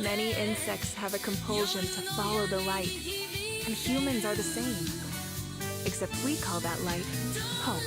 Many insects have a compulsion to follow the light, and humans are the same. Except we call that light hope.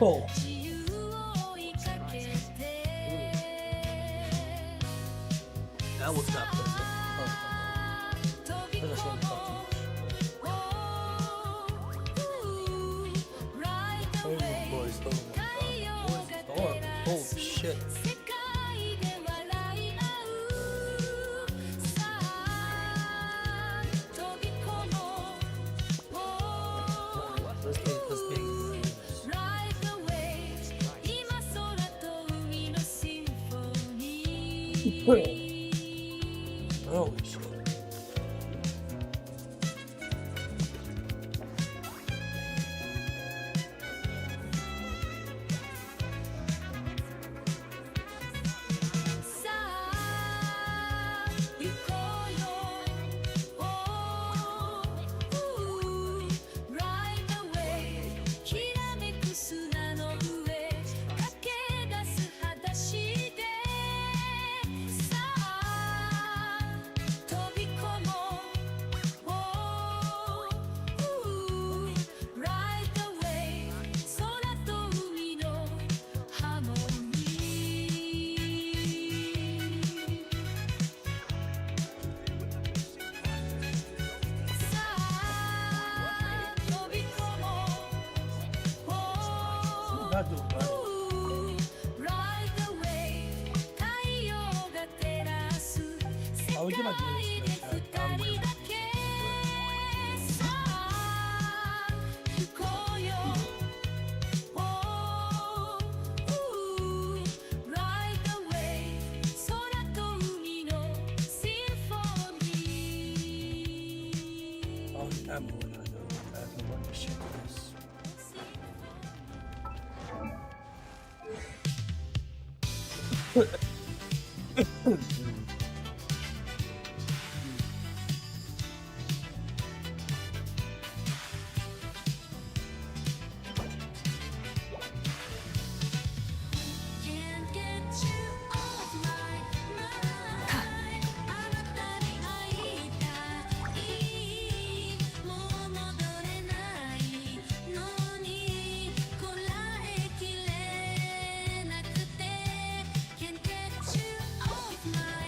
Oh. That was not perfect. Oh shit. Holy shit. Not doing right. I would give my Venus a shot. I'm really oh, I'm going to do it. I don't know what the shit is. Can't get you off my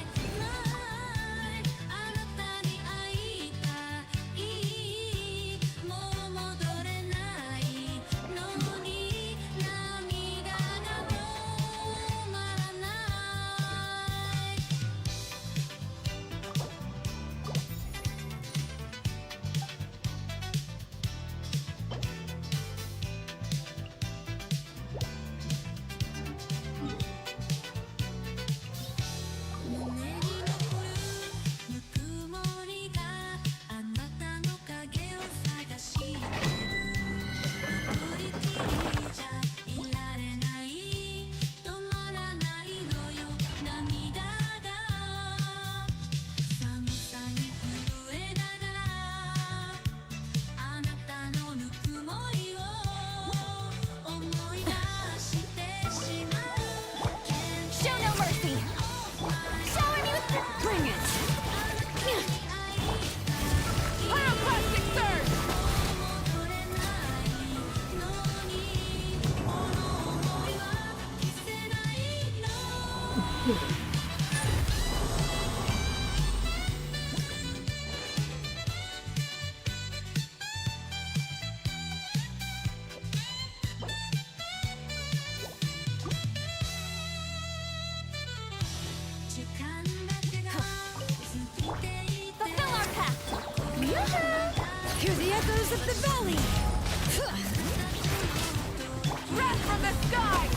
Fulfill our pact! To the echoes of the valley! Breath from the sky!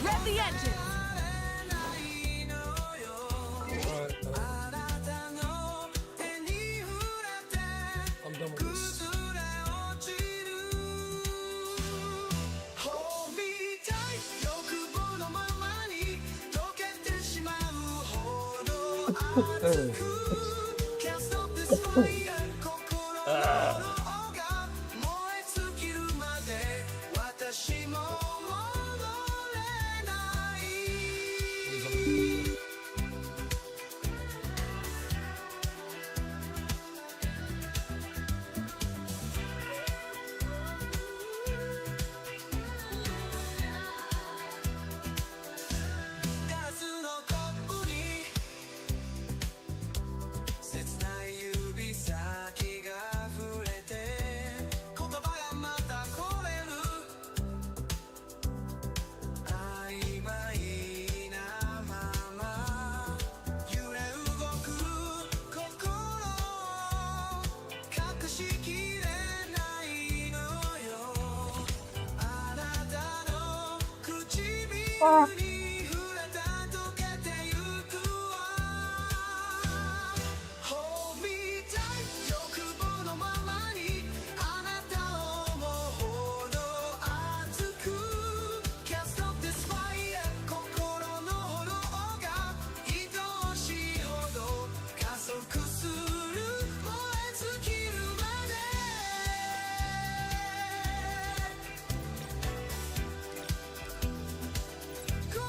Rev the engine! I'm done with this. Go!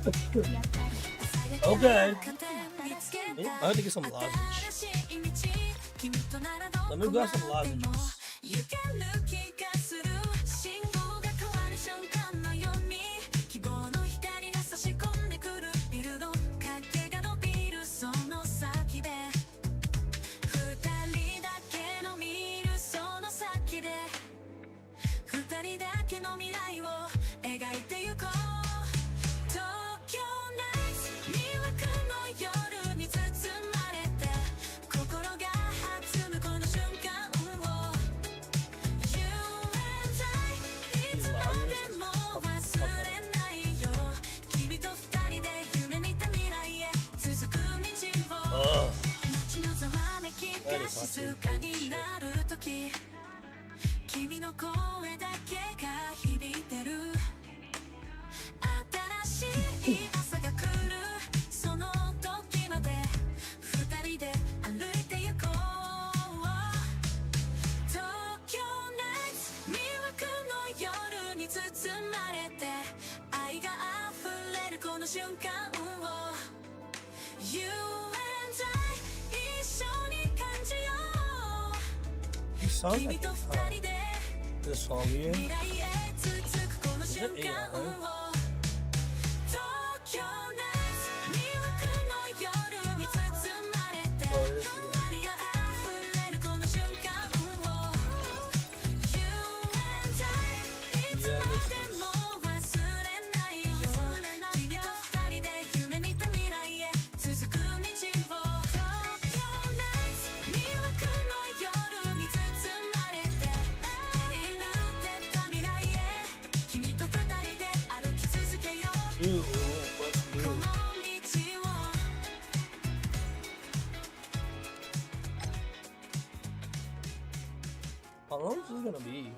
Okay. I have to get some lozenge. Let me grab some lozenges. That is hot. 君の声だけが響いてる新しい朝が来るその時まで二人で歩いて行こう東京ナイツ魅惑の夜に包まれて愛が溢れるこの瞬間を You and I 一緒に感じよう He sounds 君 like と二人で this song here. 未来へ続くこの瞬間 Is it AI? を東京ナイツ魅惑の夜に包まれて Oh, this is 愛が溢れるこの瞬間を You and I いつまでも忘れないよ君と二人で夢見た未来へ続く道を東京ナイツ魅惑の夜に包まれて愛の出た未来へ君と二人で歩き続けよう Ew, what's この new? 道を How long is this gonna be?「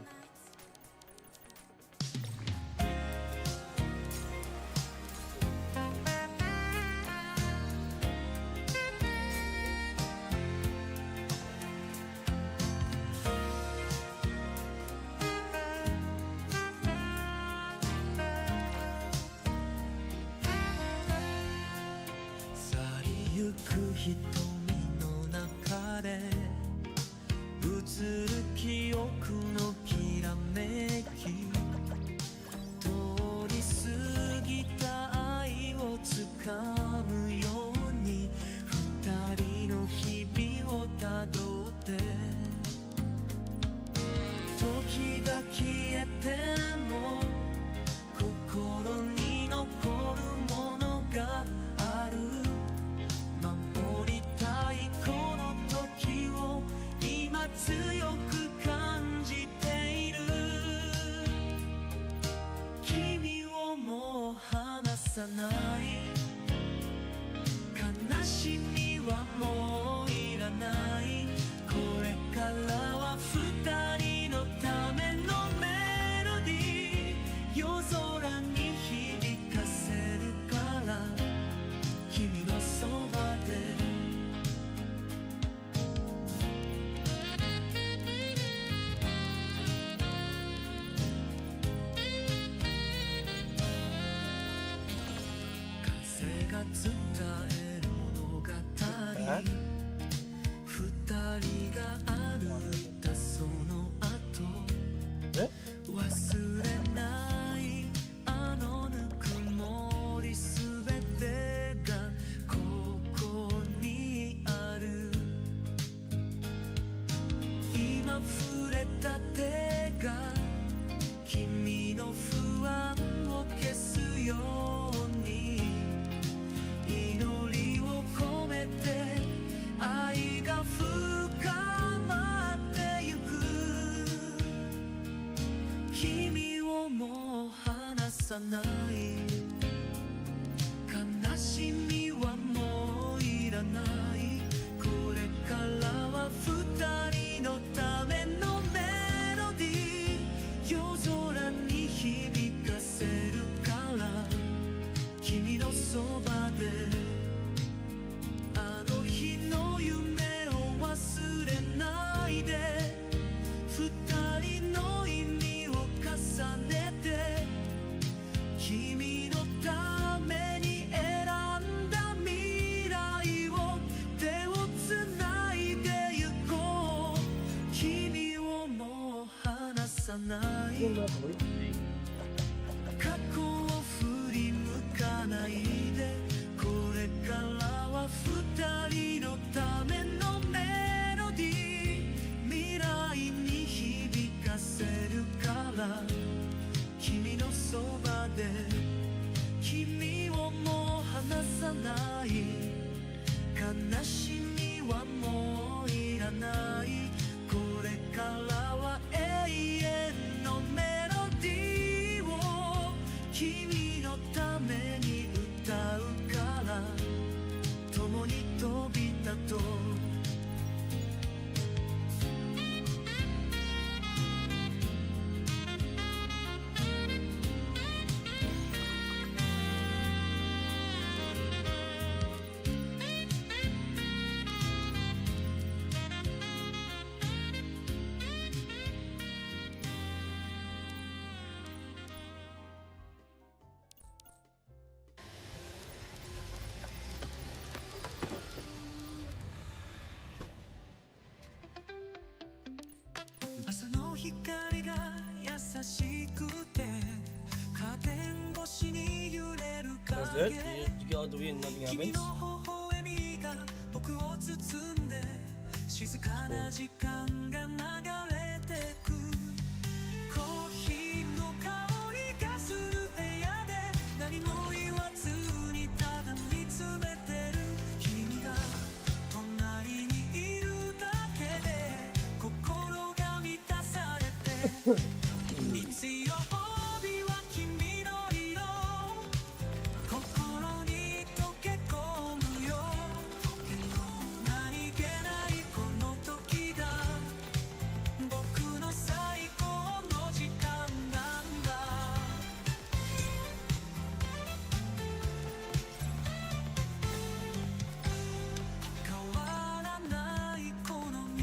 去りゆく瞳の中で」「映る記憶のきらめき」「通り過ぎた愛をつかむように」「二人の日々をたどって」「時が消えても心に残るものがある」「守りたいこの時を今強く感じている」「君をもう離さない」「悲しみはもういらない」「これからは二人のためのメロディー」「夜空に響かせるから」「君のそばで」風が伝える物語二人が歩いたその後 Eh? 忘れないあのぬくもりすべてがここにある今触れた手が君の不安を消すように祈りを込めて愛が深まないこんなやつ乗り込んでいい？過去を振り向かないでこれからは二人のためのメロディー未来に響かせるから君のそばで君をもう離さない悲しみはもういらないこれからは永遠のメロディーを君のために歌うから共に飛び立とう朝の光が優しくてカーテン越しに揺れる That's it? 影 You get out of the way and nothing 君 happens? の微笑みが僕を包んで静かな時間が流れてくコーヒーの香りがする部屋で何も言わずにただ見つめてる君が隣にいるだけで心が満たされて日曜日は君の色心に溶け込むよ何気ないこの時が僕の最高の時間なんだ変わらないこの道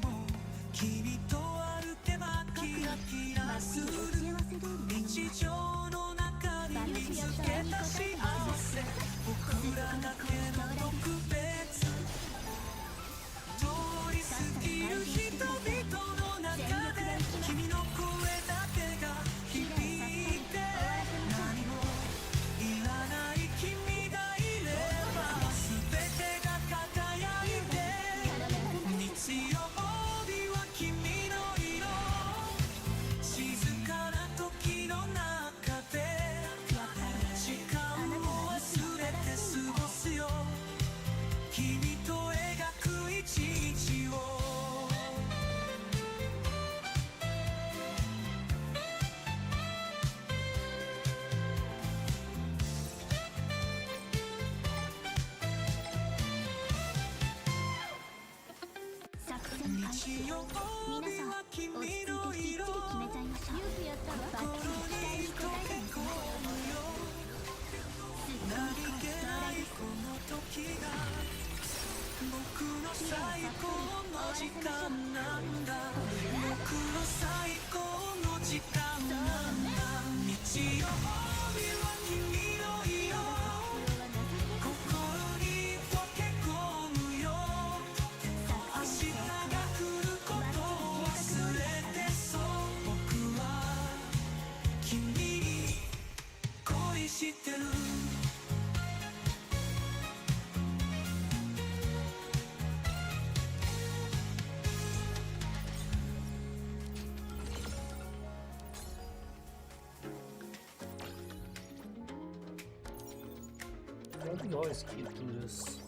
も君と歩けばキラキラする日常の中に見つけた幸せ僕らだけの特別通り過ぎる人々の中で君の声だけが響いて何もいらない君がいれば全てが輝いて日曜日は君の色静かな時の中で時間を忘れて過ごすよ君と描く一日を日曜日は君の色心に溶け込むよ何気ないこの時が僕の最高の時間なんだ僕の最高の時間なんだ日曜日は君の色心に溶け込むよ明日が来ることを忘れてそう僕は君に恋してるI don't think I escaped through this.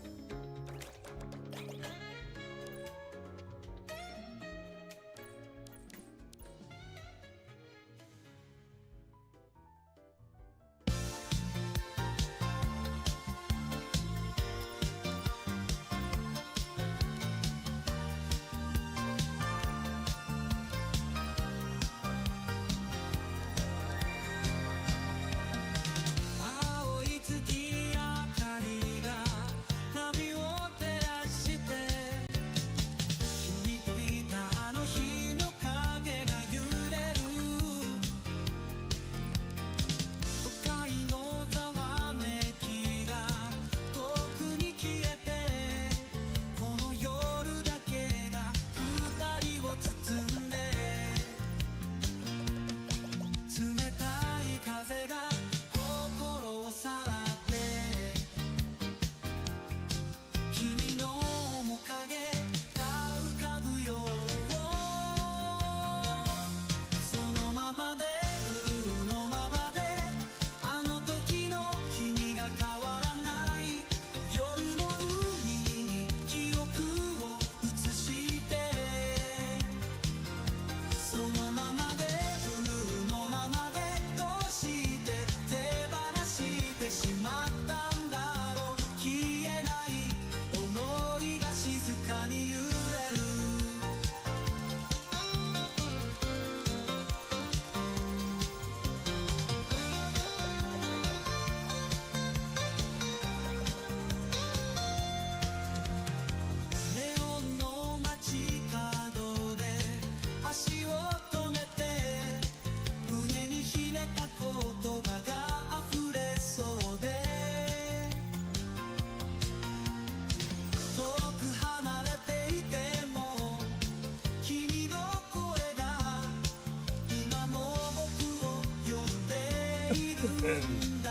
んだ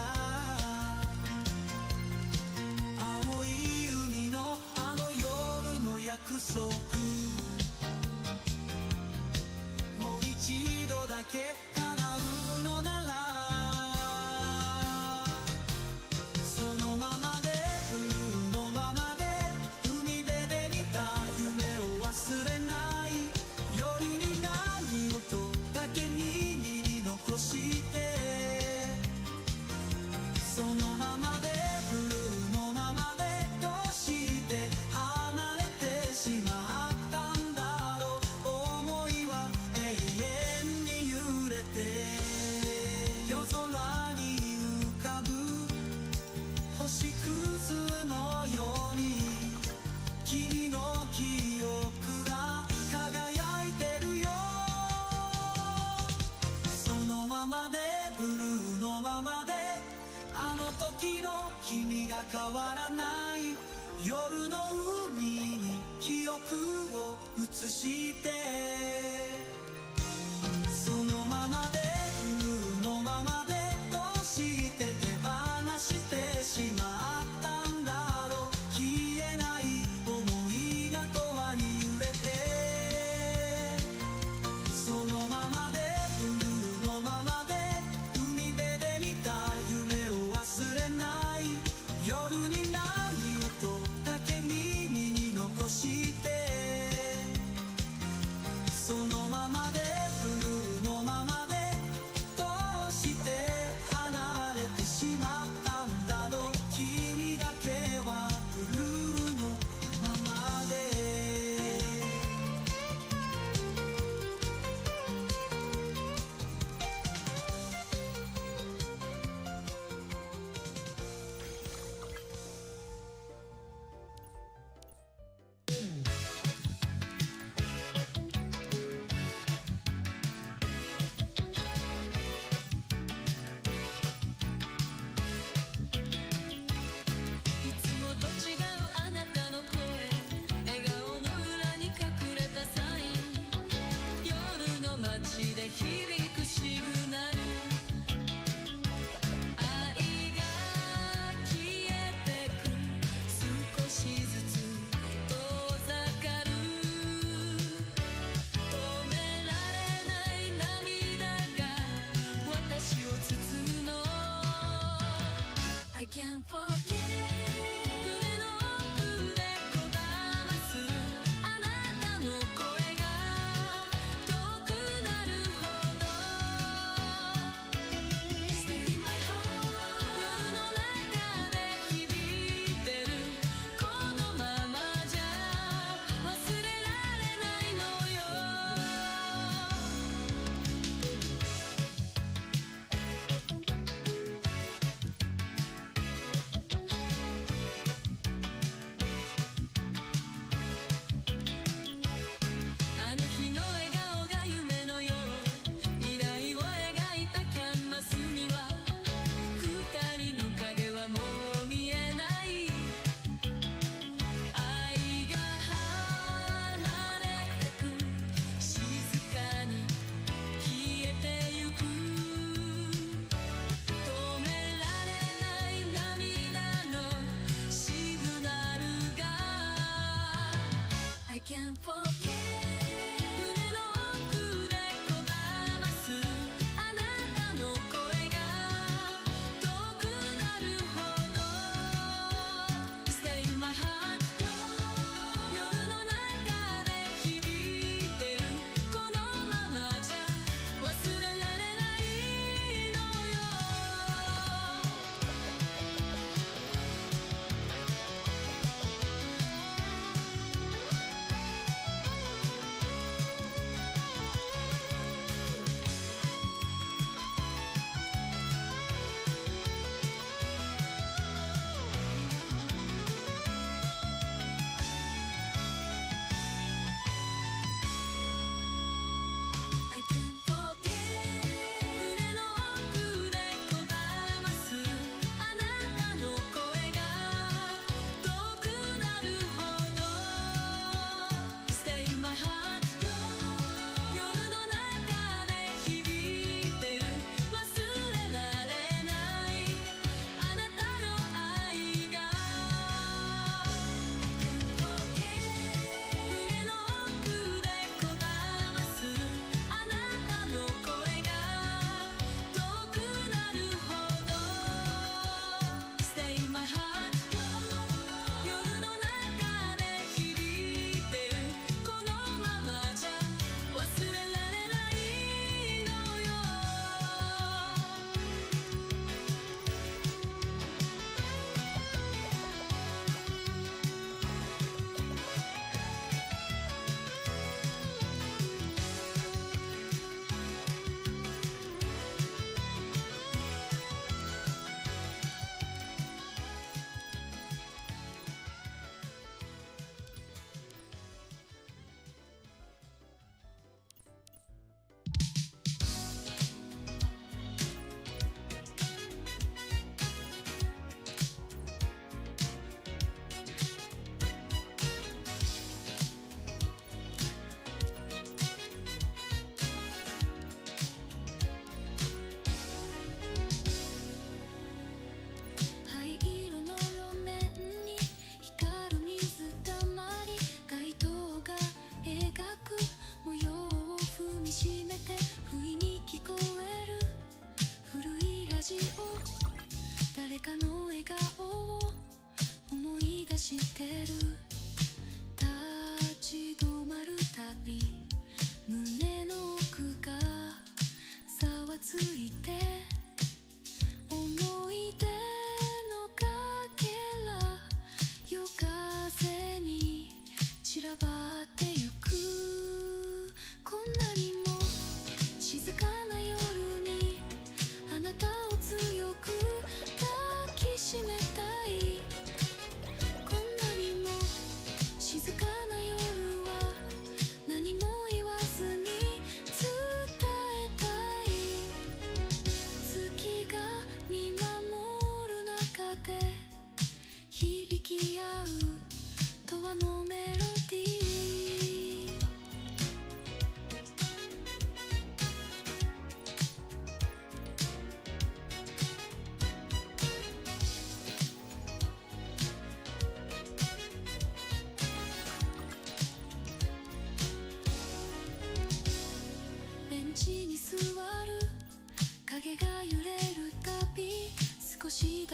青い海のあの夜の約束もう一度だけ叶うのならそのままでブルーのままで海辺で見た夢を忘れない夜に何音だけ耳に残してそのままでブルーのままでどうして離れてしまったんだろう思いは永遠に揺れて夜空に浮かぶ星屑のように君の記憶が輝いてるよそのままでブルーのままであの時の君が変わらない夜の海に記憶を映してそのままでブルーのままでどうして手放してしまったんだろう消えない想いが永遠に揺れてそのままでブルーのままで海辺で見た夢を忘れない夜に何音だけ耳に残して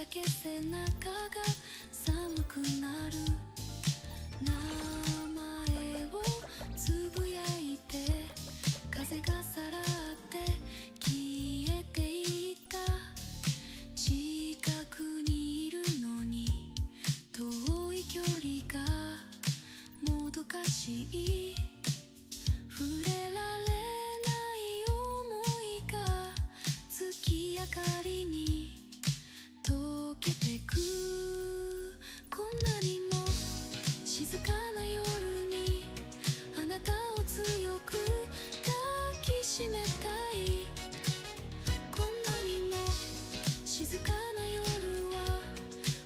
け背中が寒くなる名前をつぶやいて風がさらって消えていった近くにいるのに遠い距離がもどかしい触れられない想いが月明かりに溶けてくこんなにも静かな夜にあなたを強く抱きしめたいこんなにも静かな夜は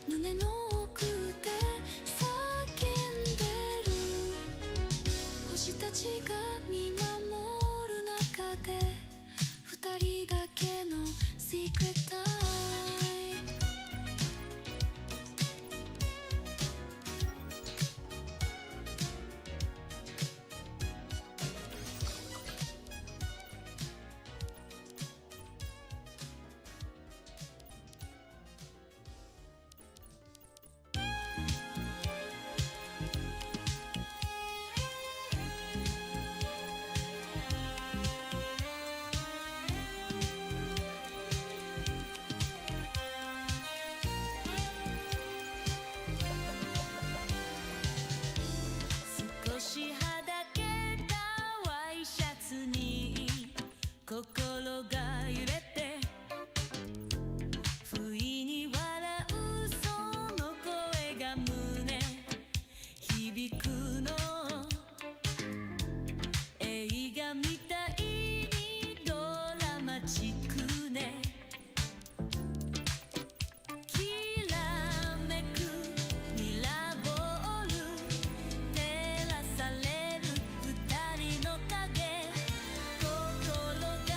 胸の奥で叫んでる星たちが見守る中で二人だけの Secret Time少しはだけたワイシャツに心が揺れて不意に笑うその声が胸響くの映画みたいにドラマチックねきらめくミラーボール照らされる二人の影心が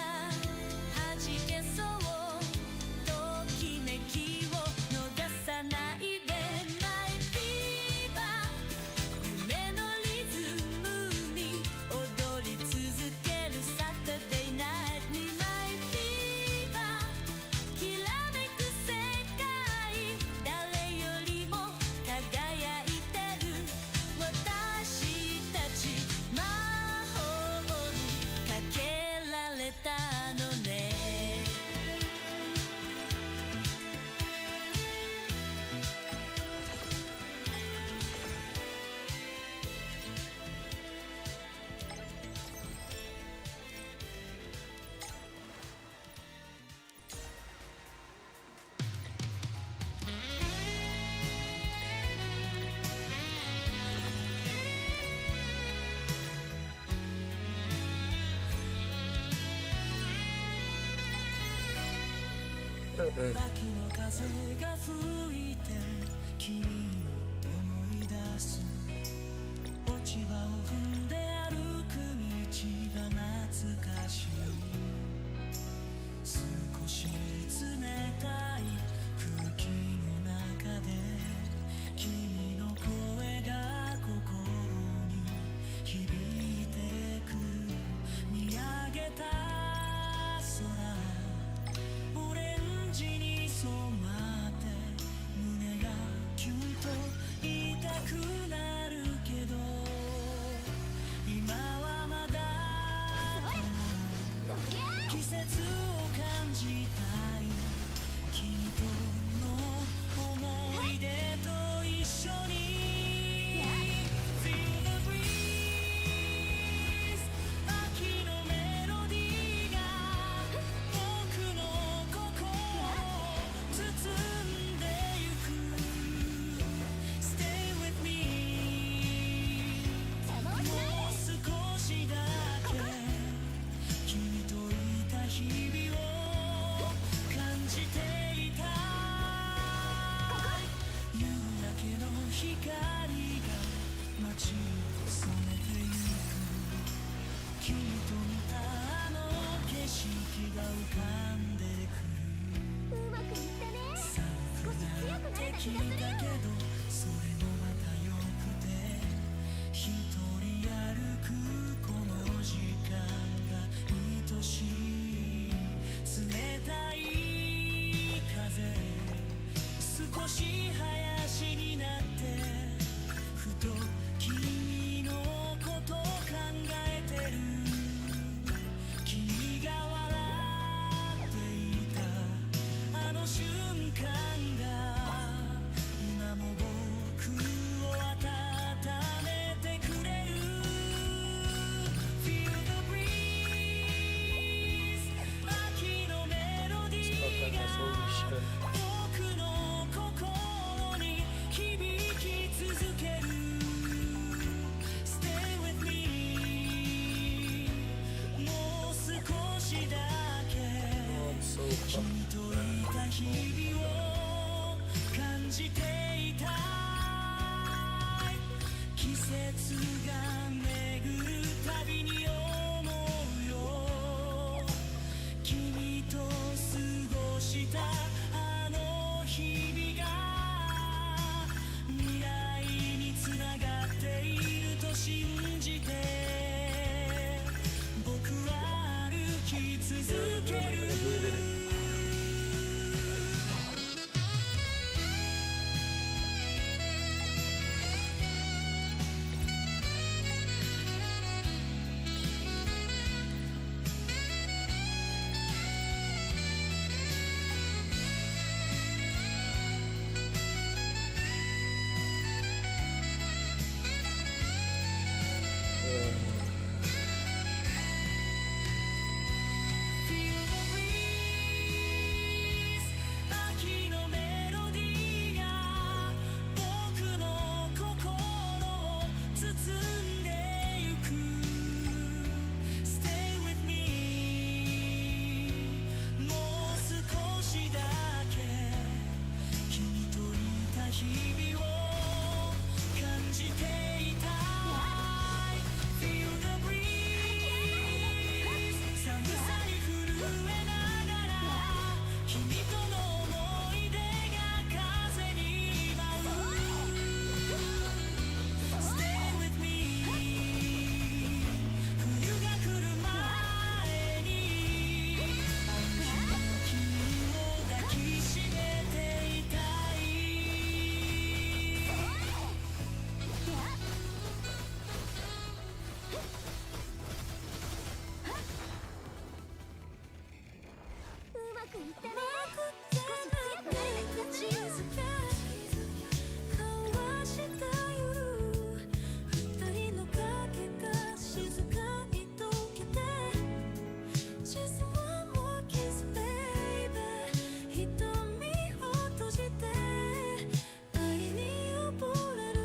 はじけそうときめきを逃さないで My fever 夢のリズムに踊り続ける Saturday night に My fever きらめく世界誰よりも輝いてる私たち魔法にかけられたのね秋の風が吹いて君を思い出す落ち葉を踏んで歩く道が懐かしい少し冷たい空気の中で君の声が心に響いてく見上げた空オレンジに染まって胸がキュンと痛くなが巡るたびに思うよ君と過ごしたあの日々が未来につながっていると信じて僕は歩き続ける秋のメロディーが僕の心を包んでゆく Stay with me もう少しだけ君といた日々を感じていたい Feel the breeze 寒さに震えながら君との思い出が風に舞う Stay with me 冬が来る前にあの日の君を抱きしめていたうまくいったね。少し強く静か交わした夜二人の影が静かに溶けて Just one more kiss baby 瞳を閉じて愛に溺れる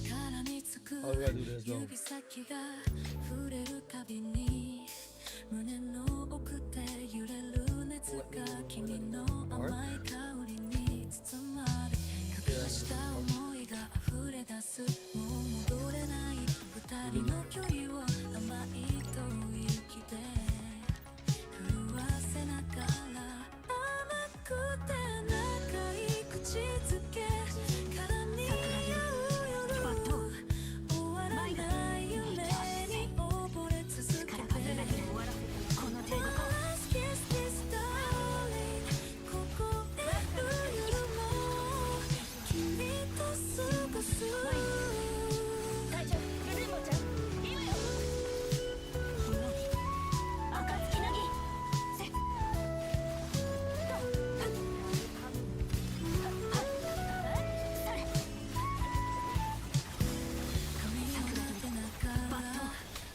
殻につく Oh, we gotta do this though. 指先が触れるたびに胸の奥で揺れる熱が君の甘い香りに包まれ書き出した思いが溢れ出すもう戻れない二人の距離を甘い吐息で震わせながら甘くて長い口づけからに合う夜終わらない夢に溺れ続けてこの手が Let's kiss this darling 凍える夜も君と過ごす大丈夫ルルモちゃんいいわよ暁なぎせっ髪を撫でながら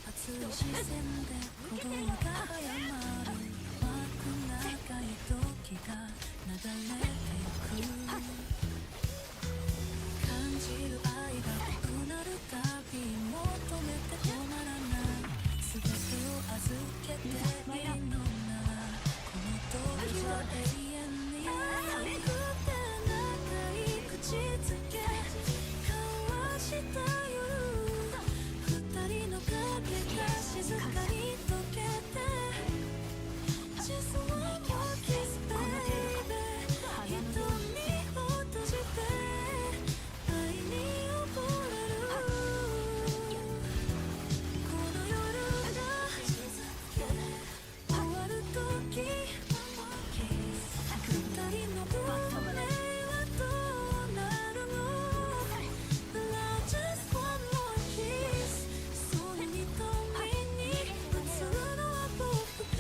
熱い視線で鼓動が早まる甘く長い時が流れてゆく感じる愛が濃くなるたび求めて止まらない全てを預けているのならこの時は永遠に甘くて長い口づけ交わした夜二人の影が静かに溶けて Just one more kiss baby 瞳を閉じて愛に溺れるこの夜が終わる時二人の運命はどうなるの Love just one more kiss その瞳に映るのは僕か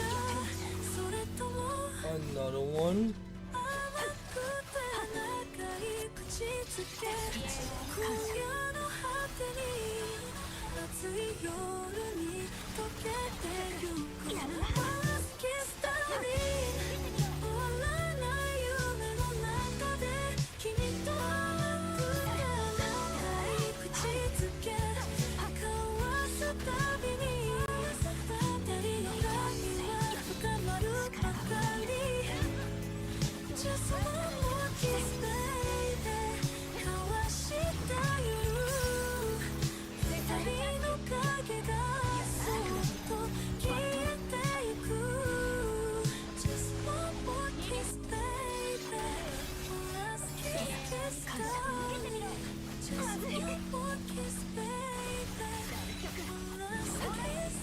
それとも Another one. 甘くて長い口づけ今夜の果てに暑い夜に溶けてゆく Last kiss darling 終わらない夢の中で君と僕が長い口づけ交わすたびに二人の愛は深まるばかり Just one more kiss baby 交わ Just one kiss, baby. One last kiss,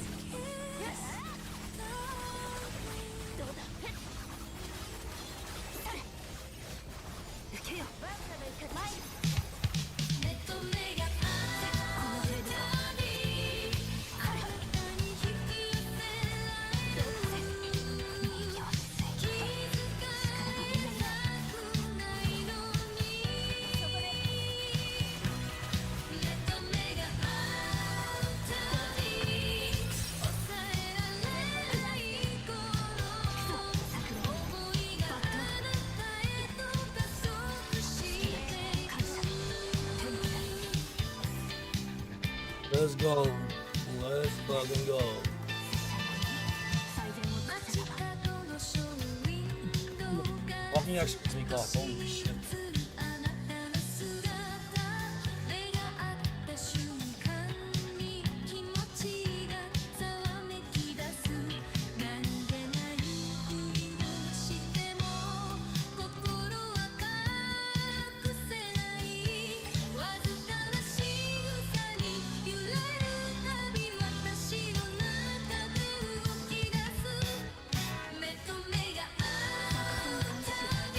darling. 目と目が合うたびあなたに引き寄せられる気づかれたくないのに目と目が合うたび抑えられないこの想いがあなたへと加速していく Let's go. Let's fucking go. 街角のショーウィンドウが Fucking actually take off. Holy shit. あなたの姿目が合った瞬間に気持ちがざわめき出す何気ないふりをしても心は隠せないわずかな仕草に揺れるたび私の中で動き出す目と目が合うたび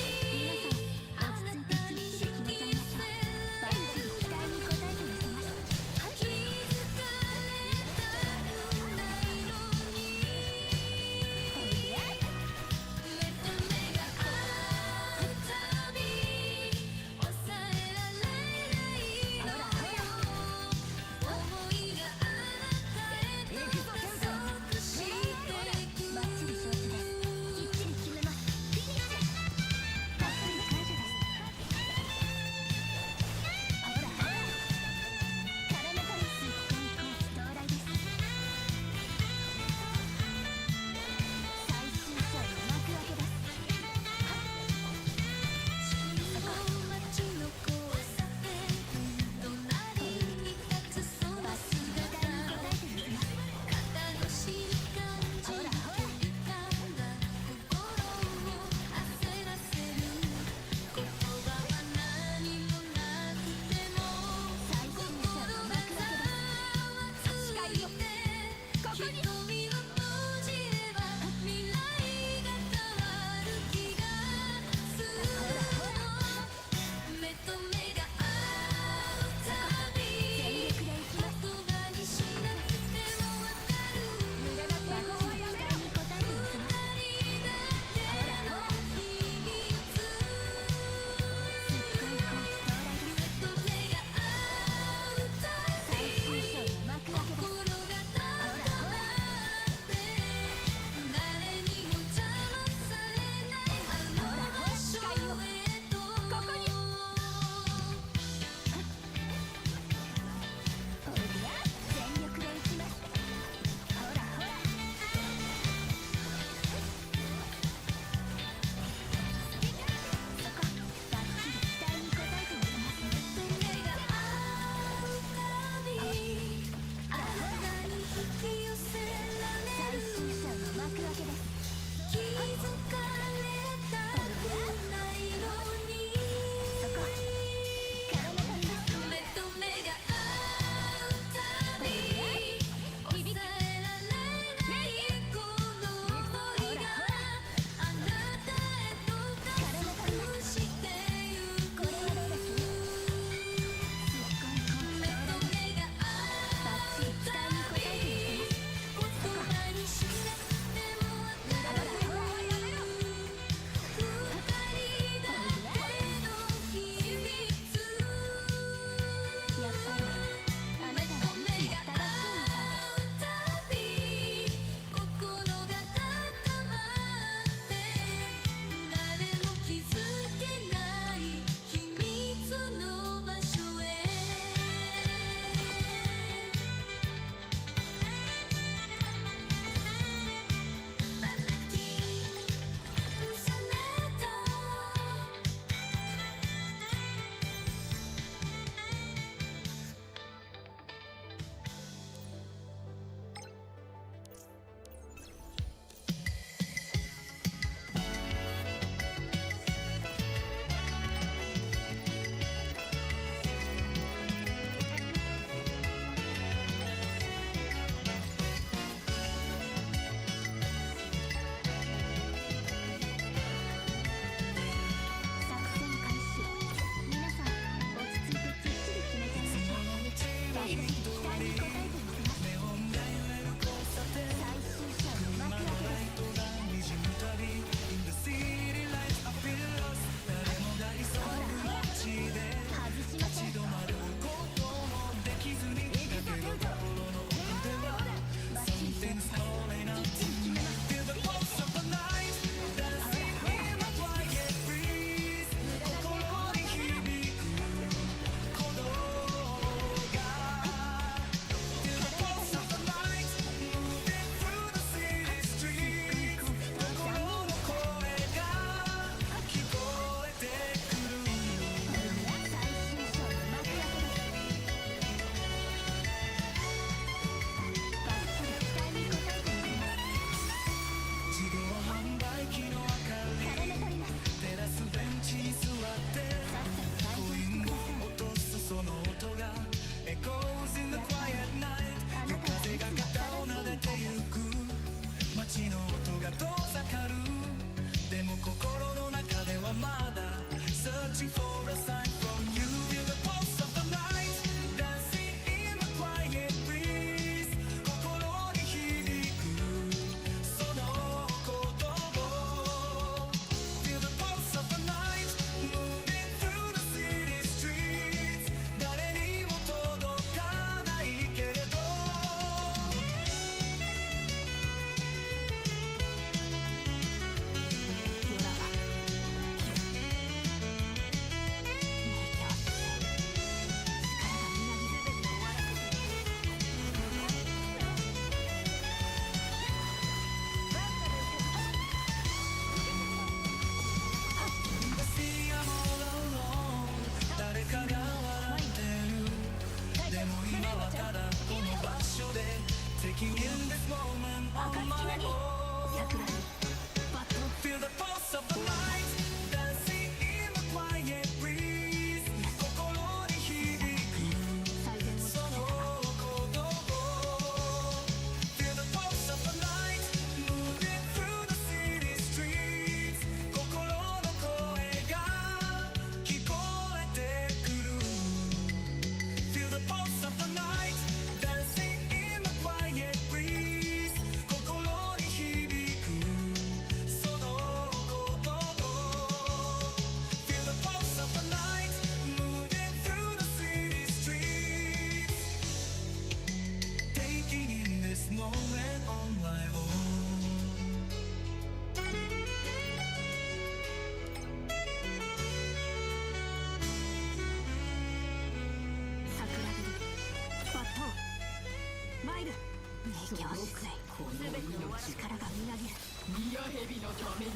強水全ての力がみなぎるミヤヘビのために無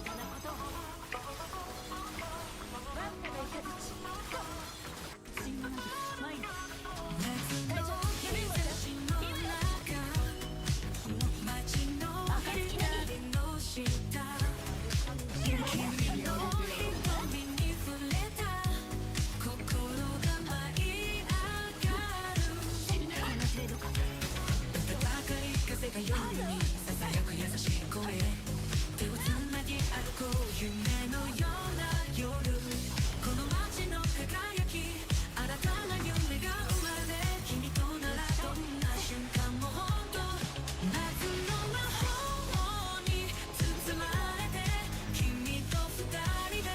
駄なことをワンダがいたずち神話などマイナ大丈夫日差しの中街の光の下君の瞳に触れた心が舞い上がるこの程度か高い風が夜にささやく優しい声手をつなぎ歩こう夢のような夜この街の輝き新たな夢が生まれ君とならどんな瞬間も本当夏の魔法に包まれて君と二人で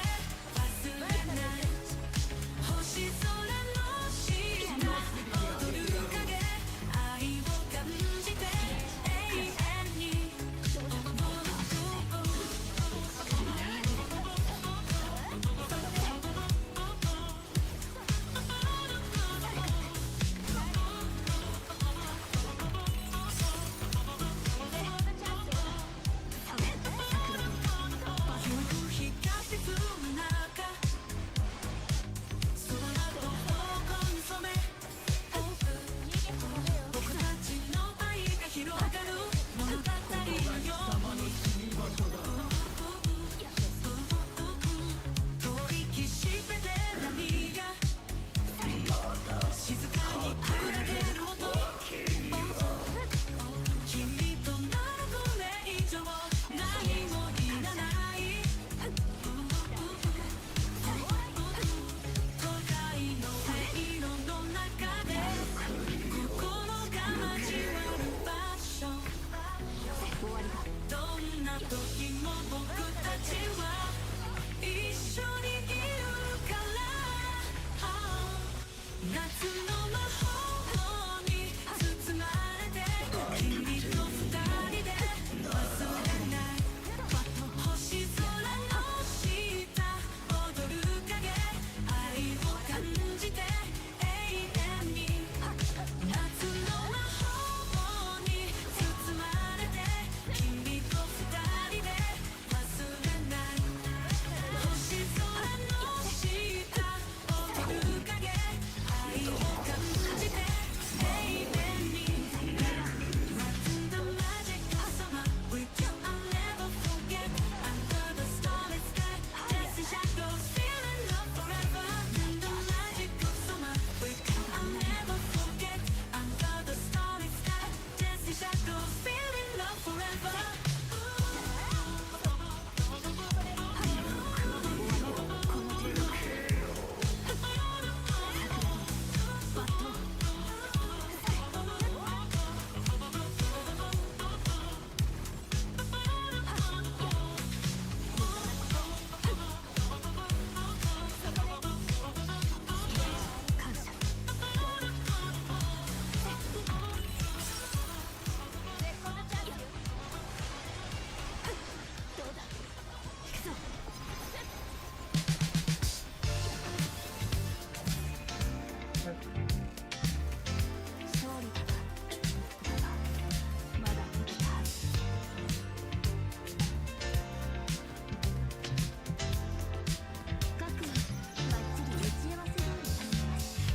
忘れない星空の下踊る影愛を感じて永遠に日が沈む中空と方向に染め僕たちの愛が広がる物語のように吐息しめて波が静かに砕ける音君とならこれ以上何もいらない都会の迷路の中で心が交わる場所どんな時も僕たちは一緒にいるから夏の魔法に包まれて君と二人で忘れない星空の下踊る影愛を感じて永遠に夏の魔法に包まれて君と二人で忘れない星空の下踊る影愛を感じて永遠に What's the magic of summer with you I'll never forget under the starlit sky dancing shadows feeling love forever the magic of summer with you I'll never forget under the starlit sky dancing shadows feeling love forever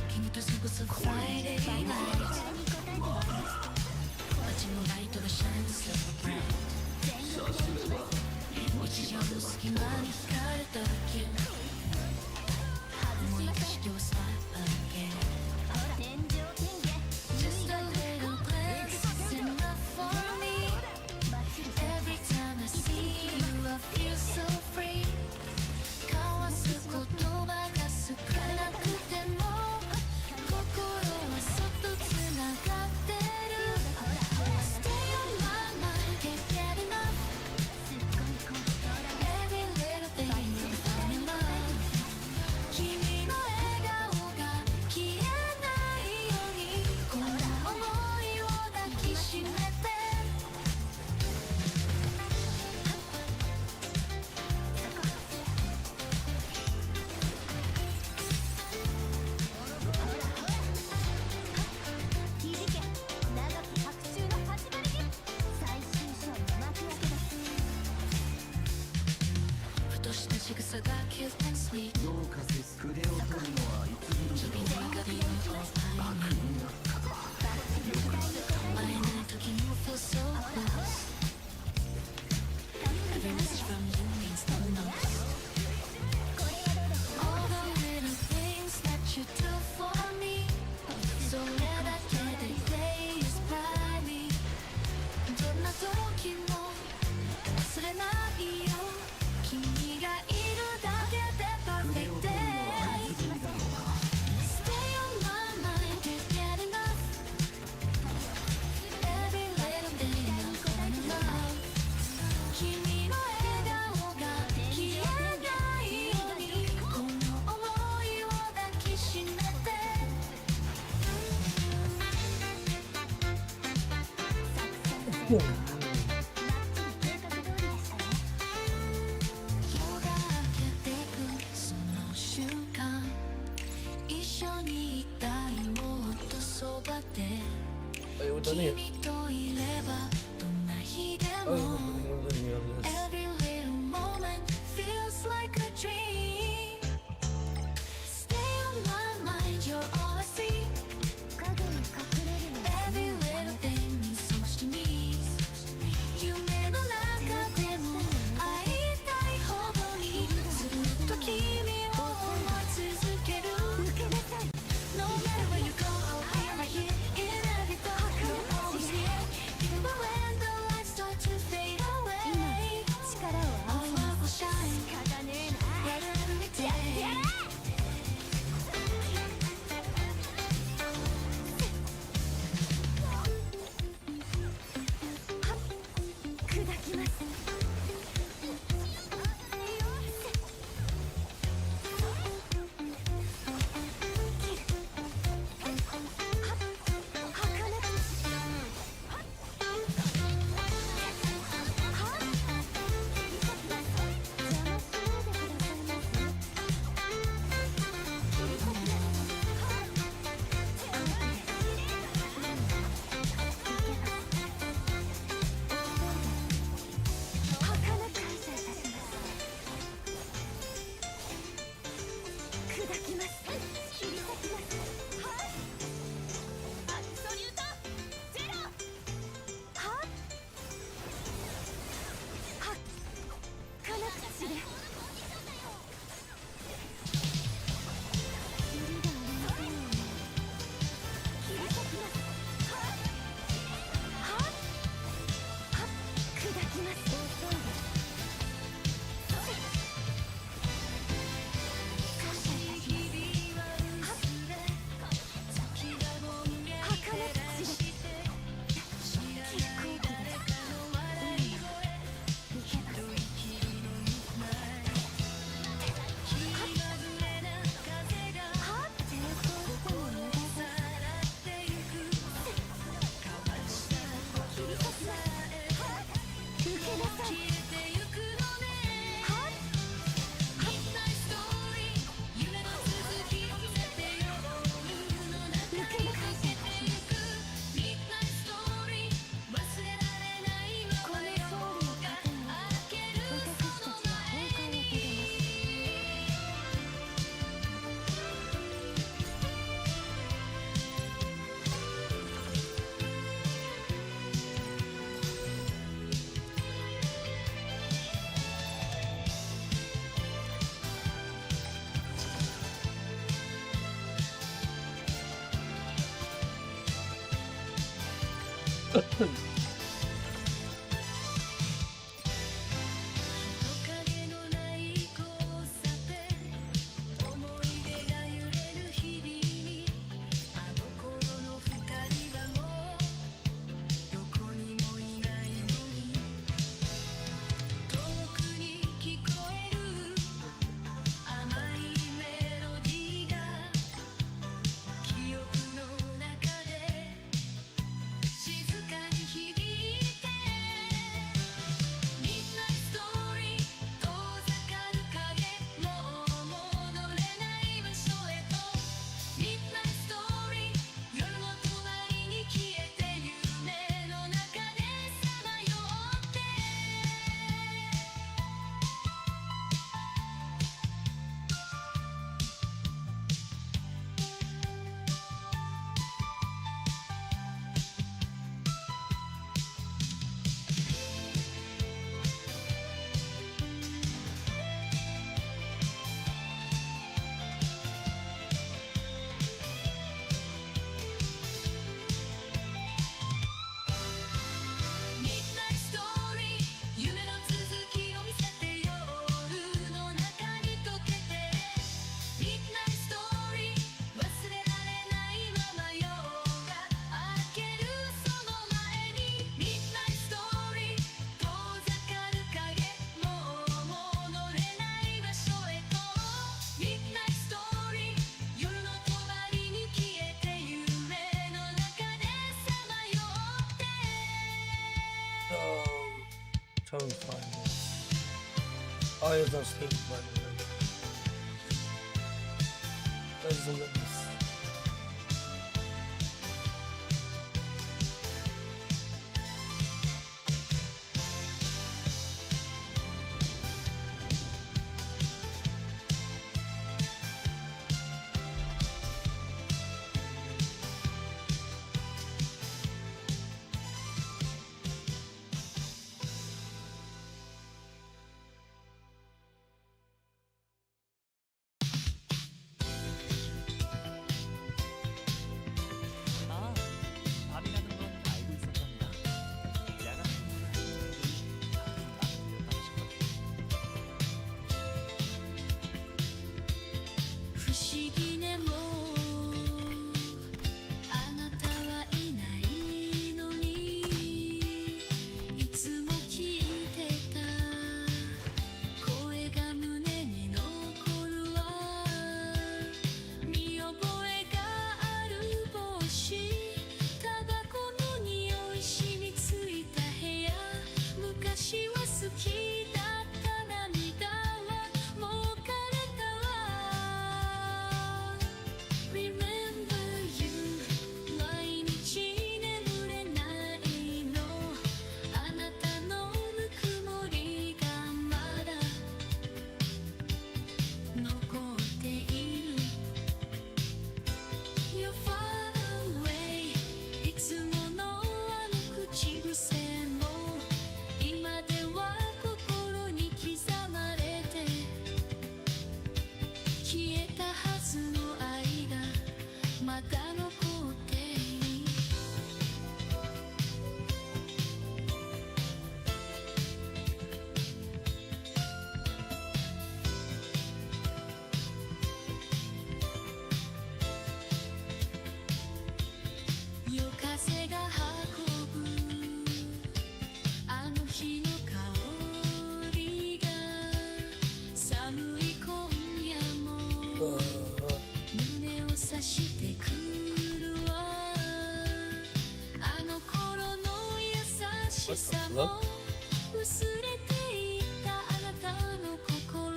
君と過ごす Friday night 街のライトが shine so bright 日常の隙間に惹かれただけ思い出して start again Just a little glimpse is enough for me Every time I see you I feel so free 交わす言葉が少なくても心はそっとつながってる Stay on my mind, can't get enough Every little thing うん計画通りでしたね夜が明けてくその瞬間一緒にいたいもっとそばで Ayaw ito niya. 君といればどんな日で Ay, も magpapagod niya. Every little moment feels like a dream. Stay on my mind, you're all I see. Every little thing means so much to me. 夢の中でも会いたいほどにずっと君を思い続ける No matter where you go, I'll be right here in every thought. You're always here, even when the lights start to fade away. Our love will shine brighter every day. She's trying to find this. Oh, it's on stage button. Doesn't let me see. 아, 밤이라는 건 알고 있었답니다. 야간 근무를 하는 분들이 가끔 막 들렸다고 싶거든요. 不思議ねもうあなたはいないのにいつも聞いてた声が胸に残るわ見覚えがある帽子タバコの匂い染みついた部屋昔は好きだった涙はもう枯れたわ Remember you 毎日眠れないのあなたのぬくもりがまだ残っている You're far away いつものあの口癖も今では心に刻まれて消えたはずの愛がまだ残っている夜風が運ぶあの日の香りが寒い今夜も胸を刺してくるわあの頃の優しさも薄れていったあなたの心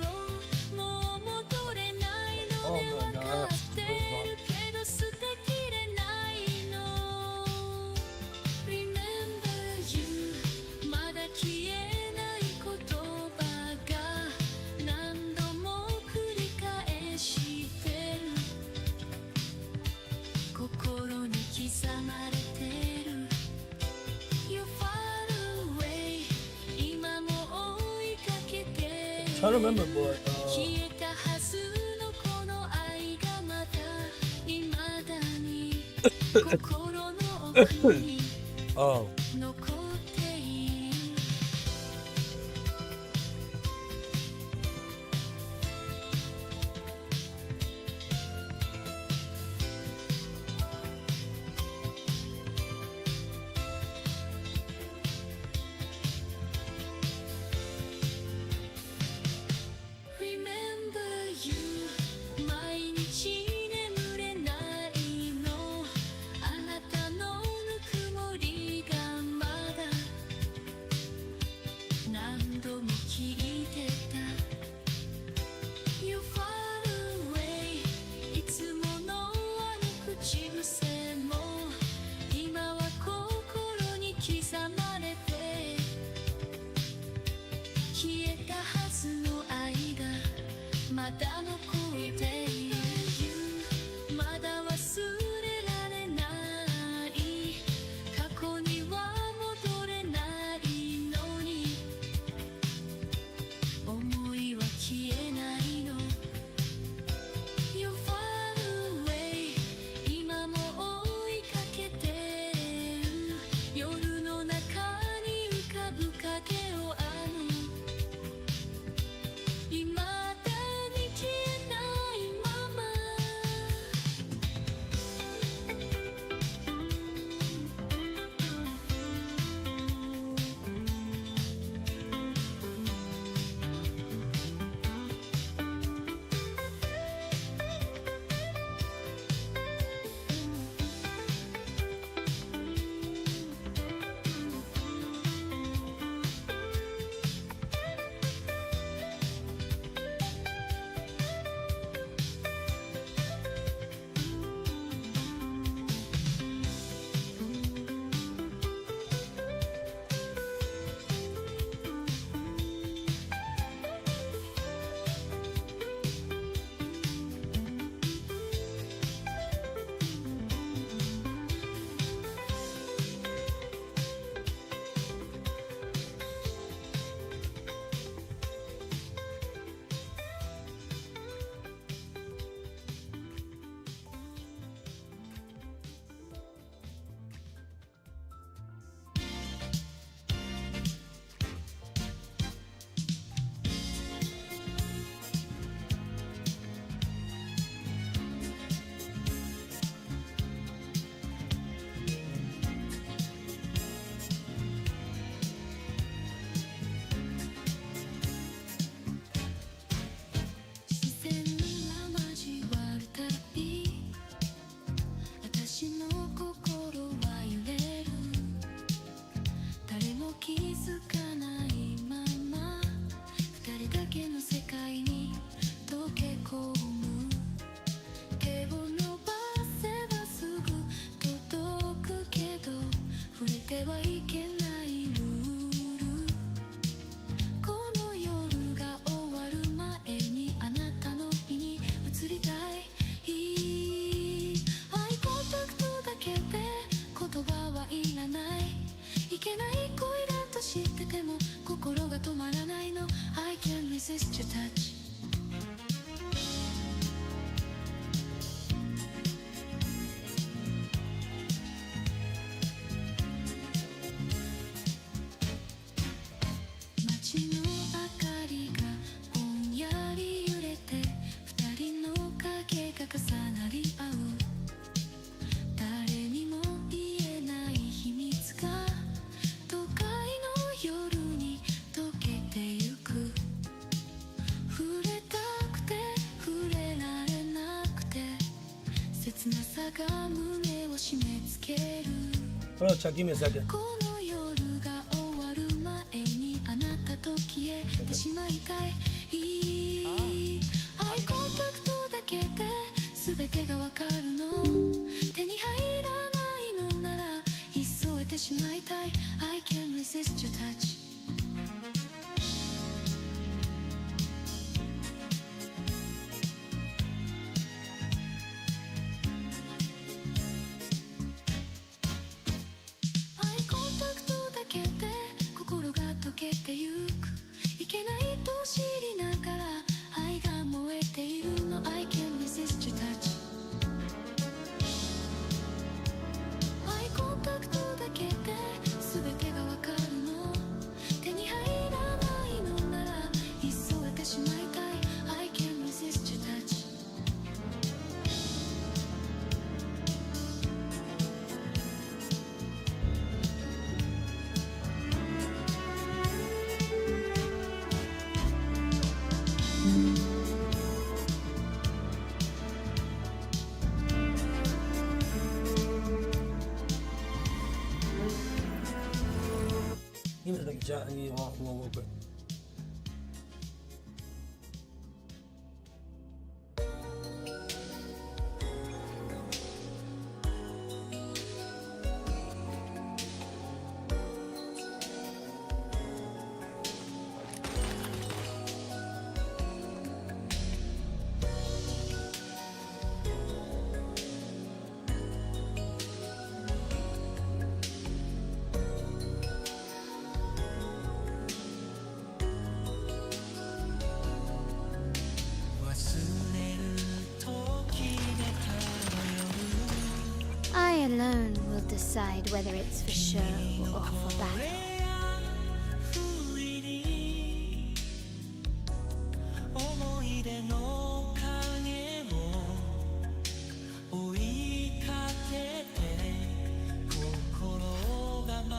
もう戻れないので分かってるけど捨てきれないの Remember you まだ消えない言葉が何度も繰り返してる心に刻まれてる You're far away 今も追いかけて Trying to remember, but 消えたはずのこの愛がまだ未だに心の奥に oh, 残っている Remember you 毎日眠れないのあなたのぬくもりがまだ何度も聞いてた You're far away いつものあの口癖も今は心に刻まれて消えたはずの愛がまだ残っているまだ忘れられない過去には戻れないのに思いは消えないの You're far away 今も追いかけてる夜の中に浮かぶ影をあの未だに消さが胸を締め付ける Hold on, Chuck, give me a second. この夜が終わる前にあなたと消えてしまいたいアイコンタクトだけで全てがわかるの手に入らないのならいっそ得てしまいたい I can't resist your touchアイコンタクトだけで心が溶けてゆくいけないと知りながら愛が燃えているの I can't resist your touch アイコンタクトだけで全てがわかるの手に入らないのならいっそ得てしまいたい I can't resist your touch Give me a second, Chuck. I need one real quick. I alone will decide whether it's for show or for battle 不意に思い出の影を追いかけて心が迷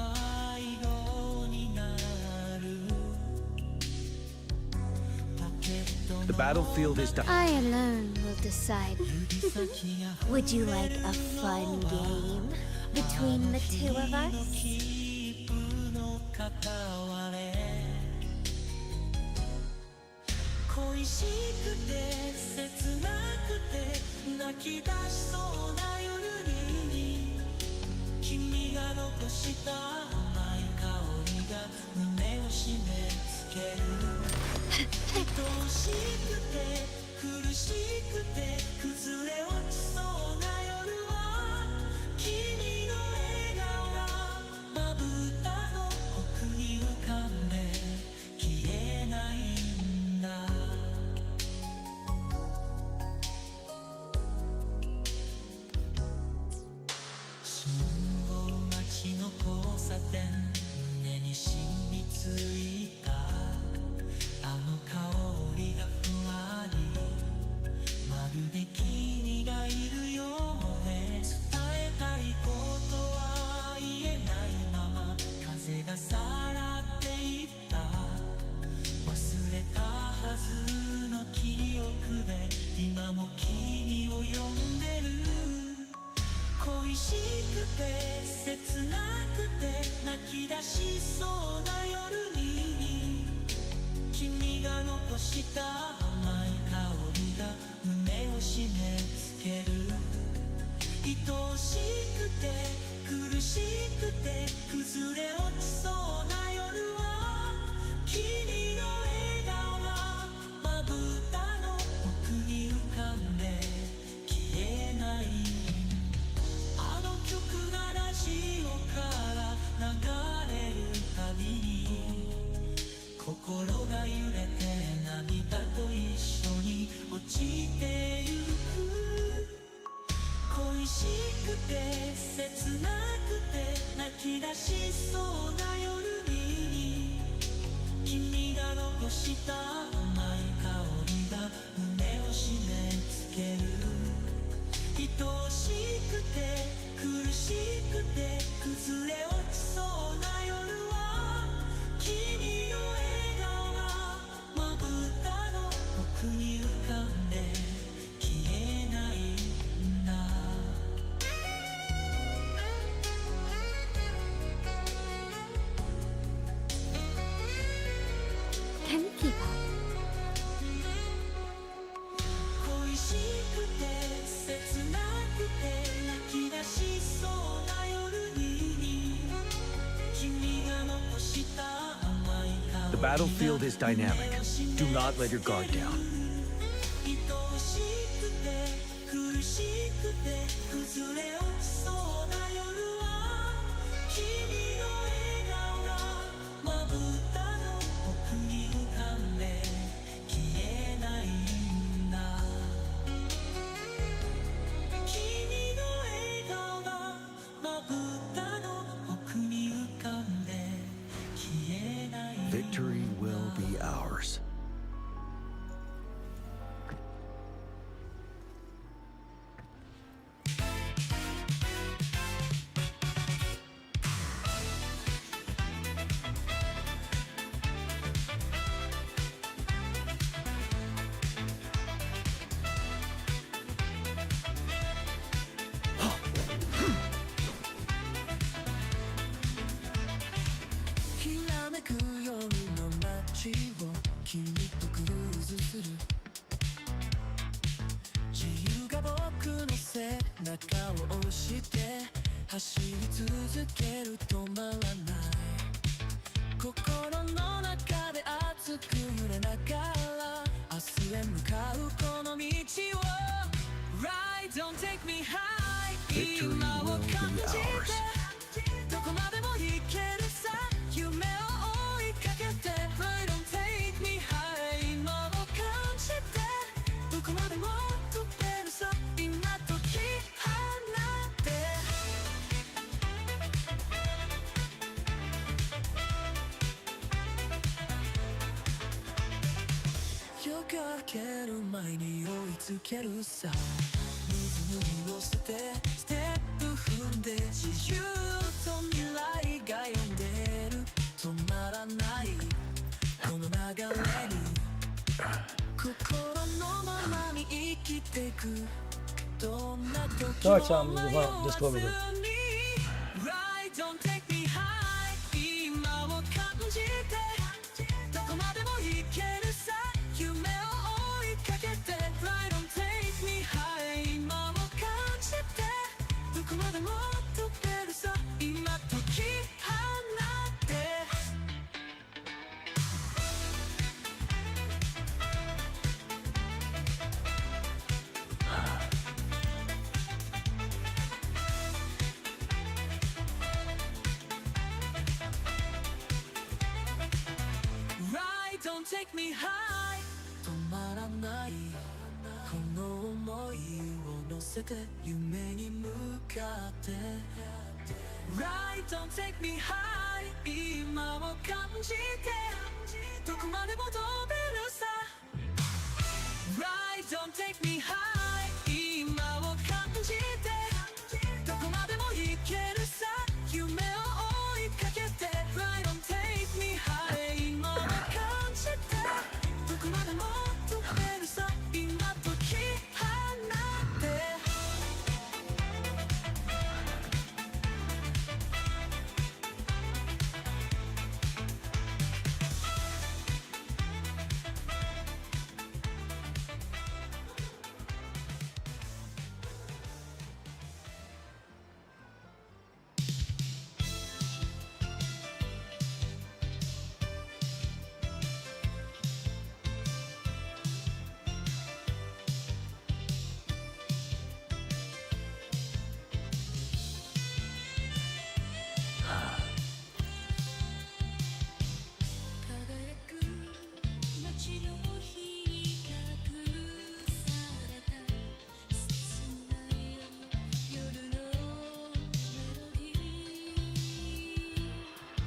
子になるポケットの The battlefield is done. I alone will decide 指先が Would you like a fun game between the two of us? キープの片割れ恋しくて切なくて泣き出しそうな夜に君が残した甘い香りが胸を締め付ける愛しくて苦しくて崩れ落ちそうな夜は君の笑顔がまぶたの奥に浮かんで消えないんだ信号待ちの交差点胸に染みついたあの香りがふわりまるで君がいるようで伝えたいことは言えないまま風がさらっていった忘れたはずの記憶で今も君を呼んでる恋しくて切なくて泣き出しそうな夜に君が残した甘い香りが胸を締め付ける愛しくて苦しくて崩れ落ちそうな夜は君の笑顔がまぶたの奥に浮かんで消えないあの曲がラジオから流れるたびに心が揺れて涙と一緒に落ちてゆく恋しくて切なくて泣き出しそうな夜に君が残した甘い香りが胸を締め付ける愛しくて苦しくて崩れ落ちそうな夜は君の笑顔がまぶたの奥に浮かんで消えないんだ battlefield is dynamic. Do not let your guard down. 愛しくて苦しくて崩れ落ちそうな夜は君の笑顔がまぶたの奥に浮かんで消えないんだ君の笑顔がまぶたの奥に浮かんで消えないんだ Victory will be ours.「ひらめく夜の街を君とクルーズする」「自由が僕の背中を押して」「走り続ける止まらない」「心の中で熱く揺れながら」「明日へ向かうこの道を」「Ride don't take me high」「 Victory 今を will be 感じて ours.どこまでも行けるさ夢を追いかけて Fly don't take me high 今を感じてどこまでも飛べるさ今解き放って夜が明ける前に追いつけるさリズムに乗せてステップ踏んで自由と未来が呼んでる止まらないこの流れに心のままに生きてくどんな時も Давайте я вам迷わ Discord ず буду. に Ride don't take me high 今を感じてどこまでも行けるさ夢を追いかけて Fly don't take me high 今を感じてどこまでも飛べるさ今解き放って Ride don't take me high 止まらないこの想いを乗せて夢に向かって Ride don't take me high 今を感じてどこまでも飛べるさ Ride don't take me high 今を感じてどこまでも行けるさ夢を追いかけて Fly don't take me high 今を感じてどこまでも飛べるさ今解き放って 輝く街の日が隠された切ない夜のメロディー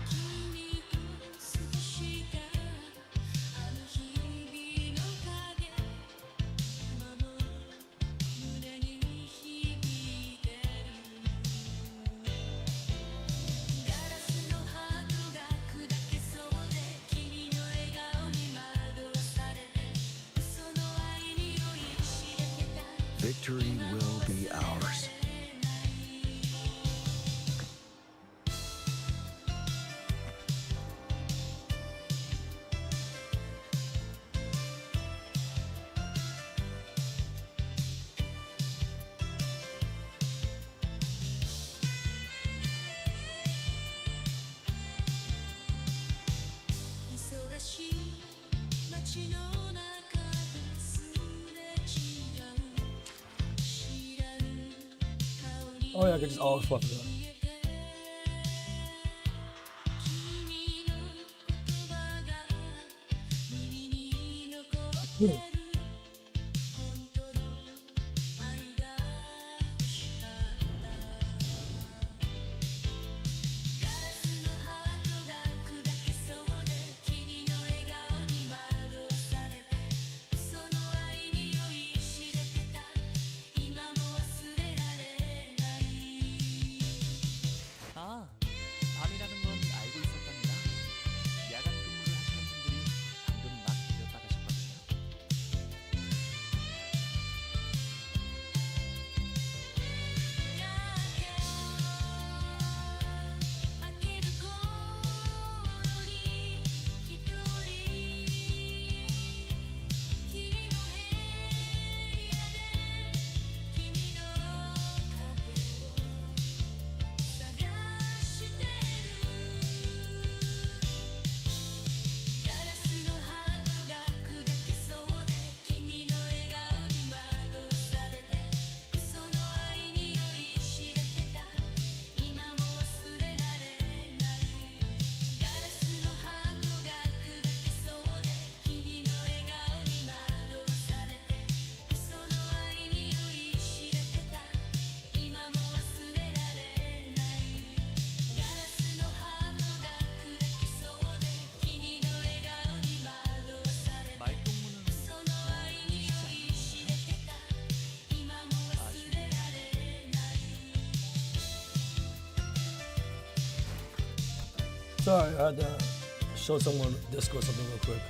君と過ごしたあの日々の影今も胸に響いてるガラスのハートが砕けそうで君の笑顔に惑わされて嘘の愛に酔いしれてた Victory will be ours. Oh yeah, I could just always fluff it up. 아, 밤이라는 건 알고 있었답니다. 야간 근무를 하시는 분들이 방금 막 내렸다 가셨거든요. 말동무는 Sorry, I had to show someone Discord something real quick.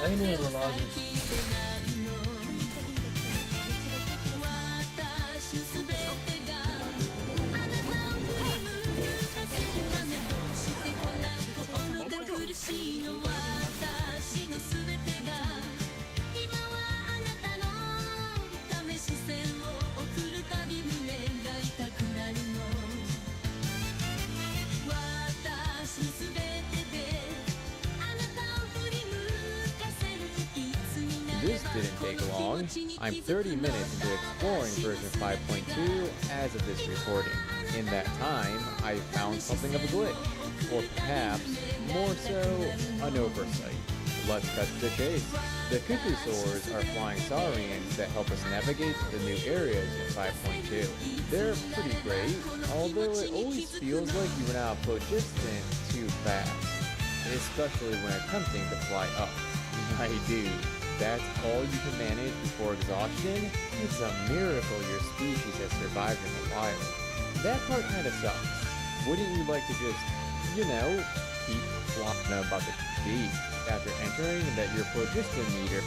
I ain't even realizing. this didn't take long. I'm 30 minutes into exploring version 5.2 as of this recording. In that time, I found something of a glitch, or perhaps, more so, an oversight. Let's cut to the chase. The cuckoo swords are flying saurians that help us navigate the new areas in 5.2. They're pretty great, although it always feels like you run out of phlogiston too fast, especially when attempting to fly up. My dude, that's all you can manage before exhaustion? It's a miracle your species has survived in the wild. That part kinda sucks. Wouldn't you like to just, keep flopping about the beast after entering that your phlogiston meter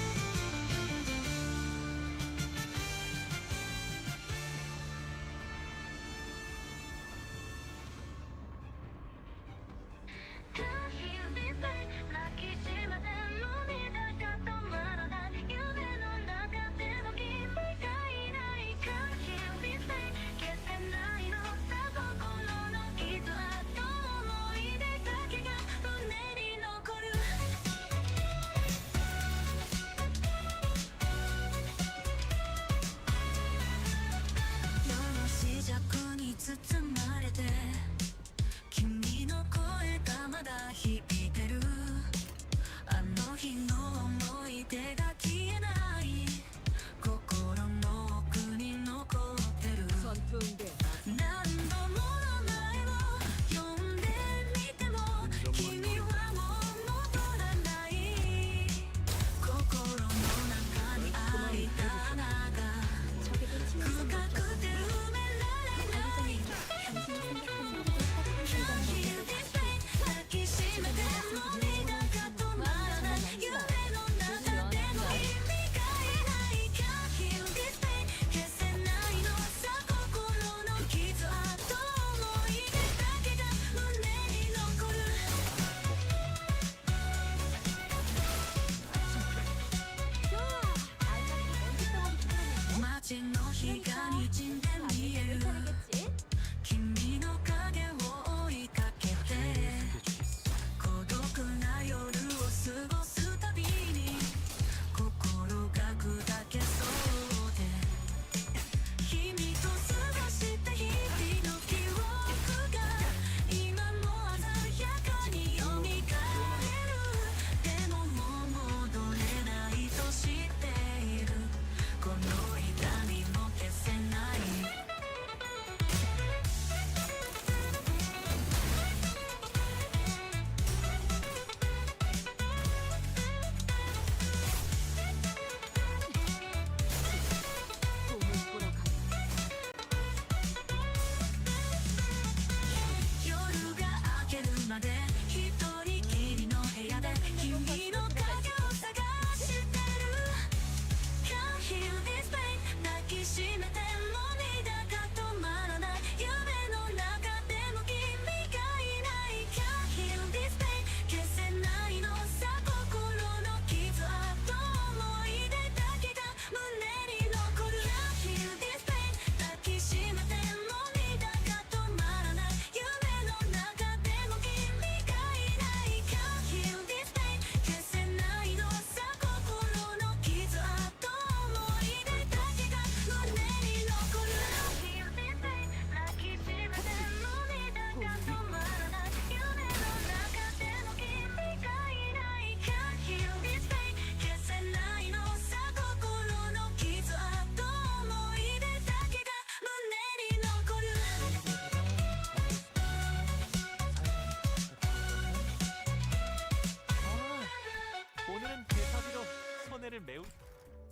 매우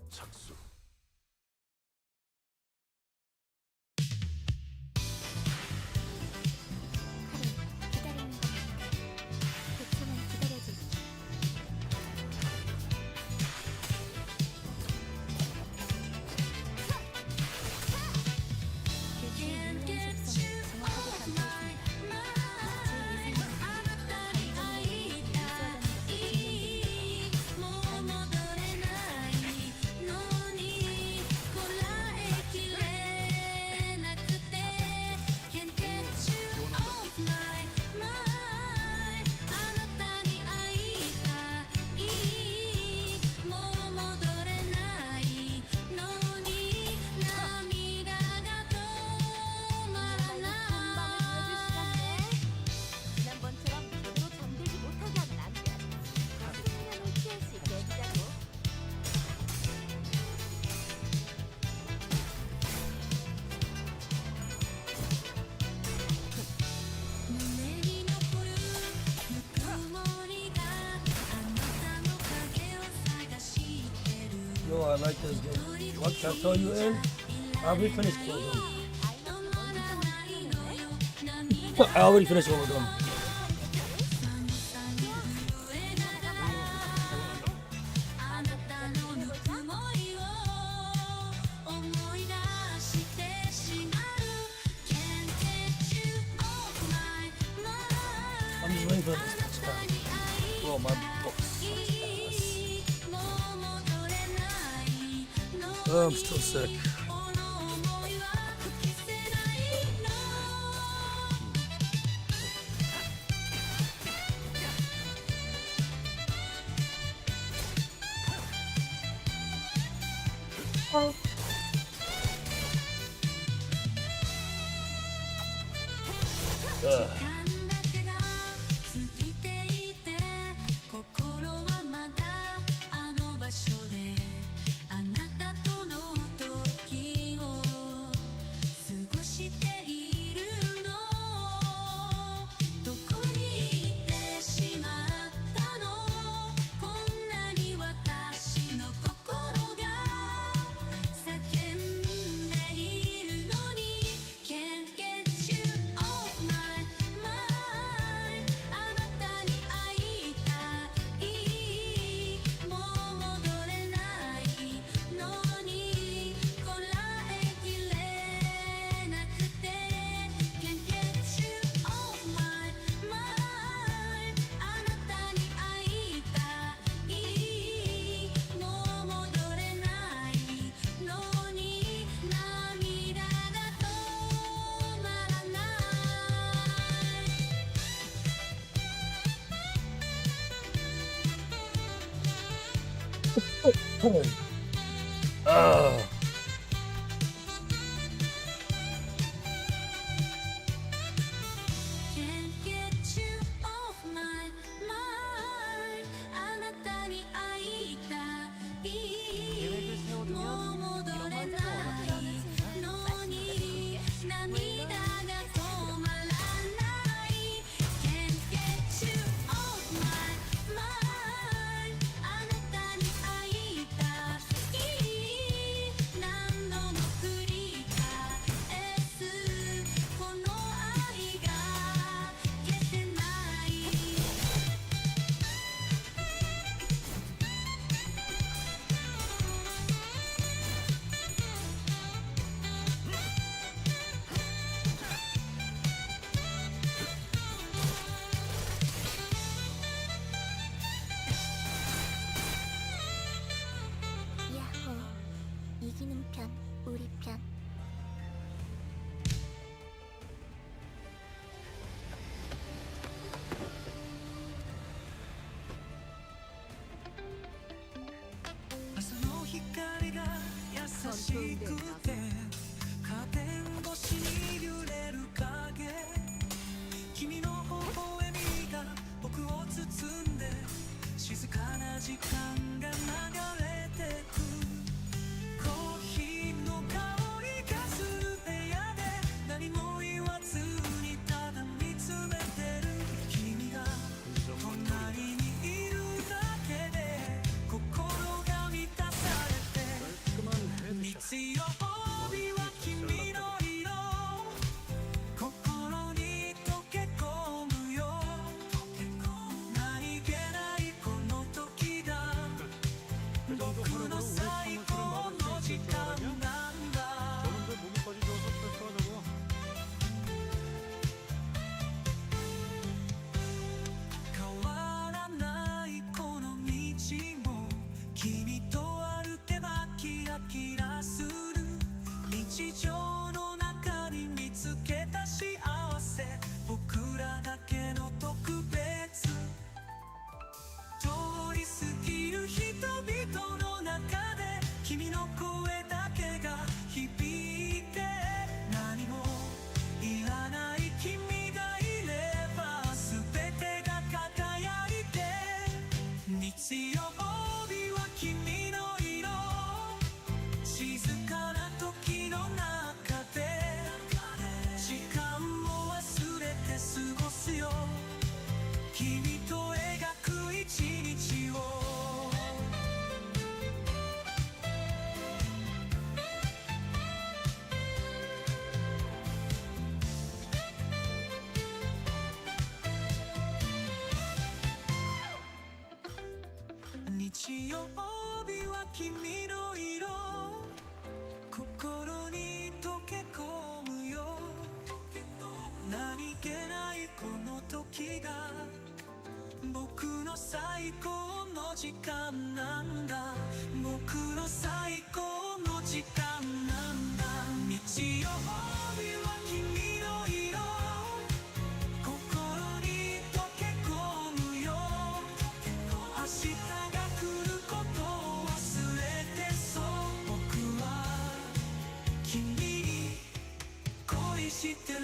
착수. Can't get you off my mind. 아무따리 아이다 이 뭐戻れないのに Yo, I like this game. What chapter are you in? I already finished all of them. I already finished all of them. I'm just waiting for this next time. Oh, my books. Oh, I'm still sick. Ugh. 心はまだあの場所であなたとの時を過ごしているのどこに行ってしまったのこんなに私の心が叫んでいるのに Can't get you off my mind あなたに会いたいもう戻れないのにこらえきれなくて Can't get you off my mind あなたに会いたいもう戻れないのに涙が止まらない Ugh. Can't get you off my mind あなたに会いたいもう戻れないのに涙が止まらない Can't get you off my mind あなたに会いたい最高の時間なんだ僕の最高の時間なんだ日曜日は君の色心に溶け込むよ明日が来ることを忘れてそう僕は君に恋してる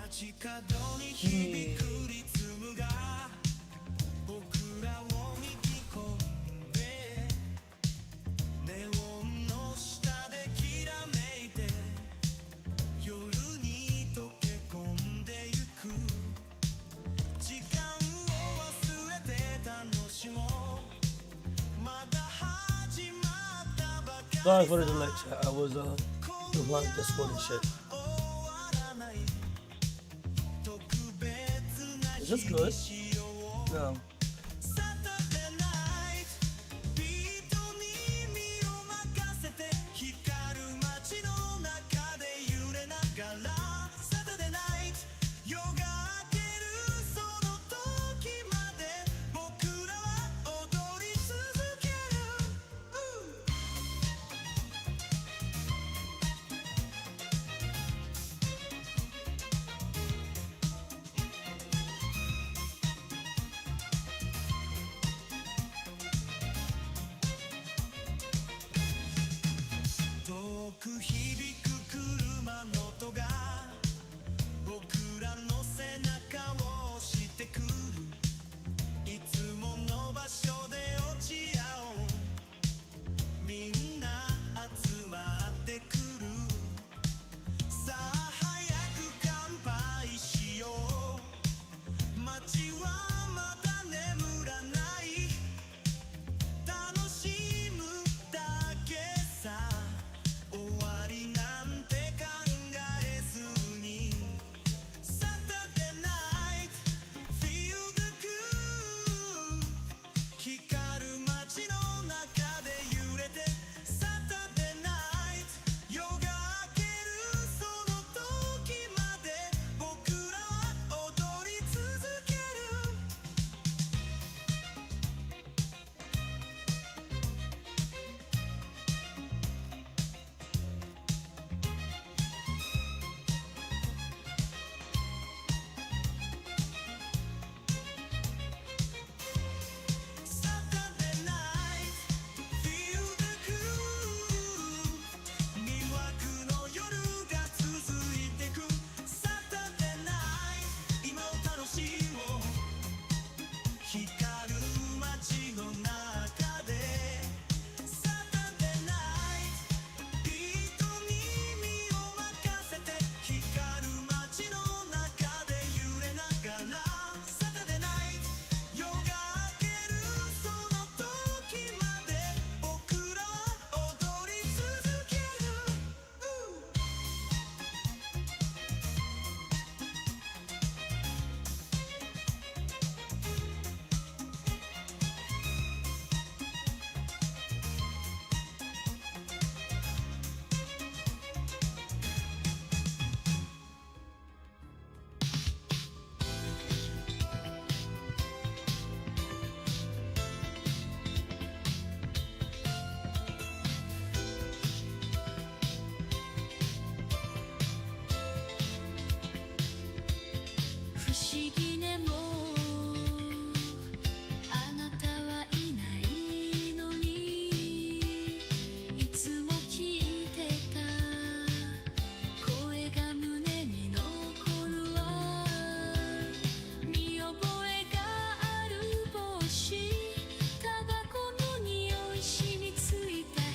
街角に響くリズムが僕らを引き込んでネオンの下できらめいて夜に溶け込んでゆく時間を忘れて楽しもうまだ始まったばかり Sorry for the delay, chat. I was replying to Discord and shit. Is this good? No.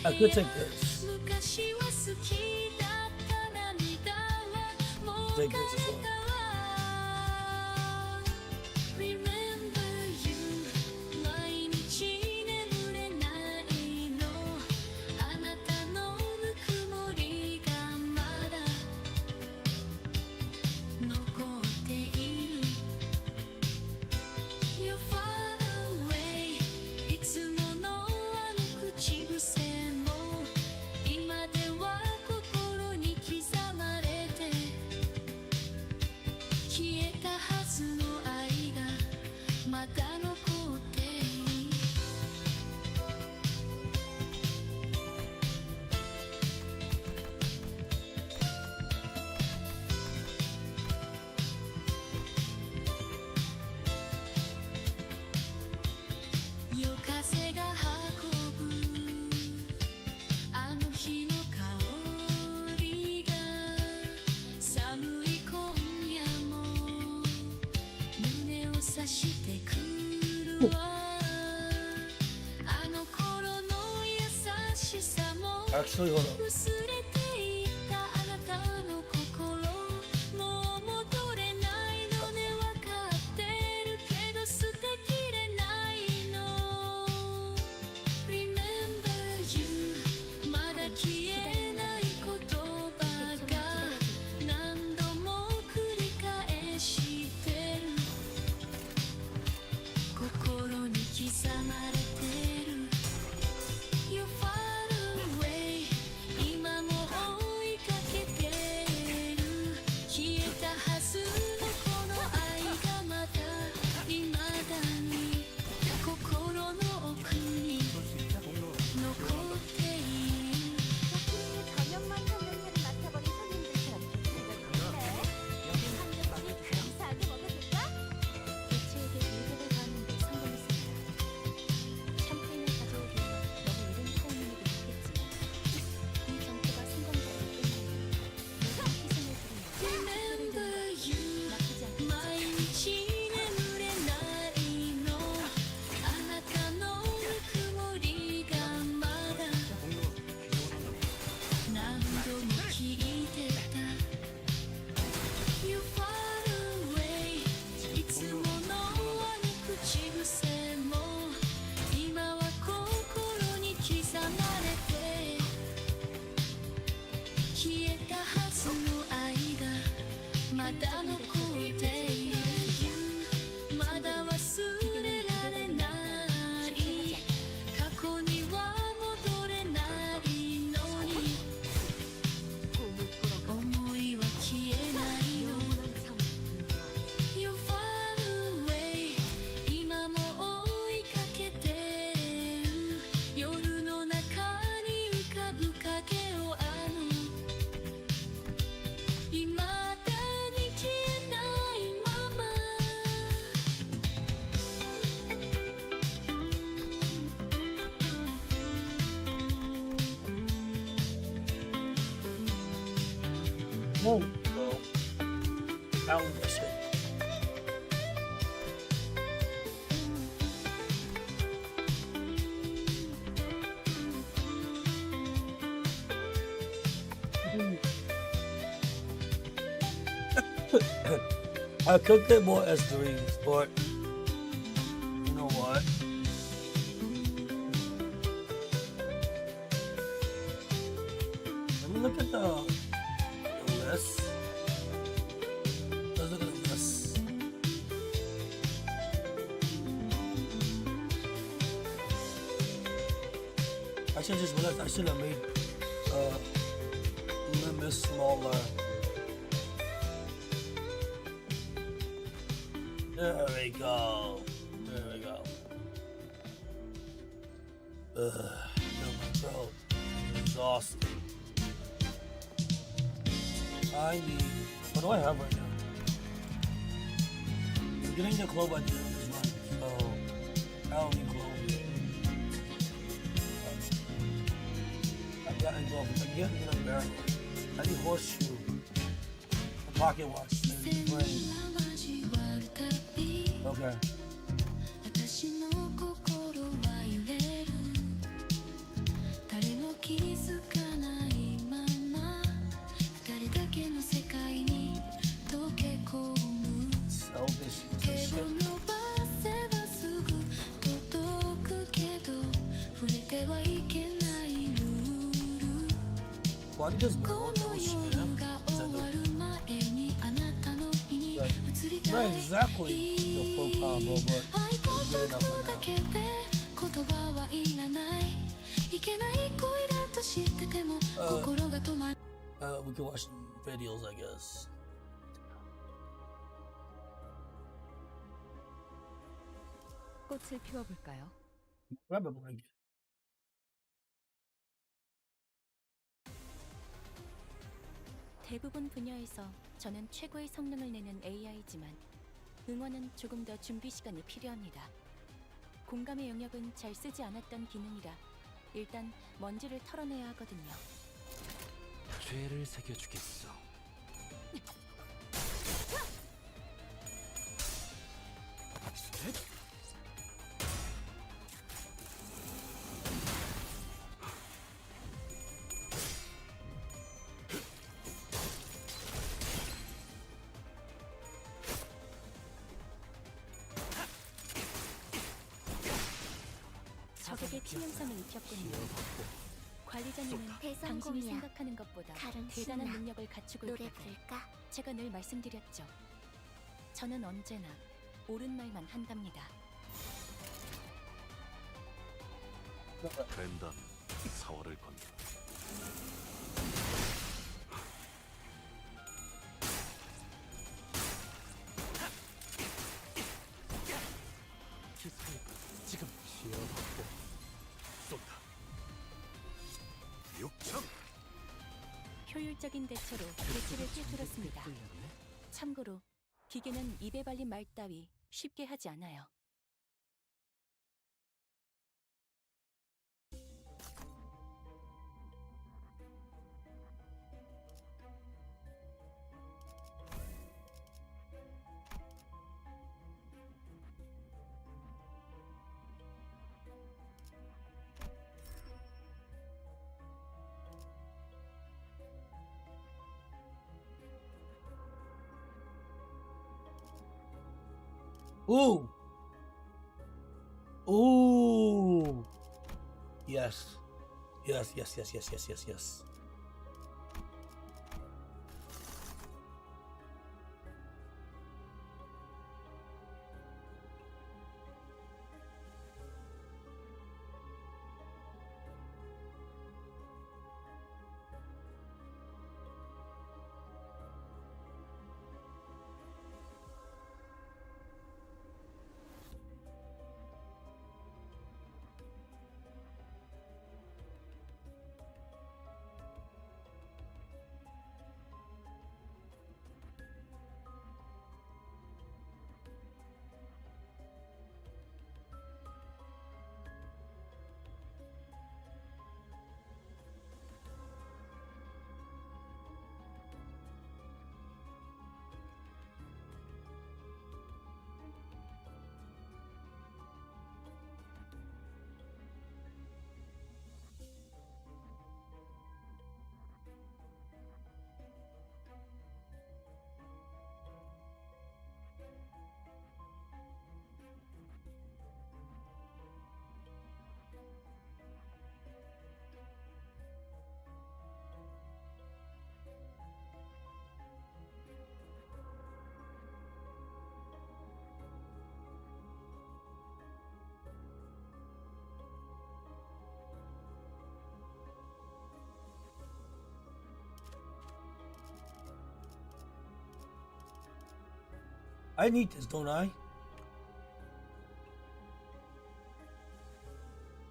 I could take this. 昔は好きだった涙はもう Take this as well. Remember you 毎日眠れないのあなたのぬくもりがまだ残っている You're far away いつものあの口癖も今では心に刻まれて消えたはずの愛がまだ残っている夜風が運ぶあの日の香りが寒い今夜も胸を刺してくるわあの頃の優しさも Actually, hold on. 薄れていったあなたの心もう戻れないのねわかってるけど捨てきれないの Remember you まだ消えない言葉が何度も繰り返してる心に刻まれてる You're far away 今も追いかけてる消えたはずのこの愛がまだ未だに心の奥に残っている 저녁만 설명회를 맡아버린 손님들처럼 감사하게 먹어줄까? 개체에게 일격을 가하는데 성공했습니다. 샴페인을 가져오기 위해 너무 이른 타이밍이긴 하겠지만 이 전투가 성공적으로 끝나면 모든 희생을 부리며 Remember you 毎日眠れないのあなたのぬくもりがまだ何度も聞いてた You far away いつものあの口癖も今は心に刻まれて消えたはずの愛がまだ残っているまだ忘れられない過去には戻れないのに思いは消えないの You're far away 今も追いかけてる夜の中に浮かぶ影をあの未だに消えないまま Whoa. So, out this way. I cooked it more as threes, but you know what? Let me look at the list. Let's look at the list. I should just realized I should have made limit smaller. There we go. There we go. Feel my throat. I'm exhausted. I need. What do I have right now? I'm getting the clove by the end of this month, so I don't need clove. I've gotten clove. I'm getting a barrel. I need horseshoe. A pocket watch. And brain. Okay. 私の心は揺れる誰の 완전 너무 심해. Not exactly the full combo, but it's good enough for now. 言葉はいらないいけない恋だと知ってても心が止まる We can watch videos, I guess. 꽃을 피워볼까요? Grab a blanket. 대부분 분야에서 저는 최고의 성능을 내는 AI지만 응원은 조금 더 준비 시간이 필요합니다. 공감의 영역은 잘 쓰지 않았던 기능이라 일단 먼지를 털어내야 하거든요. 죄를 새겨주겠어. 적에게 치명상을 입혔군요. 관리자님은 당신이 대성공이야. 생각하는 것보다 가른 대단한 신나. 능력을 갖추고 노래 있다고 부를까? 제가 늘 말씀드렸죠. 저는 언제나 옳은 말만 한답니다. 된다면 사활을 건다. 기사이다. 지금 지어받고 쏜다. 육청. 효율적인 대처로 대치를 꿰뚫었습니다. 참고로 기계는 입에 발린 말 따위 쉽게 하지 않아요. Ooh. Ooh. Yes. Yes, yes, yes, yes, yes, yes, yes. I need this, don't I?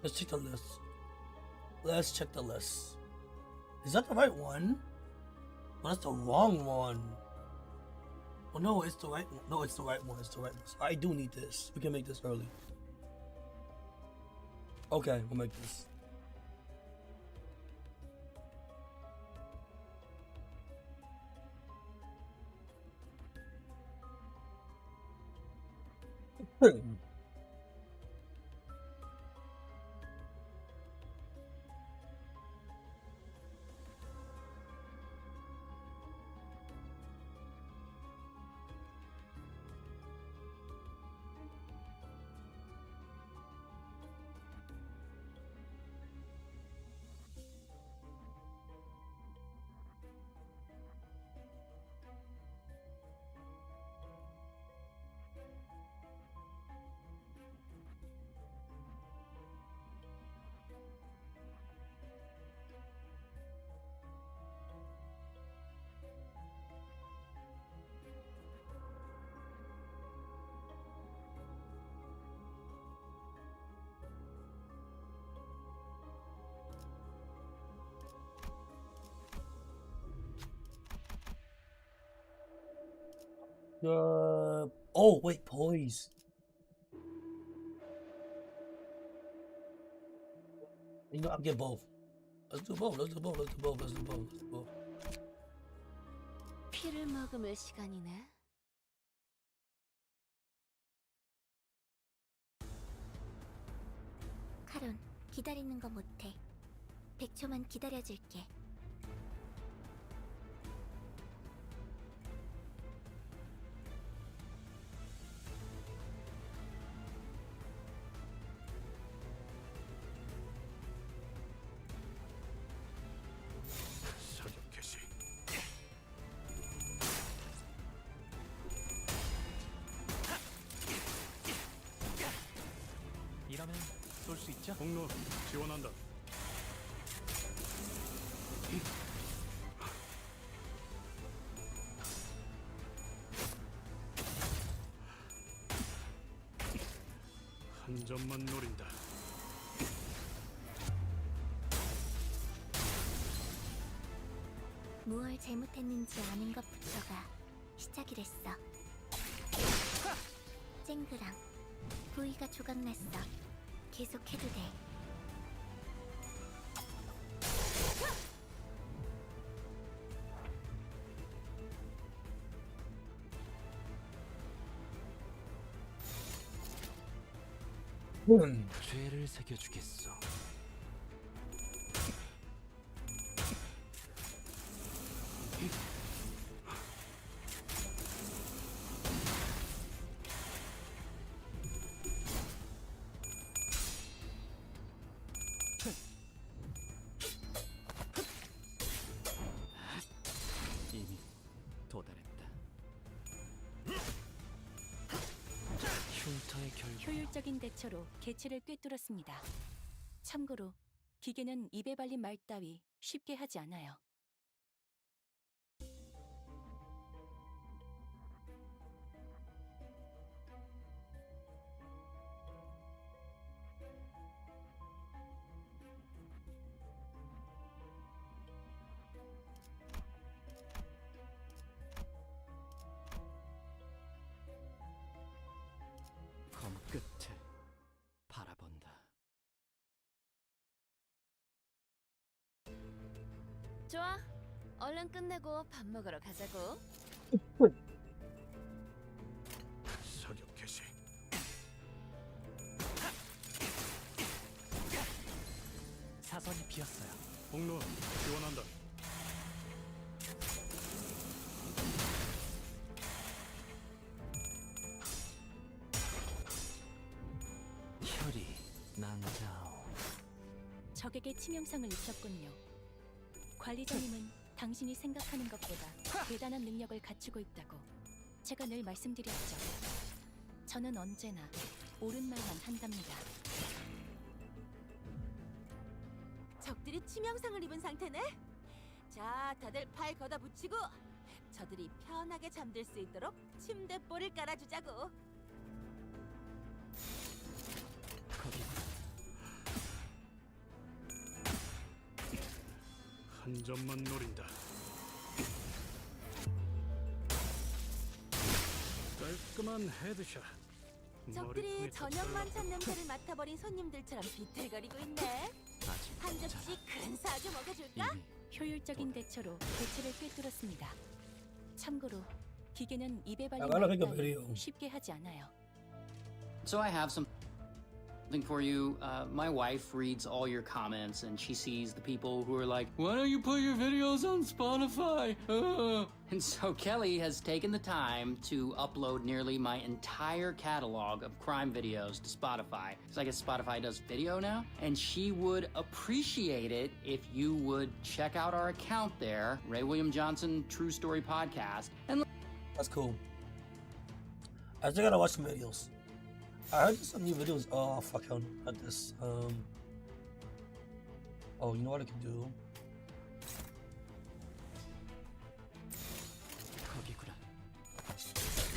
Let's check the list. Let's check the list. Is that the right one? Oh, that's the wrong one. Oh no, it's the right one. No, it's the right one. It's the right one. I do need this. We can make this early. Okay, we'll make this. Oh wait, poise. You know, I'll get both. Let's do both. Let's do both. Let's do both. Let's do both. Let's do both. 피를 머금을 시간이네. 카론, 기다리는 거 못해. 100초만 기다려줄게. 사격 개시. 이러면 쏠 수 있죠? 공로 지원한다. 한 점만 노린다. 무얼 잘못했는지 아는 것부터가 시작이랬어. 쨍그랑 부위가 조각났어. 계속해도 돼. 죄를 새겨주겠어. 이미 도달했다. 흉터의 결과. 효율적인 대처로 개체를 꿰뚫었습니다. 참고로 기계는 입에 발린 말 따위 쉽게 하지 않아요. 검 끝을 바라본다. 좋아. 얼른 끝내고 밥 먹으러 가자고. 사격 개시. 사선이 비었어요. 공로 지원한다. 혈이 낭자오. 적에게 치명상을 입혔군요. 관리자님은 당신이 생각하는 것보다 대단한 능력을 갖추고 있다고 제가 늘 말씀드렸죠. 저는 언제나 옳은 말만 한답니다. 적들이 치명상을 입은 상태네? 자, 다들 팔 걷어 붙이고 저들이 편하게 잠들 수 있도록 침대볼을 깔아주자고. 거기구나. 한 점만 노린다. 깔끔한 헤드샷. 적들이 머리통에 저녁 다 만찬 냄새를 맡아버린 손님들처럼 비틀거리고 있네. 아직 한 괜찮아. 접시 큰 사주 먹여줄까? 이미 효율적인 대처로 개체를 꿰뚫었습니다. 참고로 기계는 입에 발린 나가라, 말 그러니까 따위 말이에요. 쉽게 하지 않아요. So I have something for you. My wife reads all your comments and she sees the people who are like, why don't you put your videos on Spotify? And so Kelly has taken the time to upload nearly my entire catalog of crime videos to Spotify. So I guess Spotify does video now. And she would appreciate it if you would check out our account there, Ray William Johnson True Story Podcast, and That's cool. I still gotta watch some videos. I heard some new videos. Oh fuck, I had this. Oh, you know what I can do? 거기구나.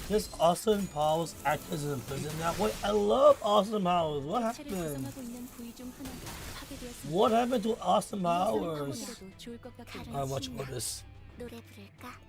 This Austin Powers actors in prison now. Wait, I love Austin Powers. What 개체를 happened? 구성하고 있는 부위 중 하나가 파괴되었습니다. What happened to Austin 이 영상을 Powers? 한번이라도 좋을 것 같군요. I watch more of this. 노래 부를까?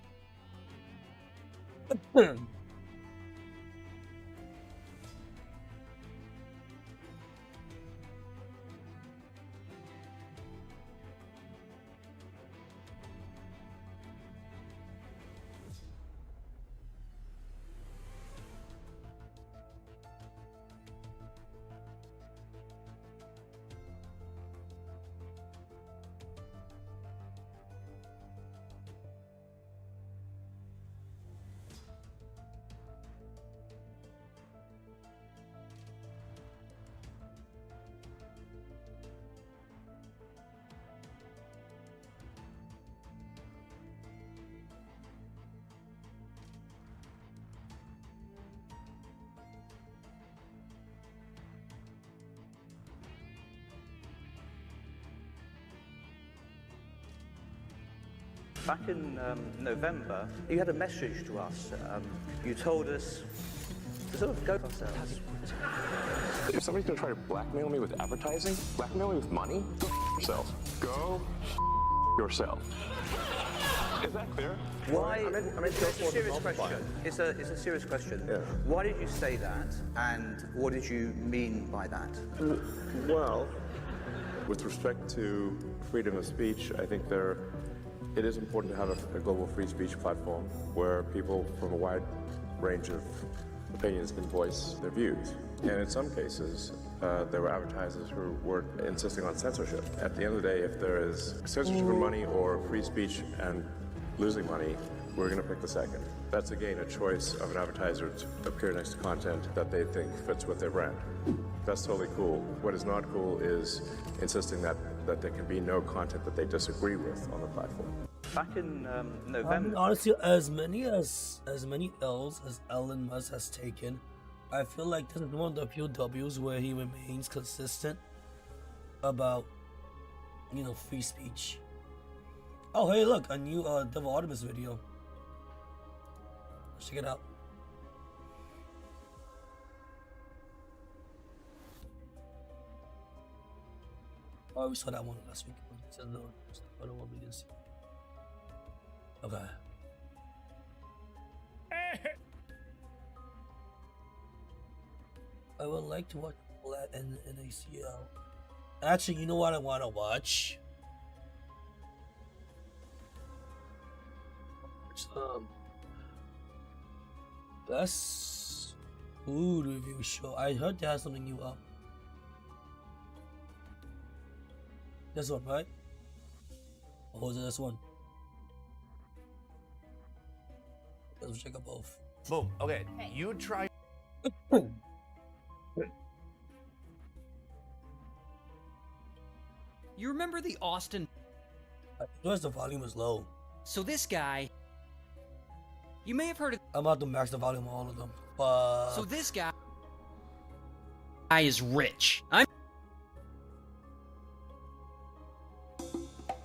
Back in November, you had a message to us. You told us to sort of go ourselves. If somebody's gonna try to blackmail me with advertising, blackmail me with money, go yourself. Go yourself. Is that clear? Why? It's a serious question. It's a serious question. Yeah. Why did you say that, and what did you mean by that? Well, with respect to freedom of speech, I think it is important to have a global free speech platform where people from a wide range of opinions can voice their views. And in some cases, there were advertisers who were insisting on censorship. At the end of the day, if there is censorship and money or free speech and losing money, we're going to pick the second. That's again a choice of an advertiser to appear next to content that they think fits with their brand. That's totally cool. What is not cool is insisting that there can be no content that they disagree with on the platform. Back in I November. mean, honestly, as many L's as Elon Musk has taken, I feel like this is one of the few W's where he remains consistent about, free speech. Oh, hey, look, a new Devil Artemis video. Let's check it out. Oh, we saw that one last week. This is the other one we didn't see. Okay. I would like to watch that in ACL. Actually, you know what I want to watch? Best food review show. I heard they had something new up. This one, right? Or was it this one? Let's check out both. Boom. Okay. You try. You remember the Austin? I noticed the volume is low. So this guy, you may have heard of. I'm about to max the volume on all of them. But So this guy is rich.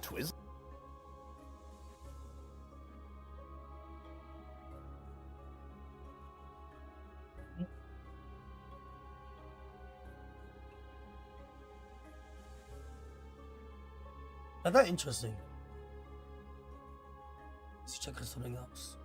Twiz. I thought interesting. Let's check out something else.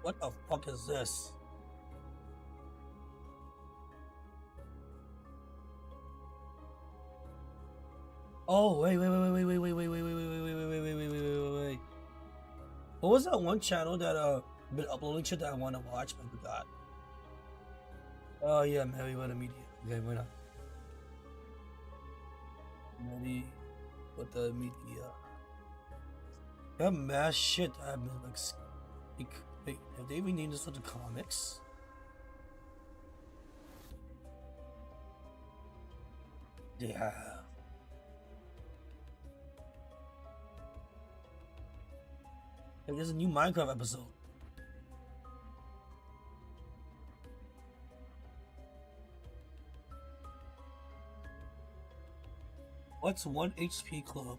What the fuck is this? Oh wait. What was that one channel that been uploading shit that I want to watch but forgot? Oh yeah, Merryweather Media. Okay, why not? Merryweather Media. They have mass shit that I've been like. Wait, have they renamed this to the comics? They have. Hey, there's a new Minecraft episode. What's 1 HP Club?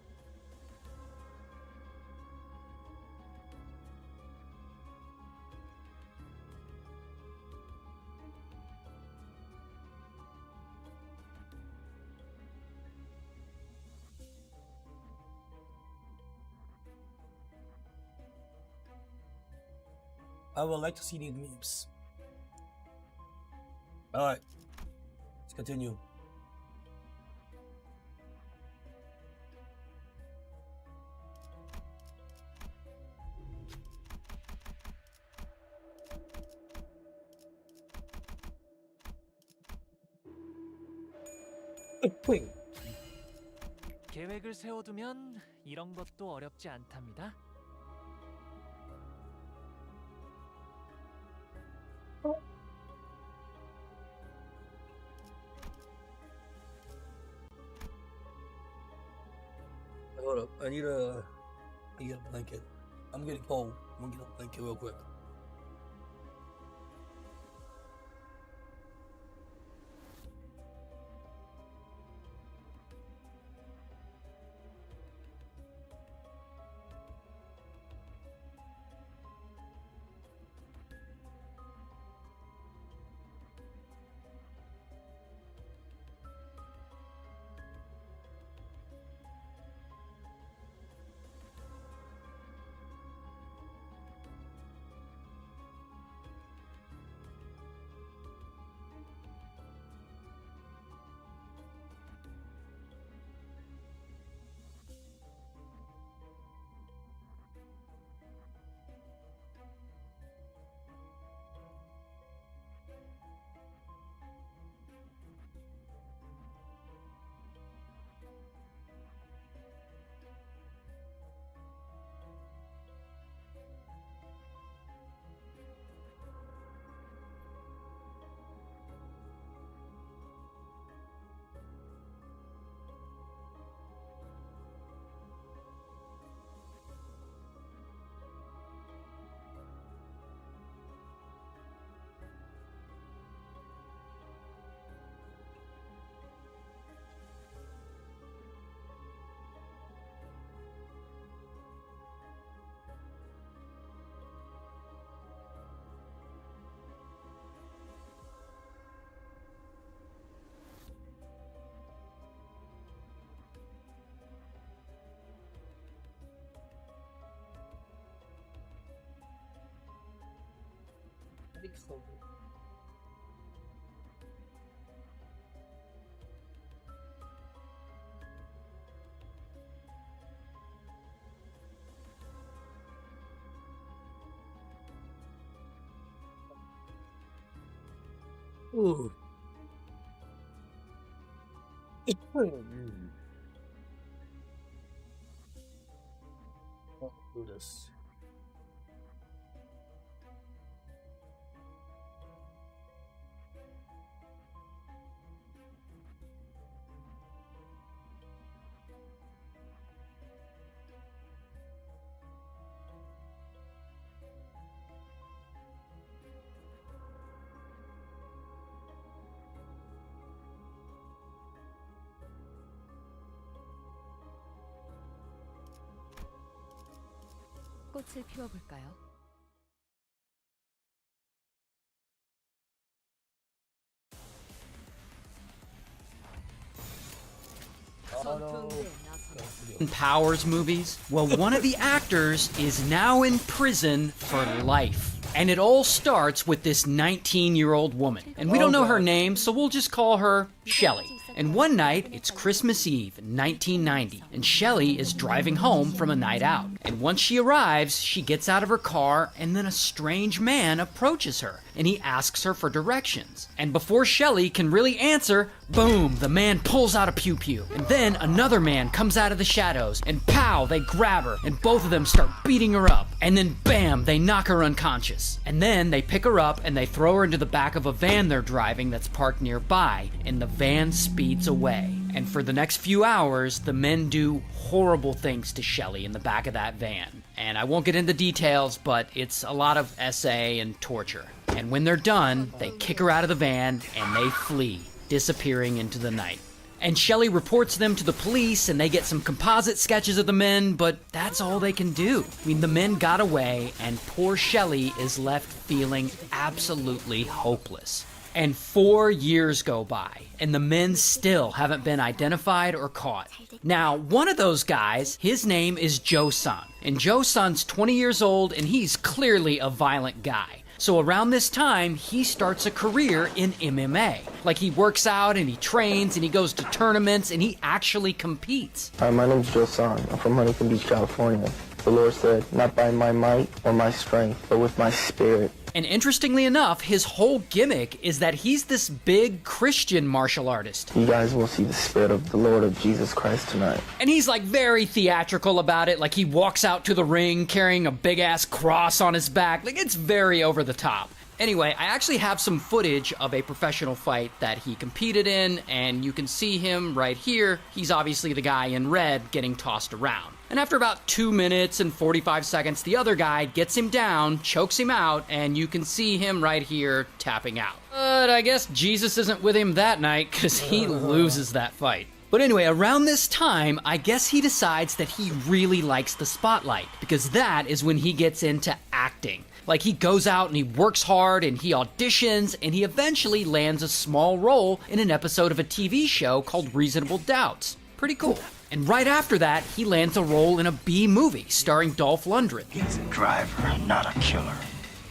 I would like to see these memes. Alright. Let's continue. 계획을 세워두면 이런 것도 어렵지 않답니다. Hold up. I need a blanket. I'm getting cold. I'm gonna get a blanket real quick. Ooh. Let's do this. 꽃을 피워볼까요? Powers movies? Well, one of the actors is now in prison for life. And it all starts with this 19-year-old woman. And we don't know her name, so we'll just call her Shelley. And one night, it's Christmas Eve, 1990, and Shelley is driving home from a night out. And once she arrives, she gets out of her car, and then a strange man approaches her, and he asks her for directions. And before Shelley can really answer, boom, the man pulls out a pew-pew. And then another man comes out of the shadows, and pow, they grab her, and both of them start beating her up. And then bam, they knock her unconscious. And then they pick her up, and they throw her into the back of a van they're driving that's parked nearby, and the van speeds away. And for the next few hours, the men do horrible things to Shelley in the back of that van. And I won't get into details, but it's a lot of SA and torture. And when they're done, they kick her out of the van, and they flee, disappearing into the night. And Shelley reports them to the police, and they get some composite sketches of the men, but that's all they can do. I mean, the men got away, and poor Shelley is left feeling absolutely hopeless. And 4 years go by, and the men still haven't been identified or caught. Now, one of those guys, his name is Joe-san. And Joe-san's 20 years old, and he's clearly a violent guy. So around this time, he starts a career in MMA. Like, he works out and he trains and he goes to tournaments and he actually competes. Hi, my name's Joe-san. I'm from Huntington Beach, California. The Lord said, not by my might or my strength, but with my spirit. And interestingly enough, his whole gimmick is that he's this big Christian martial artist. You guys will see the spirit of the Lord of Jesus Christ tonight. And he's like very theatrical about it. Like, he walks out to the ring carrying a big ass cross on his back. Like, it's very over the top. Anyway, I actually have some footage of a professional fight that he competed in, and you can see him right here. He's obviously the guy in red getting tossed around. And after about 2 minutes and 45 seconds, the other guy gets him down, chokes him out, and you can see him right here tapping out. But I guess Jesus isn't with him that night, because he loses that fight. But anyway, around this time, I guess he decides that he really likes the spotlight, because that is when he gets into acting. Like, he goes out and he works hard and he auditions and he eventually lands a small role in an episode of a TV show called Reasonable Doubts. Pretty cool. And right after that, he lands a role in a B movie starring Dolph Lundgren. He's a driver, not a killer.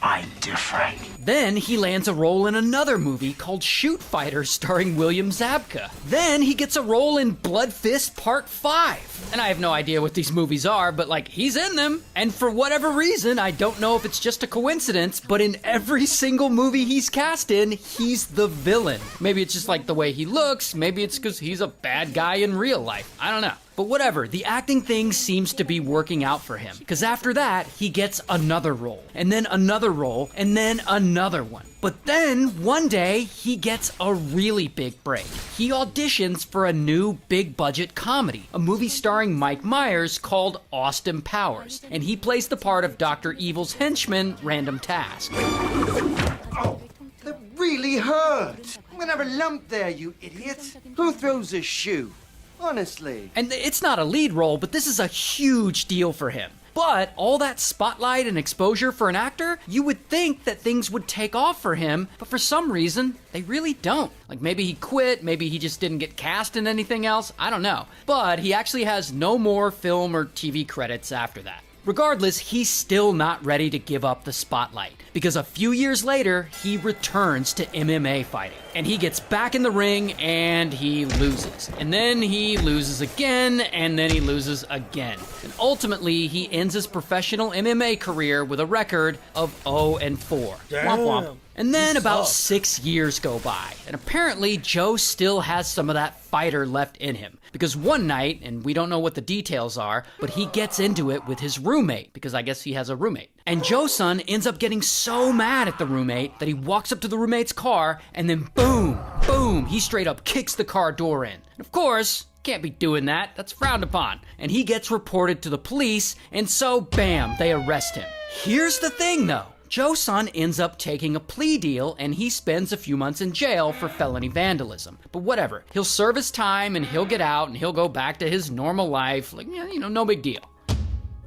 I'm different. Then he lands a role in another movie called Shoot Fighter starring William Zabka. Then he gets a role in Blood Fist Part 5. And I have no idea what these movies are, but like, he's in them. And for whatever reason, I don't know if it's just a coincidence, but in every single movie he's cast in, he's the villain. Maybe it's just like the way he looks, maybe it's because he's a bad guy in real life. I don't know. But whatever, the acting thing seems to be working out for him. Because after that, he gets another role, and then another role, and then another one. But then, one day, he gets a really big break. He auditions for a new big-budget comedy, a movie starring Mike Myers called Austin Powers, and he plays the part of Dr. Evil's henchman, Random Task. Oh, that really hurt. I'm gonna have a lump there, you idiot. Who throws a shoe? Honestly. And it's not a lead role, but this is a huge deal for him. But all that spotlight and exposure for an actor, you would think that things would take off for him, but for some reason, they really don't. Like, maybe he quit, maybe he just didn't get cast in anything else, I don't know. But he actually has no more film or TV credits after that. Regardless, he's still not ready to give up the spotlight, because a few years later, he returns to MMA fighting. And he gets back in the ring, and he loses. And then he loses again, and then he loses again. And ultimately, he ends his professional MMA career with a record of 0-4. Damn. Womp womp. And then about 6 years go by, and apparently Joe still has some of that fighter left in him. Because one night, and we don't know what the details are, but he gets into it with his roommate, because I guess he has a roommate. And Joe-san ends up getting so mad at the roommate that he walks up to the roommate's car, and then boom, boom, he straight up kicks the car door in. And of course, can't be doing that, that's frowned upon. And he gets reported to the police, and so bam, they arrest him. Here's the thing though. Joe-san ends up taking a plea deal and he spends a few months in jail for felony vandalism. But whatever, he'll serve his time and he'll get out and he'll go back to his normal life. Like, you know, no big deal.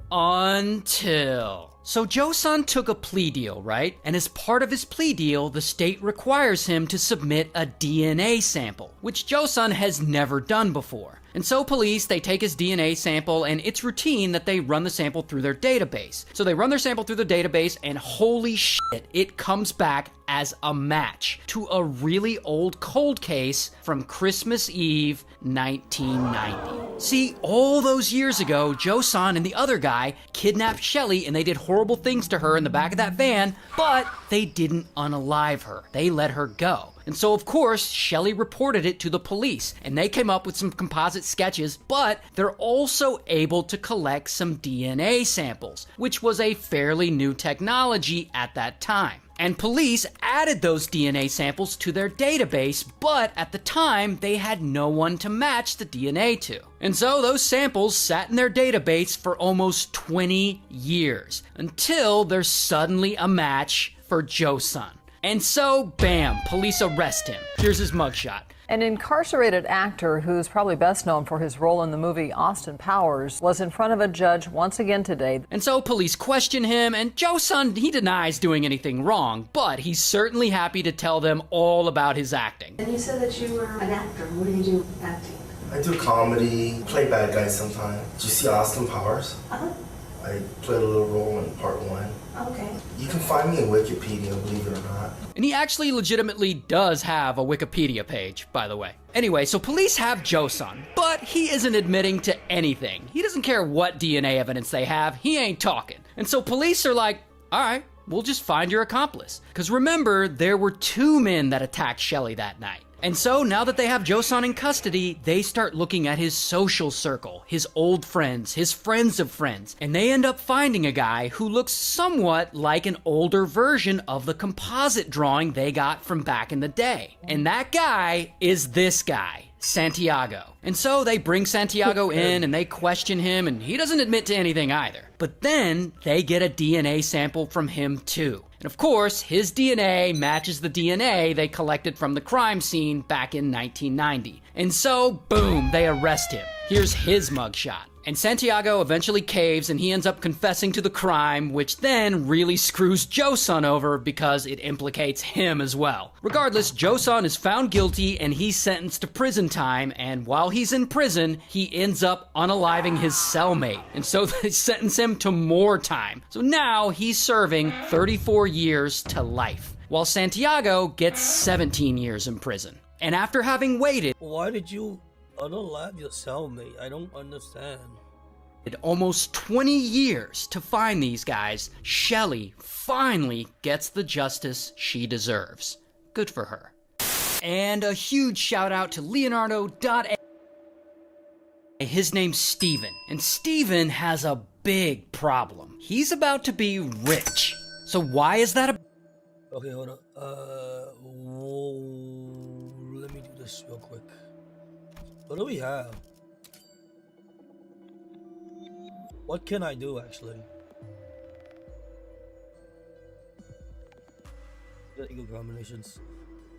Until... So Joe-san took a plea deal, right? And as part of his plea deal, the state requires him to submit a DNA sample, which Joe-san has never done before. And so police, they take his DNA sample, and it's routine that they run the sample through their database. So they run their sample through the database, and holy shit, it comes back as a match to a really old cold case from Christmas Eve, 1990. See, all those years ago, Joe-san and the other guy kidnapped Shelly, and they did horrible things to her in the back of that van, but they didn't unalive her. They let her go. And so, of course, Shelly reported it to the police, and they came up with some composite sketches, but they're also able to collect some DNA samples, which was a fairly new technology at that time. And police added those DNA samples to their database, but at the time, they had no one to match the DNA to. And so those samples sat in their database for almost 20 years, until there's suddenly a match for Joe-san. And so, bam, police arrest him. Here's his mugshot. An incarcerated actor who's probably best known for his role in the movie Austin Powers was in front of a judge once again today. And so police question him, and Joe-san, he denies doing anything wrong, but he's certainly happy to tell them all about his acting. And you said that you were an actor. What do you do acting? I do comedy, play bad guys sometimes. Did you see Austin Powers? Uh-huh. I played a little role in part 1. Okay. You can find me in Wikipedia, believe it or not. And he actually legitimately does have a Wikipedia page, by the way. Anyway, so police have Joe-san, but he isn't admitting to anything. He doesn't care what DNA evidence they have, he ain't talking. And so police are like, all right, we'll just find your accomplice. Because remember, there were 2 men that attacked Shelly that night. And so now that they have Joe-san in custody, they start looking at his social circle, his old friends, his friends of friends, and they end up finding a guy who looks somewhat like an older version of the composite drawing they got from back in the day. And that guy is this guy, Santiago. And so they bring Santiago in and they question him, and he doesn't admit to anything either. But then they get a DNA sample from him too. And of course, his DNA matches the DNA they collected from the crime scene back in 1990. And so, boom, they arrest him. Here's his mugshot. And Santiago eventually caves and he ends up confessing to the crime, which then really screws Joe-san over because it implicates him as well. Regardless, Joe-san is found guilty and he's sentenced to prison time, and while he's in prison, he ends up unaliving his cellmate. And so they sentence him to more time. So now he's serving 34 years to life, while Santiago gets 17 years in prison. And after having waited... Why did you unalive your cellmate? I don't understand. Almost 20 years to find these guys, Shelly finally gets the justice she deserves. Good for her. And a huge shout out to Leonardo.A. His name's Steven, and Steven has a big problem. He's about to be rich. So why is that a... Okay, hold on. Let me do this real quick. What do we have? What can I do, actually? Got eagle combinations.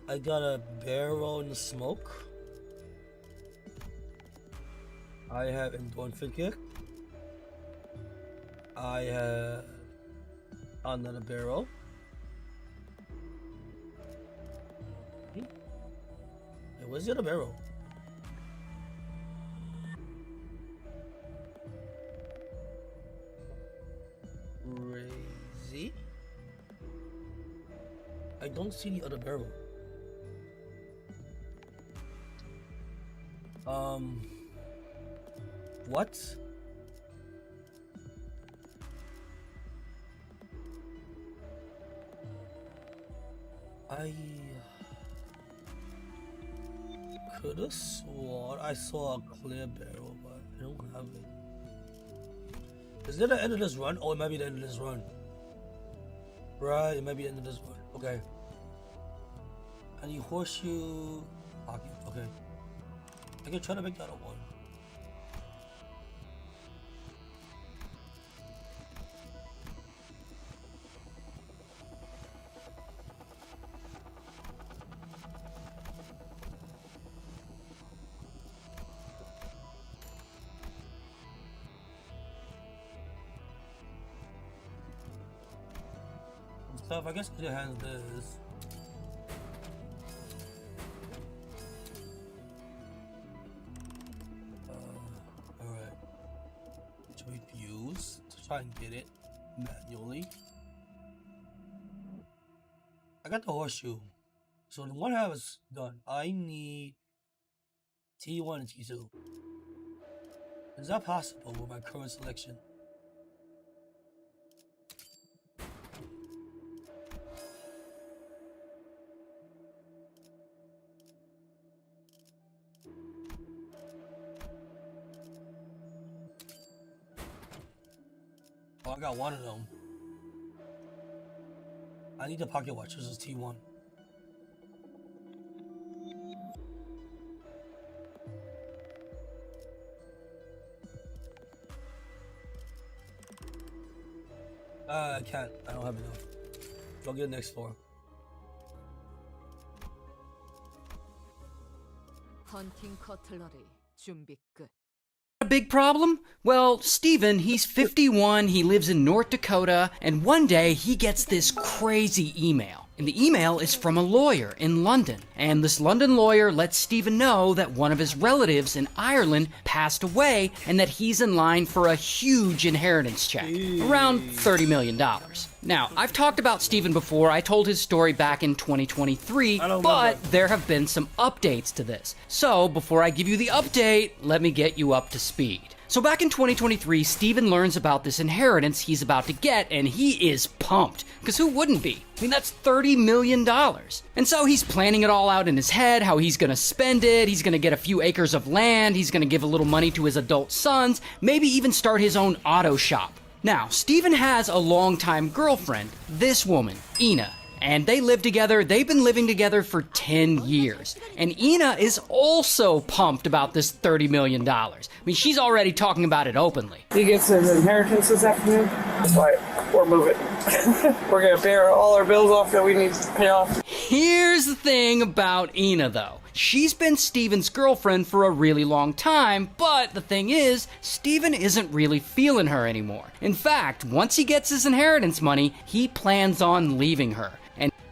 I got a barrel in the smoke. I have endorphin kick. I have another barrel. Hey, where's the other barrel? Crazy. I don't see the other barrel. What? I could have sworn I saw a clear barrel, but I don't have it. Is that the end of this run? Oh, it might be the end of this run. Right, it might be the end of this run. Okay. I need horseshoe pocket. Okay. I can try to make that a one. Stuff. I guess it has this. Alright. Should we fuse to try and get it manually? I got the horseshoe. So the one half is done. I need T1 and T2. Is that possible with my current selection? Oh, I got one of them. I need the pocket watch. This is T1. I can't. I don't have enough. Go get the next floor. 헌팅 커틀러리 준비 끝. A big problem? Well, Steven, he's 51, he lives in North Dakota, and one day he gets this crazy email. And the email is from a lawyer in London. And this London lawyer lets Steven know that one of his relatives in Ireland passed away and that he's in line for a huge inheritance check, around $30 million. Now, I've talked about Steven before. I told his story back in 2023, but there have been some updates to this. So, before I give you the update, let me get you up to speed. So back in 2023, Steven learns about this inheritance he's about to get, and he is pumped. Because who wouldn't be? I mean, that's $30 million. And so he's planning it all out in his head, how he's gonna spend it, he's gonna get a few acres of land, he's gonna give a little money to his adult sons, maybe even start his own auto shop. Now, Steven has a longtime girlfriend, this woman, Ina. And they live together, they've been living together for 10 years. And Ina is also pumped about this $30 million. I mean, she's already talking about it openly. He gets his inheritance this afternoon. That's why we're moving. We're gonna pay all our bills off that we need to pay off. Here's the thing about Ina, though. She's been Steven's girlfriend for a really long time, but the thing is, Steven isn't really feeling her anymore. In fact, once he gets his inheritance money, he plans on leaving her.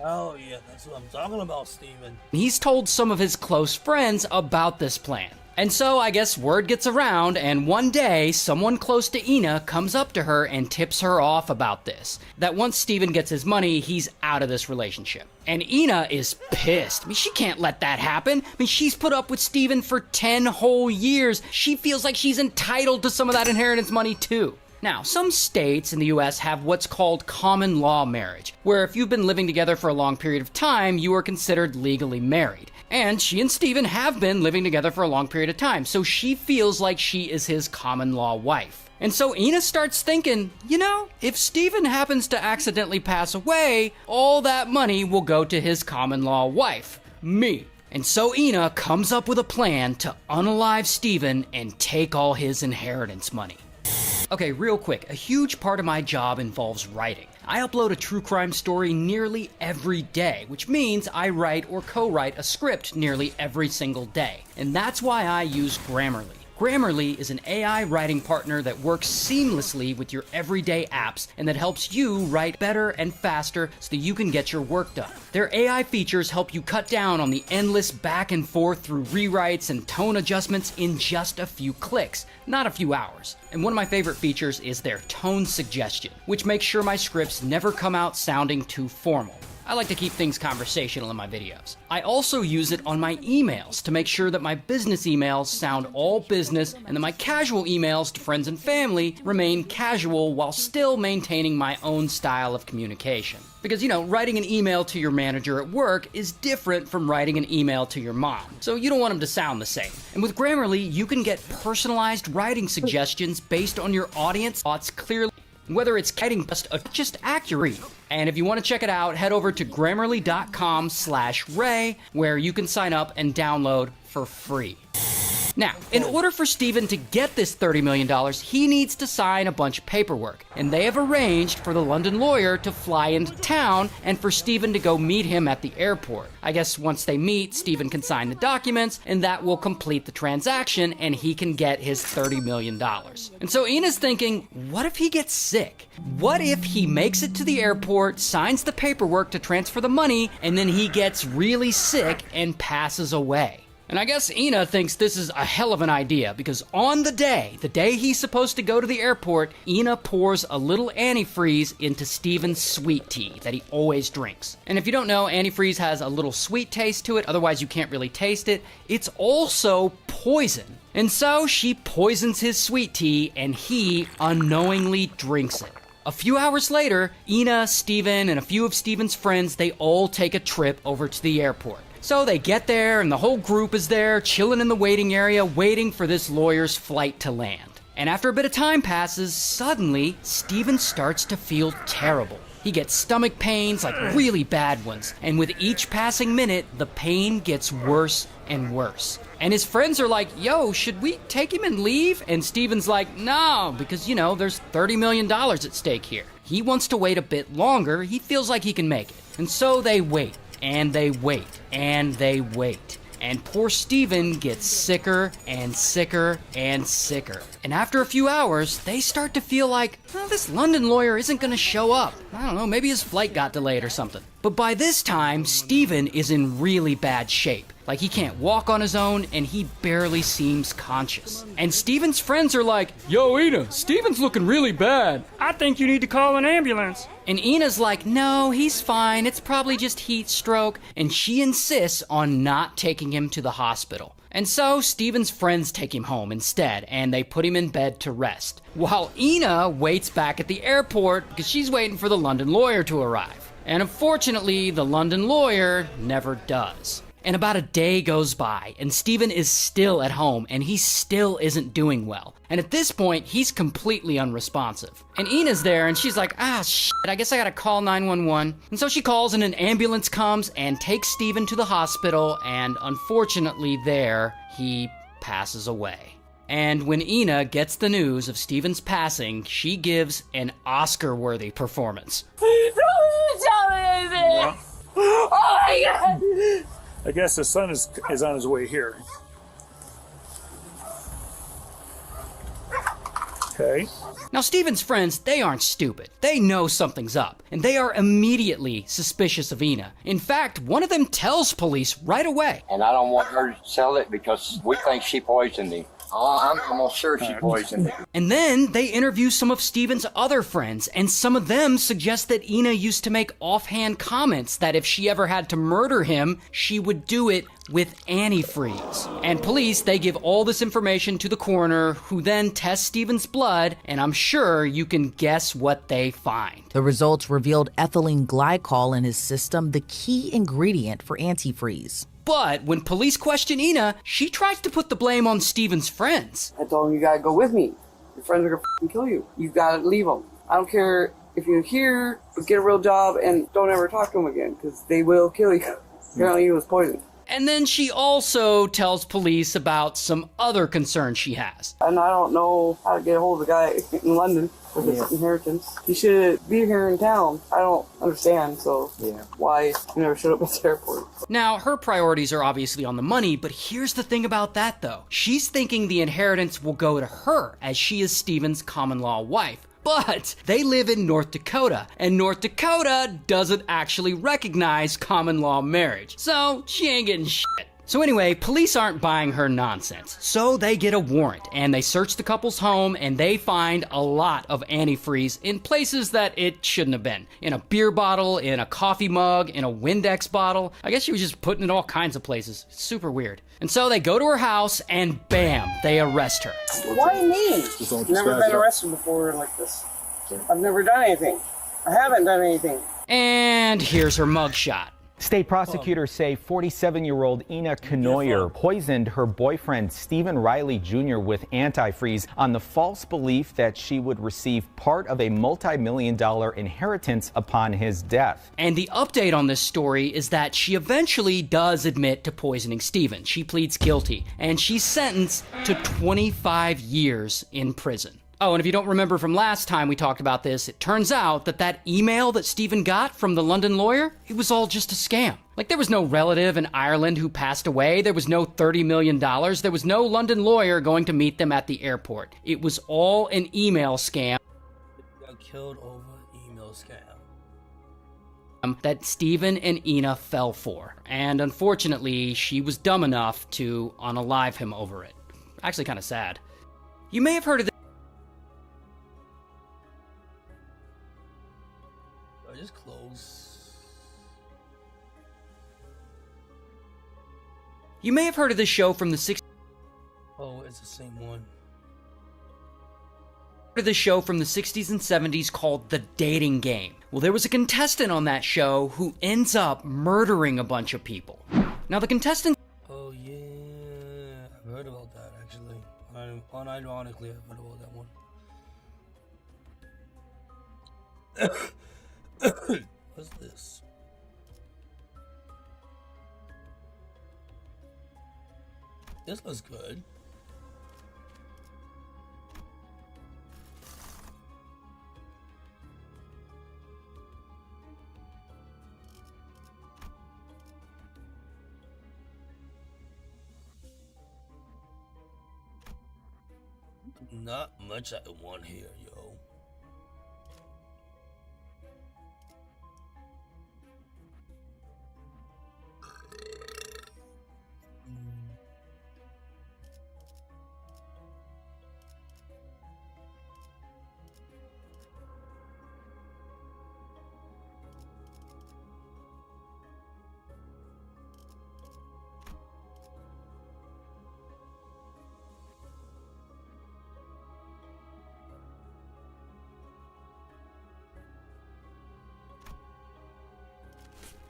Oh yeah, that's what I'm talking about, Steven. He's told some of his close friends about this plan. And so I guess word gets around, and one day someone close to Ina comes up to her and tips her off about this. That once Steven gets his money, he's out of this relationship. And Ina is pissed. I mean, she can't let that happen. I mean, she's put up with Steven for 10 whole years. She feels like she's entitled to some of that inheritance money too. Now, some states in the US have what's called common law marriage, where if you've been living together for a long period of time, you are considered legally married. And she and Steven have been living together for a long period of time, so she feels like she is his common law wife. And so Ina starts thinking, you know, if Steven happens to accidentally pass away, all that money will go to his common law wife, me. And so Ina comes up with a plan to unalive Steven and take all his inheritance money. Okay, real quick, a huge part of my job involves writing. I upload a true crime story nearly every day, which means I write or co-write a script nearly every single day. And that's why I use Grammarly. Grammarly is an AI writing partner that works seamlessly with your everyday apps and that helps you write better and faster so that you can get your work done. Their AI features help you cut down on the endless back and forth through rewrites and tone adjustments in just a few clicks, not a few hours. And one of my favorite features is their tone suggestion, which makes sure my scripts never come out sounding too formal. I like to keep things conversational in my videos. I also use it on my emails to make sure that my business emails sound all business and that my casual emails to friends and family remain casual while still maintaining my own style of communication. Because, you know, writing an email to your manager at work is different from writing an email to your mom, so you don't want them to sound the same. And with Grammarly, you can get personalized writing suggestions based on your audience thoughts clearly, whether it's getting just accurate. And if you want to check it out, head over to grammarly.com/Ray, where you can sign up and download for free. Now, in order for Steven to get this $30 million, he needs to sign a bunch of paperwork. And they have arranged for the London lawyer to fly into town and for Steven to go meet him at the airport. I guess once they meet, Steven can sign the documents, and that will complete the transaction, and he can get his $30 million. And so Ina's thinking, what if he gets sick? What if he makes it to the airport, signs the paperwork to transfer the money, and then he gets really sick and passes away? And I guess Ina thinks this is a hell of an idea, because on the day he's supposed to go to the airport, Ina pours a little antifreeze into Steven's sweet tea that he always drinks. And if you don't know, antifreeze has a little sweet taste to it, otherwise you can't really taste it. It's also poison. And so she poisons his sweet tea, and he unknowingly drinks it. A few hours later, Ina, Steven, and a few of Steven's friends, they all take a trip over to the airport. So they get there, and the whole group is there, chilling in the waiting area, waiting for this lawyer's flight to land. And after a bit of time passes, suddenly, Steven starts to feel terrible. He gets stomach pains, like really bad ones, and with each passing minute, the pain gets worse and worse. And his friends are like, yo, should we take him and leave? And Steven's like, no, because, you know, there's $30 million at stake here. He wants to wait a bit longer. He feels like he can make it. And so they wait. And they wait, and they wait. and poor Steven gets sicker and sicker and sicker. And after a few hours, they start to feel like, well, this London lawyer isn't gonna show up. I don't know, maybe his flight got delayed or something. But by this time, Steven is in really bad shape. Like, he can't walk on his own, and he barely seems conscious. And Steven's friends are like, yo, Ina, Steven's looking really bad. I think you need to call an ambulance. And Ina's like, no, he's fine. It's probably just heat stroke. And she insists on not taking him to the hospital. And so Steven's friends take him home instead, and they put him in bed to rest. While Ina waits back at the airport because she's waiting for the London lawyer to arrive. And unfortunately, the London lawyer never does. And about a day goes by, and Steven is still at home, and he still isn't doing well. And at this point, he's completely unresponsive. And Ina's there, and she's like, shit, I guess I gotta call 911. And so she calls, and an ambulance comes and takes Steven to the hospital, and unfortunately there, he passes away. And when Ina gets the news of Steven's passing, she gives an Oscar-worthy performance. Don't tell me anything! Oh my God! I guess the son is on his way here. Okay. Now, Steven's friends, they aren't stupid. They know something's up, and they are immediately suspicious of Ina. In fact, one of them tells police right away. And I don't want her to sell it because we think she poisoned him. I'm almost sure she poisoned him. And then they interview some of Steven's other friends, and some of them suggest that Ina used to make offhand comments that if she ever had to murder him, she would do it with antifreeze. And police, they give all this information to the coroner, who then tests Steven's blood, and I'm sure you can guess what they find. The results revealed ethylene glycol in his system, the key ingredient for antifreeze. But when police question Ina, she tries to put the blame on Steven's friends. I told him, you gotta go with me. Your friends are gonna f***ing kill you. You gotta leave them. I don't care if you're here, but get a real job and don't ever talk to them again, because they will kill you. Apparently he was poisoned. And then she also tells police about some other concerns she has. And I don't know how to get a hold of the guy in London with his inheritance. He should be here in town. I don't understand, so why he never showed up at the airport. Now, her priorities are obviously on the money, but here's the thing about that, though. She's thinking the inheritance will go to her, as she is Steven's common-law wife. But they live in North Dakota, and North Dakota doesn't actually recognize common-law marriage. So she ain't getting shit. So anyway, police aren't buying her nonsense. So they get a warrant, and they search the couple's home, and they find a lot of antifreeze in places that it shouldn't have been. In a beer bottle, in a coffee mug, in a Windex bottle. I guess she was just putting it all kinds of places. It's super weird. And so they go to her house, and bam, they arrest her. Why me? I've never been arrested before like this. I've never done anything. I haven't done anything. And here's her mugshot. State prosecutors say 47-year-old Ina Knoyer poisoned her boyfriend Stephen Riley Jr. with antifreeze on the false belief that she would receive part of a multi-million-dollar inheritance upon his death. And the update on this story is that she eventually does admit to poisoning Stephen. She pleads guilty, and she's sentenced to 25 years in prison. Oh, and if you don't remember from last time we talked about this, it turns out that that email that Steven got from the London lawyer, it was all just a scam. Like, there was no relative in Ireland who passed away. There was no $30 million. There was no London lawyer going to meet them at the airport. It was all an email scam. Got killed over email scam. That Steven and Ina fell for. And unfortunately, she was dumb enough to unalive him over it. Actually kind of sad. You may have heard of this. Just close. You may have heard of this show from the 60s. Oh, it's the same one. This show from the 60s and 70s called The Dating Game. Well, there was a contestant on that show who ends up murdering a bunch of people. Now, the contestant... Oh, yeah. I've heard about that, actually. Unironically, I've heard about that one. What's this? This looks good. Not much I want here, yo.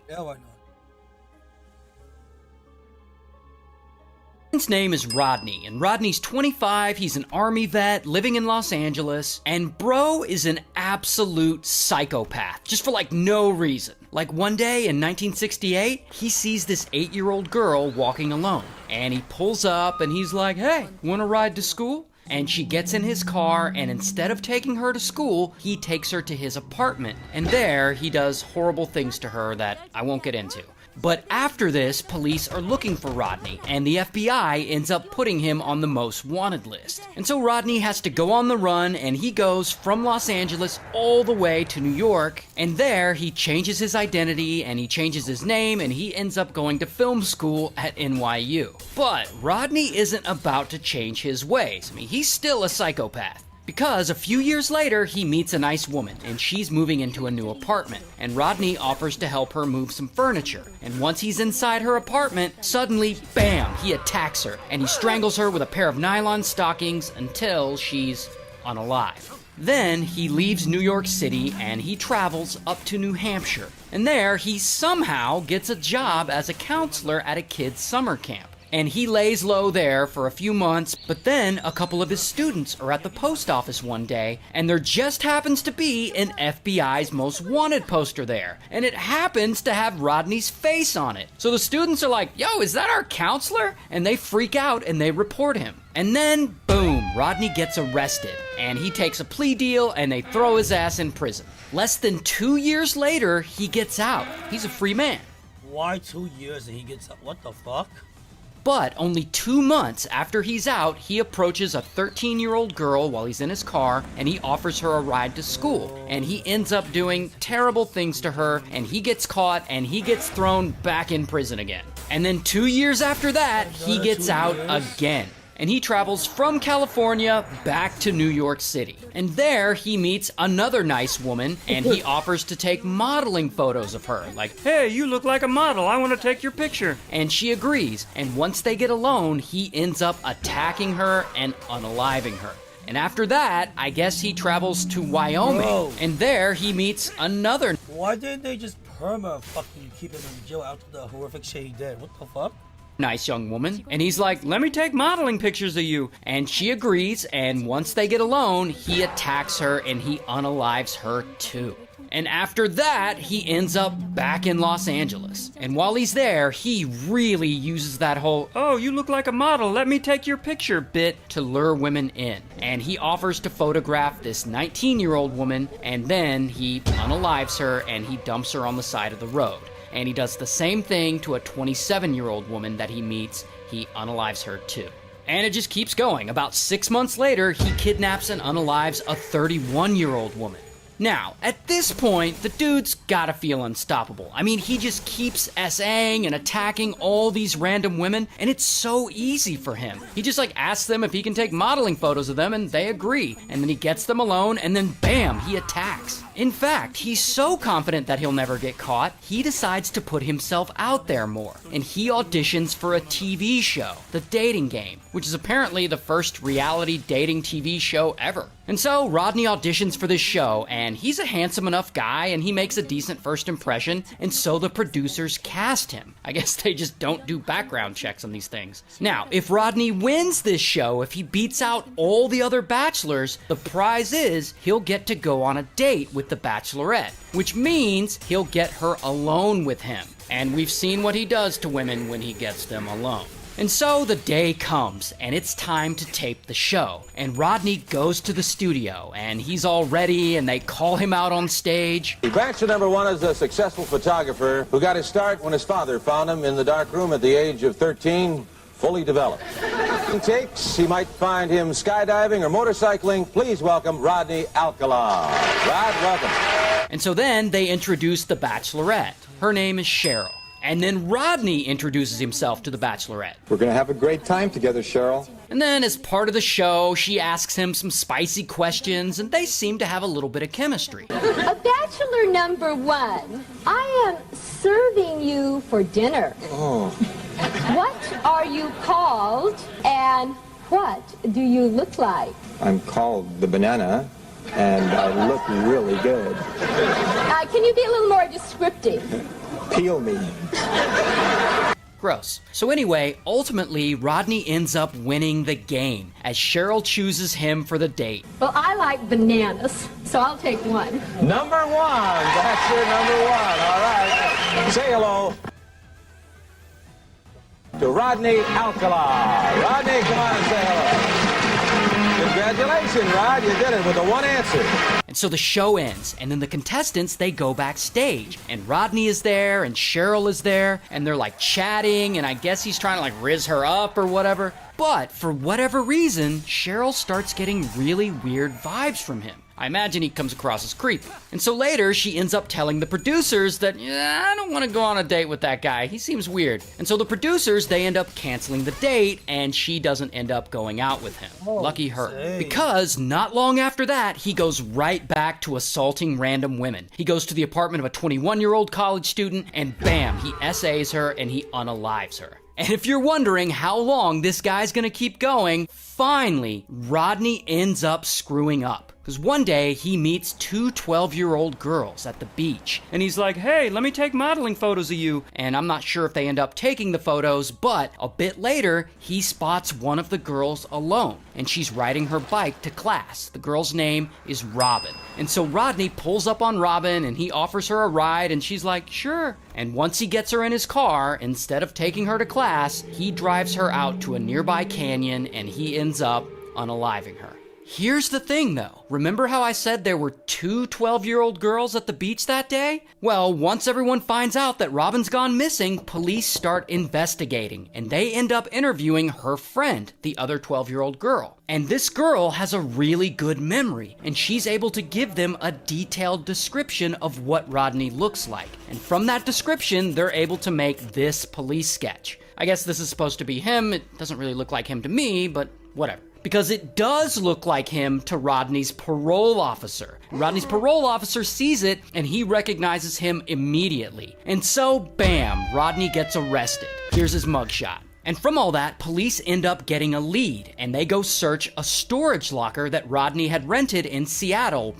Yeah, why not? His name is Rodney, and Rodney's 25, he's an army vet living in Los Angeles, and bro is an absolute psychopath, just for like no reason. Like one day in 1968, he sees this 8-year-old girl walking alone, and he pulls up and he's like, hey, wanna ride to school? And she gets in his car, and instead of taking her to school, he takes her to his apartment. And there, he does horrible things to her that I won't get into. But after this, police are looking for Rodney, and the FBI ends up putting him on the most wanted list. And so Rodney has to go on the run, and he goes from Los Angeles all the way to New York, and there he changes his identity, and he changes his name, and he ends up going to film school at NYU. But Rodney isn't about to change his ways. I mean, he's still a psychopath. Because a few years later, he meets a nice woman, and she's moving into a new apartment, and Rodney offers to help her move some furniture. And once he's inside her apartment, suddenly, bam, he attacks her, and he strangles her with a pair of nylon stockings until she's unalive. Then he leaves New York City and he travels up to New Hampshire. And there, he somehow gets a job as a counselor at a kid's summer camp. And he lays low there for a few months, but then a couple of his students are at the post office one day, and there just happens to be an FBI's Most Wanted poster there, and it happens to have Rodney's face on it. So the students are like, yo, is that our counselor? And they freak out and they report him. And then, boom, Rodney gets arrested, and he takes a plea deal and they throw his ass in prison. Less than 2 years later, he gets out. He's a free man. Why 2 years and he gets up? What the fuck? But only 2 months after he's out, he approaches a 13-year-old girl while he's in his car, and he offers her a ride to school. And he ends up doing terrible things to her, and he gets caught, and he gets thrown back in prison again. And then 2 years after that, he gets out again. And he travels from California back to New York City. And there he meets another nice woman, and he offers to take modeling photos of her. Like, hey, you look like a model, I want to take your picture. And she agrees, and once they get alone, he ends up attacking her and unaliving her. And after that, I guess he travels to Wyoming, and there he meets another. Why didn't they just perma fucking keep him in jail after the horrific shit he did? What the fuck? Nice young woman. And he's like, let me take modeling pictures of you. And she agrees, and once they get alone, he attacks her and he unalives her too. And after that, he ends up back in Los Angeles. And while he's there, he really uses that whole, oh, you look like a model, let me take your picture bit to lure women in. And he offers to photograph this 19-year-old woman, and then he unalives her and he dumps her on the side of the road. And he does the same thing to a 27-year-old woman that he meets. He unalives her too. And it just keeps going. About 6 months later, he kidnaps and unalives a 31-year-old woman. Now, at this point, the dude's gotta feel unstoppable. I mean, he just keeps SAing and attacking all these random women, and it's so easy for him. He just asks them if he can take modeling photos of them, and they agree. And then he gets them alone, and then bam, he attacks. In fact, he's so confident that he'll never get caught, he decides to put himself out there more. And he auditions for a TV show, The Dating Game, which is apparently the first reality dating TV show ever. And so Rodney auditions for this show, and he's a handsome enough guy, and he makes a decent first impression, and so the producers cast him. I guess they just don't do background checks on these things. Now, if Rodney wins this show, if he beats out all the other bachelors, the prize is he'll get to go on a date with the Bachelorette, which means he'll get her alone with him. And we've seen what he does to women when he gets them alone. And so the day comes, and it's time to tape the show. And Rodney goes to the studio, and he's all ready, and they call him out on stage. Bachelor number one is a successful photographer who got his start when his father found him in the dark room at the age of 13, fully developed. Takes, you might find him skydiving or motorcycling. Please welcome Rodney Alcala. Rod, welcome. And so then they introduce the Bachelorette. Her name is Cheryl. And then Rodney introduces himself to the Bachelorette. We're gonna have a great time together, Cheryl. And then as part of the show, she asks him some spicy questions, and they seem to have a little bit of chemistry. A bachelor number one, I am serving you for dinner. Oh. What are you called, and what do you look like? I'm called the banana, and I look really good. Can you be a little more descriptive? Peel me. Gross. So anyway, ultimately, Rodney ends up winning the game as Cheryl chooses him for the date. Well, I like bananas, so I'll take one. Number one. That's your number one. All right. Say hello to Rodney Alcala. Rodney, come on and say hello. Congratulations, Rod. You did it with the one answer. And so the show ends, and then the contestants, they go backstage. And Rodney is there, and Cheryl is there, and they're like chatting, and I guess he's trying to like riz her up or whatever. But for whatever reason, Cheryl starts getting really weird vibes from him. I imagine he comes across as creepy. And so later, she ends up telling the producers that, yeah, I don't want to go on a date with that guy. He seems weird. And so the producers, they end up canceling the date, and she doesn't end up going out with him. Lucky her. Because not long after that, he goes right back to assaulting random women. He goes to the apartment of a 21-year-old college student, and bam, he SAs her and he unalives her. And if you're wondering how long this guy's gonna keep going, finally, Rodney ends up screwing up. Because one day, he meets two 12-year-old girls at the beach. And he's like, hey, let me take modeling photos of you. And I'm not sure if they end up taking the photos, but a bit later, he spots one of the girls alone. And she's riding her bike to class. The girl's name is Robin. And so Rodney pulls up on Robin and he offers her a ride and she's like, sure. And once he gets her in his car, instead of taking her to class, he drives her out to a nearby canyon and he ends up unaliving her. Here's the thing though, remember how I said there were two 12-year-old girls at the beach that day? Well, once everyone finds out that Robin's gone missing, police start investigating, and they end up interviewing her friend, the other 12-year-old girl. And this girl has a really good memory, and she's able to give them a detailed description of what Rodney looks like. And from that description, they're able to make this police sketch. I guess this is supposed to be him. It doesn't really look like him to me, but whatever. Because it does look like him to Rodney's parole officer. Rodney's parole officer sees it and he recognizes him immediately. And so, bam, Rodney gets arrested. Here's his mugshot. And from all that, police end up getting a lead and they go search a storage locker that Rodney had rented in Seattle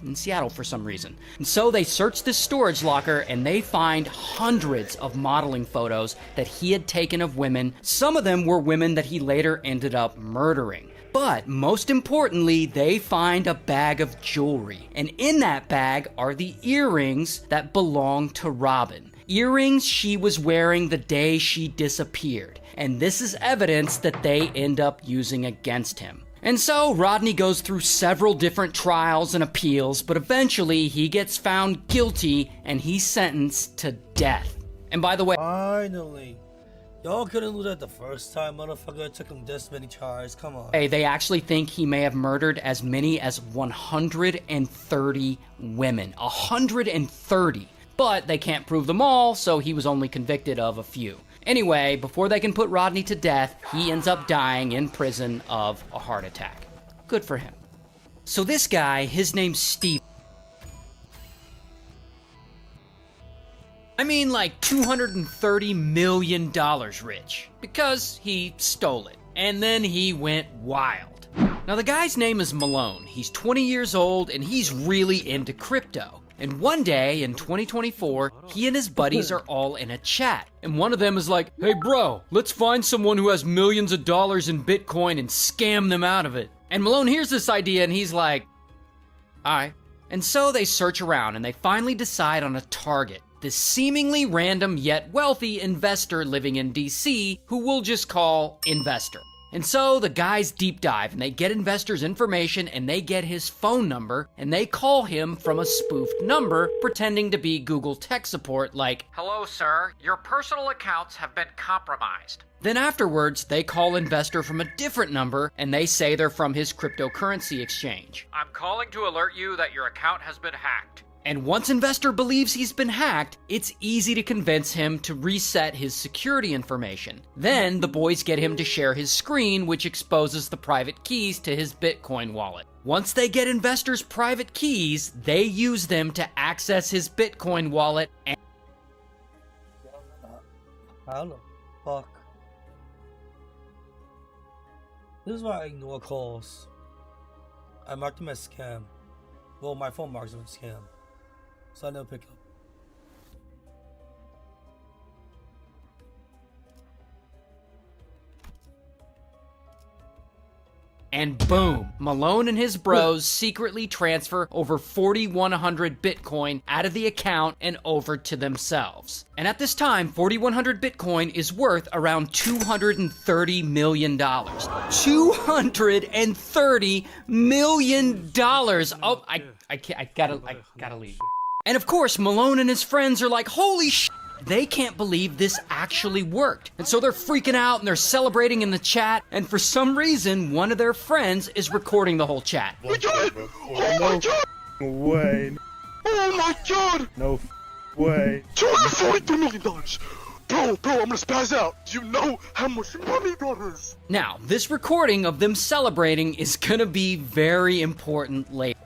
for some reason. And so they search this storage locker and they find hundreds of modeling photos that he had taken of women. Some of them were women that he later ended up murdering. But most importantly, they find a bag of jewelry. And in that bag are the earrings that belong to Robin. Earrings she was wearing the day she disappeared. And this is evidence that they end up using against him. And so Rodney goes through several different trials and appeals, but eventually he gets found guilty and he's sentenced to death. And by the way, finally. Y'all couldn't do that the first time, motherfucker. It took him this many tries. Come on. They actually think he may have murdered as many as 130 women. 130. But they can't prove them all, so he was only convicted of a few. Anyway, before they can put Rodney to death, he ends up dying in prison of a heart attack. Good for him. So this guy, his name's Steve. I mean, like $230 million rich, because he stole it, and then he went wild. Now the guy's name is Malone. He's 20 years old, and he's really into crypto. And one day in 2024, he and his buddies are all in a chat, and one of them is like, hey bro, let's find someone who has millions of dollars in Bitcoin and scam them out of it. And Malone hears this idea, and he's like, alright. And so they search around, and they finally decide on a target. This seemingly random yet wealthy investor living in DC who we'll just call Investor. And so the guys deep dive and they get investors' information and they get his phone number and they call him from a spoofed number pretending to be Google tech support like, "Hello, sir, your personal accounts have been compromised." Then afterwards, they call investor from a different number and they say they're from his cryptocurrency exchange. "I'm calling to alert you that your account has been hacked." And once investor believes he's been hacked, it's easy to convince him to reset his security information. Then the boys get him to share his screen, which exposes the private keys to his Bitcoin wallet. Once they get investors' private keys, they use them to access his Bitcoin wallet and... How the fuck? This is why I ignore calls. I mark them as scam. Well, my phone marks them as scam. So I never pick up. And boom, Malone and his bros secretly transfer over 4,100 Bitcoin out of the account and over to themselves. And at this time, 4,100 Bitcoin is worth around $230 million. $230 million! Oh, I gotta leave. And of course, Malone and his friends are like, holy shit! They can't believe this actually worked. And so they're freaking out and they're celebrating in the chat. And for some reason, one of their friends is recording the whole chat. We did it! Oh my god! Way. Oh my god! No way. $243 million! Bro, I'm gonna spaz out. Do you know how much money that is? Now, this recording of them celebrating is gonna be very important later.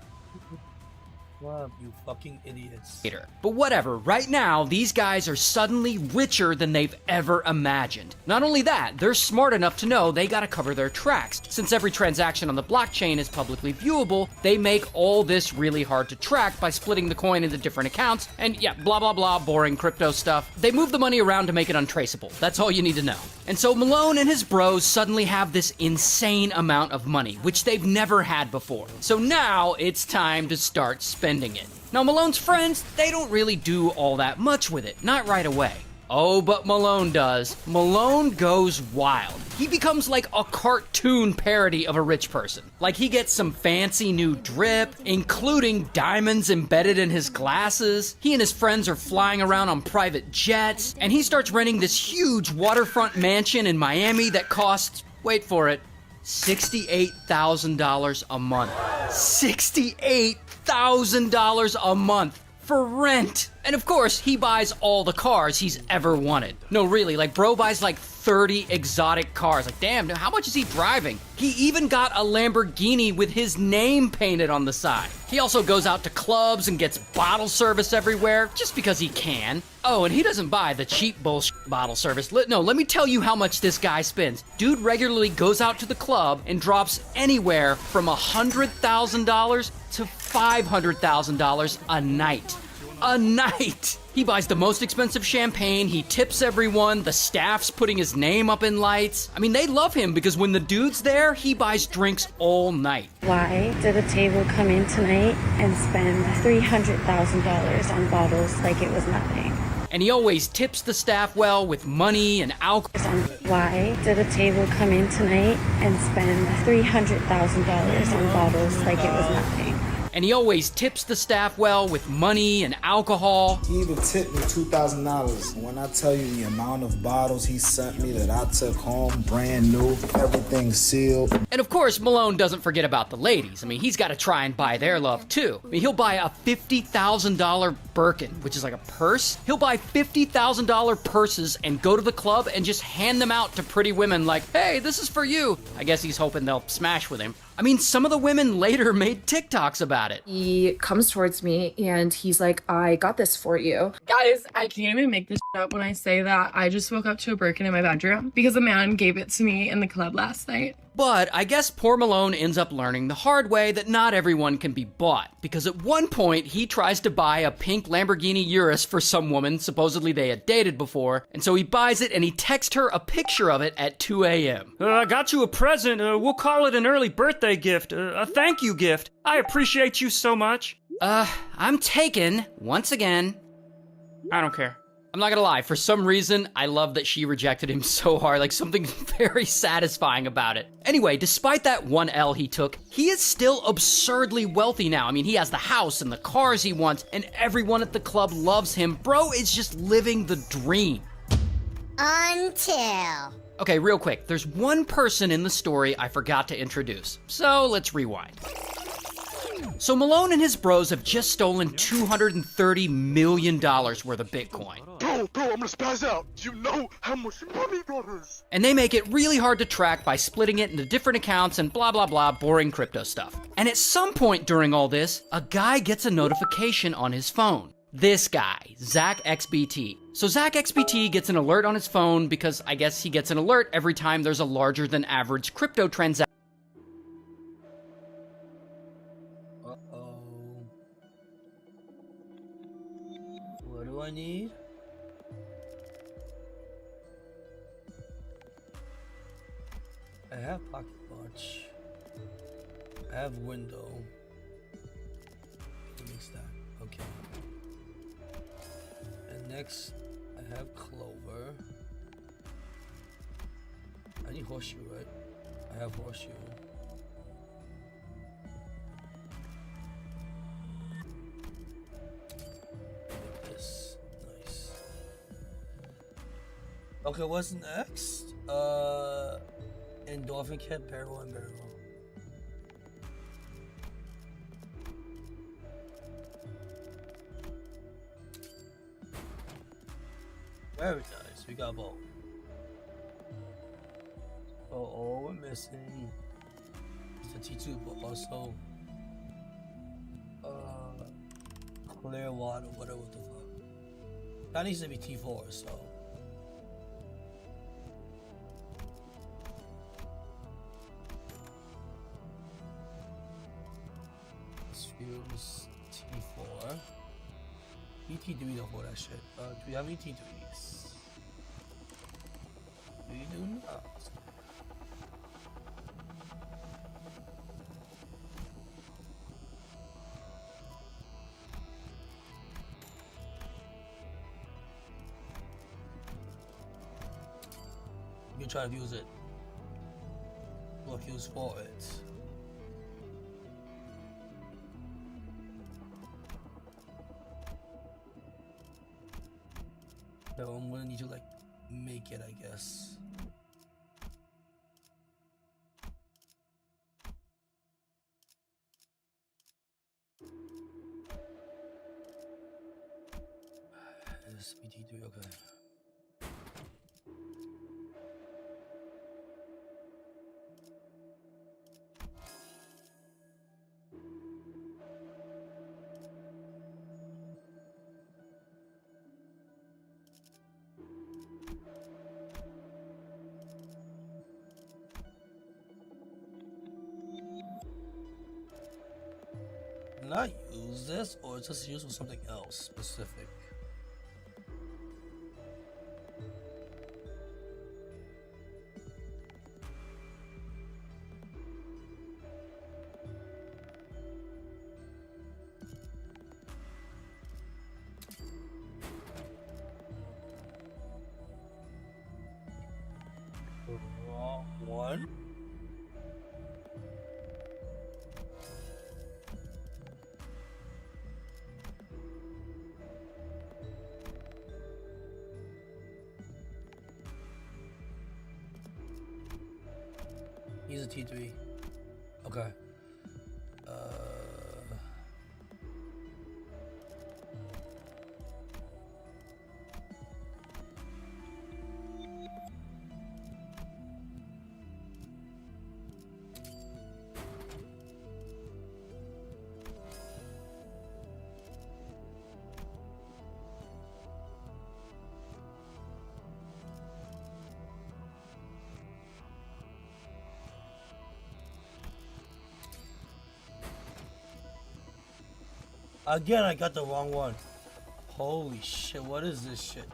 Wow, you fucking idiots. But whatever, right now, these guys are suddenly richer than they've ever imagined. Not only that, they're smart enough to know they gotta cover their tracks. Since every transaction on the blockchain is publicly viewable, they make all this really hard to track by splitting the coin into different accounts, and yeah, blah blah blah, boring crypto stuff. They move the money around to make it untraceable. That's all you need to know. And so Malone and his bros suddenly have this insane amount of money, which they've never had before. So now it's time to start spending it. Now Malone's friends, they don't really do all that much with it, not right away. Oh, but Malone does. Malone goes wild. He becomes like a cartoon parody of a rich person. Like he gets some fancy new drip, including diamonds embedded in his glasses. He and his friends are flying around on private jets, and he starts renting this huge waterfront mansion in Miami that costs, wait for it, $68,000 a month. $68,000 a month for rent. And of course, he buys all the cars he's ever wanted. No, really, like bro buys like 30 exotic cars. Like, damn, how much is he driving? He even got a Lamborghini with his name painted on the side. He also goes out to clubs and gets bottle service everywhere, just because he can. Oh, and he doesn't buy the cheap bullshit bottle service. No, let me tell you how much this guy spends. Dude regularly goes out to the club and drops anywhere from $100,000 to $500,000 a night. A night! He buys the most expensive champagne, he tips everyone, the staff's putting his name up in lights. I mean, they love him because when the dude's there, he buys drinks all night. Why did a table come in tonight and spend $300,000 on bottles like it was nothing? And he always tips the staff well with money and alcohol. Why did a table come in tonight and spend $300,000 on bottles like it was nothing? And he always tips the staff well with money and alcohol. He even tipped me $2,000. When I tell you the amount of bottles he sent me that I took home, brand new, everything sealed. And of course, Malone doesn't forget about the ladies. I mean, he's got to try and buy their love too. I mean, he'll buy a $50,000 Birkin, which is like a purse. He'll buy $50,000 purses and go to the club and just hand them out to pretty women like, hey, this is for you. I guess he's hoping they'll smash with him. I mean, some of the women later made TikToks about it. He comes towards me and he's like, I got this for you. Guys, I can't even make this up when I say that I just woke up to a Birkin in my bedroom because a man gave it to me in the club last night. But I guess poor Malone ends up learning the hard way that not everyone can be bought, because at one point he tries to buy a pink Lamborghini Urus for some woman supposedly they had dated before, and so he buys it and he texts her a picture of it at 2 a.m. I got you a present. We'll call it an early birthday gift, a thank you gift. I appreciate you so much. I'm taken, once again. I don't care. I'm not gonna lie, for some reason, I love that she rejected him so hard, like something very satisfying about it. Anyway, despite that one L he took, he is still absurdly wealthy now. I mean, he has the house and the cars he wants, and everyone at the club loves him. Bro is just living the dream. Until... Okay, real quick, there's one person in the story I forgot to introduce, so let's rewind. So Malone and his bros have just stolen $230 million worth of Bitcoin. Bro, I'm gonna spaz out. You know how much money that is. And they make it really hard to track by splitting it into different accounts and blah blah blah boring crypto stuff. And at some point during all this, a guy gets a notification on his phone. This guy, Zach XBT. So Zach XBT gets an alert on his phone because I guess he gets an alert every time there's a larger than average crypto transaction. What do I need? I have pocket watch. I have window. Let me mix that. Okay. And next, I have clover. I need horseshoe, right? I have horseshoe. This. Nice. Okay, what's next? Endorphin kit, barrel and barrel. Very nice, we got both. So all we're missing is the T2, but also clear water, whatever the fuck. That needs to be T4, so. Let's use T4. ET3 don't hold that shit. Do we have any T3s? We do not. You try to use it. Look, use for it. So I'm gonna need to like make it, I guess. SBT3, okay. Not use this, or just use for something else specific. Wrong one. He's a T3. Okay. Again, I got the wrong one. Holy shit, what is this shit?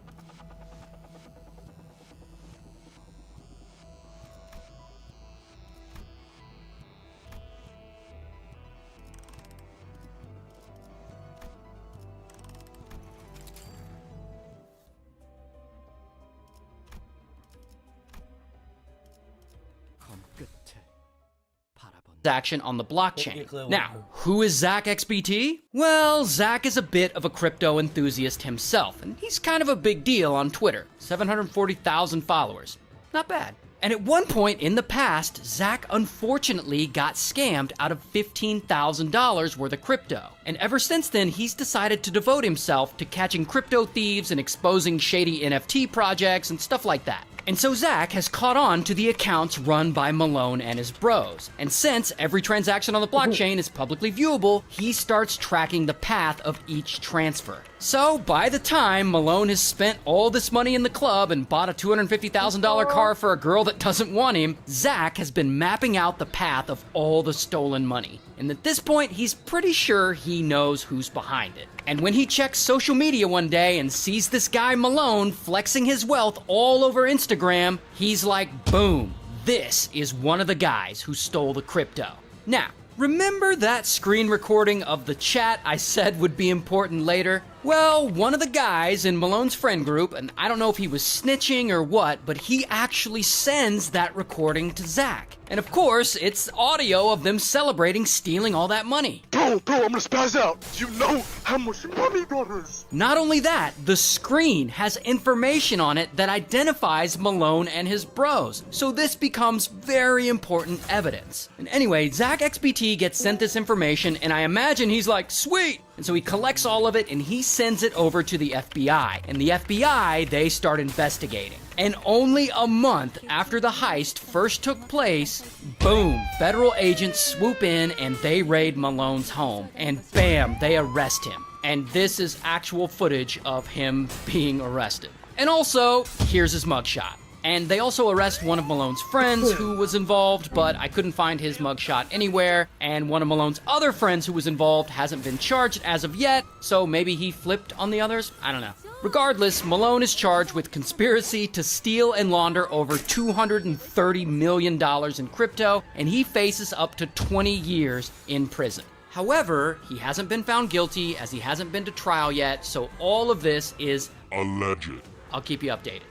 transaction on the blockchain. Now, who is Zach XBT? Well, Zach is a bit of a crypto enthusiast himself, and he's kind of a big deal on Twitter. 740,000 followers. Not bad. And at one point in the past, Zach unfortunately got scammed out of $15,000 worth of crypto. And ever since then, he's decided to devote himself to catching crypto thieves and exposing shady NFT projects and stuff like that. And so Zach has caught on to the accounts run by Malone and his bros. And since every transaction on the blockchain is publicly viewable, he starts tracking the path of each transfer. So by the time Malone has spent all this money in the club and bought a $250,000 car for a girl that doesn't want him, Zach has been mapping out the path of all the stolen money. And at this point, he's pretty sure he knows who's behind it. And when he checks social media one day and sees this guy Malone flexing his wealth all over Instagram, he's like, boom, this is one of the guys who stole the crypto. Now, remember that screen recording of the chat I said would be important later? Well, one of the guys in Malone's friend group, and I don't know if he was snitching or what, but he actually sends that recording to Zach. And of course, it's audio of them celebrating stealing all that money. Bro, I'm gonna spaz out. You know how much money that is. Not only that, the screen has information on it that identifies Malone and his bros. So this becomes very important evidence. And anyway, Zach XBT gets sent this information, and I imagine he's like, sweet! And so he collects all of it and he sends it over to the FBI. And the FBI, they start investigating. And only a month after the heist first took place, boom, federal agents swoop in and they raid Malone's home. And bam, they arrest him. And this is actual footage of him being arrested. And also, here's his mugshot. And they also arrest one of Malone's friends who was involved, but I couldn't find his mugshot anywhere. And one of Malone's other friends who was involved hasn't been charged as of yet, so maybe he flipped on the others? I don't know. Regardless, Malone is charged with conspiracy to steal and launder over $230 million in crypto, and he faces up to 20 years in prison. However, he hasn't been found guilty as he hasn't been to trial yet, so all of this is alleged. I'll keep you updated.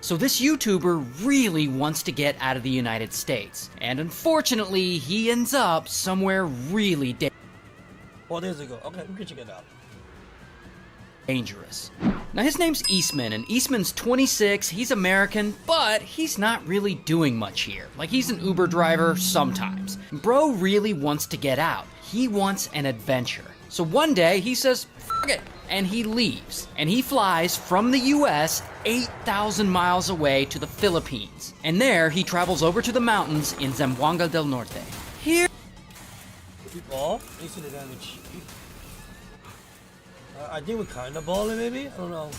So this YouTuber really wants to get out of the United States, and unfortunately, he ends up somewhere really 4 days ago. Okay, we can check it out. Dangerous. Now his name's Eastman, and Eastman's 26, he's American, but he's not really doing much here. Like, he's an Uber driver sometimes. Bro really wants to get out. He wants an adventure. So one day he says, fuck it, and he leaves. And he flies from the US 8,000 miles away to the Philippines. And there he travels over to the mountains in Zamboanga del Norte. Here I think we're kind of balling, maybe? I don't know.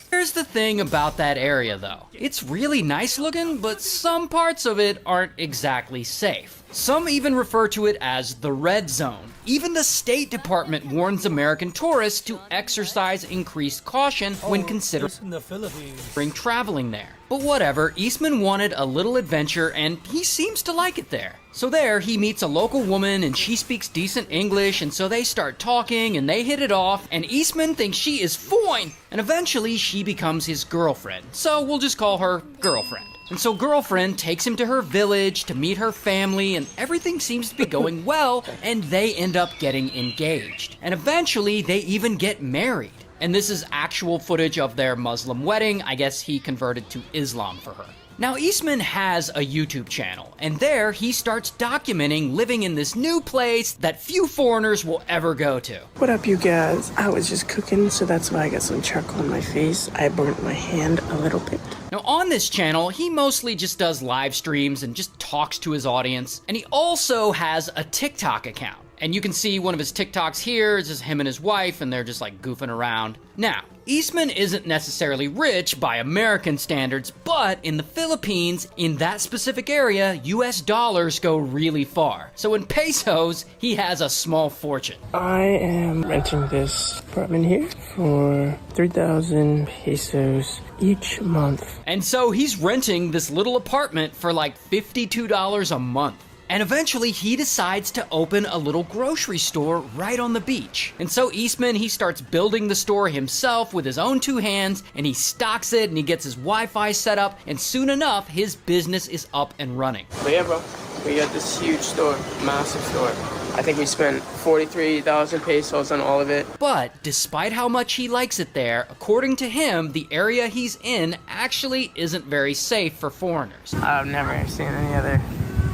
Here's the thing about that area, though. It's really nice looking, but some parts of it aren't exactly safe. Some even refer to it as the red zone. Even the State Department warns American tourists to exercise increased caution when considering traveling there. But whatever, Eastman wanted a little adventure and he seems to like it there. So there, he meets a local woman and she speaks decent English, and so they start talking and they hit it off, and Eastman thinks she is fine, and eventually she becomes his girlfriend. So we'll just call her Girlfriend. And so Girlfriend takes him to her village to meet her family, and everything seems to be going well, and they end up getting engaged. And eventually, they even get married. And this is actual footage of their Muslim wedding. I guess he converted to Islam for her. Now, Eastman has a YouTube channel, and there he starts documenting living in this new place that few foreigners will ever go to. What up, you guys? I was just cooking, so that's why I got some charcoal on my face. I burnt my hand a little bit. Now, on this channel, he mostly just does live streams and just talks to his audience, and he also has a TikTok account. And you can see one of his TikToks here. It's just him and his wife, and they're just like goofing around. Now, Eastman isn't necessarily rich by American standards, but in the Philippines, in that specific area, US dollars go really far. So in pesos, he has a small fortune. I am renting this apartment here for 3,000 pesos each month. And so he's renting this little apartment for like $52 a month. And eventually he decides to open a little grocery store right on the beach. And so Eastman, he starts building the store himself with his own 2 hands, and he stocks it and he gets his Wi-Fi set up, and soon enough his business is up and running. But yeah, bro, we got this huge store, massive store. I think we spent 43,000 pesos on all of it. But despite how much he likes it there, according to him, the area he's in actually isn't very safe for foreigners. I've never seen any other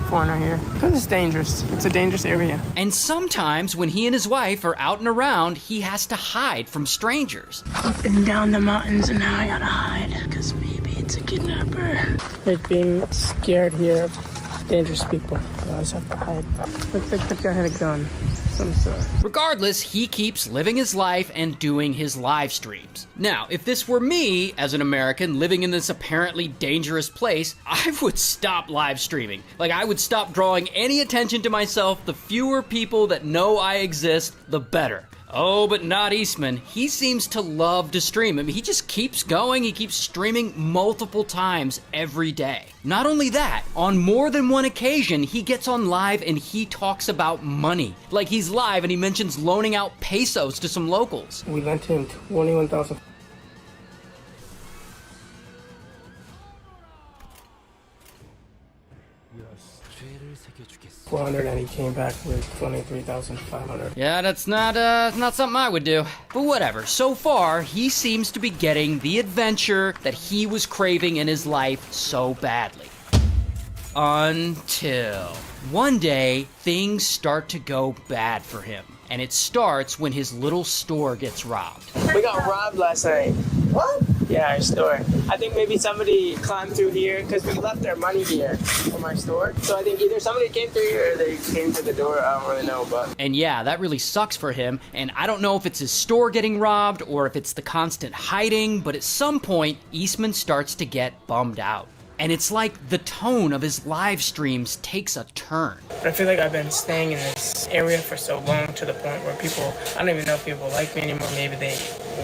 foreigner here. Because it's dangerous. It's a dangerous area. And sometimes when he and his wife are out and around, he has to hide from strangers. Up and down the mountains, and now I gotta hide. Because maybe it's a kidnapper. Like being scared here of dangerous people. I always have to hide. Looks like the guy had a gun. Some sort. Regardless, he keeps living his life and doing his live streams. Now, if this were me, as an American, living in this apparently dangerous place, I would stop live streaming. Like, I would stop drawing any attention to myself. The fewer people that know I exist, the better. Oh, but not Eastman. He seems to love to stream. I mean, he just keeps going. He keeps streaming multiple times every day. Not only that, on more than one occasion, he gets on live and he talks about money. Like, he's live and he mentions loaning out pesos to some locals. We lent him 21,000. 400, and he came back with 23,500. Yeah, that's not something I would do. But whatever. So far, he seems to be getting the adventure that he was craving in his life so badly. Until one day, things start to go bad for him. And it starts when his little store gets robbed. We got robbed last night. What? Yeah, our store. I think maybe somebody climbed through here because we left our money here from our store. So I think either somebody came through here or they came to the door. I don't really know, but... And yeah, that really sucks for him. And I don't know if it's his store getting robbed or if it's the constant hiding, but at some point, Eastman starts to get bummed out. And it's like the tone of his live streams takes a turn. I feel like I've been staying in this area for so long to the point where people, I don't even know if people like me anymore. Maybe they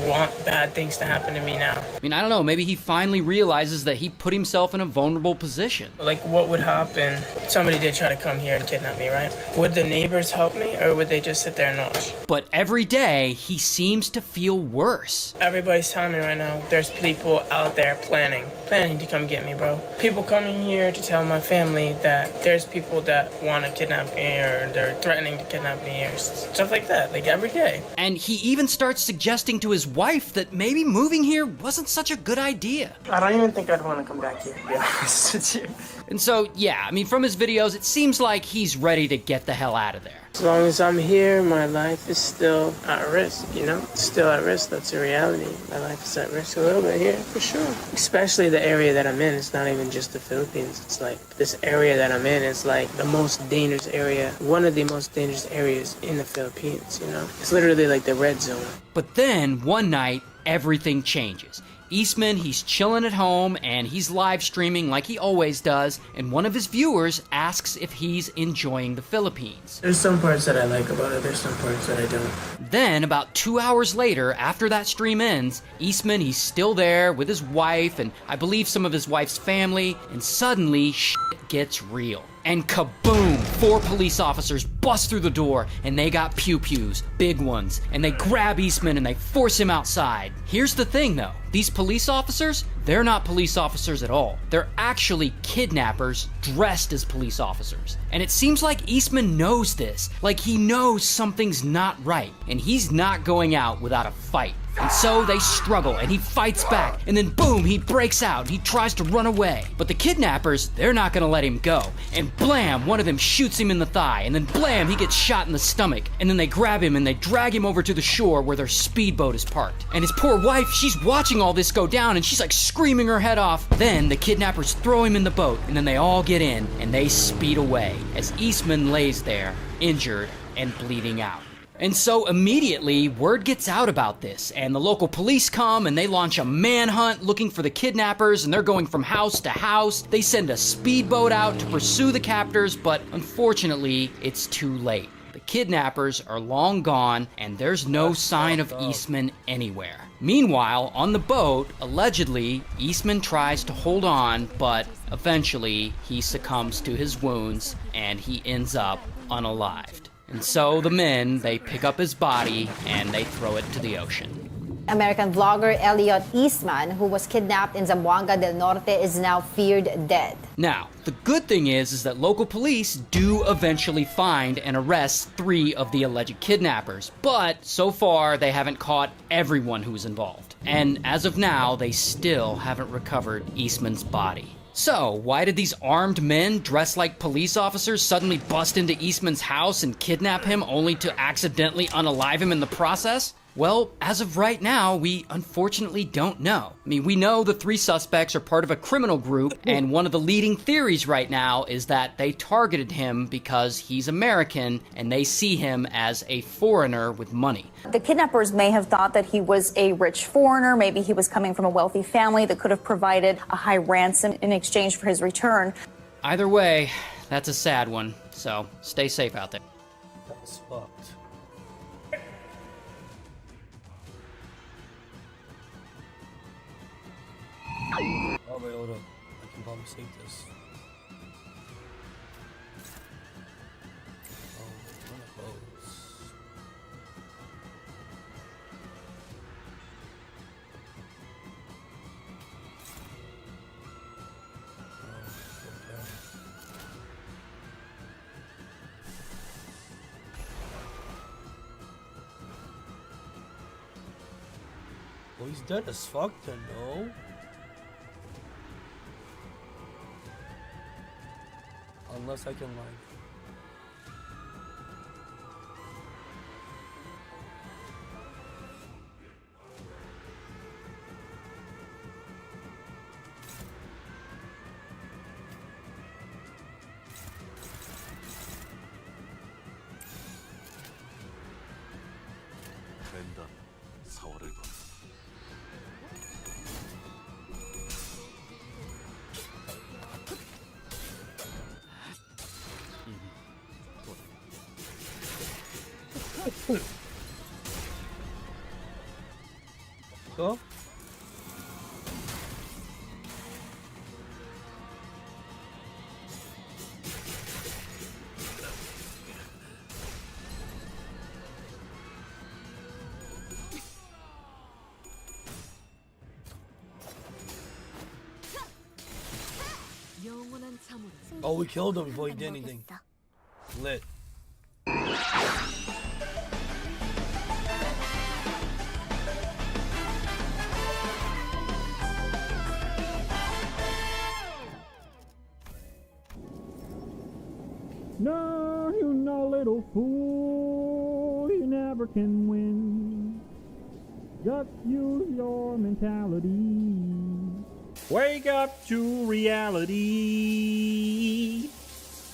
want bad things to happen to me now. I mean, I don't know, maybe he finally realizes that he put himself in a vulnerable position. Like, what would happen? Somebody did try to come here and kidnap me, right? Would the neighbors help me, or would they just sit there and watch? But every day, he seems to feel worse. Everybody's telling me right now, there's people out there planning to come get me, bro. People coming here to tell my family that there's people that want to kidnap me, or they're threatening to kidnap me, or stuff like that, like every day. And he even starts suggesting to his wife that maybe moving here wasn't such a good idea. I don't even think I'd want to come back here, to be honest with you. And so, yeah, I mean, from his videos, it seems like he's ready to get the hell out of there. As long as I'm here, my life is still at risk, you know? Still at risk, that's a reality. My life is at risk a little bit here, for sure. Especially the area that I'm in, it's not even just the Philippines. It's like, this area that I'm in is like the most dangerous area, one of the most dangerous areas in the Philippines, you know? It's literally like the red zone. But then, one night, everything changes. Eastman, he's chilling at home and he's live streaming like he always does, and one of his viewers asks if he's enjoying the Philippines. There's some parts that I like about it, there's some parts that I don't. Then, about 2 hours later, after that stream ends, Eastman, he's still there with his wife and I believe some of his wife's family, and suddenly shit gets real. And kaboom! 4 police officers bust through the door, and they got pew-pews, big ones, and they grab Eastman and they force him outside. Here's the thing though, these police officers, they're not police officers at all. They're actually kidnappers dressed as police officers. And it seems like Eastman knows this, like he knows something's not right, and he's not going out without a fight. And so they struggle, and he fights back, and then boom, he breaks out, and he tries to run away. But the kidnappers, they're not gonna let him go. And blam, one of them shoots him in the thigh, and then blam, he gets shot in the stomach. And then they grab him and they drag him over to the shore where their speedboat is parked. And his poor wife, she's watching all this go down, and she's like screaming her head off. Then the kidnappers throw him in the boat, and then they all get in, and they speed away, as Eastman lays there, injured and bleeding out. And so immediately, word gets out about this, and the local police come and they launch a manhunt looking for the kidnappers, and they're going from house to house. They send a speedboat out to pursue the captors, but unfortunately, it's too late. The kidnappers are long gone, and there's no sign of Eastman anywhere. Meanwhile, on the boat, allegedly, Eastman tries to hold on, but eventually he succumbs to his wounds and he ends up unalived. And so the men, they pick up his body and they throw it to the ocean. American vlogger Elliot Eastman, who was kidnapped in Zamboanga del Norte, is now feared dead. Now, the good thing is that local police do eventually find and arrest 3 of the alleged kidnappers, but so far they haven't caught everyone who's involved. And as of now, they still haven't recovered Eastman's body. So, why did these armed men dressed like police officers suddenly bust into Eastman's house and kidnap him only to accidentally unalive him in the process? Well, as of right now, we unfortunately don't know. I mean, we know the 3 suspects are part of a criminal group, and one of the leading theories right now is that they targeted him because he's American and they see him as a foreigner with money. The kidnappers may have thought that he was a rich foreigner. Maybe he was coming from a wealthy family that could have provided a high ransom in exchange for his return. Either way, that's a sad one, so stay safe out there. That's fucked. Oh wait, hold up. I can probably save this. Oh, one of those. Oh, he's dead as fuck then, no? Unless I can like... Go. Oh, we killed him before he did anything. Lit. No, you know, little fool, you never can win. Just use your mentality. Wake up to reality.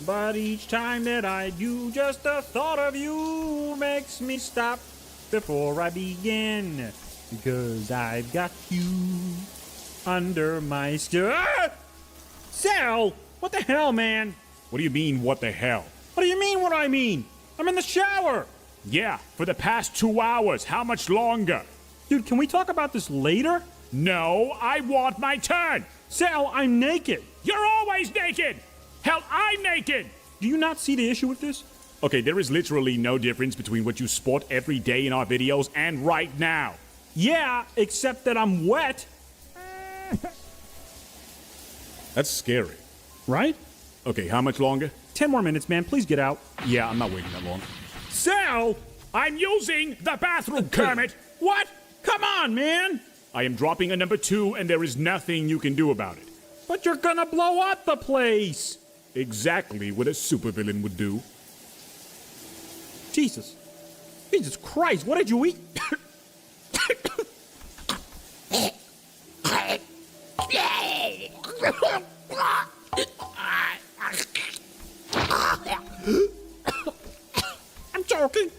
But each time that I do, just the thought of you makes me stop before I begin. Because I've got you under my skin. Ah! Sal! What the hell, man? What do you mean, what the hell? What do you mean, what I mean? I'm in the shower! Yeah, for the past 2 hours. How much longer? Dude, can we talk about this later? No, I want my turn! Sal, I'm naked! You're always naked! Hell, I'm naked! Do you not see the issue with this? Okay, there is literally no difference between what you sport every day in our videos and right now. Yeah, except that I'm wet. That's scary. Right? Okay, how much longer? 10 more minutes, man. Please get out. Yeah, I'm not waiting that long. Sal! I'm using the bathroom, Kermit! What? Come on, man! I am dropping a number 2, and there is nothing you can do about it. But you're gonna blow up the place! Exactly what a supervillain would do. Jesus. Jesus Christ, what did you eat? I'm joking.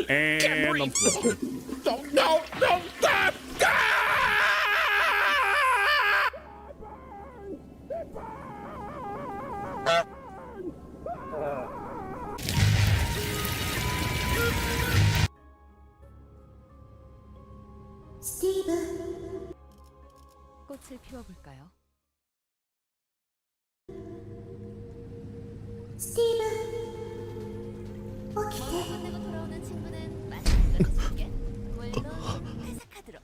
And I'm Don't, no, stop! 꽃을 피워볼까요? 스티브, 먹고 끝내고 돌아오는 친구는 맛있는 거 줄게. 물론 회사 카드로.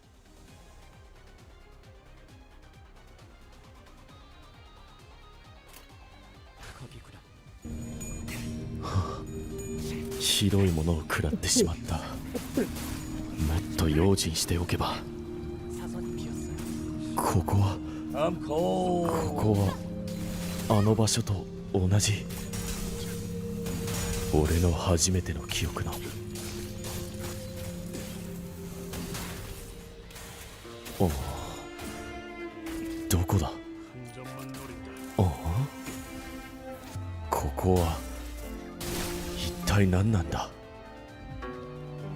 ひどいものを食らってしまった。もっと用心しておけば。ここはあの場所と同じ。俺の初めての記憶の。ああ、どこだ。ああ、ここは一体何なんだ。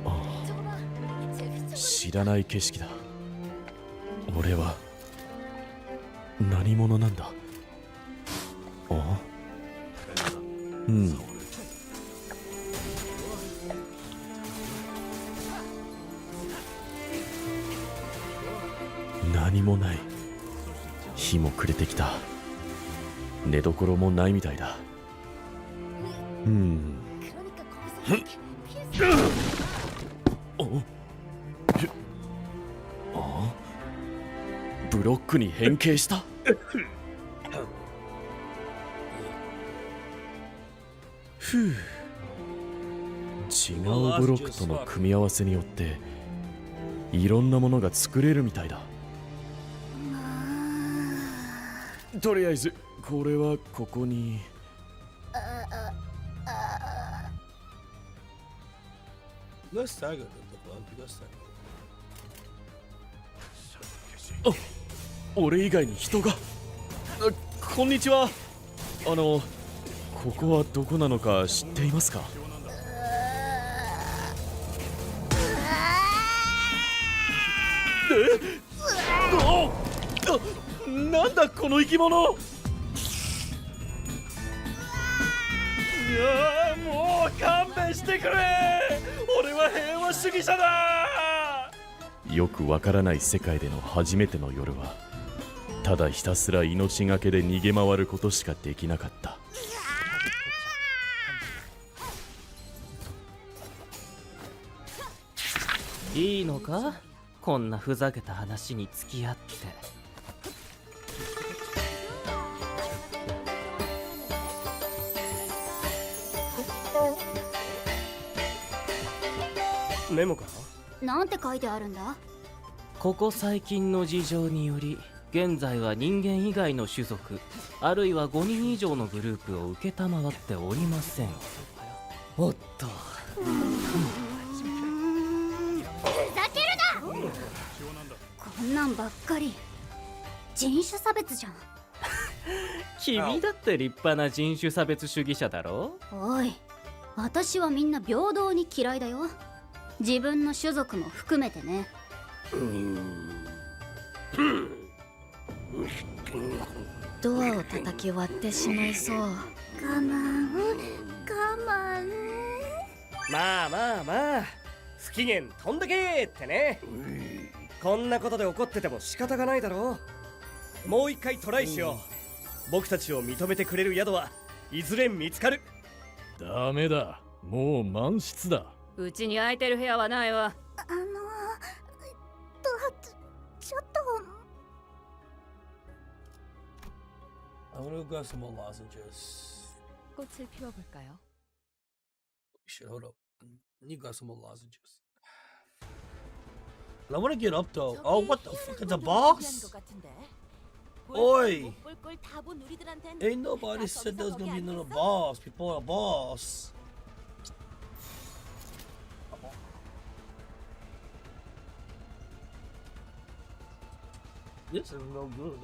ああ、知らない景色だ。俺は何者なんだ。ああ、うん。何もない。日も暮れてきた。寝どころもないみたいだ。ブロックに変形した。ふう、違うブロックとの組み合わせによっていろんなものが作れるみたいだ。とりあえずこれはここに。あ、俺以外に人が。こんにちは。ここはどこなのか知っていますか。なんだこの生き物。もう勘弁してくれ。俺は平和主義者だ。よくわからない世界での初めての夜はただひたすら命がけで逃げ回ることしかできなかった。いいのか、こんなふざけた話に付き合って。メモか。なんて書いてあるんだ。ここ最近の事情により現在は人間以外の種族あるいは5人以上のグループを承っておりません。おっと、ふざけるな。こんなんばっかり人種差別じゃん。君だって立派な人種差別主義者だろ。おい、私はみんな平等に嫌いだよ。自分の種族も含めてね。ドアを叩き割ってしまいそう。我慢。まあまあまあ、不機嫌飛んでけーってね。こんなことで怒ってても仕方がないだろう。もう一回トライしよう。僕たちを認めてくれる宿はいずれ見つかる。ダメだ、もう満室だ。うちに空いてる部屋はないわ。ちょっと。I'm gonna grab some more lozenges. 꽃을 피워볼까요? Shit, hold up. I need to grab some more lozenges. And I want to get up though. Oh, what the fuck? It's a boss? Oi! Ain't nobody said there's gonna be another boss before a boss. This is no good.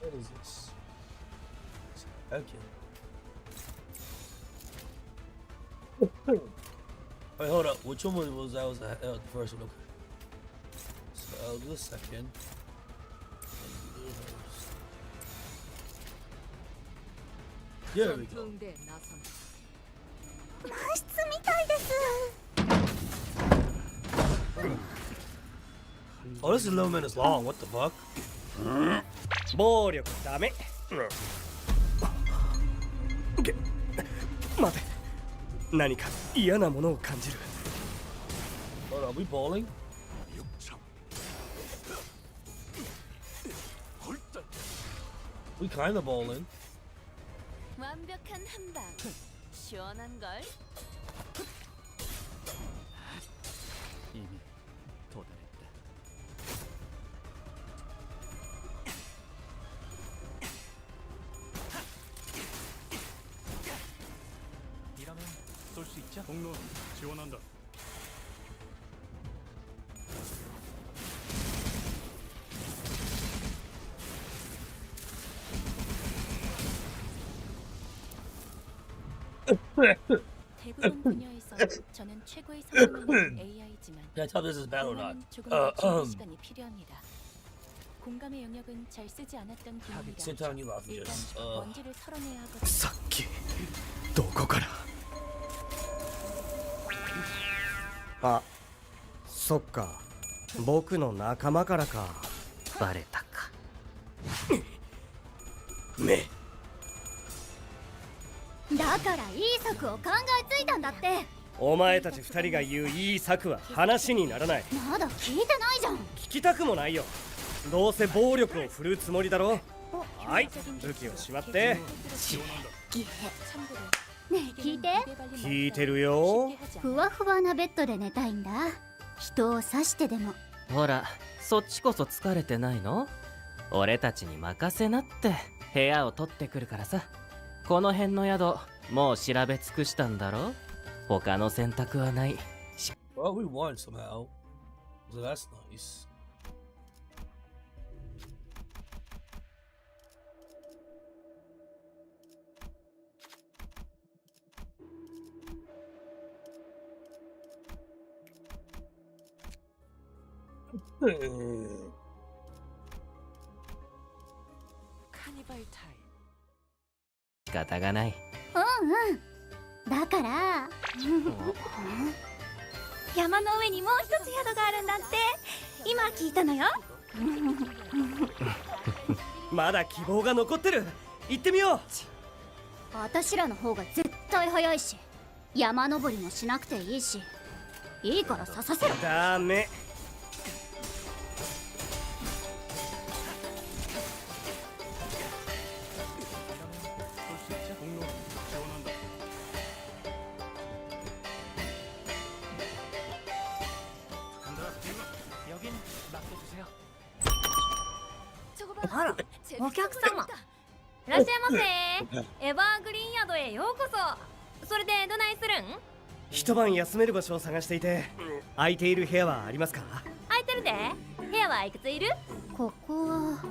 What is this? Okay. Wait, hold up. Which one was that? Was the first one? Okay. So I'll do the second. There we go. 満室みたいです。Oh, this is 11 minutes long. What the fuck? 暴力ダメ。待て。何か嫌なものを感じる。Hold on, we bowling? We kinda bowling. 완벽한 한방. 시원한 걸. 이미 도달했다. 이라면 쏠 수 있죠? 공론 지원한다. 대부분 분야에서 저는 최고의 성능을 AI지만 Can I tell this is bad or not? 조금 더 준비 시간이 필요합니다. 공감의 영역은 잘 쓰지 않았던 Sit down, you 기능이라 laugh. 일단 Just, 먼지를 털어내야 하거든요. さっきどこからあ、そっか僕の仲間からかバレたか目だからいい策を考えついたんだって。お前たち二人が言ういい策は話にならない。まだ聞いてないじゃん。聞きたくもないよ。どうせ暴力を振るうつもりだろ。はい、武器をしまって。ねえ聞いて。聞いてるよ。ふわふわなベッドで寝たいんだ。人を刺してでも。ほら、そっちこそ疲れてないの？俺たちに任せなって部屋を取ってくるからさ。この辺の宿もう調べ尽くしたんだろ？他の選択はない。Well, we won somehow. So that's nice. 카니발 타임. 仕方がない。うんうん。だから山の上にもう一つ宿があるんだって今聞いたのよまだ希望が残ってる。行ってみよう。私らの方が絶対早いし山登りもしなくていいしいいから刺させろ。ダメ。あら、お客様。いらっしゃいませ。エバーグリーン宿へようこそ。それでどないするん？一晩休める場所を探していて、空いている部屋はありますか？空いてるで。部屋はいくついる？ここは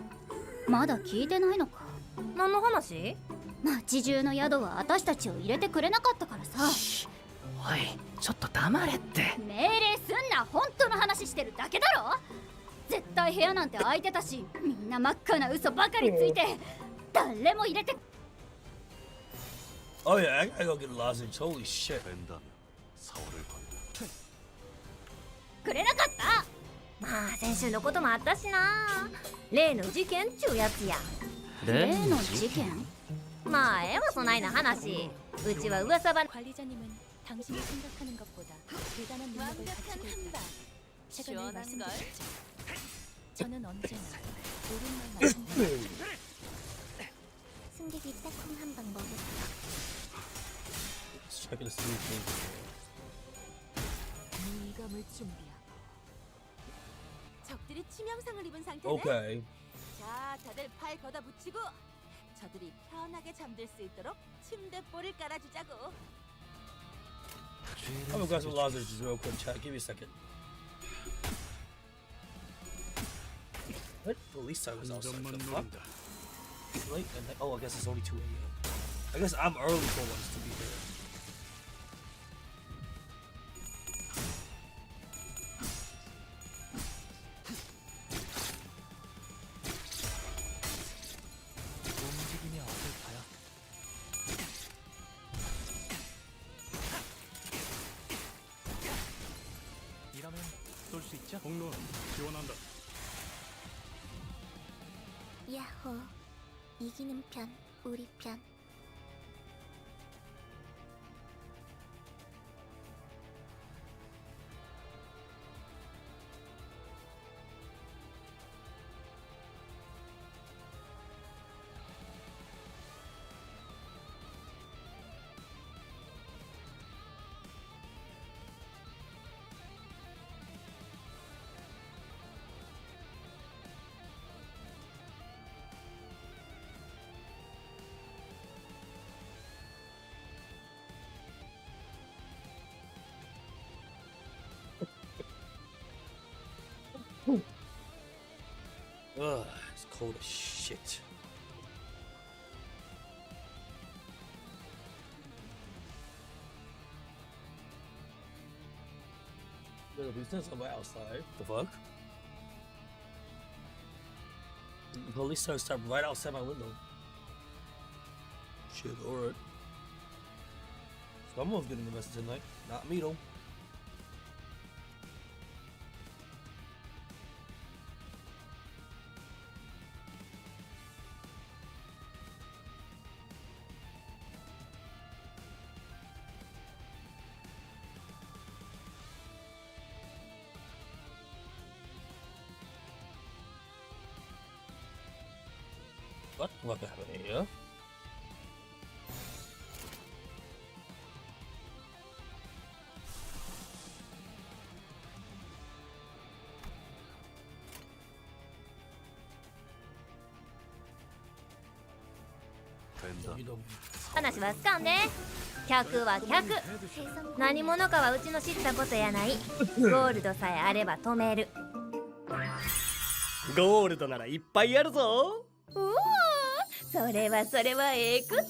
まだ聞いてないのか。何の話？町中の宿は私たちを入れてくれなかったからさ。おい、ちょっと黙れって。命令すんな。本当の話してるだけだろ。絶対部屋なんて空いてたし、みんな真っ赤な嘘ばかりついて誰も入れて。 Oh yeah, I gotta go get a lozenge. Holy shit. くれなかった。まあ先週のこともあったしな。例の事件っちゅうやつや。例の事件？まあええわそないな話。うちは噂話。 관리자님은 당신이 생각하는 것보다 대단한 능력을 가지고 있다. 최근에 말씀드렸죠. 저는 언제나 옳은 말만 한다. 승객이 새콤한 방법을. Check it out. 무의감을 준비하고. 적들이 치명상을 입은 상태네. Okay. 자, 다들 팔 걷어 붙이고 저들이 편하게 잠들 수 있도록 침대볼을 깔아주자고. I'm gonna grab some lozenges real quick, chat. Give me a second. What? Police time is outside. The fuck? Late at night. Oh, I guess it's only 2 a.m. I guess I'm early for once to be here. 공로는 지원한다. 야호. 이기는 편, 우리 편. Ugh, it's cold as shit. There's a business somewhere outside. The fuck? The police started stopped right outside my window. Shit, alright. Someone's getting the message tonight. Not me though. What happened here? You don't. 話はつかんで。客は客。何者かはうちの知ったことやない。ゴールドさえあれば止める。ゴールドならいっぱいあるぞ。おお、それはええことや。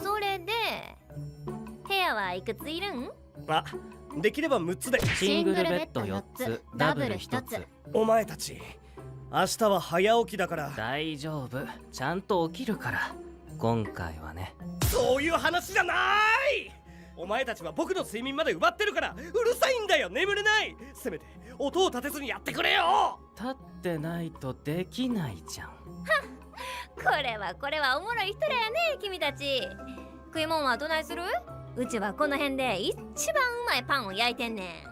それで部屋はいくついるん？あ、できれば6つで。シングルベッド4つ、ダブル1つ。お前たち明日は早起きだから。大丈夫、ちゃんと起きるから。今回はね。そういう話じゃない。お前たちは僕の睡眠まで奪ってるからうるさいんだよ。眠れない。せめて音を立てずにやってくれよ。立ってないとできないじゃん。これはおもろい人らやね、君たち。食い物はどないする？うちはこの辺で一番うまいパンを焼いてんねん。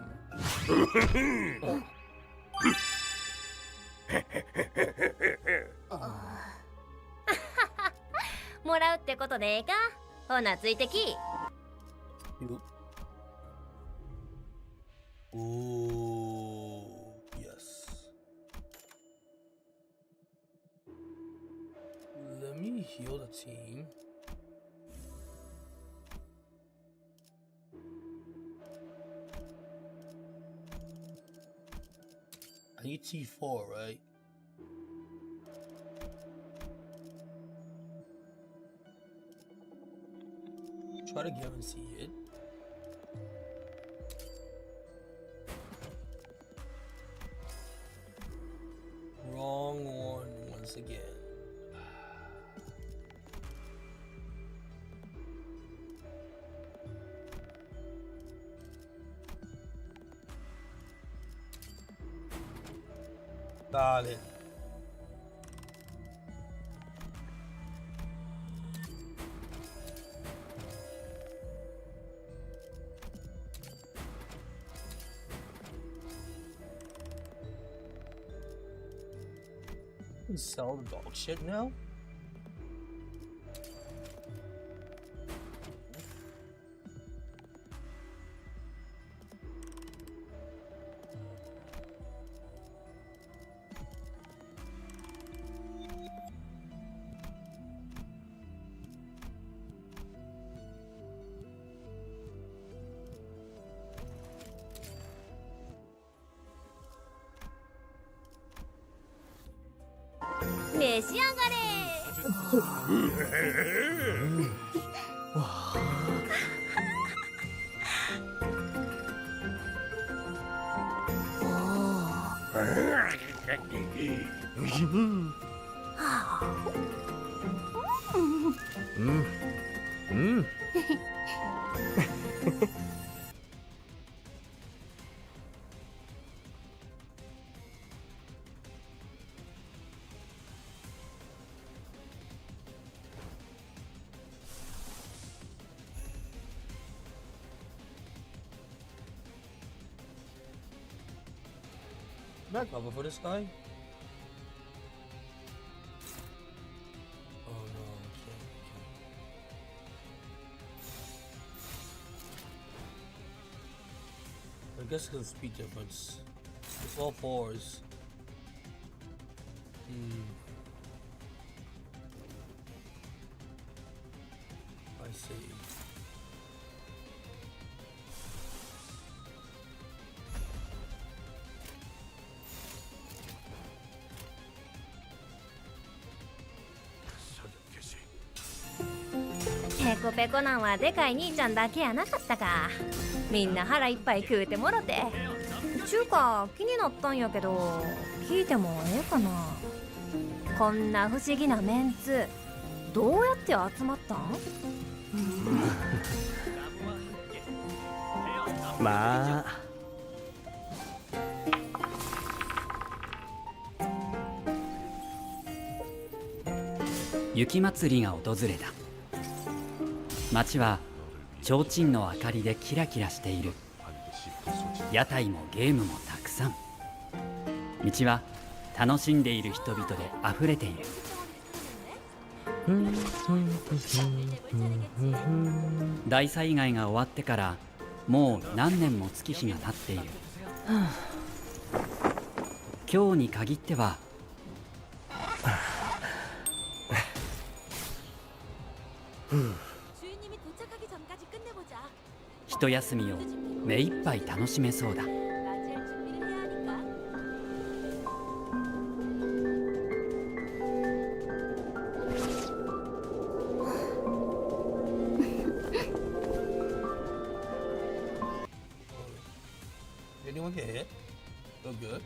もらうってことでええか？ほなついてき。Oh, yes. Let me heal the team. I need T4, right? Try to guarantee it. Wrong one once again. Got it. Can sell the dog shit now?召し上がれ。Can I cover for this guy? Oh no, I can't. I guess it's a speed difference. It's all fours. I see.ペコペコなんはでかい兄ちゃんだけやなかったか。みんな腹いっぱい食うてもろて。ちゅうか気になったんやけど、聞いてもええかな。こんな不思議なメンツ、どうやって集まったん？まあ雪祭りが訪れた。街は提灯の明かりでキラキラしている。屋台もゲームもたくさん。道は楽しんでいる人々であふれている。大災害が終わってからもう何年も月日が経っている。今日に限っては一休みを目いっぱい楽しめそうだ。Anyone get hit? Oh, good.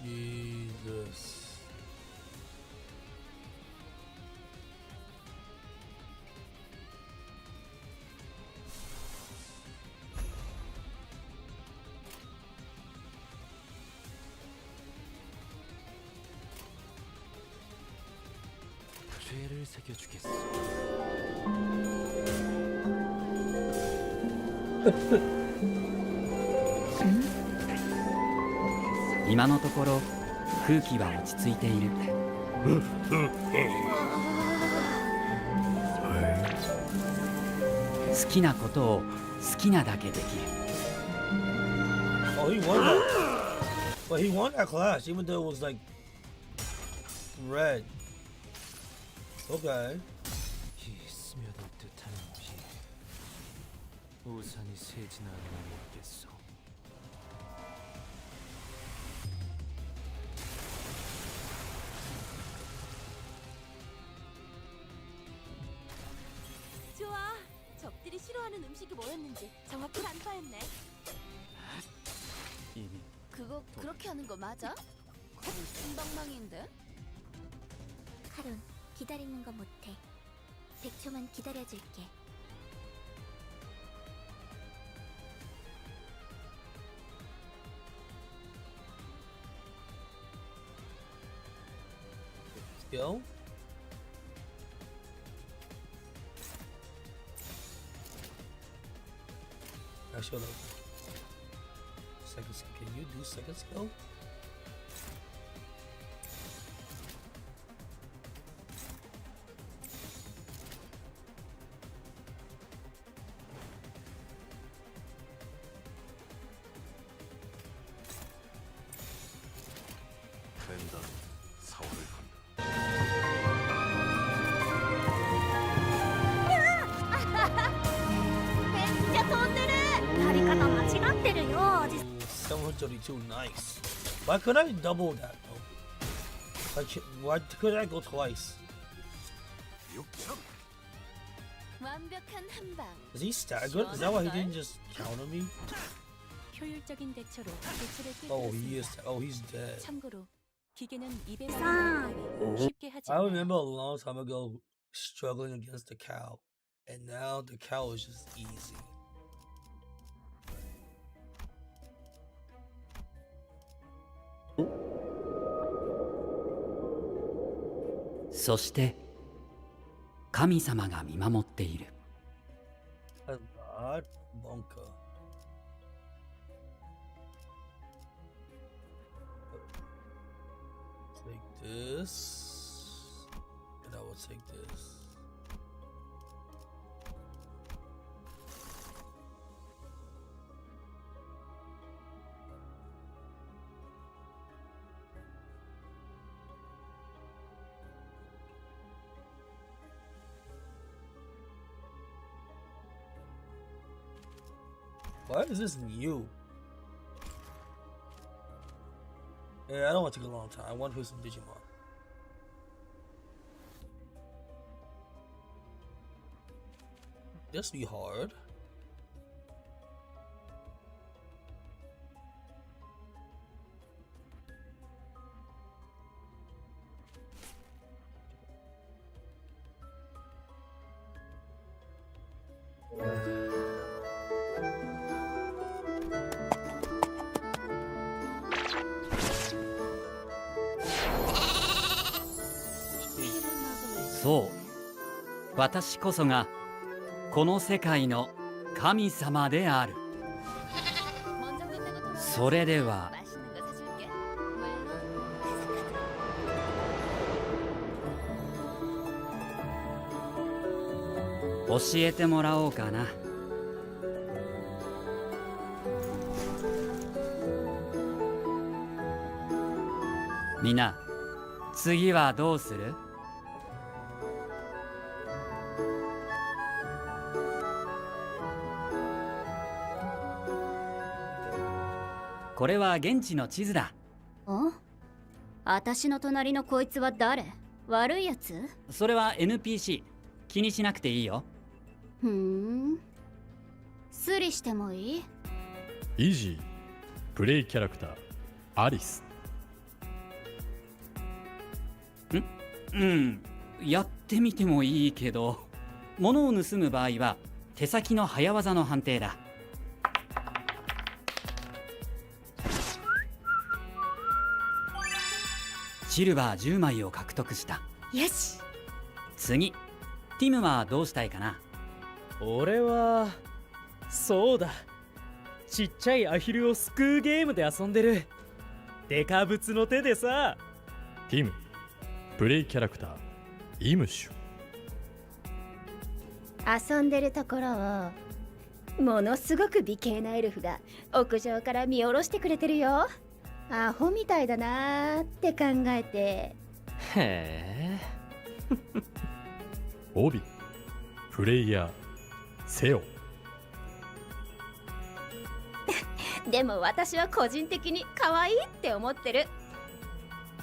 Jesus. 죄를 새겨주겠어. 今のところ空気は落ち着いている。好きなことを好きなだけできる。Oh, he won that. But he won that class, even though it was like red. Okay. 이 스며들 듯한 비 우산이 새진 않나 모르겠어. 좋아. 적들이 싫어하는 음식이 뭐였는지 정확히 간파했네. 이미 그거 그렇게 하는 거 맞아? 그건 순방망인데? 카론, 기다리는 거 못해. 100초만 기다려줄게. Go. Actually, second skill. Can you do second skill? 된다. 사활을 건다. 진짜 돈들은 다리가 맞지가 않대요. 732, nice. Why couldn't I double that though? Like, why couldn't I go twice? 완벽한 한 방. Is he staggered? Is that why he didn't just counter me? 효율적인 대처로 대처를 Oh, he is. Oh, he's dead. 참고로 기계는 입에 사용하기 쉽게 하지 I 않아요. remember a long time ago struggling against the cow, and now the cow is just easy. Oh. そして神様が見守っている。Wonka. Take this, and I will take this. Why is this new? Yeah, I don't want to take a long time. I want to play some Digimon. This be hard.そう、私こそがこの世界の神様である。それでは教えてもらおうかな。みんな、次はどうする？これは現地の地図だ。お？私の隣のこいつは誰？悪いやつ？それは NPC。気にしなくていいよ。ふん。スリしてもいい？イージー。プレイキャラクターアリス。うん、やってみてもいいけど、物を盗む場合は手先の早技の判定だ。シルバー10枚を獲得した。よし。次、ティムはどうしたいかな？俺はそうだ、ちっちゃいアヒルを救うゲームで遊んでる。デカブツの手でさ。ティム。プレイキャラクターイムシュ。遊んでるところをものすごく美形なエルフが屋上から見下ろしてくれてるよ。アホみたいだなーって考えて。へえ。帯。プレイヤーセオ。でも私は個人的に可愛いって思ってる。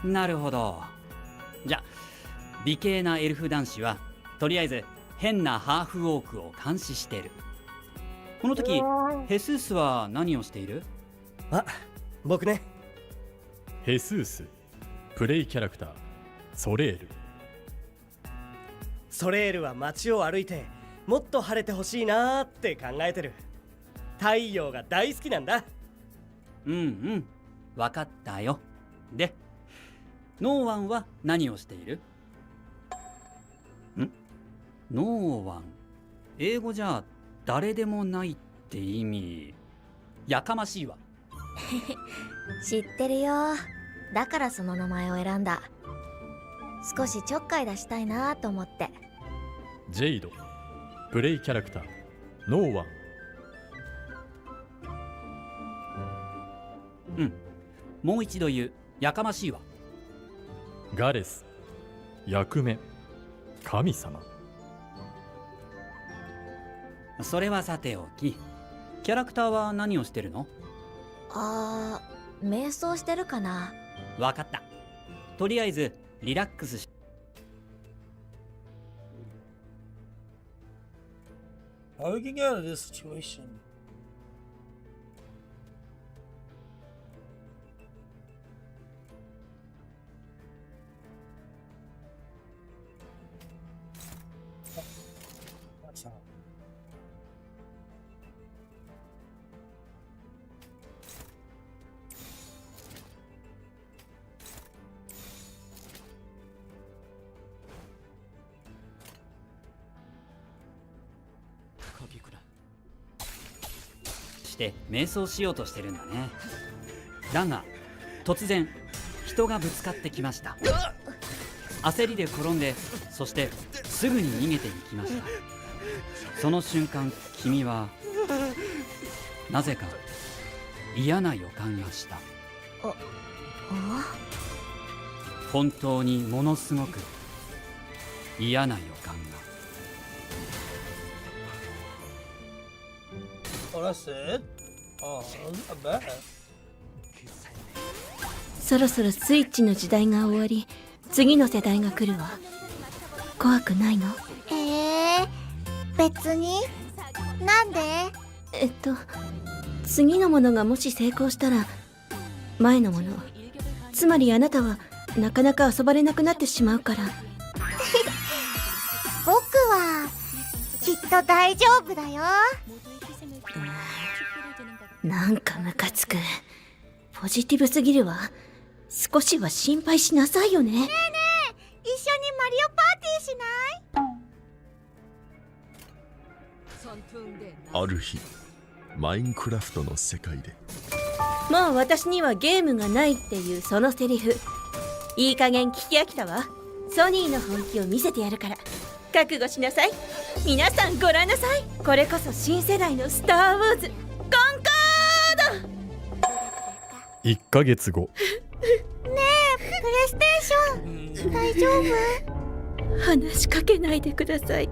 なるほど。じゃ、美形なエルフ男子はとりあえず変なハーフオークを監視してる。この時ヘスースは何をしている？あ、僕ね。ヘスース。プレイキャラクターソレール。ソレールは街を歩いてもっと晴れてほしいなーって考えてる。太陽が大好きなんだ。うんうん、分かったよ。で、ノーワンは何をしている？ノーワン。英語じゃ誰でもないって意味。やかましいわ。知ってるよ。だからその名前を選んだ。少しちょっかい出したいなと思って。ジェイド。プレイキャラクターノーワン。うん、もう一度言う。やかましいわ。ガレス。役目神様。それはさておき、キャラクターは何をしてるの？瞑想してるかな。わかった。とりあえずリラックスし。How are we getting out of this situation? That's how. して瞑想しようとしてるんだね。だが突然人がぶつかってきました。焦りで転んで、そしてすぐに逃げていきました。その瞬間君はなぜか嫌な予感がした。本当にものすごく嫌な予感が。Oh, that's it? Oh, not bad. そろそろスイッチの時代が終わり、次の世代が来るわ。怖くないの？別に。なんで？次のものがもし成功したら、前のもの、つまりあなたはなかなか遊ばれなくなってしまうから。僕はきっと大丈夫だよ。なんかムカつく。ポジティブすぎるわ。少しは心配しなさいよね。ねえねえ、一緒にマリオパーティーしない？ある日マインクラフトの世界で、もう私にはゲームがないっていうそのセリフ、いい加減聞き飽きたわ。ソニーの本気を見せてやるから、覚悟しなさい。皆さんご覧なさい。これこそ新世代のスター・ウォーズ、コンコード。1ヶ月後。ねえ、プレイステーション大丈夫？話しかけないでください。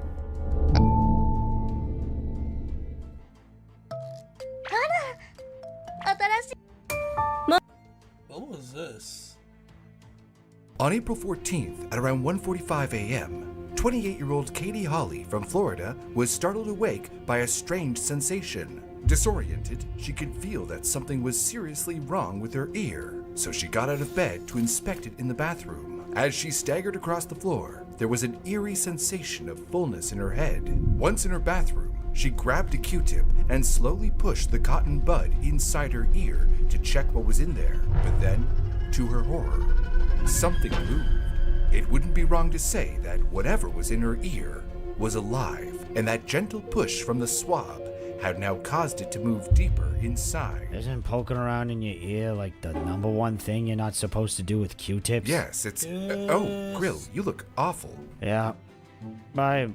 What was this? On April 14th at around 1:45 a.m., 28-year-old Katie Hawley from Florida was startled awake by a strange sensation. Disoriented, she could feel that something was seriously wrong with her ear, so she got out of bed to inspect it in the bathroom. As she staggered across the floor, there was an eerie sensation of fullness in her head. Once in her bathroom, she grabbed a Q-tip and slowly pushed the cotton bud inside her ear to check what was in there. But then, to her horror, something moved. It wouldn't be wrong to say that whatever was in her ear was alive, and that gentle push from the swab had now caused it to move deeper inside. Isn't poking around in your ear like the number one thing you're not supposed to do with Q-tips? Yes, it's... oh, Grill, you look awful. Yeah. I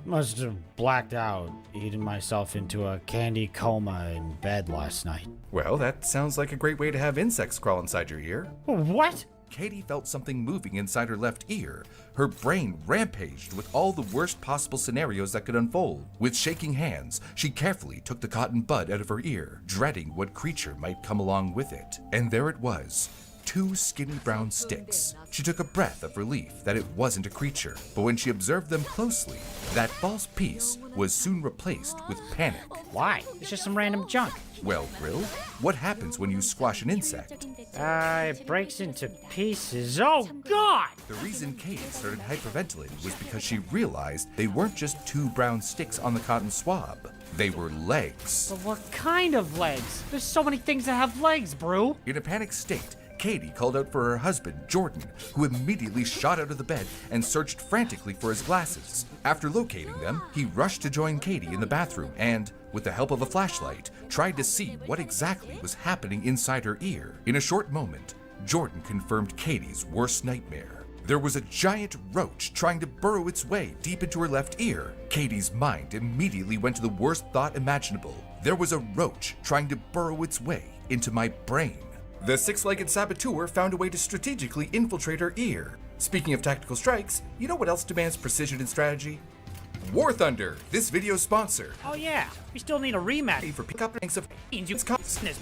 must have blacked out, eating myself into a candy coma in bed last night. Well, that sounds like a great way to have insects crawl inside your ear. What? Katie felt something moving inside her left ear. Her brain rampaged with all the worst possible scenarios that could unfold. With shaking hands, she carefully took the cotton bud out of her ear, dreading what creature might come along with it. And there it was. 2 skinny brown sticks. She took a breath of relief that it wasn't a creature, but when she observed them closely, that false peace was soon replaced with panic. Why? It's just some random junk. Well, Grill, what happens when you squash an insect? It breaks into pieces. Oh, God! The reason Katie started hyperventilating was because she realized they weren't just 2 brown sticks on the cotton swab. They were legs. But what kind of legs? There's so many things that have legs, Brew. In a panicked state, Katie called out for her husband, Jordan, who immediately shot out of the bed and searched frantically for his glasses. After locating them, he rushed to join Katie in the bathroom and, with the help of a flashlight, tried to see what exactly was happening inside her ear. In a short moment, Jordan confirmed Katie's worst nightmare. There was a giant roach trying to burrow its way deep into her left ear. Katie's mind immediately went to the worst thought imaginable. There was a roach trying to burrow its way into my brain. The 6-legged saboteur found a way to strategically infiltrate her ear. Speaking of tactical strikes, you know what else demands precision and strategy? War Thunder, this video's sponsor. Oh yeah, we still need a rematch. For pickup ranks of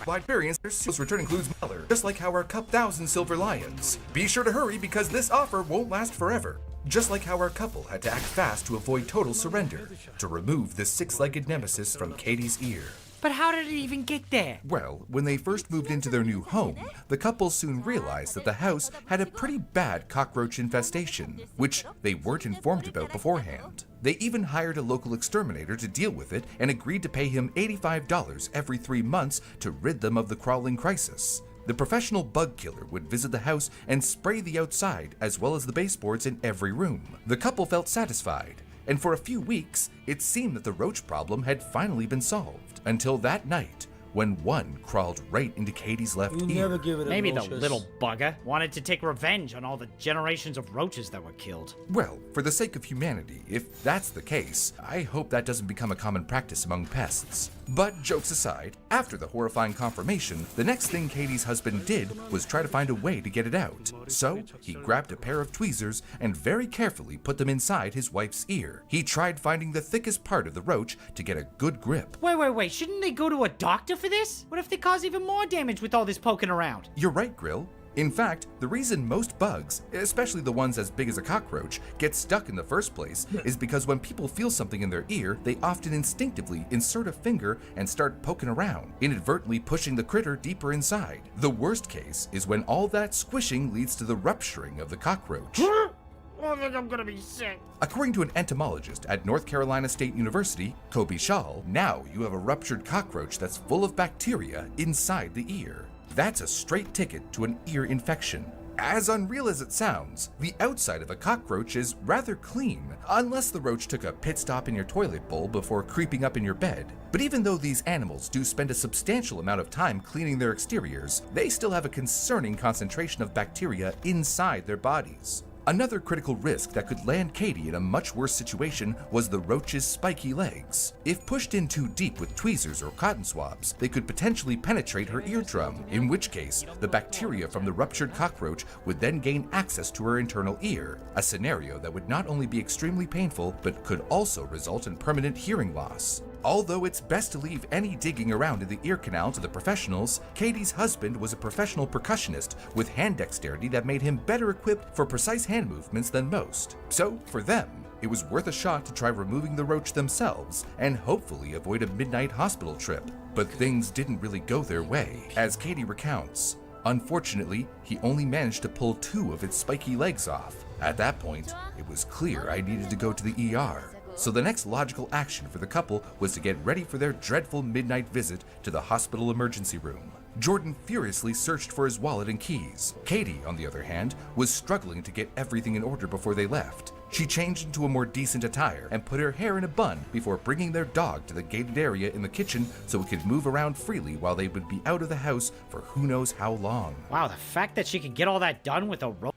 wide variants, their sales return includes Meller, just like how our Cup 1000 Silver Lions. Be sure to hurry because this offer won't last forever. Just like how our couple had to act fast to avoid total surrender, to remove the 6-legged nemesis from Katie's ear. But how did it even get there? Well, when they first moved into their new home, the couple soon realized that the house had a pretty bad cockroach infestation, which they weren't informed about beforehand. They even hired a local exterminator to deal with it and agreed to pay him $85 every 3 months to rid them of the crawling crisis. The professional bug killer would visit the house and spray the outside as well as the baseboards in every room. The couple felt satisfied, and for a few weeks, it seemed that the roach problem had finally been solved. Until that night, when one crawled right into Katie's left You ear. never give it a Maybe the roaches. little bugger wanted to take revenge on all the generations of roaches that were killed. Well, for the sake of humanity, if that's the case, I hope that doesn't become a common practice among pests. But jokes aside, after the horrifying confirmation, the next thing Katie's husband did was try to find a way to get it out. So, he grabbed a pair of tweezers and very carefully put them inside his wife's ear. He tried finding the thickest part of the roach to get a good grip. Wait, shouldn't they go to a doctor for this? What if they cause even more damage with all this poking around? You're right, Grill. In fact, the reason most bugs, especially the ones as big as a cockroach, get stuck in the first place is because when people feel something in their ear, they often instinctively insert a finger and start poking around, inadvertently pushing the critter deeper inside. The worst case is when all that squishing leads to the rupturing of the cockroach. I think I'm gonna be sick. According to an entomologist at North Carolina State University, Kobe Schall, now you have a ruptured cockroach that's full of bacteria inside the ear. That's a straight ticket to an ear infection. As unreal as it sounds, the outside of a cockroach is rather clean, unless the roach took a pit stop in your toilet bowl before creeping up in your bed. But even though these animals do spend a substantial amount of time cleaning their exteriors, they still have a concerning concentration of bacteria inside their bodies. Another critical risk that could land Katie in a much worse situation was the roach's spiky legs. If pushed in too deep with tweezers or cotton swabs, they could potentially penetrate her eardrum, in which case the bacteria from the ruptured cockroach would then gain access to her internal ear, a scenario that would not only be extremely painful, but could also result in permanent hearing loss. Although it's best to leave any digging around in the ear canal to the professionals, Katie's husband was a professional percussionist with hand dexterity that made him better equipped for precise hand movements than most. So, for them, it was worth a shot to try removing the roach themselves and hopefully avoid a midnight hospital trip. But things didn't really go their way, as Katie recounts. Unfortunately, he only managed to pull 2 of its spiky legs off. At that point, it was clear I needed to go to the ER. So the next logical action for the couple was to get ready for their dreadful midnight visit to the hospital emergency room. Jordan furiously searched for his wallet and keys. Katie, on the other hand, was struggling to get everything in order before they left. She changed into a more decent attire and put her hair in a bun before bringing their dog to the gated area in the kitchen so it could move around freely while they would be out of the house for who knows how long. Wow, the fact that she could get all that done with a roach.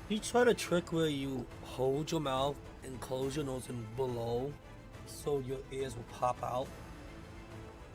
You try to trick where you hold your mouth and close your nose and below so your ears will pop out.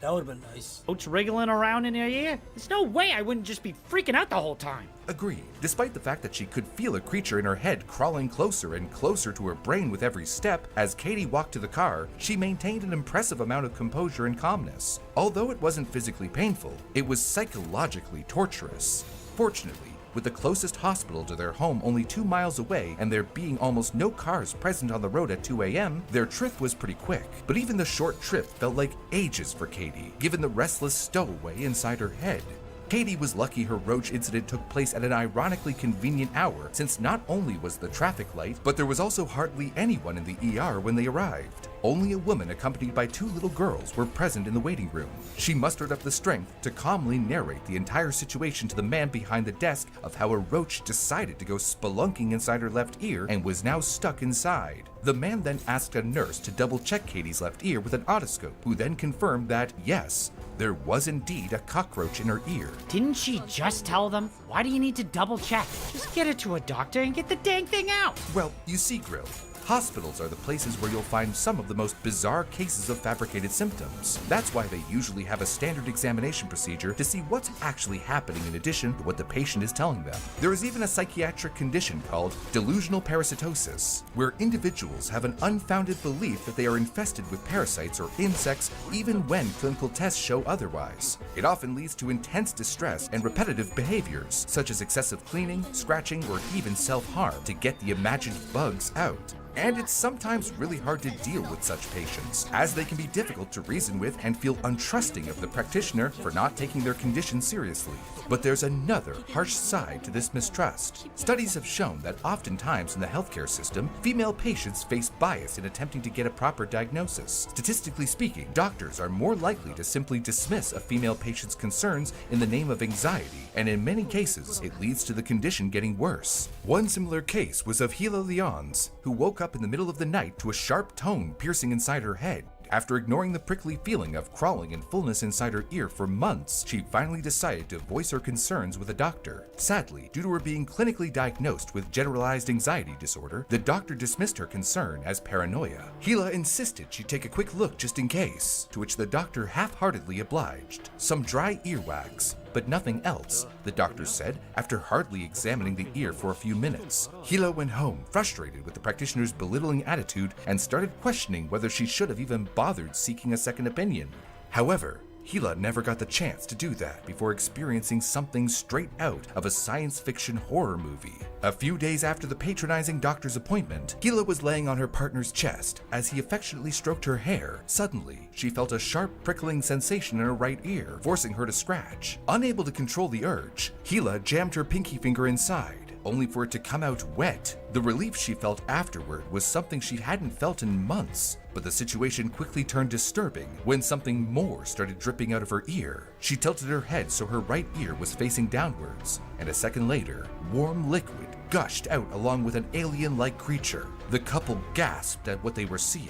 That would have been nice. Roach wriggling around in her ear? There's no way I wouldn't just be freaking out the whole time. Agreed. Despite the fact that she could feel a creature in her head crawling closer and closer to her brain with every step, as Katie walked to the car, she maintained an impressive amount of composure and calmness. Although it wasn't physically painful, it was psychologically torturous. Fortunately, with the closest hospital to their home only 2 miles away and there being almost no cars present on the road at 2 a.m., their trip was pretty quick. But even the short trip felt like ages for Katie, given the restless stowaway inside her head. Katie was lucky her roach incident took place at an ironically convenient hour, since not only was the traffic light, but there was also hardly anyone in the ER when they arrived. Only a woman accompanied by 2 little girls were present in the waiting room. She mustered up the strength to calmly narrate the entire situation to the man behind the desk of how a roach decided to go spelunking inside her left ear and was now stuck inside. The man then asked a nurse to double-check Katie's left ear with an otoscope, who then confirmed that, yes, there was indeed a cockroach in her ear. Didn't she just tell them? Why do you need to double check? Just get it to a doctor and get the dang thing out. Well, you see, Grill, hospitals are the places where you'll find some of the most bizarre cases of fabricated symptoms. That's why they usually have a standard examination procedure to see what's actually happening in addition to what the patient is telling them. There is even a psychiatric condition called delusional parasitosis, where individuals have an unfounded belief that they are infested with parasites or insects even when clinical tests show otherwise. It often leads to intense distress and repetitive behaviors, such as excessive cleaning, scratching, or even self-harm to get the imagined bugs out. And it's sometimes really hard to deal with such patients, as they can be difficult to reason with and feel untrusting of the practitioner for not taking their condition seriously. But there's another harsh side to this mistrust. Studies have shown that oftentimes in the healthcare system, female patients face bias in attempting to get a proper diagnosis. Statistically speaking, doctors are more likely to simply dismiss a female patient's concerns in the name of anxiety, and in many cases, it leads to the condition getting worse. One similar case was of Gila Leon's, who woke up in the middle of the night to a sharp tone piercing inside her head. After ignoring the prickly feeling of crawling and fullness inside her ear for months, she finally decided to voice her concerns with a doctor. Sadly, due to her being clinically diagnosed with generalized anxiety disorder, the doctor dismissed her concern as paranoia. Gila insisted she take a quick look just in case, to which the doctor half-heartedly obliged. Some dry earwax, but nothing else, the doctor said after hardly examining the ear for a few minutes. Gila went home, frustrated with the practitioner's belittling attitude, and started questioning whether she should have even bothered seeking a second opinion. However, Gila never got the chance to do that before experiencing something straight out of a science fiction horror movie. A few days after the patronizing doctor's appointment, Gila was laying on her partner's chest. As he affectionately stroked her hair, suddenly she felt a sharp prickling sensation in her right ear, forcing her to scratch. Unable to control the urge, Gila jammed her pinky finger inside, only for it to come out wet. The relief she felt afterward was something she hadn't felt in months, but the situation quickly turned disturbing when something more started dripping out of her ear. She tilted her head so her right ear was facing downwards, and a second later, warm liquid gushed out along with an alien-like creature. The couple gasped at what they were seeing.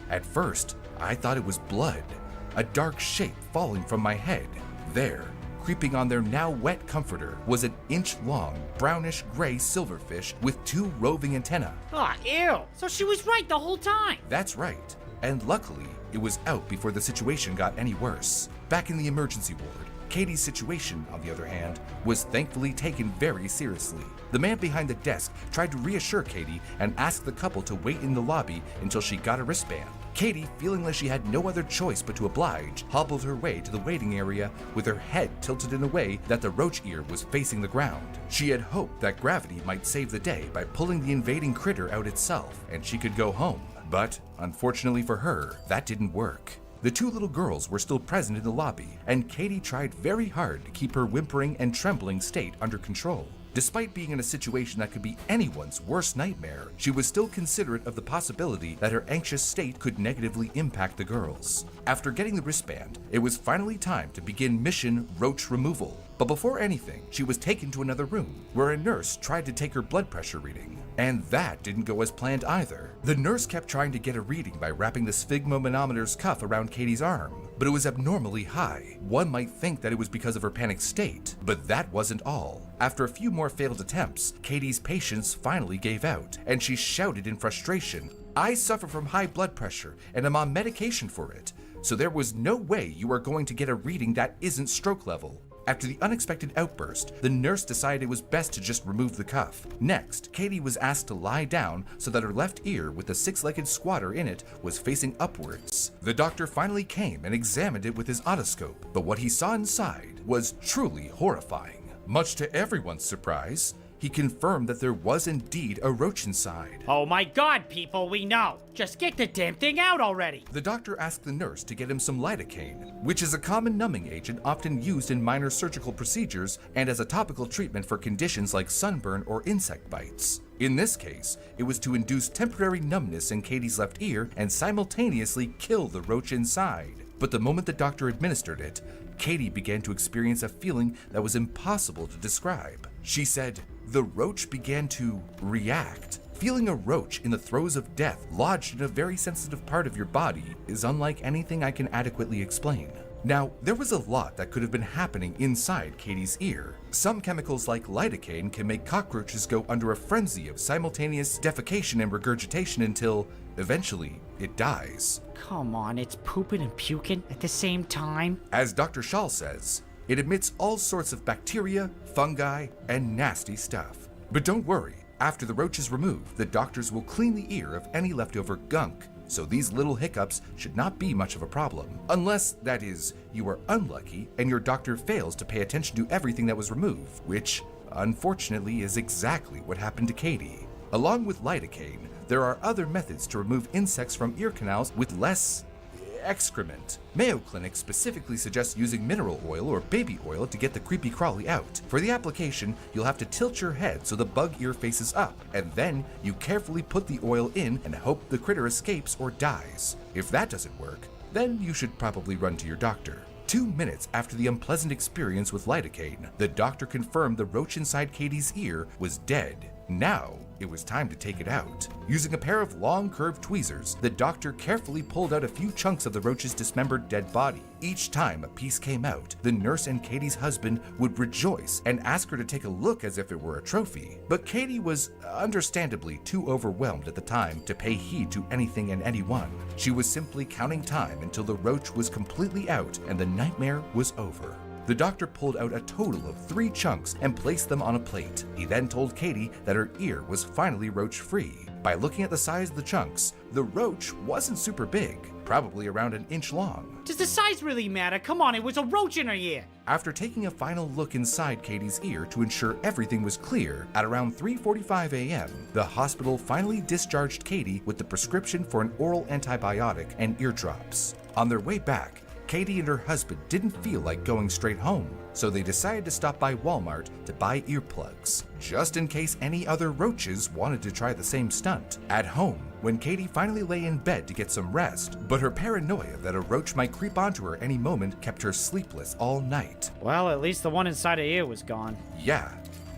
At first, I thought it was blood, a dark shape falling from my head. There, creeping on their now wet comforter, was an inch-long, brownish-gray silverfish with 2 roving antennae. Ah, ew! So she was right the whole time! That's right. And luckily, it was out before the situation got any worse. Back in the emergency ward, Katie's situation, on the other hand, was thankfully taken very seriously. The man behind the desk tried to reassure Katie and ask the couple to wait in the lobby until she got a wristband. Katie, feeling like she had no other choice but to oblige, hobbled her way to the waiting area with her head tilted in a way that the roach ear was facing the ground. She had hoped that gravity might save the day by pulling the invading critter out itself, and she could go home. But, unfortunately for her, that didn't work. The 2 little girls were still present in the lobby, and Katie tried very hard to keep her whimpering and trembling state under control. Despite being in a situation that could be anyone's worst nightmare, she was still considerate of the possibility that her anxious state could negatively impact the girls. After getting the wristband, it was finally time to begin mission roach removal. But before anything, she was taken to another room, where a nurse tried to take her blood pressure reading. And that didn't go as planned either. The nurse kept trying to get a reading by wrapping the sphygmomanometer's cuff around Katie's arm, but it was abnormally high. One might think that it was because of her panic state, but that wasn't all. After a few more failed attempts, Katie's patience finally gave out, and she shouted in frustration, "I suffer from high blood pressure, and am on medication for it, so there was no way you are going to get a reading that isn't stroke level." After the unexpected outburst, the nurse decided it was best to just remove the cuff. Next, Katie was asked to lie down so that her left ear with the 6-legged squatter in it was facing upwards. The doctor finally came and examined it with his otoscope, but what he saw inside was truly horrifying. Much to everyone's surprise, he confirmed that there was indeed a roach inside. Oh my god, people, we know! Just get the damn thing out already! The doctor asked the nurse to get him some lidocaine, which is a common numbing agent often used in minor surgical procedures and as a topical treatment for conditions like sunburn or insect bites. In this case, it was to induce temporary numbness in Katie's left ear and simultaneously kill the roach inside. But the moment the doctor administered it, Katie began to experience a feeling that was impossible to describe. She said, "The roach began to react." Feeling a roach in the throes of death lodged in a very sensitive part of your body is unlike anything I can adequately explain. Now, there was a lot that could have been happening inside Katie's ear. Some chemicals like lidocaine can make cockroaches go under a frenzy of simultaneous defecation and regurgitation until, eventually, it dies. Come on, it's pooping and puking at the same time? As Dr. Schall says, it emits all sorts of bacteria, fungi, and nasty stuff. But don't worry, after the roach is removed, the doctors will clean the ear of any leftover gunk, so these little hiccups should not be much of a problem. Unless, that is, you are unlucky and your doctor fails to pay attention to everything that was removed, which, unfortunately, is exactly what happened to Katie. Along with lidocaine, there are other methods to remove insects from ear canals with less excrement. Mayo Clinic specifically suggests using mineral oil or baby oil to get the creepy crawly out. For the application, you'll have to tilt your head so the bug ear faces up, and then you carefully put the oil in and hope the critter escapes or dies. If that doesn't work, then you should probably run to your doctor. 2 minutes after the unpleasant experience with lidocaine, the doctor confirmed the roach inside Katie's ear was dead. Now, it was time to take it out. Using a pair of long curved tweezers, the doctor carefully pulled out a few chunks of the roach's dismembered dead body. Each time a piece came out, the nurse and Katie's husband would rejoice and ask her to take a look as if it were a trophy. But Katie was understandably too overwhelmed at the time to pay heed to anything and anyone. She was simply counting time until the roach was completely out and the nightmare was over. The doctor pulled out a total of 3 chunks and placed them on a plate. He then told Katie that her ear was finally roach-free. By looking at the size of the chunks, the roach wasn't super big, probably around an inch long. Does the size really matter? Come on, it was a roach in her ear. After taking a final look inside Katie's ear to ensure everything was clear, at around 3:45 a.m., the hospital finally discharged Katie with the prescription for an oral antibiotic and eardrops. On their way back, Katie and her husband didn't feel like going straight home, so they decided to stop by Walmart to buy earplugs, just in case any other roaches wanted to try the same stunt. At home, when Katie finally lay in bed to get some rest, but her paranoia that a roach might creep onto her any moment kept her sleepless all night. Well, at least the one inside her ear was gone. Yeah,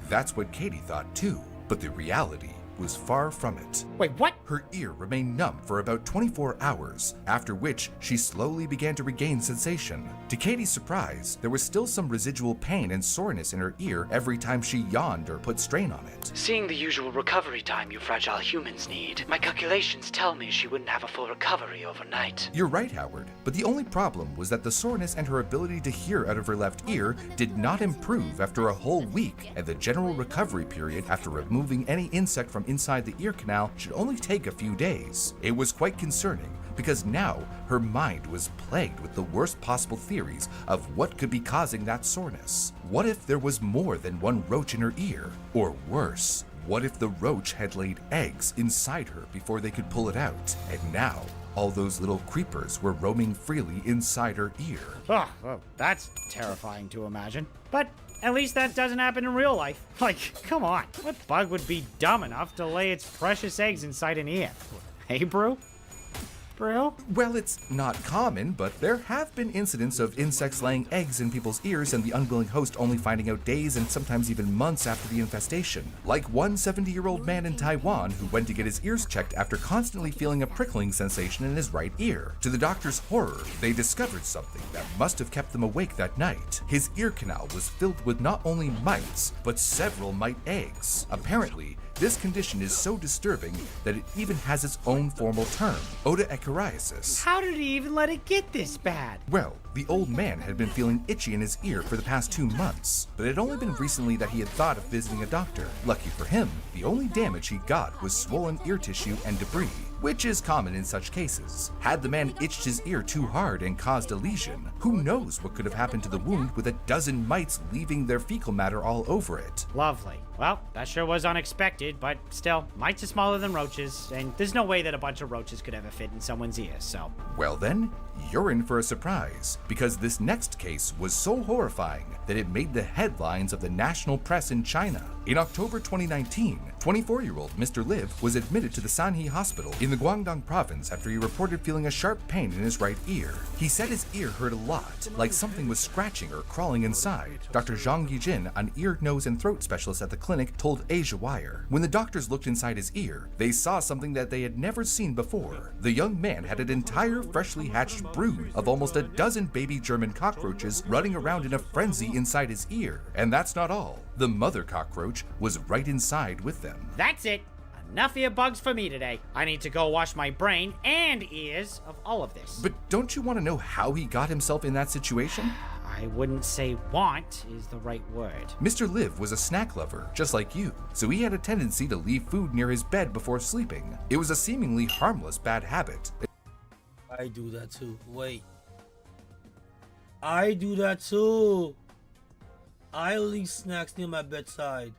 that's what Katie thought too, but the reality was far from it. Wait, what? Her ear remained numb for about 24 hours, after which she slowly began to regain sensation. To Katie's surprise, there was still some residual pain and soreness in her ear every time she yawned or put strain on it. Seeing the usual recovery time you fragile humans need, my calculations tell me she wouldn't have a full recovery overnight. You're right, Howard, but the only problem was that the soreness and her ability to hear out of her left ear did not improve after a whole week, and the general recovery period after removing any insect from inside the ear canal should only take a few days. It was quite concerning because now her mind was plagued with the worst possible theories of what could be causing that soreness. What if there was more than one roach in her ear? Or worse, what if the roach had laid eggs inside her before they could pull it out? And now, all those little creepers were roaming freely inside her ear. Oh, well, that's terrifying to imagine. But at least that doesn't happen in real life. Like, come on. What bug would be dumb enough to lay its precious eggs inside an ear? Hey, Brew? Brew? Well, it's not common, but there have been incidents of insects laying eggs in people's ears and the unwilling host only finding out days and sometimes even months after the infestation. Like one 70-year-old man in Taiwan who went to get his ears checked after constantly feeling a prickling sensation in his right ear. To the doctor's horror, they discovered something that must have kept them awake that night. His ear canal was filled with not only mites, but several mite eggs. Apparently, this condition is so disturbing that it even has its own formal term, odoechoriasis. How did he even let it get this bad? Well, the old man had been feeling itchy in his ear for the past 2 months, but it had only been recently that he had thought of visiting a doctor. Lucky for him, the only damage he got was swollen ear tissue and debris, which is common in such cases. Had the man itched his ear too hard and caused a lesion, who knows what could have happened to the wound with a dozen mites leaving their fecal matter all over it. Lovely. Well, that sure was unexpected, but still, mites are smaller than roaches, and there's no way that a bunch of roaches could ever fit in someone's ear, so. Well then, you're in for a surprise, because this next case was so horrifying that it made the headlines of the national press in China. In October 2019, 24-year-old Mr. Liv was admitted to the Sanhe Hospital in the Guangdong province after he reported feeling a sharp pain in his right ear. He said his ear hurt a lot, like something was scratching or crawling inside. Dr. Zhang Yijin, an ear, nose, and throat specialist at the clinic, told Asia Wire. When the doctors looked inside his ear, they saw something that they had never seen before. The young man had an entire freshly hatched brood of almost a dozen baby German cockroaches running around in a frenzy inside his ear. And that's not all. The mother cockroach was right inside with them. That's it. Enough ear bugs for me today. I need to go wash my brain and ears of all of this. But don't you want to know how he got himself in that situation? I wouldn't say want is the right word. Mr. Liv was a snack lover, just like you, so he had a tendency to leave food near his bed before sleeping. It was a seemingly harmless bad habit. I do that too. Wait. I do that too. I leave snacks near my bedside.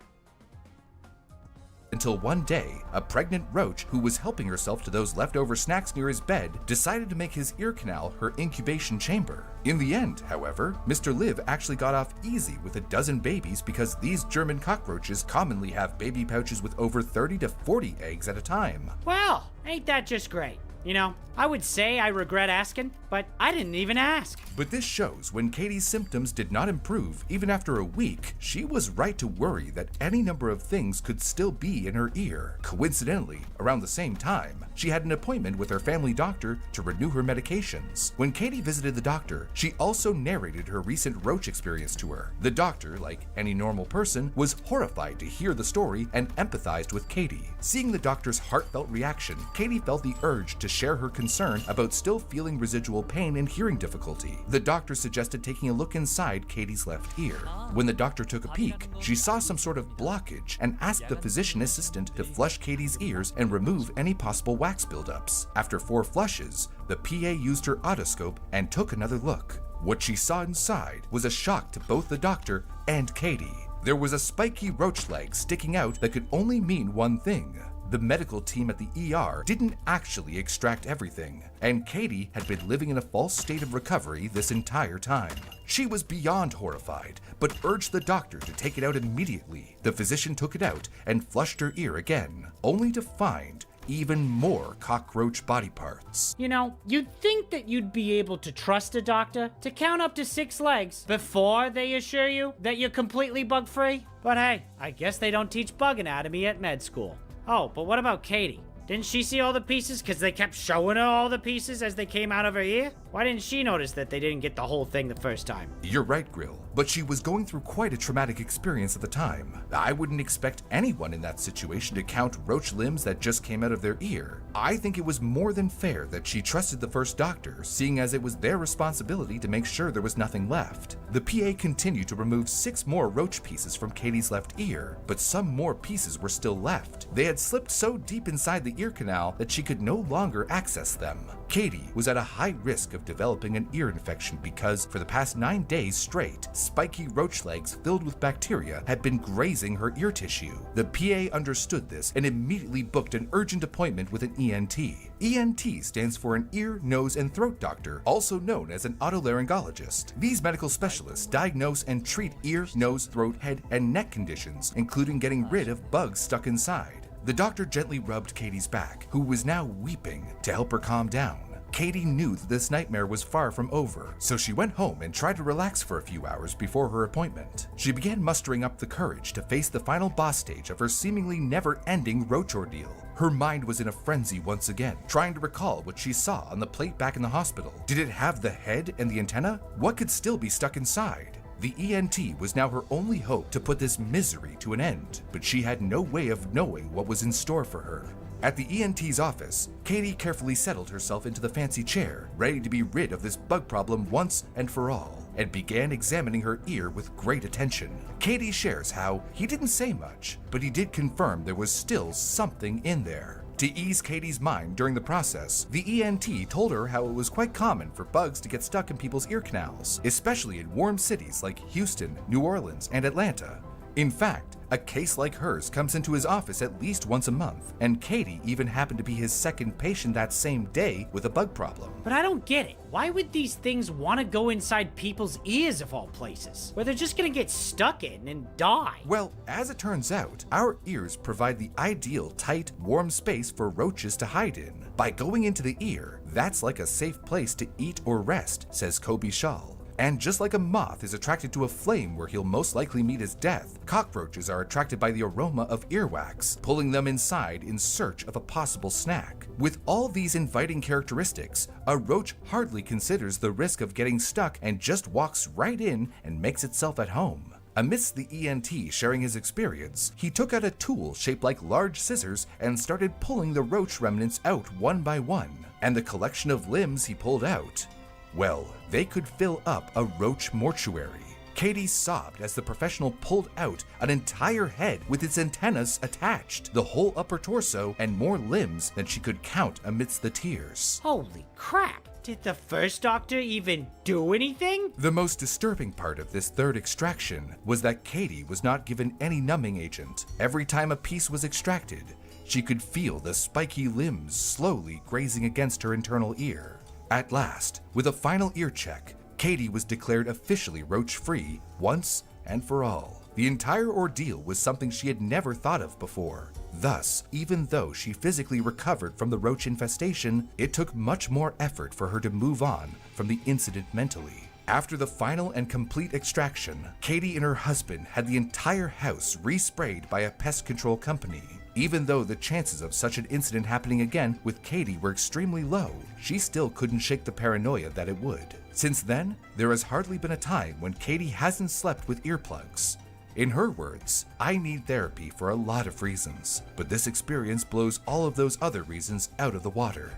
Until one day, a pregnant roach who was helping herself to those leftover snacks near his bed decided to make his ear canal her incubation chamber. In the end, however, Mr. Liv actually got off easy with a dozen babies because these German cockroaches commonly have baby pouches with over 30 to 40 eggs at a time. Well, ain't that just great? You know, I would say I regret asking, but I didn't even ask. But this shows when Katie's symptoms did not improve even after a week, she was right to worry that any number of things could still be in her ear. Coincidentally, around the same time, she had an appointment with her family doctor to renew her medications. When Katie visited the doctor, she also narrated her recent roach experience to her. The doctor, like any normal person, was horrified to hear the story and empathized with Katie. Seeing the doctor's heartfelt reaction, Katie felt the urge to share her concern about still feeling residual pain and hearing difficulty. The doctor suggested taking a look inside Katie's left ear. When the doctor took a peek, she saw some sort of blockage and asked the physician assistant to flush Katie's ears and remove any possible wax buildups. After 4 flushes, the PA used her otoscope and took another look. What she saw inside was a shock to both the doctor and Katie. There was a spiky roach leg sticking out that could only mean one thing. The medical team at the ER didn't actually extract everything, and Katie had been living in a false state of recovery this entire time. She was beyond horrified, but urged the doctor to take it out immediately. The physician took it out and flushed her ear again, only to find even more cockroach body parts. You know, you'd think that you'd be able to trust a doctor to count up to 6 legs before they assure you that you're completely bug-free. But hey, I guess they don't teach bug anatomy at med school. Oh, but what about Katie? Didn't she see all the pieces because they kept showing her all the pieces as they came out of her ear? Why didn't she notice that they didn't get the whole thing the first time? You're right, Grill, but she was going through quite a traumatic experience at the time. I wouldn't expect anyone in that situation to count roach limbs that just came out of their ear. I think it was more than fair that she trusted the first doctor, seeing as it was their responsibility to make sure there was nothing left. The PA continued to remove 6 more roach pieces from Katie's left ear, but some more pieces were still left. They had slipped so deep inside the ear canal that she could no longer access them. Katie was at a high risk of developing an ear infection because, for the past 9 days straight, spiky roach legs filled with bacteria had been grazing her ear tissue. The PA understood this and immediately booked an urgent appointment with an ENT. ENT stands for an ear, nose, and throat doctor, also known as an otolaryngologist. These medical specialists diagnose and treat ear, nose, throat, head, and neck conditions, including getting rid of bugs stuck inside. The doctor gently rubbed Katie's back, who was now weeping, to help her calm down. Katie knew that this nightmare was far from over, so she went home and tried to relax for a few hours before her appointment. She began mustering up the courage to face the final boss stage of her seemingly never-ending roach ordeal. Her mind was in a frenzy once again, trying to recall what she saw on the plate back in the hospital. Did it have the head and the antenna? What could still be stuck inside? The ENT was now her only hope to put this misery to an end, but she had no way of knowing what was in store for her. At the ENT's office, Katie carefully settled herself into the fancy chair, ready to be rid of this bug problem once and for all, and began examining her ear with great attention. Katie shares how he didn't say much, but he did confirm there was still something in there. To ease Katie's mind during the process, the ENT told her how it was quite common for bugs to get stuck in people's ear canals, especially in warm cities like Houston, New Orleans, and Atlanta. In fact, a case like hers comes into his office at least once a month, and Katie even happened to be his second patient that same day with a bug problem. But I don't get it. Why would these things want to go inside people's ears of all places, where they're just gonna get stuck in and die? Well, as it turns out, our ears provide the ideal tight, warm space for roaches to hide in. By going into the ear, that's like a safe place to eat or rest, says Kobe Shaw. And just like a moth is attracted to a flame where he'll most likely meet his death, cockroaches are attracted by the aroma of earwax, pulling them inside in search of a possible snack. With all these inviting characteristics, a roach hardly considers the risk of getting stuck and just walks right in and makes itself at home. Amidst the ENT sharing his experience, he took out a tool shaped like large scissors and started pulling the roach remnants out one by one. And the collection of limbs he pulled out, well, they could fill up a roach mortuary. Katie sobbed as the professional pulled out an entire head with its antennas attached, the whole upper torso, and more limbs than she could count amidst the tears. Holy crap! Did the first doctor even do anything? The most disturbing part of this third extraction was that Katie was not given any numbing agent. Every time a piece was extracted, she could feel the spiky limbs slowly grazing against her internal ear. At last, with a final ear check, Katie was declared officially roach-free once and for all. The entire ordeal was something she had never thought of before. Thus, even though she physically recovered from the roach infestation, it took much more effort for her to move on from the incident mentally. After the final and complete extraction, Katie and her husband had the entire house resprayed by a pest control company. Even though the chances of such an incident happening again with Katie were extremely low, she still couldn't shake the paranoia that it would. Since then, there has hardly been a time when Katie hasn't slept with earplugs. In her words, I need therapy for a lot of reasons, but this experience blows all of those other reasons out of the water.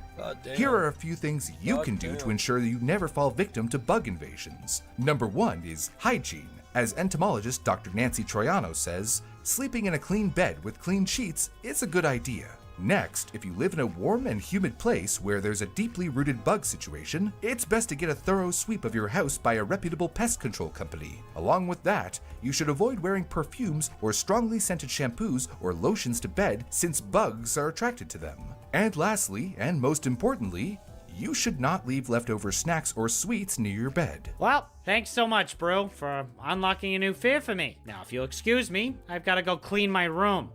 Here are a few things you can do to ensure that you never fall victim to bug invasions. Number 1 is hygiene. As entomologist Dr. Nancy Troiano says, sleeping in a clean bed with clean sheets is a good idea. Next, if you live in a warm and humid place where there's a deeply rooted bug situation, it's best to get a thorough sweep of your house by a reputable pest control company. Along with that, you should avoid wearing perfumes or strongly scented shampoos or lotions to bed since bugs are attracted to them. And lastly, and most importantly, you should not leave leftover snacks or sweets near your bed. Well, thanks so much, Brew, for unlocking a new fear for me. Now, if you'll excuse me, I've got to go clean my room.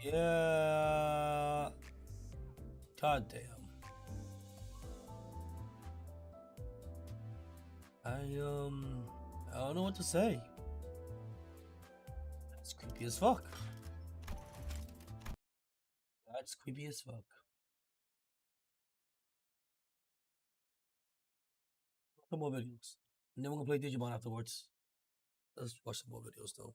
Yeah. God damn. I don't know what to say. That's creepy as fuck. That's creepy as fuck. Some more videos. And then we're gonna play Digimon afterwards. Let's watch some more videos though.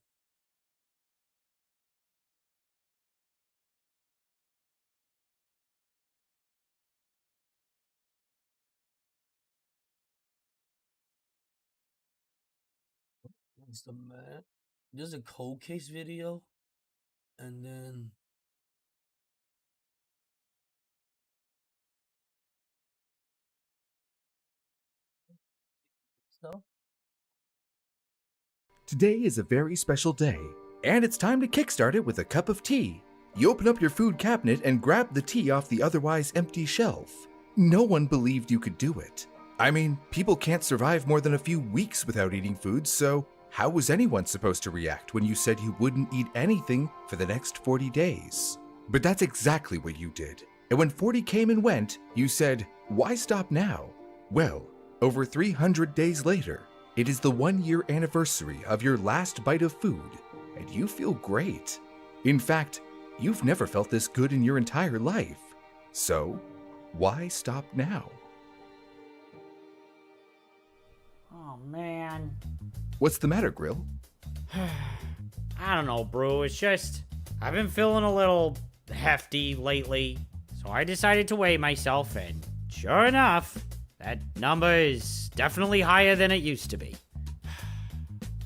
What's the man? There's a cold case video, and then stuff. Today is a very special day, and it's time to kickstart it with a cup of tea. You open up your food cabinet and grab the tea off the otherwise empty shelf. No one believed you could do it. I mean, people can't survive more than a few weeks without eating food, so how was anyone supposed to react when you said you wouldn't eat anything for the next 40 days? But that's exactly what you did. And when 40 came and went, you said, why stop now? Well, over 300 days later, it is the 1-year anniversary of your last bite of food, and you feel great. In fact, you've never felt this good in your entire life. So, why stop now? Oh, man. What's the matter, Grill? I don't know, Brew. It's just, I've been feeling a little hefty lately, so I decided to weigh myself, and sure enough, that number is definitely higher than it used to be.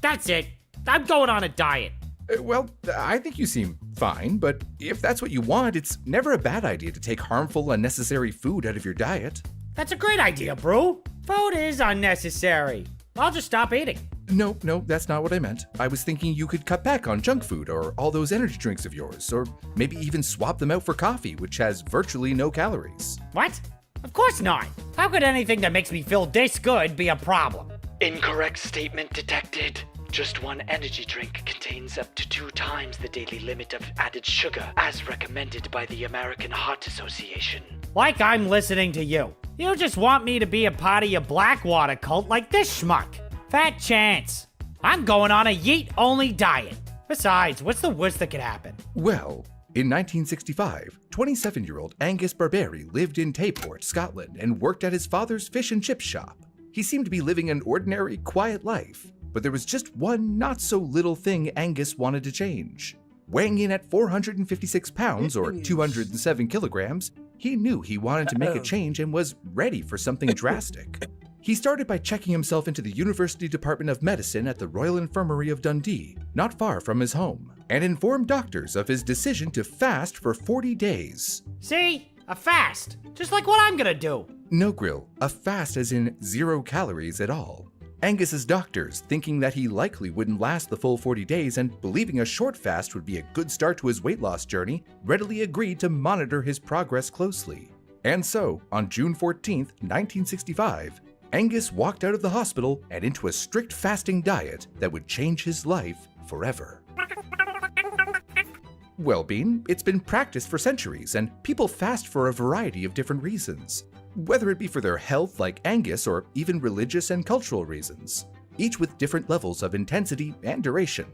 That's it. I'm going on a diet. Well, I think you seem fine, but if that's what you want, it's never a bad idea to take harmful, unnecessary food out of your diet. That's a great idea, Brew. Food is unnecessary. I'll just stop eating. No, that's not what I meant. I was thinking you could cut back on junk food or all those energy drinks of yours, or maybe even swap them out for coffee, which has virtually no calories. What? Of course not. How could anything that makes me feel this good be a problem? Incorrect statement detected. Just one energy drink contains up to 2 times the daily limit of added sugar, as recommended by the American Heart Association. Like I'm listening to you. You just want me to be a part of your Blackwater cult like this schmuck. Fat chance. I'm going on a yeet-only diet. Besides, what's the worst that could happen? Well, in 1965, 27-year-old Angus Barberi lived in Tayport, Scotland, and worked at his father's fish and chip shop. He seemed to be living an ordinary, quiet life, but there was just one not-so-little thing Angus wanted to change. Weighing in at 456 pounds, or 207 kilograms, he knew he wanted to make a change and was ready for something drastic. He started by checking himself into the University Department of Medicine at the Royal Infirmary of Dundee, not far from his home, and informed doctors of his decision to fast for 40 days. See? A fast. Just like what I'm gonna do. No, Grill. A fast as in 0 calories at all. Angus's doctors, thinking that he likely wouldn't last the full 40 days and believing a short fast would be a good start to his weight loss journey, readily agreed to monitor his progress closely. And so, on June 14th, 1965, Angus walked out of the hospital and into a strict fasting diet that would change his life forever. Well, Bean, it's been practiced for centuries, and people fast for a variety of different reasons, whether it be for their health like Angus or even religious and cultural reasons, each with different levels of intensity and duration.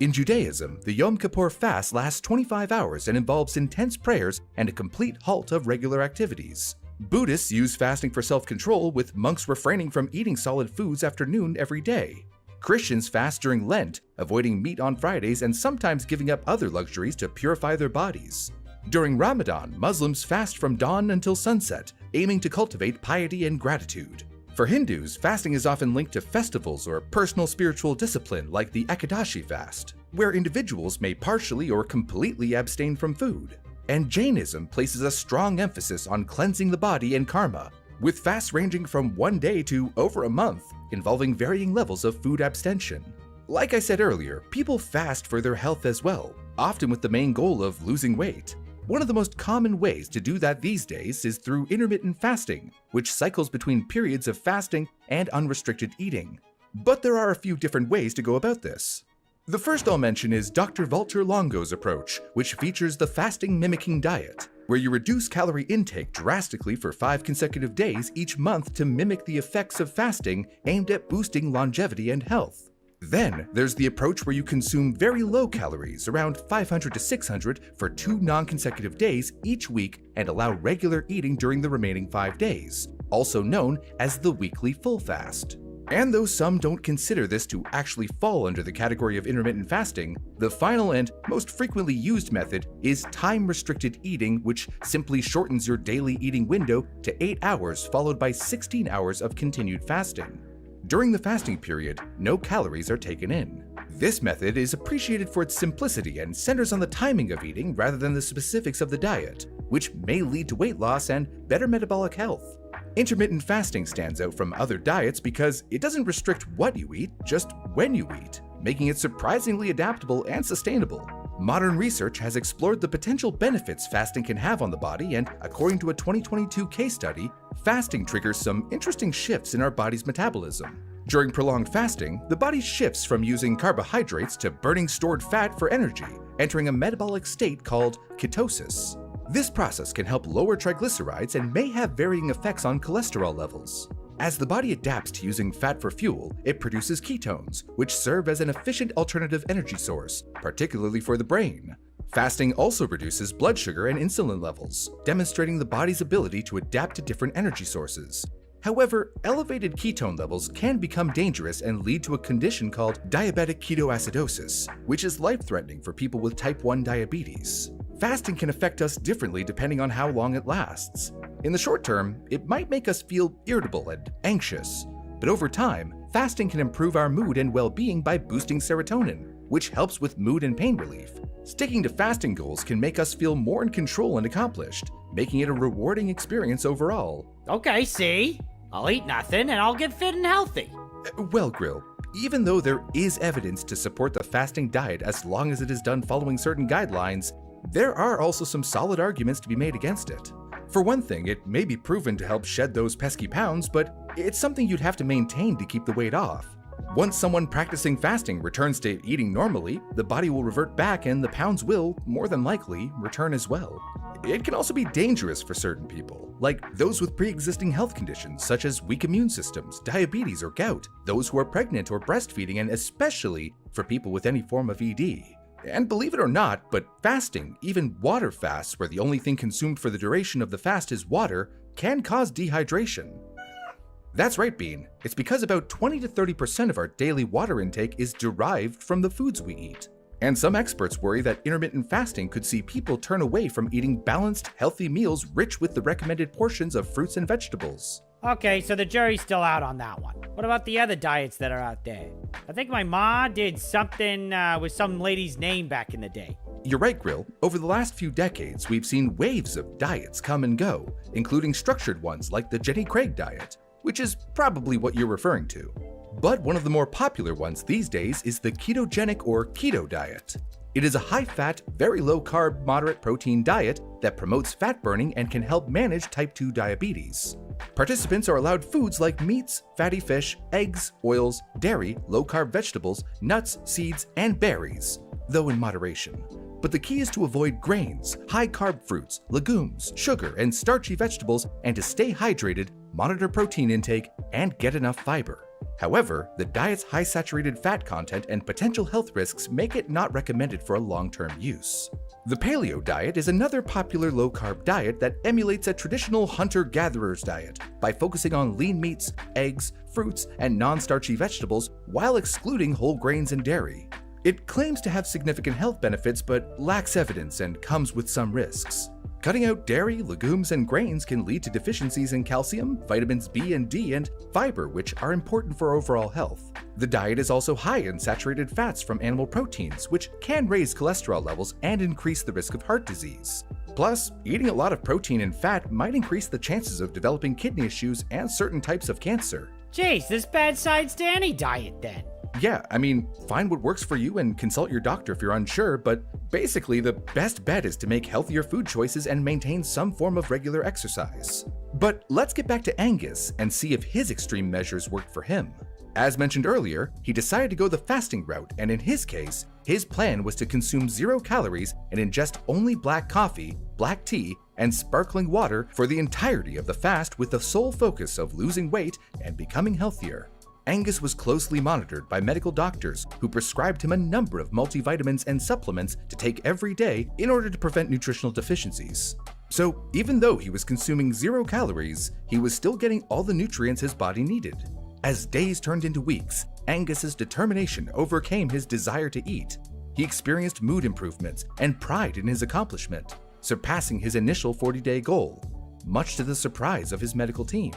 In Judaism, the Yom Kippur fast lasts 25 hours and involves intense prayers and a complete halt of regular activities. Buddhists use fasting for self-control, with monks refraining from eating solid foods after noon every day. Christians fast during Lent, avoiding meat on Fridays and sometimes giving up other luxuries to purify their bodies. During Ramadan, Muslims fast from dawn until sunset, aiming to cultivate piety and gratitude. For Hindus, fasting is often linked to festivals or personal spiritual discipline like the Ekadashi fast, where individuals may partially or completely abstain from food. And Jainism places a strong emphasis on cleansing the body and karma, with fasts ranging from 1 day to over a month, involving varying levels of food abstention. Like I said earlier, people fast for their health as well, often with the main goal of losing weight. One of the most common ways to do that these days is through intermittent fasting, which cycles between periods of fasting and unrestricted eating. But there are a few different ways to go about this. The first I'll mention is Dr. Walter Longo's approach, which features the fasting mimicking diet, where you reduce calorie intake drastically for 5 consecutive days each month to mimic the effects of fasting aimed at boosting longevity and health. Then there's the approach where you consume very low calories, around 500 to 600, for 2 non-consecutive days each week and allow regular eating during the remaining 5 days, also known as the weekly full fast. And though some don't consider this to actually fall under the category of intermittent fasting, the final and most frequently used method is time-restricted eating, which simply shortens your daily eating window to 8 hours followed by 16 hours of continued fasting. During the fasting period, no calories are taken in. This method is appreciated for its simplicity and centers on the timing of eating rather than the specifics of the diet, which may lead to weight loss and better metabolic health. Intermittent fasting stands out from other diets because it doesn't restrict what you eat, just when you eat, making it surprisingly adaptable and sustainable. Modern research has explored the potential benefits fasting can have on the body, and according to a 2022 case study, fasting triggers some interesting shifts in our body's metabolism. During prolonged fasting, the body shifts from using carbohydrates to burning stored fat for energy, entering a metabolic state called ketosis. This process can help lower triglycerides and may have varying effects on cholesterol levels. As the body adapts to using fat for fuel, it produces ketones, which serve as an efficient alternative energy source, particularly for the brain. Fasting also reduces blood sugar and insulin levels, demonstrating the body's ability to adapt to different energy sources. However, elevated ketone levels can become dangerous and lead to a condition called diabetic ketoacidosis, which is life-threatening for people with type 1 diabetes. Fasting can affect us differently depending on how long it lasts. In the short term, it might make us feel irritable and anxious, but over time, fasting can improve our mood and well-being by boosting serotonin, which helps with mood and pain relief. Sticking to fasting goals can make us feel more in control and accomplished, making it a rewarding experience overall. Okay, see? I'll eat nothing and I'll get fit and healthy. Well, Grill, even though there is evidence to support the fasting diet as long as it is done following certain guidelines, there are also some solid arguments to be made against it. For one thing, it may be proven to help shed those pesky pounds, but it's something you'd have to maintain to keep the weight off. Once someone practicing fasting returns to eating normally, the body will revert back and the pounds will, more than likely, return as well. It can also be dangerous for certain people, like those with pre-existing health conditions such as weak immune systems, diabetes, or gout, those who are pregnant or breastfeeding, and especially for people with any form of ED. And believe it or not, but fasting, even water fasts where the only thing consumed for the duration of the fast is water, can cause dehydration. That's right, Bean. It's because about 20 to 30% of our daily water intake is derived from the foods we eat. And some experts worry that intermittent fasting could see people turn away from eating balanced, healthy meals rich with the recommended portions of fruits and vegetables. Okay, so the jury's still out on that one. What about the other diets that are out there? I think my ma did something with some lady's name back in the day. You're right, Grill. Over the last few decades, we've seen waves of diets come and go, including structured ones like the Jenny Craig diet, which is probably what you're referring to. But one of the more popular ones these days is the ketogenic or keto diet. It is a high-fat, very low-carb, moderate protein diet that promotes fat burning and can help manage type 2 diabetes. Participants are allowed foods like meats, fatty fish, eggs, oils, dairy, low-carb vegetables, nuts, seeds, and berries, though in moderation. But the key is to avoid grains, high-carb fruits, legumes, sugar, and starchy vegetables, and to stay hydrated, monitor protein intake, and get enough fiber. However, the diet's high saturated fat content and potential health risks make it not recommended for a long-term use. The paleo diet is another popular low-carb diet that emulates a traditional hunter-gatherer's diet by focusing on lean meats, eggs, fruits, and non-starchy vegetables while excluding whole grains and dairy. It claims to have significant health benefits but lacks evidence and comes with some risks. Cutting out dairy, legumes, and grains can lead to deficiencies in calcium, vitamins B and D, and fiber, which are important for overall health. The diet is also high in saturated fats from animal proteins, which can raise cholesterol levels and increase the risk of heart disease. Plus, eating a lot of protein and fat might increase the chances of developing kidney issues and certain types of cancer. Jeez, there's bad sides to any diet then. Yeah, I mean, find what works for you and consult your doctor if you're unsure, but basically the best bet is to make healthier food choices and maintain some form of regular exercise. But let's get back to Angus and see if his extreme measures worked for him. As mentioned earlier, he decided to go the fasting route, and in his case, his plan was to consume 0 calories and ingest only black coffee, black tea, and sparkling water for the entirety of the fast with the sole focus of losing weight and becoming healthier. Angus was closely monitored by medical doctors who prescribed him a number of multivitamins and supplements to take every day in order to prevent nutritional deficiencies. So even though he was consuming 0 calories, he was still getting all the nutrients his body needed. As days turned into weeks, Angus's determination overcame his desire to eat. He experienced mood improvements and pride in his accomplishment, surpassing his initial 40-day goal, much to the surprise of his medical team.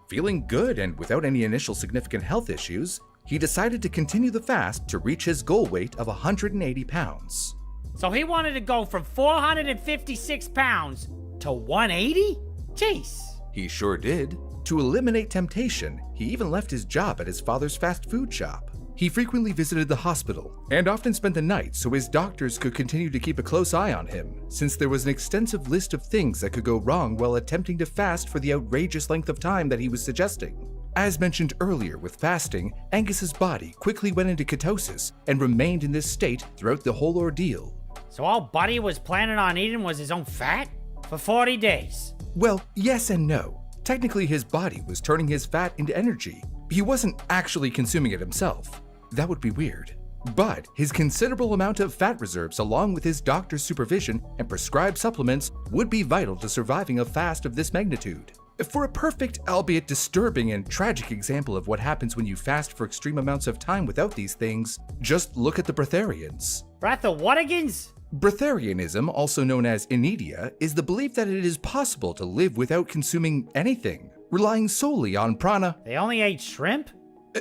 Feeling good and without any initial significant health issues, he decided to continue the fast to reach his goal weight of 180 pounds. So he wanted to go from 456 pounds to 180? Jeez. He sure did. To eliminate temptation, he even left his job at his father's fast food shop. He frequently visited the hospital and often spent the night so his doctors could continue to keep a close eye on him, since there was an extensive list of things that could go wrong while attempting to fast for the outrageous length of time that he was suggesting. As mentioned earlier with fasting, Angus's body quickly went into ketosis and remained in this state throughout the whole ordeal. So all Buddy was planning on eating was his own fat? For 40 days? Well, yes and no. Technically, his body was turning his fat into energy. He wasn't actually consuming it himself. That would be weird. But his considerable amount of fat reserves, along with his doctor's supervision and prescribed supplements, would be vital to surviving a fast of this magnitude. For a perfect, albeit disturbing and tragic example of what happens when you fast for extreme amounts of time without these things, just look at the Breatharians. Breath-a-what-agains? Breatharianism, also known as Inedia, is the belief that it is possible to live without consuming anything, relying solely on prana. They only ate shrimp?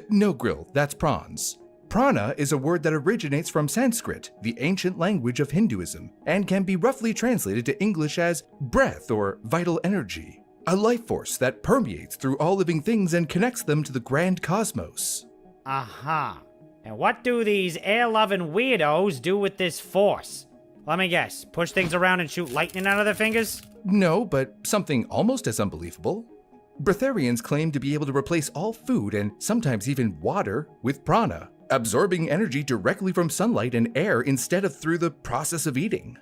No, Grill, that's prawns. Prana is a word that originates from Sanskrit, the ancient language of Hinduism, and can be roughly translated to English as breath or vital energy, a life force that permeates through all living things and connects them to the grand cosmos. Aha. And what do these air-loving weirdos do with this force? Let me guess, push things around and shoot lightning out of their fingers? No, but something almost as unbelievable. Breatharians claim to be able to replace all food and sometimes even water with prana, absorbing energy directly from sunlight and air instead of through the process of eating.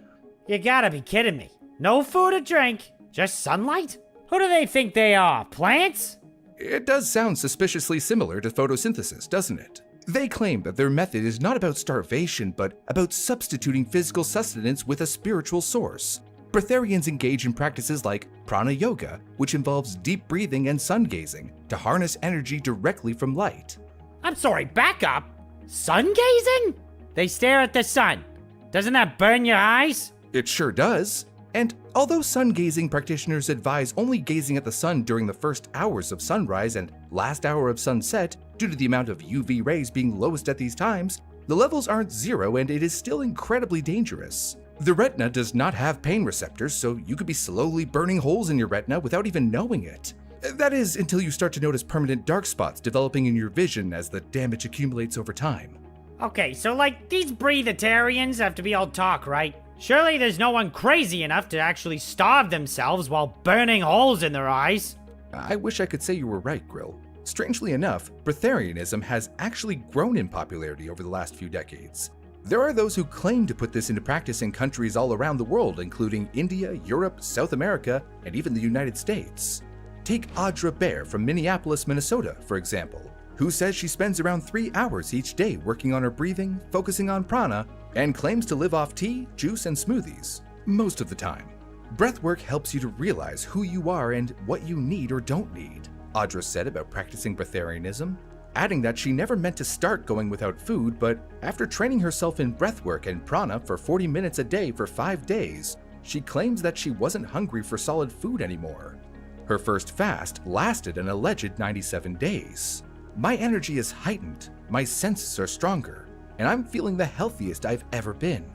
You gotta be kidding me. No food or drink, just sunlight? Who do they think they are, plants? It does sound suspiciously similar to photosynthesis, doesn't it? They claim that their method is not about starvation, but about substituting physical sustenance with a spiritual source. Breatharians engage in practices like prana yoga, which involves deep breathing and sun gazing to harness energy directly from light. I'm sorry, back up. Sun gazing? They stare at the sun. Doesn't that burn your eyes? It sure does. And although sun gazing practitioners advise only gazing at the sun during the first hours of sunrise and last hour of sunset, due to the amount of UV rays being lowest at these times, the levels aren't zero and it is still incredibly dangerous. The retina does not have pain receptors, so you could be slowly burning holes in your retina without even knowing it. That is, until you start to notice permanent dark spots developing in your vision as the damage accumulates over time. Okay, so like these breatharians have to be all talk, right? Surely there's no one crazy enough to actually starve themselves while burning holes in their eyes. I wish I could say you were right, Grill. Strangely enough, breatharianism has actually grown in popularity over the last few decades. There are those who claim to put this into practice in countries all around the world, including India, Europe, South America, and even the United States. Take Audra Bear from Minneapolis, Minnesota, for example, who says she spends around 3 hours each day working on her breathing, focusing on prana, and claims to live off tea, juice, and smoothies, most of the time. Breathwork helps you to realize who you are and what you need or don't need, Audra said about practicing breatharianism, adding that she never meant to start going without food, but after training herself in breathwork and prana for 40 minutes a day for 5 days, she claims that she wasn't hungry for solid food anymore. Her first fast lasted an alleged 97 days. My energy is heightened, my senses are stronger, and I'm feeling the healthiest I've ever been.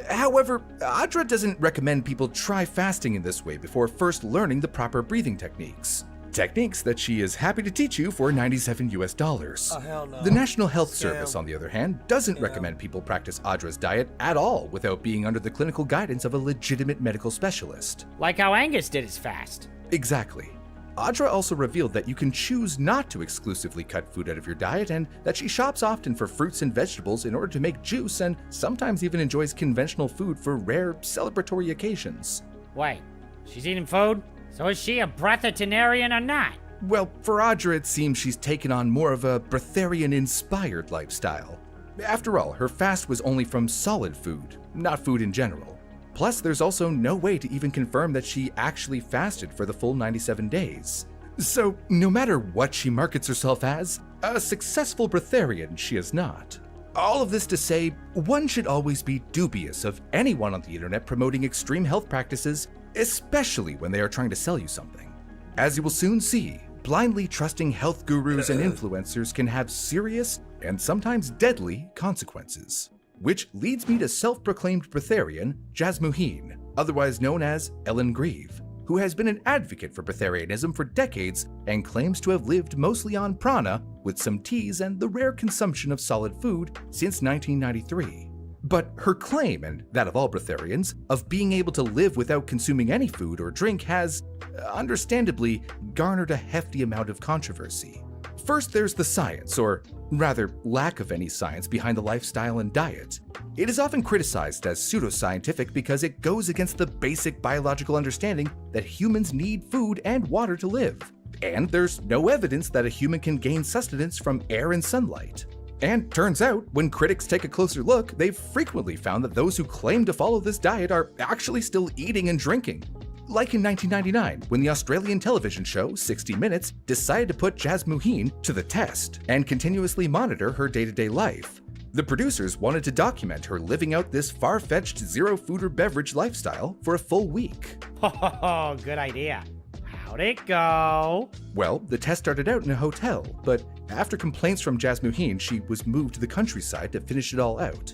However, Audra doesn't recommend people try fasting in this way before first learning the proper breathing techniques. Techniques that she is happy to teach you for $97 US. Oh, hell no. The National Health Scam. Service, on the other hand, doesn't recommend people practice Audra's diet at all without being under the clinical guidance of a legitimate medical specialist. Like how Angus did his fast. Exactly. Audra also revealed that you can choose not to exclusively cut food out of your diet and that she shops often for fruits and vegetables in order to make juice and sometimes even enjoys conventional food for rare celebratory occasions. Wait, she's eating food? So is she a breatharian or not? Well, for Audra, it seems she's taken on more of a breatharian-inspired lifestyle. After all, her fast was only from solid food, not food in general. Plus, there's also no way to even confirm that she actually fasted for the full 97 days. So, no matter what she markets herself as, a successful breatharian she is not. All of this to say, one should always be dubious of anyone on the internet promoting extreme health practices, especially when they are trying to sell you something. As you will soon see, blindly trusting health gurus and influencers can have serious and sometimes deadly consequences. Which leads me to self-proclaimed breatharian Jasmuheen, otherwise known as Ellen Grieve, who has been an advocate for breatharianism for decades and claims to have lived mostly on prana with some teas and the rare consumption of solid food since 1993. But her claim, and that of all breatharians, of being able to live without consuming any food or drink has, understandably, garnered a hefty amount of controversy. First, there's the science, or rather, lack of any science behind the lifestyle and diet. It is often criticized as pseudoscientific because it goes against the basic biological understanding that humans need food and water to live. And there's no evidence that a human can gain sustenance from air and sunlight. And turns out, when critics take a closer look, they've frequently found that those who claim to follow this diet are actually still eating and drinking. Like in 1999, when the Australian television show 60 Minutes decided to put Jasmuheen to the test and continuously monitor her day-to-day life. The producers wanted to document her living out this far-fetched zero food or beverage lifestyle for a full week. Oh, good idea. How'd it go? Well, the test started out in a hotel, but after complaints from Jasmuheen, she was moved to the countryside to finish it all out.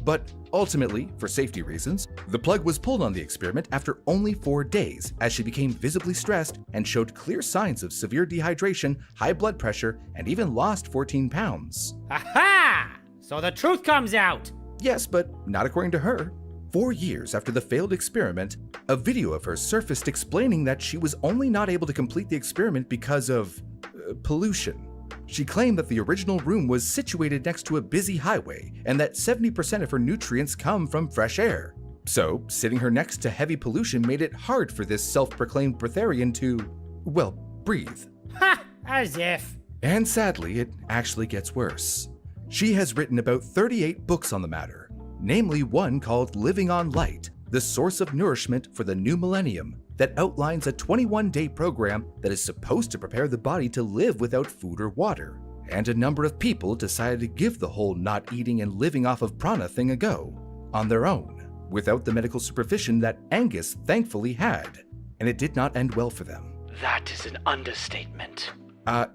But ultimately, for safety reasons, the plug was pulled on the experiment after only 4 days, as she became visibly stressed and showed clear signs of severe dehydration, high blood pressure, and even lost 14 pounds. Aha! So the truth comes out! Yes, but not according to her. 4 years after the failed experiment, a video of her surfaced explaining that she was only not able to complete the experiment because of pollution. She claimed that the original room was situated next to a busy highway and that 70% of her nutrients come from fresh air. So, sitting her next to heavy pollution made it hard for this self-proclaimed breatharian to, well, breathe. Ha! As if. And sadly, it actually gets worse. She has written about 38 books on the matter, namely one called Living on Light, the Source of Nourishment for the New Millennium, that outlines a 21-day program that is supposed to prepare the body to live without food or water. And a number of people decided to give the whole not eating and living off of prana thing a go, on their own, without the medical supervision that Angus thankfully had. And it did not end well for them. That is an understatement.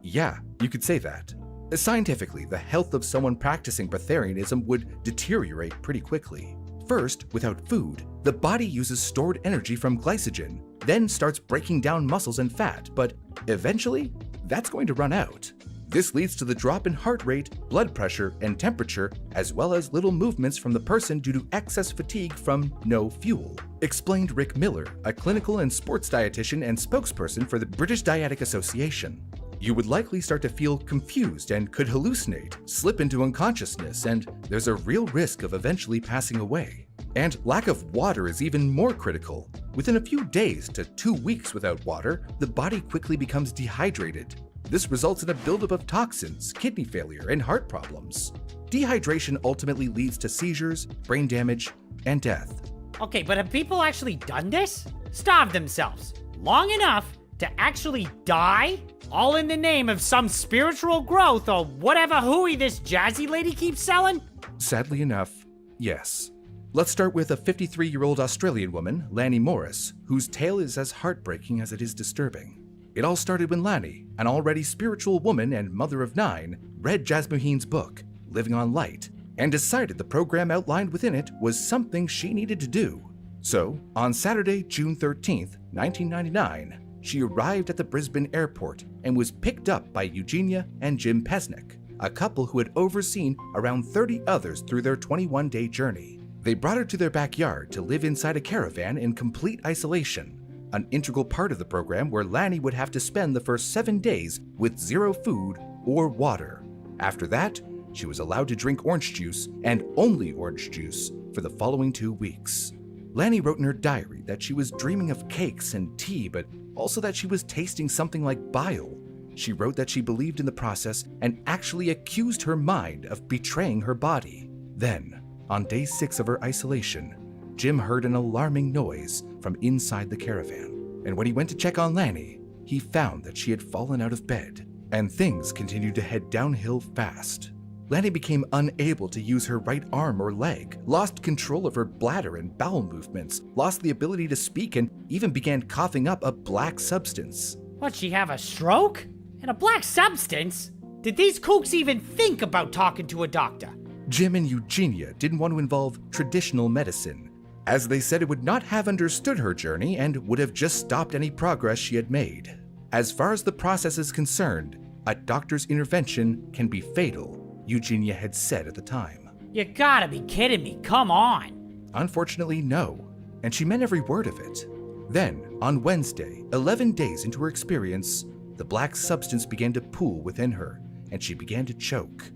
Yeah, you could say that. Scientifically, the health of someone practicing breatharianism would deteriorate pretty quickly. First, without food, the body uses stored energy from glycogen, then starts breaking down muscles and fat, but eventually, that's going to run out. This leads to the drop in heart rate, blood pressure, and temperature, as well as little movements from the person due to excess fatigue from no fuel, explained Rick Miller, a clinical and sports dietitian and spokesperson for the British Dietetic Association. You would likely start to feel confused and could hallucinate, slip into unconsciousness, and there's a real risk of eventually passing away. And lack of water is even more critical. Within a few days to 2 weeks without water, the body quickly becomes dehydrated. This results in a buildup of toxins, kidney failure, and heart problems. Dehydration ultimately leads to seizures, brain damage, and death. Okay, but have people actually done this? Starved themselves long enough to actually die? All in the name of some spiritual growth or whatever hooey this jazzy lady keeps selling? Sadly enough, yes. Let's start with a 53-year-old Australian woman, Lanny Morris, whose tale is as heartbreaking as it is disturbing. It all started when Lanny, an already spiritual woman and mother of 9, read Jasmuheen's book, Living on Light, and decided the program outlined within it was something she needed to do. So, on Saturday, June 13th, 1999, she arrived at the Brisbane airport and was picked up by Eugenia and Jim Pesnick, a couple who had overseen around 30 others through their 21-day journey. They brought her to their backyard to live inside a caravan in complete isolation, an integral part of the program where Lanny would have to spend the first 7 days with 0 food or water. After that, she was allowed to drink orange juice and only orange juice for the following 2 weeks. Lanny wrote in her diary that she was dreaming of cakes and tea, but also that she was tasting something like bile. She wrote that she believed in the process and actually accused her mind of betraying her body. Then, on day 6 of her isolation, Jim heard an alarming noise from inside the caravan, and when he went to check on Lanny, he found that she had fallen out of bed, and things continued to head downhill fast. Lanny became unable to use her right arm or leg, lost control of her bladder and bowel movements, lost the ability to speak, and even began coughing up a black substance. What, she have a stroke? And a black substance? Did these kooks even think about talking to a doctor? Jim and Eugenia didn't want to involve traditional medicine, as they said it would not have understood her journey and would have just stopped any progress she had made. As far as the process is concerned, a doctor's intervention can be fatal, Eugenia had said at the time. You gotta be kidding me, come on. Unfortunately, no, and she meant every word of it. Then, on Wednesday, 11 days into her experience, the black substance began to pool within her, and she began to choke.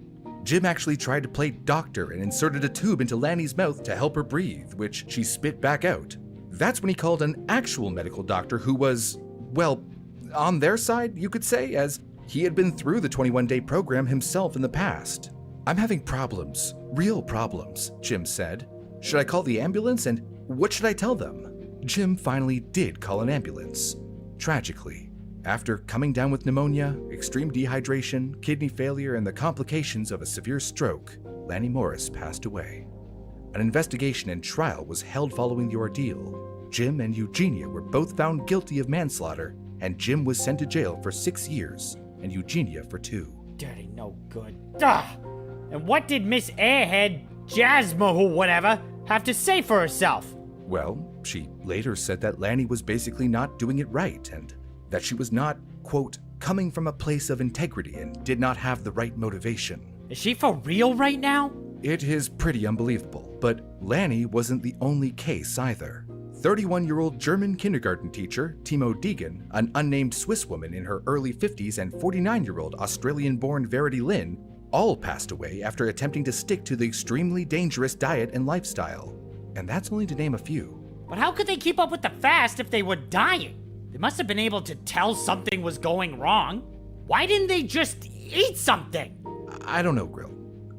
Jim actually tried to play doctor and inserted a tube into Lanny's mouth to help her breathe, which she spit back out. That's when he called an actual medical doctor who was, well, on their side, you could say, as he had been through the 21-day program himself in the past. "I'm having problems, real problems," Jim said. "Should I call the ambulance, and what should I tell them?" Jim finally did call an ambulance. Tragically, after coming down with pneumonia, extreme dehydration, kidney failure, and the complications of a severe stroke, Lanny Morris passed away. An investigation and trial was held following the ordeal. Jim and Eugenia were both found guilty of manslaughter, and Jim was sent to jail for 6 years, and Eugenia for 2. Dirty no good. Ugh. And what did Miss Airhead, Jasma or whatever, have to say for herself? Well, she later said that Lanny was basically not doing it right, and that she was not, quote, coming from a place of integrity and did not have the right motivation. Is she for real right now? It is pretty unbelievable, but Lanny wasn't the only case either. 31-year-old German kindergarten teacher Timo Deegan, an unnamed Swiss woman in her early 50s, and 49-year-old Australian-born Verity Lynn all passed away after attempting to stick to the extremely dangerous diet and lifestyle. And that's only to name a few. But how could they keep up with the fast if they were dying? They must have been able to tell something was going wrong. Why didn't they just eat something? I don't know, Grill.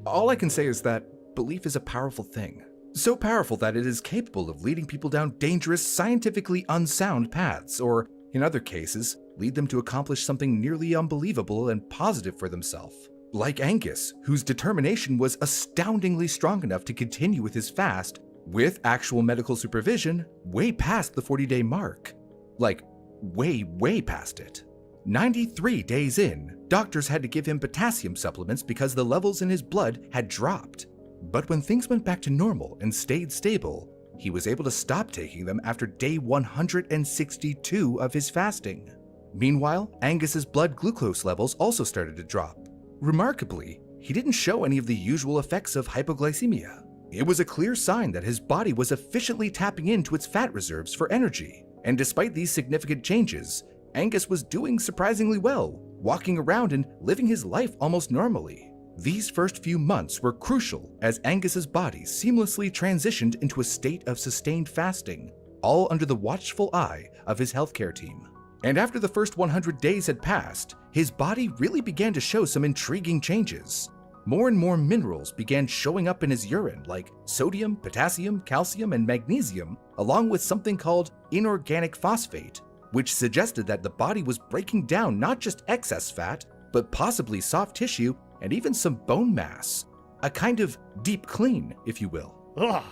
All I can say is that belief is a powerful thing. So powerful that it is capable of leading people down dangerous, scientifically unsound paths, or, in other cases, lead them to accomplish something nearly unbelievable and positive for themselves. Like Angus, whose determination was astoundingly strong enough to continue with his fast, with actual medical supervision, way past the 40-day mark. Like, way past it. 93 days in, doctors had to give him potassium supplements because the levels in his blood had dropped. But when things went back to normal and stayed stable, he was able to stop taking them after day 162 of his fasting. Meanwhile, Angus's blood glucose levels also started to drop, Remarkably, he didn't show any of the usual effects of hypoglycemia. It was a clear sign that his body was efficiently tapping into its fat reserves for energy. And despite these significant changes, Angus was doing surprisingly well, walking around and living his life almost normally. These first few months were crucial as Angus's body seamlessly transitioned into a state of sustained fasting, all under the watchful eye of his healthcare team. And after the first 100 days had passed, his body really began to show some intriguing changes. More and more minerals began showing up in his urine, like sodium, potassium, calcium, and magnesium, along with something called inorganic phosphate, which suggested that the body was breaking down not just excess fat, but possibly soft tissue and even some bone mass. A kind of deep clean, if you will. Ugh.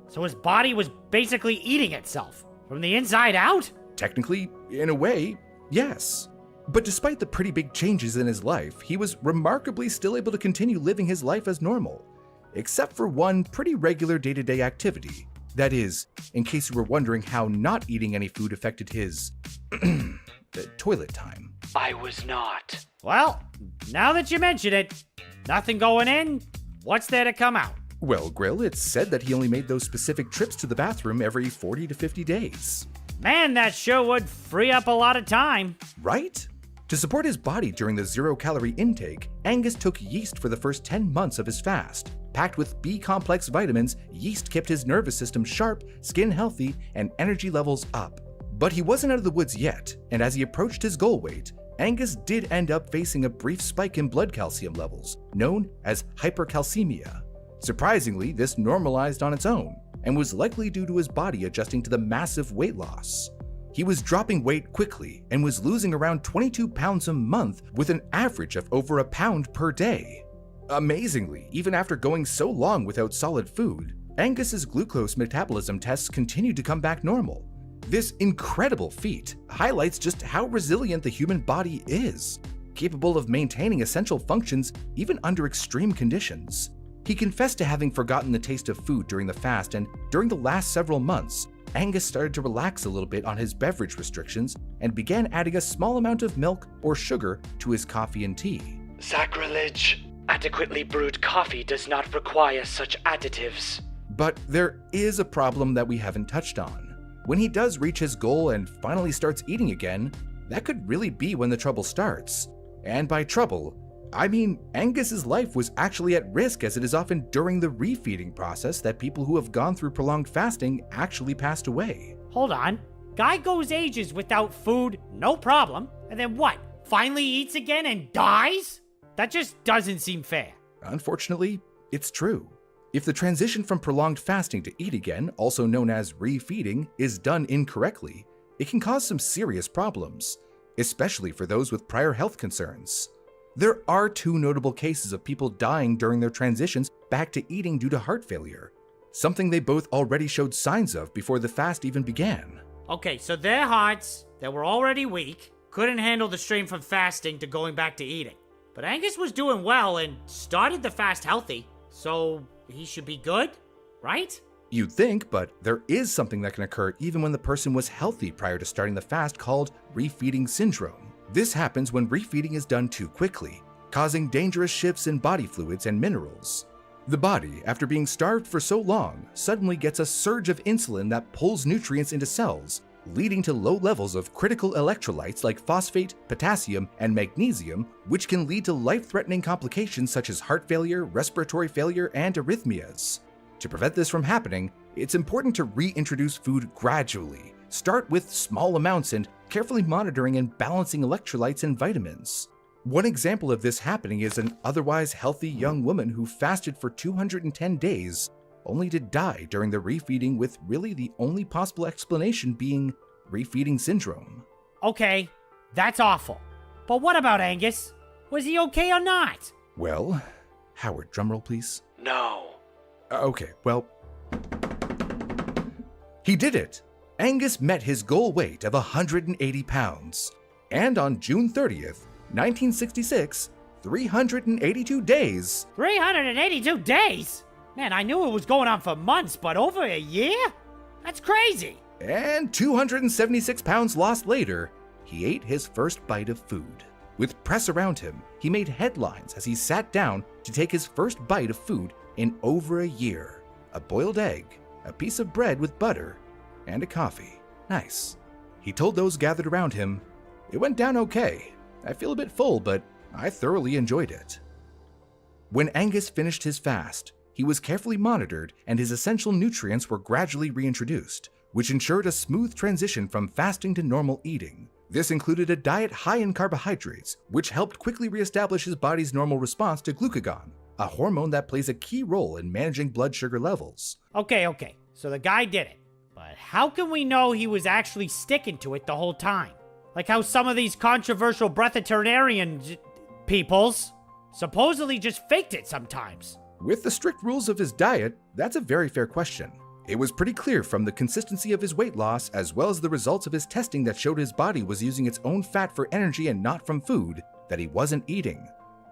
So his body was basically eating itself from the inside out? Technically, in a way, yes. But despite the pretty big changes in his life, he was remarkably still able to continue living his life as normal, except for one pretty regular day-to-day activity. That is, in case you were wondering how not eating any food affected his toilet time. I was not. Well, now that you mention it, nothing going in, what's there to come out? Well, Grill, it's said that he only made those specific trips to the bathroom every 40 to 50 days. Man, that sure would free up a lot of time. Right? To support his body during the zero-calorie intake, Angus took yeast for the first 10 months of his fast. Packed with B-complex vitamins, yeast kept his nervous system sharp, skin healthy, and energy levels up. But he wasn't out of the woods yet, and as he approached his goal weight, Angus did end up facing a brief spike in blood calcium levels, known as hypercalcemia. Surprisingly, this normalized on its own, and was likely due to his body adjusting to the massive weight loss. He was dropping weight quickly and was losing around 22 pounds a month with an average of over a pound per day. Amazingly, even after going so long without solid food, Angus's glucose metabolism tests continued to come back normal. This incredible feat highlights just how resilient the human body is, capable of maintaining essential functions even under extreme conditions. He confessed to having forgotten the taste of food during the fast, and during the last several months, Angus started to relax a little bit on his beverage restrictions and began adding a small amount of milk or sugar to his coffee and tea. Sacrilege! Adequately brewed coffee does not require such additives. But there is a problem that we haven't touched on. When he does reach his goal and finally starts eating again, that could really be when the trouble starts. And by trouble, I mean Angus's life was actually at risk, as it is often during the refeeding process that people who have gone through prolonged fasting actually passed away. Hold on. Guy goes ages without food, no problem, and then what? Finally eats again and dies? That just doesn't seem fair. Unfortunately, it's true. If the transition from prolonged fasting to eat again, also known as refeeding, is done incorrectly, it can cause some serious problems, especially for those with prior health concerns. There are two notable cases of people dying during their transitions back to eating due to heart failure, something they both already showed signs of before the fast even began. Okay, so their hearts, that were already weak, couldn't handle the strain from fasting to going back to eating. But Angus was doing well and started the fast healthy, so he should be good, right? You'd think, but there is something that can occur even when the person was healthy prior to starting the fast called refeeding syndrome. This happens when refeeding is done too quickly, causing dangerous shifts in body fluids and minerals. The body, after being starved for so long, suddenly gets a surge of insulin that pulls nutrients into cells, leading to low levels of critical electrolytes like phosphate, potassium, and magnesium, which can lead to life-threatening complications such as heart failure, respiratory failure, and arrhythmias. To prevent this from happening, it's important to reintroduce food gradually. Start with small amounts and carefully monitoring and balancing electrolytes and vitamins. One example of this happening is an otherwise healthy young woman who fasted for 210 days, only to die during the refeeding, with really the only possible explanation being refeeding syndrome. Okay, that's awful. But what about Angus? Was he okay or not? Well, Howard, drumroll please. No. Okay, well, he did it! Angus met his goal weight of 180 pounds. And on June 30th, 1966, 382 days. 382 days? Man, I knew it was going on for months, but over a year? That's crazy. And 276 pounds lost later, he ate his first bite of food. With press around him, he made headlines as he sat down to take his first bite of food in over a year. A boiled egg, a piece of bread with butter, and a coffee. Nice. He told those gathered around him, "It went down okay. I feel a bit full, but I thoroughly enjoyed it." When Angus finished his fast, he was carefully monitored and his essential nutrients were gradually reintroduced, which ensured a smooth transition from fasting to normal eating. This included a diet high in carbohydrates, which helped quickly reestablish his body's normal response to glucagon, a hormone that plays a key role in managing blood sugar levels. Okay, so the guy did it. But how can we know he was actually sticking to it the whole time? Like how some of these controversial breatharian peoples supposedly just faked it sometimes. With the strict rules of his diet, that's a very fair question. It was pretty clear from the consistency of his weight loss as well as the results of his testing that showed his body was using its own fat for energy and not from food that he wasn't eating.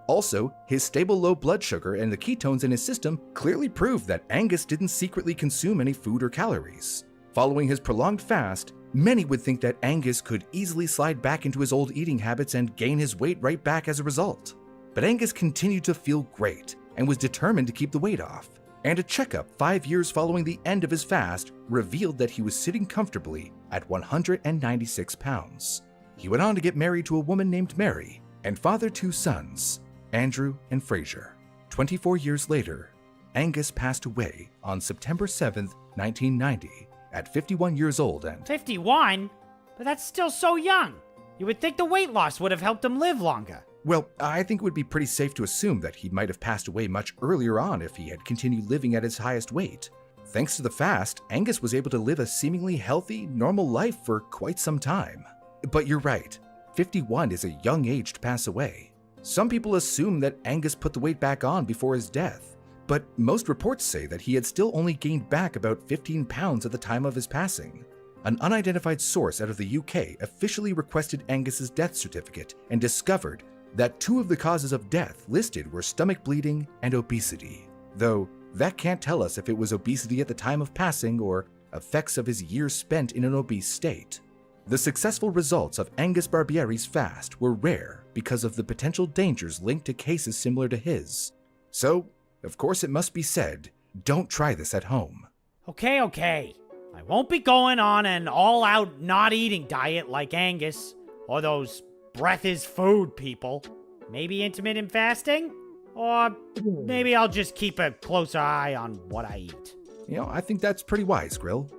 Also, his stable low blood sugar and the ketones in his system clearly proved that Angus didn't secretly consume any food or calories. Following his prolonged fast, many would think that Angus could easily slide back into his old eating habits and gain his weight right back as a result. But Angus continued to feel great and was determined to keep the weight off. And a checkup 5 years following the end of his fast revealed that he was sitting comfortably at 196 pounds. He went on to get married to a woman named Mary and father 2 sons, Andrew and Fraser. 24 years later, Angus passed away on September 7th, 1990, at 51 years old and... 51? But that's still so young. You would think the weight loss would have helped him live longer. Well, I think it would be pretty safe to assume that he might have passed away much earlier on if he had continued living at his highest weight. Thanks to the fast, Angus was able to live a seemingly healthy, normal life for quite some time. But you're right, 51 is a young age to pass away. Some people assume that Angus put the weight back on before his death, but most reports say that he had still only gained back about 15 pounds at the time of his passing. An unidentified source out of the UK officially requested Angus's death certificate and discovered that 2 of the causes of death listed were stomach bleeding and obesity, though that can't tell us if it was obesity at the time of passing or effects of his years spent in an obese state. The successful results of Angus Barbieri's fast were rare because of the potential dangers linked to cases similar to his. So, of course it must be said, don't try this at home. Okay. I won't be going on an all-out not-eating diet like Angus, or those breath is food people. Maybe intermittent fasting? Or maybe I'll just keep a closer eye on what I eat. I think that's pretty wise, Grill.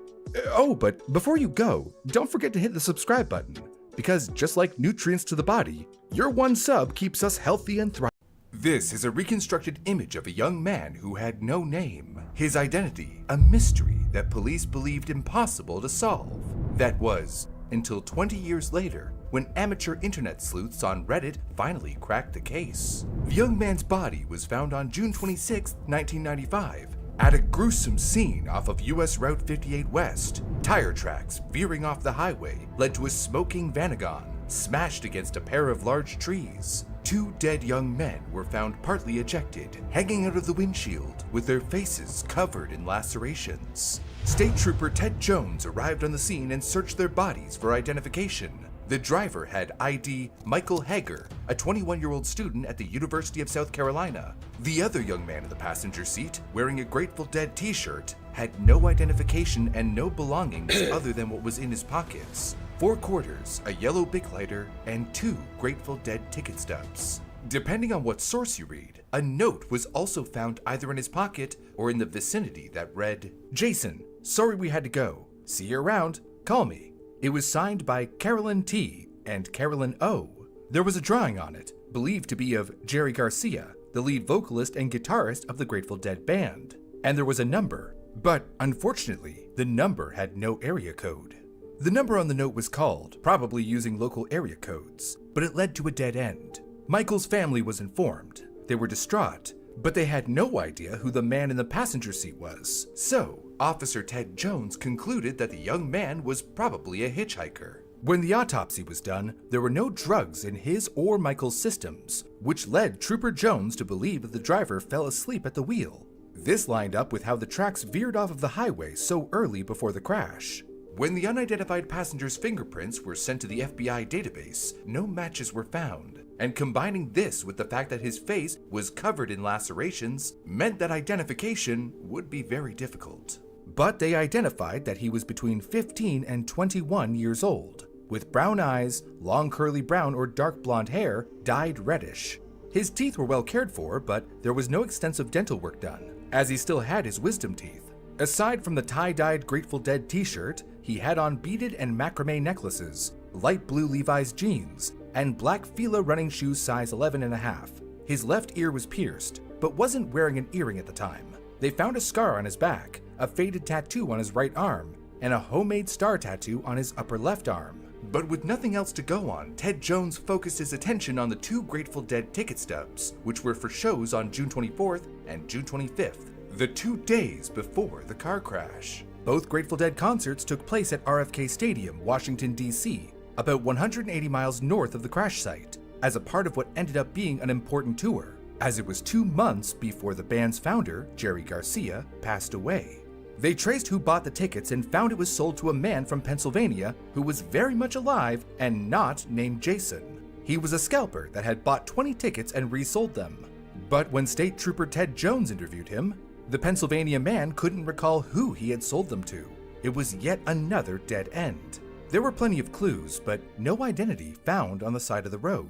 Oh, but before you go, don't forget to hit the subscribe button, because just like nutrients to the body, your 1 sub keeps us healthy and thriving. This is a reconstructed image of a young man who had no name. His identity, a mystery that police believed impossible to solve. That was, until 20 years later, when amateur internet sleuths on Reddit finally cracked the case. The young man's body was found on June 26, 1995, at a gruesome scene off of US Route 58 West. Tire tracks veering off the highway led to a smoking Vanagon smashed against a pair of large trees. 2 dead young men were found partly ejected, hanging out of the windshield with their faces covered in lacerations. State Trooper Ted Jones arrived on the scene and searched their bodies for identification. The driver had ID Michael Hager, a 21-year-old student at the University of South Carolina. The other young man in the passenger seat, wearing a Grateful Dead t-shirt, had no identification and no belongings other than what was in his pockets. 4 quarters, a yellow Bic lighter, and 2 Grateful Dead ticket stubs. Depending on what source you read, a note was also found either in his pocket or in the vicinity that read, "Jason, sorry we had to go. See you around. Call me." It was signed by Carolyn T. and Carolyn O. There was a drawing on it, believed to be of Jerry Garcia, the lead vocalist and guitarist of the Grateful Dead band. And there was a number, but unfortunately, the number had no area code. The number on the note was called, probably using local area codes, but it led to a dead end. Michael's family was informed. They were distraught, but they had no idea who the man in the passenger seat was. So, Officer Ted Jones concluded that the young man was probably a hitchhiker. When the autopsy was done, there were no drugs in his or Michael's systems, which led Trooper Jones to believe that the driver fell asleep at the wheel. This lined up with how the tracks veered off of the highway so early before the crash. When the unidentified passenger's fingerprints were sent to the FBI database, no matches were found. and combining this with the fact that his face was covered in lacerations meant that identification would be very difficult. But they identified that he was between 15 and 21 years old, with brown eyes, long curly brown or dark blonde hair, dyed reddish. His teeth were well cared for, but there was no extensive dental work done, as he still had his wisdom teeth. Aside from the tie-dyed Grateful Dead t-shirt, he had on beaded and macrame necklaces, light blue Levi's jeans, and black Fila running shoes size 11.5. His left ear was pierced, but wasn't wearing an earring at the time. They found a scar on his back, a faded tattoo on his right arm, and a homemade star tattoo on his upper left arm. But with nothing else to go on, Ted Jones focused his attention on the 2 Grateful Dead ticket stubs, which were for shows on June 24th and June 25th, the 2 days before the car crash. Both Grateful Dead concerts took place at RFK Stadium, Washington, D.C., about 180 miles north of the crash site, as a part of what ended up being an important tour, as it was 2 months before the band's founder, Jerry Garcia, passed away. They traced who bought the tickets and found it was sold to a man from Pennsylvania who was very much alive and not named Jason. He was a scalper that had bought 20 tickets and resold them. But when State Trooper Ted Jones interviewed him, the Pennsylvania man couldn't recall who he had sold them to. It was yet another dead end. There were plenty of clues, but no identity found on the side of the road.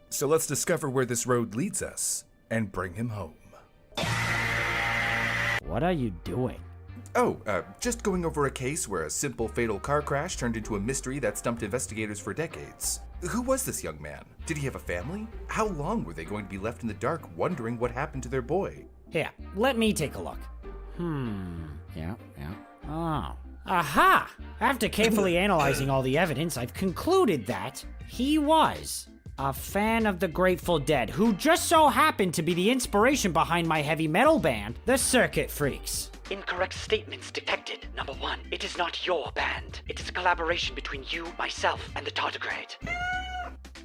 So let's discover where this road leads us and bring him home. What are you doing? Oh, just going over a case where a simple fatal car crash turned into a mystery that stumped investigators for decades. Who was this young man? Did he have a family? How long were they going to be left in the dark wondering what happened to their boy? Here, let me take a look. Yeah. Oh. Aha! After carefully analyzing all the evidence, I've concluded that he was a fan of the Grateful Dead, who just so happened to be the inspiration behind my heavy metal band, the Circuit Freaks. Incorrect statements detected. Number 1, it is not your band. It is a collaboration between you, myself, and the Tardigrade.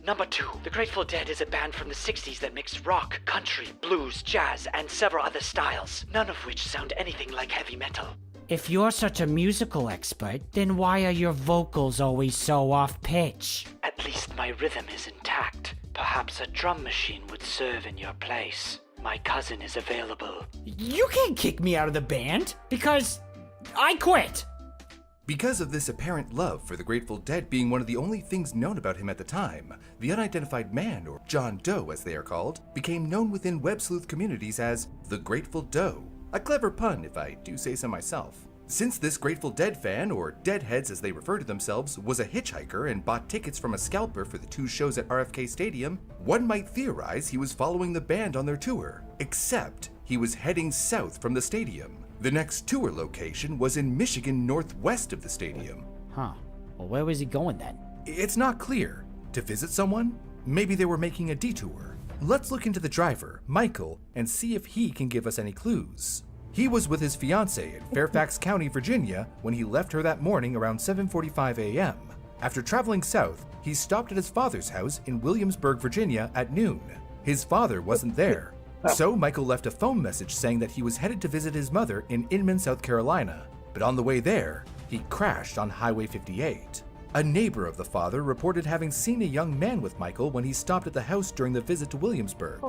Number 2, the Grateful Dead is a band from the 60s that mixed rock, country, blues, jazz, and several other styles, none of which sound anything like heavy metal. If you're such a musical expert, then why are your vocals always so off-pitch? At least my rhythm is intact. Perhaps a drum machine would serve in your place. My cousin is available. You can't kick me out of the band, because I quit. Because of this apparent love for the Grateful Dead being one of the only things known about him at the time, the unidentified man, or John Doe as they are called, became known within web sleuth communities as the Grateful Doe. A clever pun, if I do say so myself. Since this Grateful Dead fan, or Deadheads as they refer to themselves, was a hitchhiker and bought tickets from a scalper for the 2 shows at RFK Stadium, one might theorize he was following the band on their tour, except he was heading south from the stadium. The next tour location was in Michigan, northwest of the stadium. Huh. Well, where was he going then? It's not clear. To visit someone? Maybe they were making a detour. Let's look into the driver, Michael, and see if he can give us any clues. He was with his fiancée in Fairfax County, Virginia, when he left her that morning around 7:45 a.m. After traveling south, he stopped at his father's house in Williamsburg, Virginia at noon. His father wasn't there, so Michael left a phone message saying that he was headed to visit his mother in Inman, South Carolina. But on the way there, he crashed on Highway 58. A neighbor of the father reported having seen a young man with Michael when he stopped at the house during the visit to Williamsburg.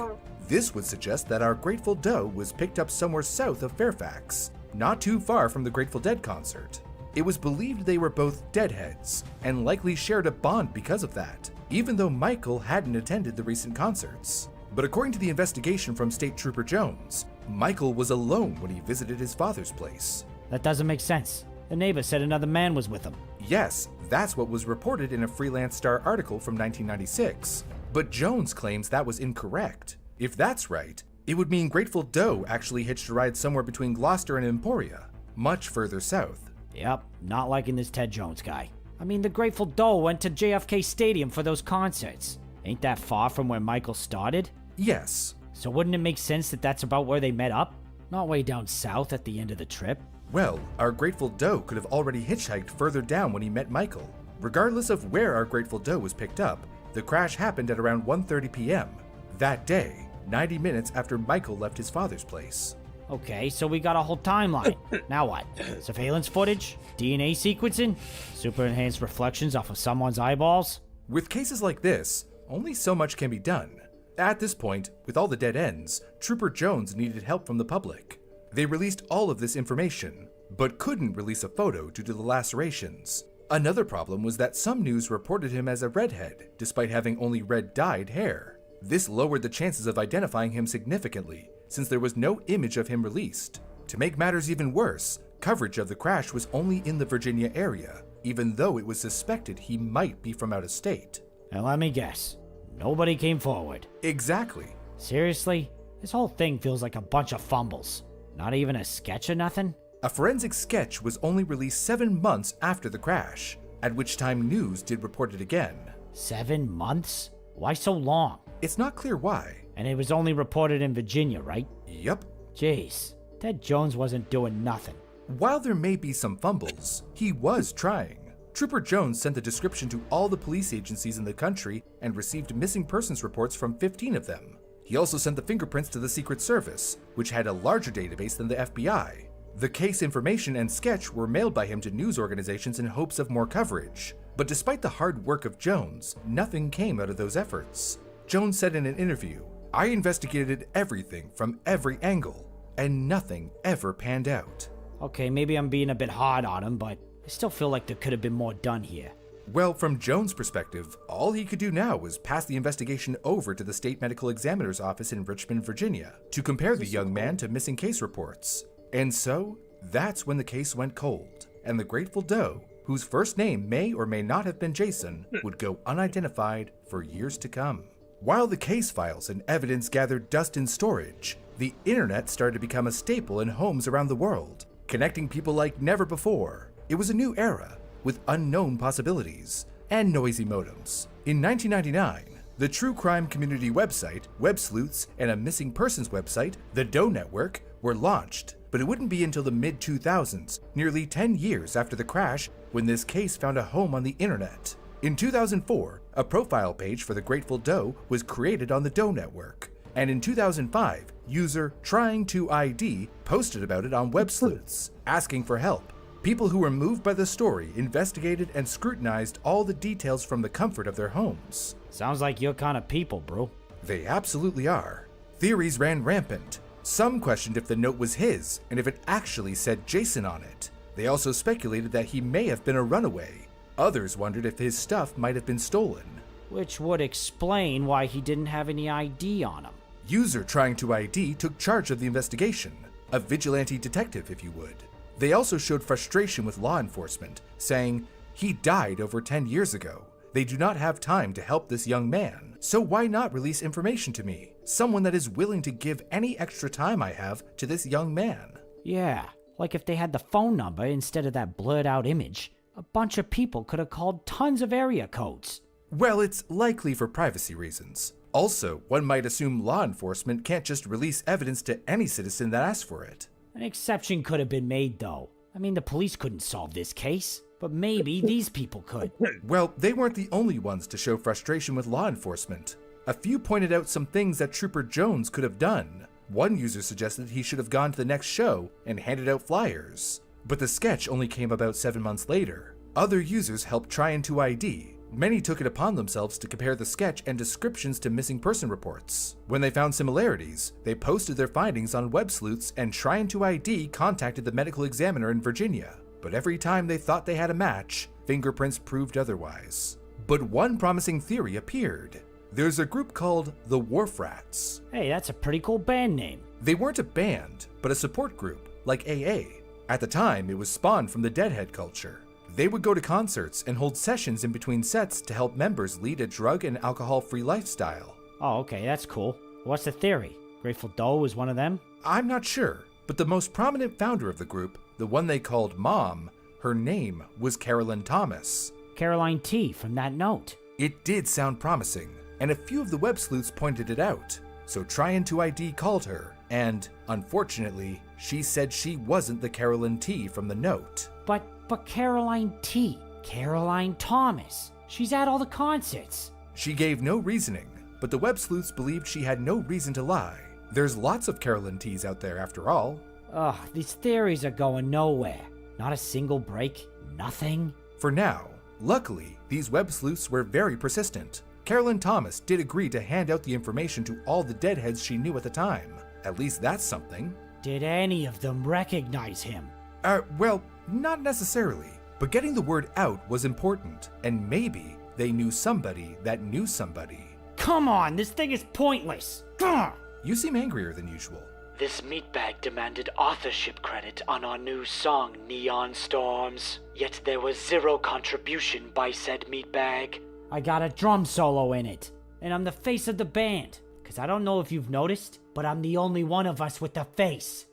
This would suggest that our Grateful Doe was picked up somewhere south of Fairfax, not too far from the Grateful Dead concert. It was believed they were both Deadheads, and likely shared a bond because of that, even though Michael hadn't attended the recent concerts. But according to the investigation from State Trooper Jones, Michael was alone when he visited his father's place. That doesn't make sense. The neighbor said another man was with him. Yes, that's what was reported in a Freelance Star article from 1996. But Jones claims that was incorrect. If that's right, it would mean Grateful Doe actually hitched a ride somewhere between Gloucester and Emporia, much further south. Yep, not liking this Ted Jones guy. I mean, the Grateful Doe went to JFK Stadium for those concerts. Ain't that far from where Michael started? Yes. So wouldn't it make sense that that's about where they met up? Not way down south at the end of the trip? Well, our Grateful Doe could have already hitchhiked further down when he met Michael. Regardless of where our Grateful Doe was picked up, the crash happened at around 1:30 p.m. that day, 90 minutes after Michael left his father's place. Okay, so we got a whole timeline. Now what? Surveillance footage? DNA sequencing? Super enhanced reflections off of someone's eyeballs? With cases like this, only so much can be done. At this point, with all the dead ends, Trooper Jones needed help from the public. They released all of this information, but couldn't release a photo due to the lacerations. Another problem was that some news reported him as a redhead, despite having only red dyed hair. This lowered the chances of identifying him significantly, since there was no image of him released. To make matters even worse, coverage of the crash was only in the Virginia area, even though it was suspected he might be from out of state. And let me guess, nobody came forward. Exactly. Seriously? This whole thing feels like a bunch of fumbles. Not even a sketch or nothing? A forensic sketch was only released 7 months after the crash, at which time news did report it again. 7 months? Why so long? It's not clear why. And it was only reported in Virginia, right? Yep. Jeez, Ted Jones wasn't doing nothing. While there may be some fumbles, he was trying. Trooper Jones sent the description to all the police agencies in the country and received missing persons reports from 15 of them. He also sent the fingerprints to the Secret Service, which had a larger database than the FBI. The case information and sketch were mailed by him to news organizations in hopes of more coverage. But despite the hard work of Jones, nothing came out of those efforts. Jones said in an interview, "I investigated everything from every angle, and nothing ever panned out." Okay, maybe I'm being a bit hard on him, but I still feel like there could have been more done here. Well, from Jones' perspective, all he could do now was pass the investigation over to the State Medical Examiner's office in Richmond, Virginia, to compare the young man to missing case reports. And so, that's when the case went cold, and the Grateful Doe, whose first name may or may not have been Jason, would go unidentified for years to come. While the case files and evidence gathered dust in storage, the internet started to become a staple in homes around the world, connecting people like never before. It was a new era, with unknown possibilities and noisy modems. In 1999, the true crime community website, Web Sleuths, and a missing persons website, the Doe Network, were launched. But it wouldn't be until the mid-2000s, nearly 10 years after the crash, when this case found a home on the internet. In 2004, a profile page for the Grateful Doe was created on the Doe Network. And in 2005, user Trying to ID posted about it on Web Sleuths, asking for help. People who were moved by the story investigated and scrutinized all the details from the comfort of their homes. Sounds like your kind of people, bro. They absolutely are. Theories ran rampant. Some questioned if the note was his, and if it actually said Jason on it. They also speculated that he may have been a runaway. Others wondered if his stuff might have been stolen. Which would explain why he didn't have any ID on him. User Trying to ID took charge of the investigation, a vigilante detective if you would. They also showed frustration with law enforcement, saying, "He died over 10 years ago. They do not have time to help this young man, so why not release information to me? Someone that is willing to give any extra time I have to this young man." Yeah, like if they had the phone number instead of that blurred out image, a bunch of people could have called tons of area codes. Well, it's likely for privacy reasons. Also, one might assume law enforcement can't just release evidence to any citizen that asks for it. An exception could have been made, though. I mean, the police couldn't solve this case, but maybe these people could. Well, they weren't the only ones to show frustration with law enforcement. A few pointed out some things that Trooper Jones could have done. One user suggested he should have gone to the next show and handed out flyers. But the sketch only came about 7 months later. Other users helped Trying to ID. Many took it upon themselves to compare the sketch and descriptions to missing person reports. When they found similarities, they posted their findings on Web Sleuths, and Trying to ID contacted the medical examiner in Virginia. But every time they thought they had a match, fingerprints proved otherwise. But one promising theory appeared. There's a group called the Wharf Rats. Hey, that's a pretty cool band name. They weren't a band, but a support group, like AA. At the time, it was spawned from the Deadhead culture. They would go to concerts and hold sessions in between sets to help members lead a drug and alcohol-free lifestyle. Oh, okay, that's cool. What's the theory? Grateful Doe was one of them? I'm not sure, but the most prominent founder of the group, the one they called Mom, her name was Carolyn Thomas. Caroline T. from that note. It did sound promising, and a few of the web sleuths pointed it out. So Trying to ID called her, and, unfortunately, she said she wasn't the Carolyn T. from the note. But Caroline T. Caroline Thomas. She's at all the concerts. She gave no reasoning, but the web sleuths believed she had no reason to lie. There's lots of Carolyn T's out there after all. Ugh, these theories are going nowhere. Not a single break, nothing. For now. Luckily, these web sleuths were very persistent. Carolyn Thomas did agree to hand out the information to all the deadheads she knew at the time. At least that's something. Did any of them recognize him? Well, not necessarily. But getting the word out was important, and maybe they knew somebody that knew somebody. Come on, this thing is pointless. Gah! You seem angrier than usual. This meatbag demanded authorship credit on our new song, Neon Storms. Yet there was zero contribution by said meatbag. I got a drum solo in it, and I'm the face of the band. Cause I don't know if you've noticed, but I'm the only one of us with the face.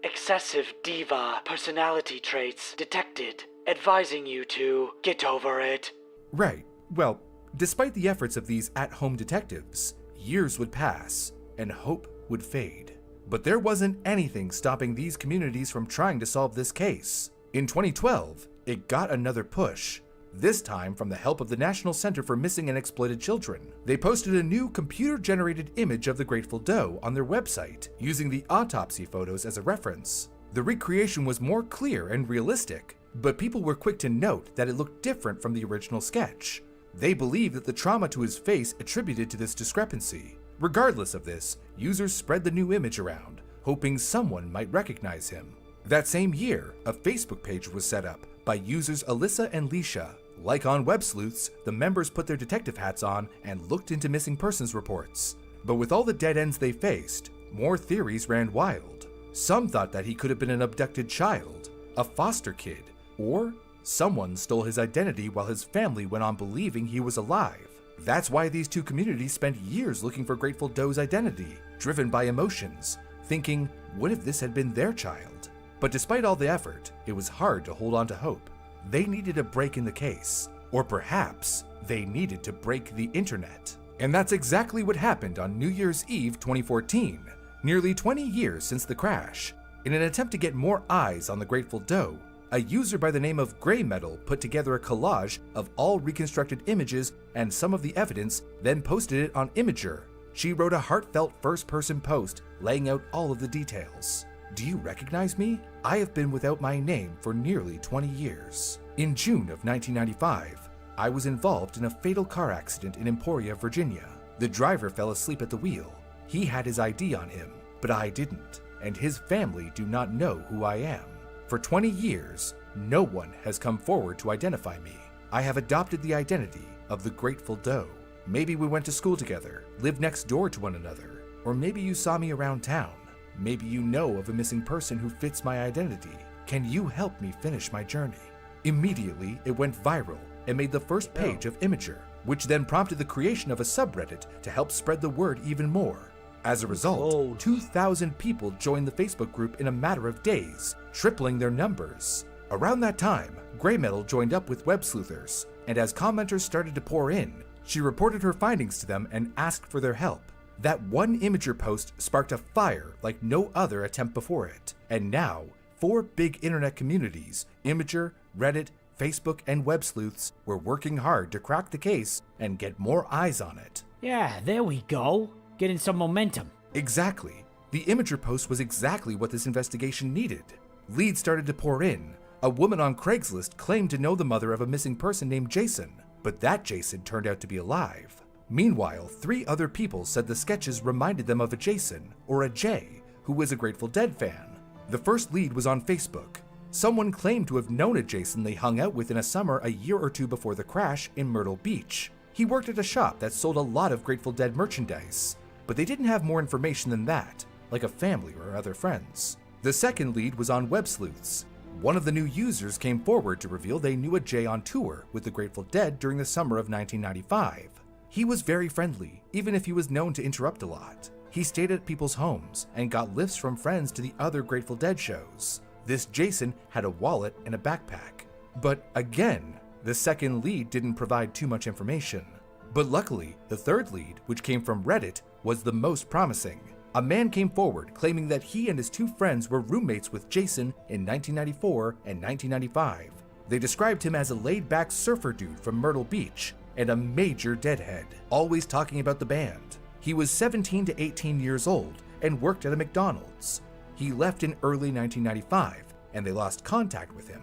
Excessive diva personality traits detected, advising you to get over it. Right. Well, despite the efforts of these at-home detectives, years would pass, and hope would fade. But there wasn't anything stopping these communities from trying to solve this case. In 2012, it got another push, this time from the help of the National Center for Missing and Exploited Children. They posted a new computer-generated image of the Grateful Doe on their website, using the autopsy photos as a reference. The recreation was more clear and realistic, but people were quick to note that it looked different from the original sketch. They believed that the trauma to his face attributed to this discrepancy. Regardless of this, users spread the new image around, hoping someone might recognize him. That same year, a Facebook page was set up by users Alyssa and Leisha. Like on Web Sleuths, the members put their detective hats on and looked into missing persons reports. But with all the dead ends they faced, more theories ran wild. Some thought that he could have been an abducted child, a foster kid, or someone stole his identity while his family went on believing he was alive. That's why these two communities spent years looking for Grateful Doe's identity, driven by emotions, thinking, what if this had been their child? But despite all the effort, it was hard to hold on to hope. They needed a break in the case, or perhaps they needed to break the internet. And that's exactly what happened on New Year's Eve 2014, nearly 20 years since the crash. In an attempt to get more eyes on the Grateful Doe, a user by the name of Grey Metal put together a collage of all reconstructed images and some of the evidence, then posted it on Imager. She wrote a heartfelt first-person post laying out all of the details. Do you recognize me? I have been without my name for nearly 20 years. In June of 1995, I was involved in a fatal car accident in Emporia, Virginia. The driver fell asleep at the wheel. He had his ID on him, but I didn't, and his family do not know who I am. For 20 years, no one has come forward to identify me. I have adopted the identity of the Grateful Doe. Maybe we went to school together, lived next door to one another, or maybe you saw me around town. Maybe you know of a missing person who fits my identity. Can you help me finish my journey? Immediately, it went viral and made the first page of Imager, which then prompted the creation of a subreddit to help spread the word even more. As a result, 2,000 people joined the Facebook group in a matter of days, tripling their numbers. Around that time, Grey Metal joined up with Web Sleuthers, and as commenters started to pour in, she reported her findings to them and asked for their help. That one Imager post sparked a fire like no other attempt before it, and now 4 big internet communities, Imager, Reddit, Facebook, and Web Sleuths, were working hard to crack the case and get more eyes on it. Yeah, there we go. Getting some momentum. Exactly. The Imager post was exactly what this investigation needed. Leads started to pour in. A woman on Craigslist claimed to know the mother of a missing person named Jason, but that Jason turned out to be alive. Meanwhile, 3 other people said the sketches reminded them of a Jason, or a Jay, who was a Grateful Dead fan. The first lead was on Facebook. Someone claimed to have known a Jason they hung out with in a summer a year or 2 before the crash in Myrtle Beach. He worked at a shop that sold a lot of Grateful Dead merchandise, but they didn't have more information than that, like a family or other friends. The second lead was on Web Sleuths. One of the new users came forward to reveal they knew a Jay on tour with the Grateful Dead during the summer of 1995. He was very friendly, even if he was known to interrupt a lot. He stayed at people's homes and got lifts from friends to the other Grateful Dead shows. This Jason had a wallet and a backpack. But again, the second lead didn't provide too much information. But luckily, the third lead, which came from Reddit, was the most promising. A man came forward claiming that he and his 2 friends were roommates with Jason in 1994 and 1995. They described him as a laid-back surfer dude from Myrtle Beach and a major deadhead, always talking about the band. He was 17 to 18 years old and worked at a McDonald's. He left in early 1995, and they lost contact with him.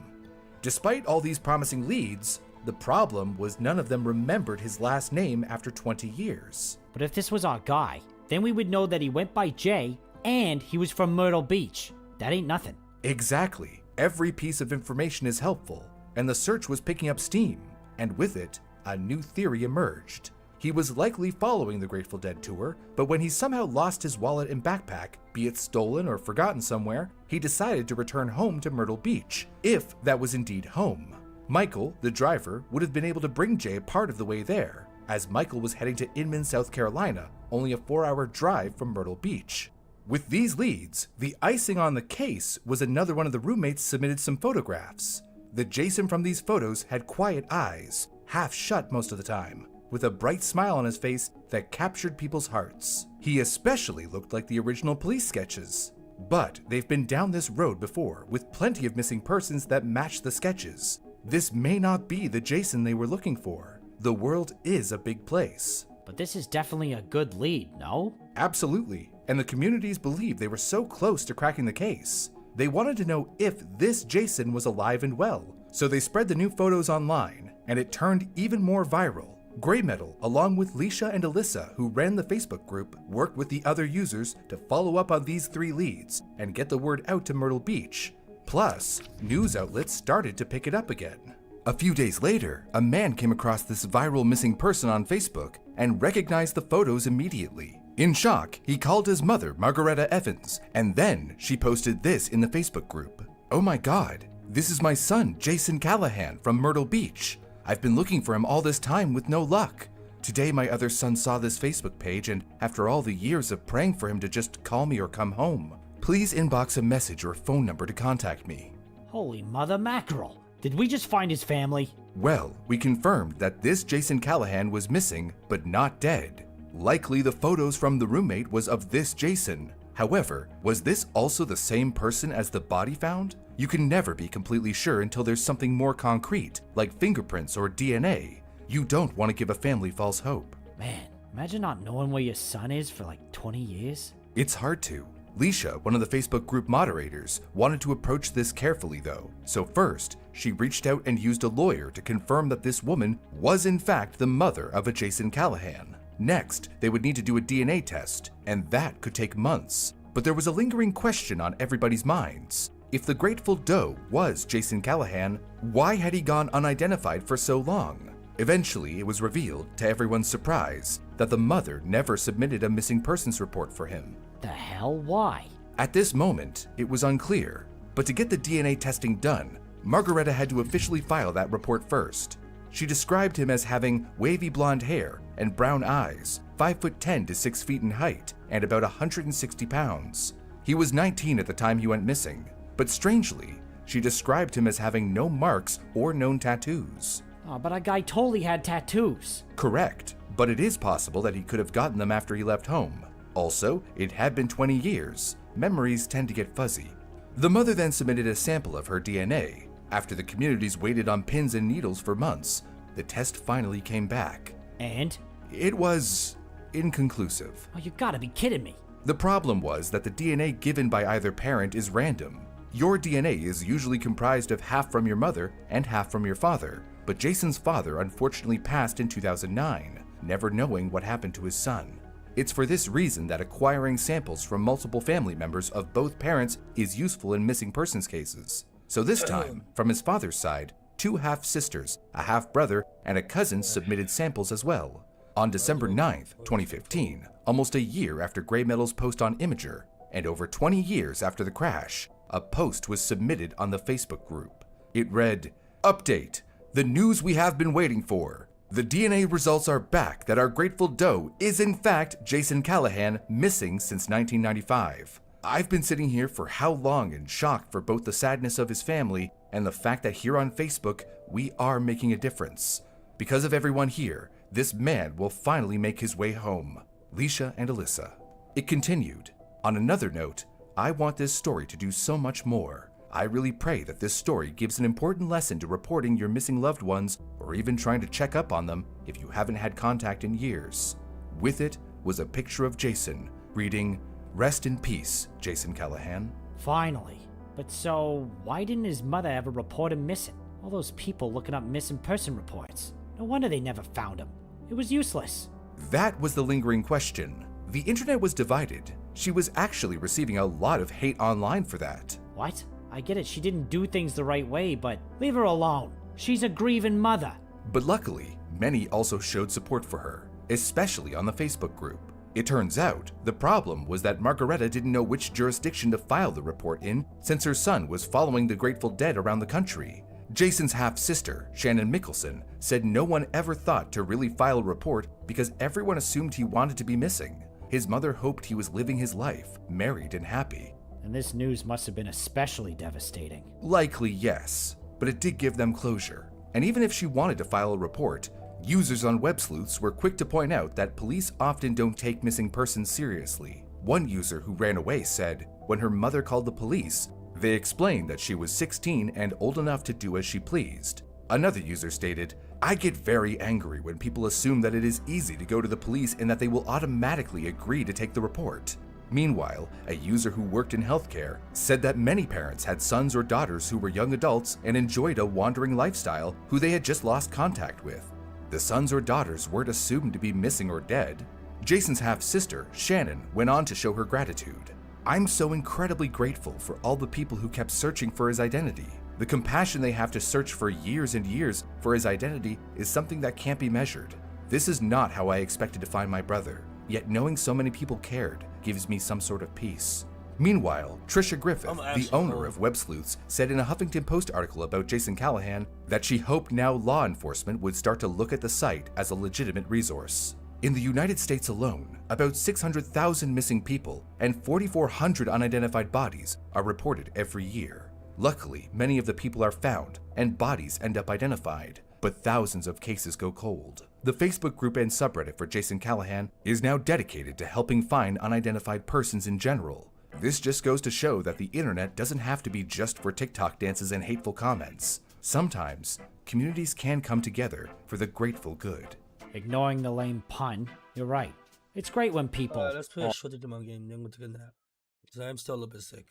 Despite all these promising leads, The problem was none of them remembered his last name after 20 years. But if this was our guy, then we would know that he went by Jay and he was from Myrtle Beach. That ain't nothing. Exactly. Every piece of information is helpful, and the search was picking up steam, and with it, a new theory emerged. He was likely following the Grateful Dead tour, but when he somehow lost his wallet and backpack, be it stolen or forgotten somewhere, he decided to return home to Myrtle Beach, if that was indeed home. Michael, the driver, would have been able to bring Jay part of the way there, as Michael was heading to Inman, South Carolina, only a 4-hour drive from Myrtle Beach. With these leads, the icing on the case was another one of the roommates submitted some photographs. The Jason from these photos had quiet eyes, half shut most of the time, with a bright smile on his face that captured people's hearts. He especially looked like the original police sketches. But they've been down this road before, with plenty of missing persons that match the sketches. This may not be the Jason they were looking for. The world is a big place. But this is definitely a good lead, no? Absolutely, and the communities believed they were so close to cracking the case. They wanted to know if this Jason was alive and well, so they spread the new photos online, and it turned even more viral. Grey Metal, along with Leisha and Alyssa, who ran the Facebook group, worked with the other users to follow up on these 3 leads and get the word out to Myrtle Beach. Plus, news outlets started to pick it up again. A few days later, a man came across this viral missing person on Facebook and recognized the photos immediately. In shock, he called his mother, Margaretta Evans, and then she posted this in the Facebook group. "Oh my God, this is my son, Jason Callahan from Myrtle Beach. I've been looking for him all this time with no luck. Today my other son saw this Facebook page, and after all the years of praying for him to just call me or come home, please inbox a message or phone number to contact me." Holy mother mackerel. Did we just find his family? Well, we confirmed that this Jason Callahan was missing, but not dead. Likely the photos from the roommate was of this Jason. However, was this also the same person as the body found? You can never be completely sure until there's something more concrete, like fingerprints or DNA. You don't want to give a family false hope. Man, imagine not knowing where your son is for like 20 years. It's hard to. Leisha, one of the Facebook group moderators, wanted to approach this carefully though. So first, she reached out and used a lawyer to confirm that this woman was in fact the mother of a Jason Callahan. Next, they would need to do a DNA test, and that could take months. But there was a lingering question on everybody's minds. If the Grateful Doe was Jason Callahan, why had he gone unidentified for so long? Eventually, it was revealed, to everyone's surprise, that the mother never submitted a missing persons report for him. The hell? Why? At this moment, it was unclear. But to get the DNA testing done, Margaretta had to officially file that report first. She described him as having wavy blonde hair and brown eyes, 5'10" to 6 feet in height, and about 160 pounds. He was 19 at the time he went missing, but strangely, she described him as having no marks or known tattoos. Oh, but a guy totally had tattoos. Correct, but it is possible that he could have gotten them after he left home. Also, it had been 20 years. Memories tend to get fuzzy. The mother then submitted a sample of her DNA. After the communities waited on pins and needles for months, the test finally came back. And? It was inconclusive. Oh, you gotta be kidding me. The problem was that the DNA given by either parent is random. Your DNA is usually comprised of half from your mother and half from your father, but Jason's father unfortunately passed in 2009, never knowing what happened to his son. It's for this reason that acquiring samples from multiple family members of both parents is useful in missing persons cases. So this time, from his father's side, 2 half-sisters, a half-brother, and a cousin submitted samples as well. On December 9th, 2015, almost a year after Grey Metal's post on Imager, and over 20 years after the crash, a post was submitted on the Facebook group. It read, "Update! The news we have been waiting for. The DNA results are back that our Grateful Doe is in fact Jason Callahan, missing since 1995. I've been sitting here for how long in shock for both the sadness of his family and the fact that here on Facebook, we are making a difference. Because of everyone here, this man will finally make his way home. Leisha and Alyssa." It continued, "On another note, I want this story to do so much more. I really pray that this story gives an important lesson to reporting your missing loved ones or even trying to check up on them if you haven't had contact in years." With it was a picture of Jason, reading, "Rest in peace, Jason Callahan." Finally. But so, why didn't his mother ever report him missing? All those people looking up missing person reports. No wonder they never found him. It was useless. That was the lingering question. The internet was divided. She was actually receiving a lot of hate online for that. What? I get it, she didn't do things the right way, but leave her alone. She's a grieving mother. But luckily, many also showed support for her, especially on the Facebook group. It turns out, the problem was that Margareta didn't know which jurisdiction to file the report in since her son was following the Grateful Dead around the country. Jason's half-sister, Shannon Mickelson, said no one ever thought to really file a report because everyone assumed he wanted to be missing. His mother hoped he was living his life, married and happy. And this news must have been especially devastating. Likely, yes, but it did give them closure. And even if she wanted to file a report, users on web sleuths were quick to point out that police often don't take missing persons seriously. One user who ran away said, when her mother called the police, they explained that she was 16 and old enough to do as she pleased. Another user stated, I get very angry when people assume that it is easy to go to the police and that they will automatically agree to take the report. Meanwhile, a user who worked in healthcare said that many parents had sons or daughters who were young adults and enjoyed a wandering lifestyle who they had just lost contact with. The sons or daughters weren't assumed to be missing or dead. Jason's half-sister, Shannon, went on to show her gratitude. I'm so incredibly grateful for all the people who kept searching for his identity. The compassion they have to search for years and years for his identity is something that can't be measured. This is not how I expected to find my brother, yet knowing so many people cared gives me some sort of peace. Meanwhile, Trisha Griffith, the owner of Web Sleuths, said in a Huffington Post article about Jason Callahan that she hoped now law enforcement would start to look at the site as a legitimate resource. In the United States alone, about 600,000 missing people and 4,400 unidentified bodies are reported every year. Luckily, many of the people are found and bodies end up identified, but thousands of cases go cold. The Facebook group and subreddit for Jason Callahan is now dedicated to helping find unidentified persons in general. This just goes to show that the internet doesn't have to be just for TikTok dances and hateful comments. Sometimes, communities can come together for the grateful good. Ignoring the lame pun, you're right. It's great when people... let's play a short Digimon game, then we'll take a nap. Because I'm still a little bit sick.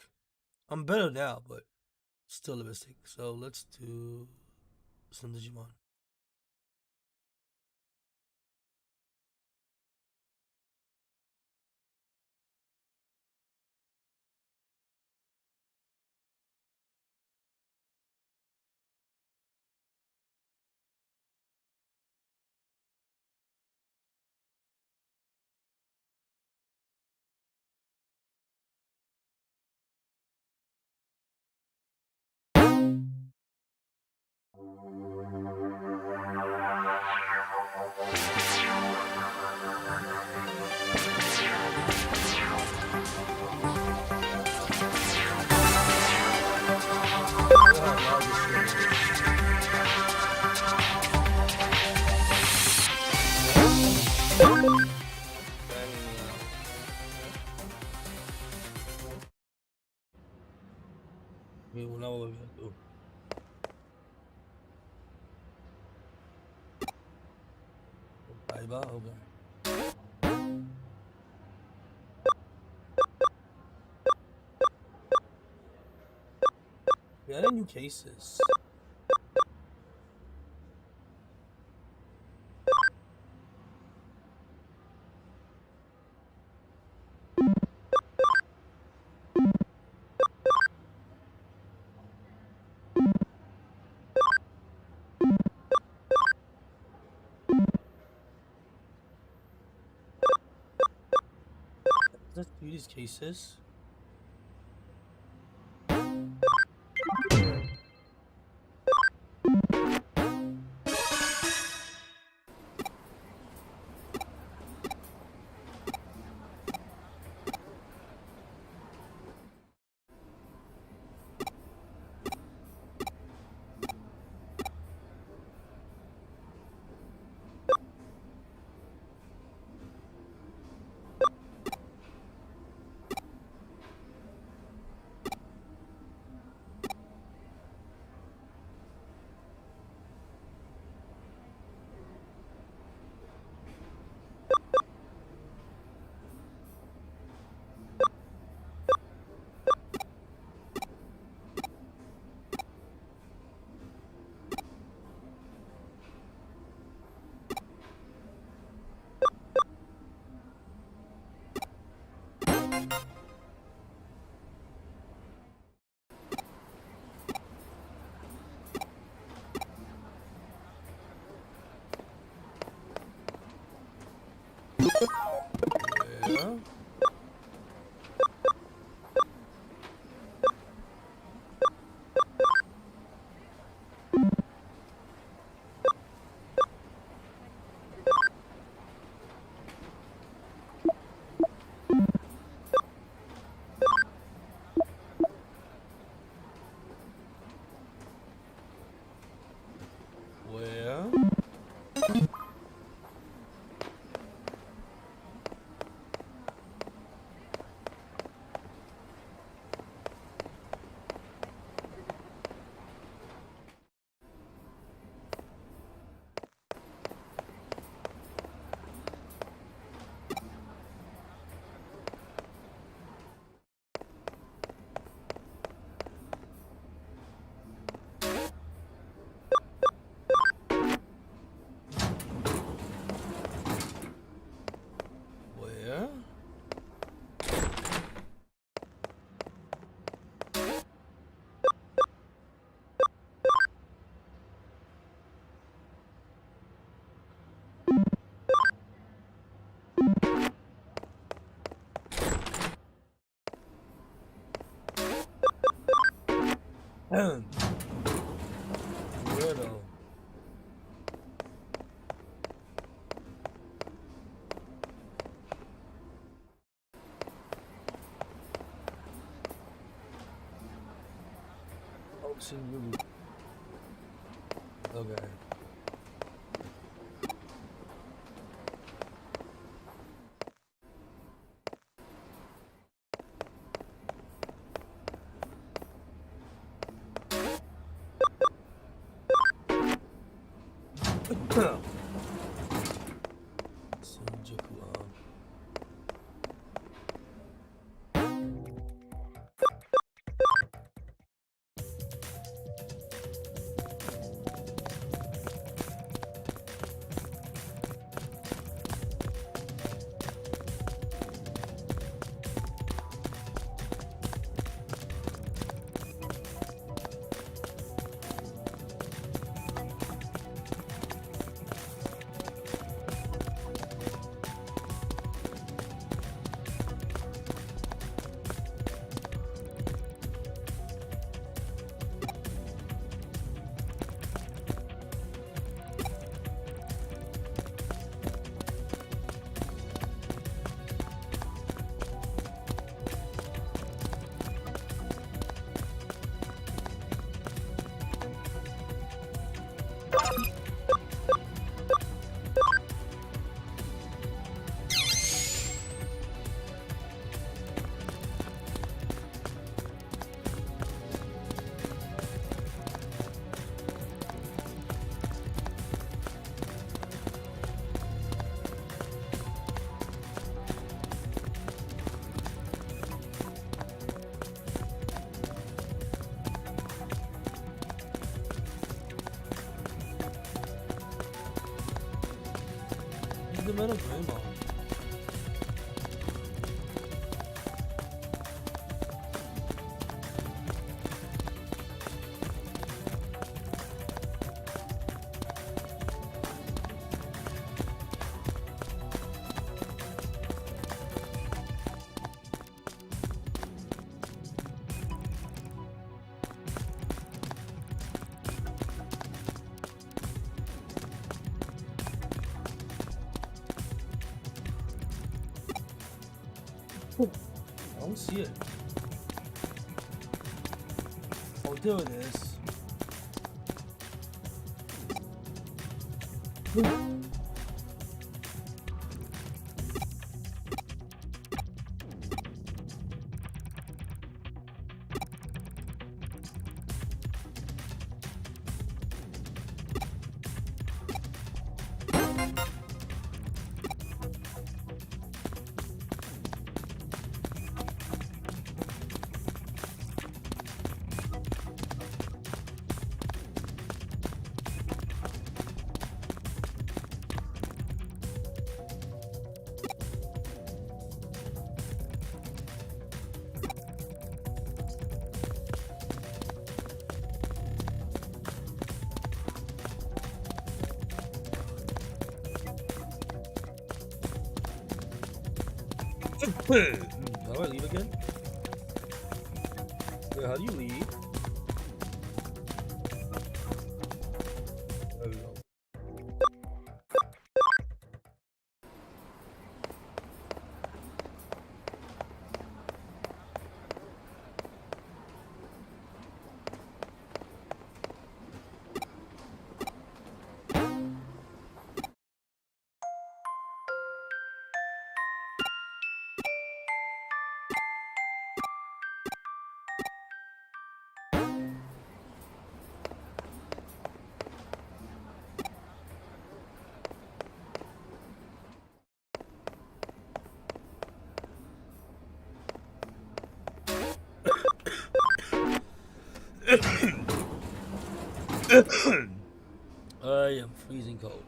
I'm better now, but still a little bit sick. So let's do some Digimon. We got new cases. Let's do these cases. Weirdo. Oh, Shinjuku. Okay. Shinjuku, the metal Greymon. I don't see it. Oh, there it is. How do I leave again? Wait, how do you leave? There we go. I am freezing cold.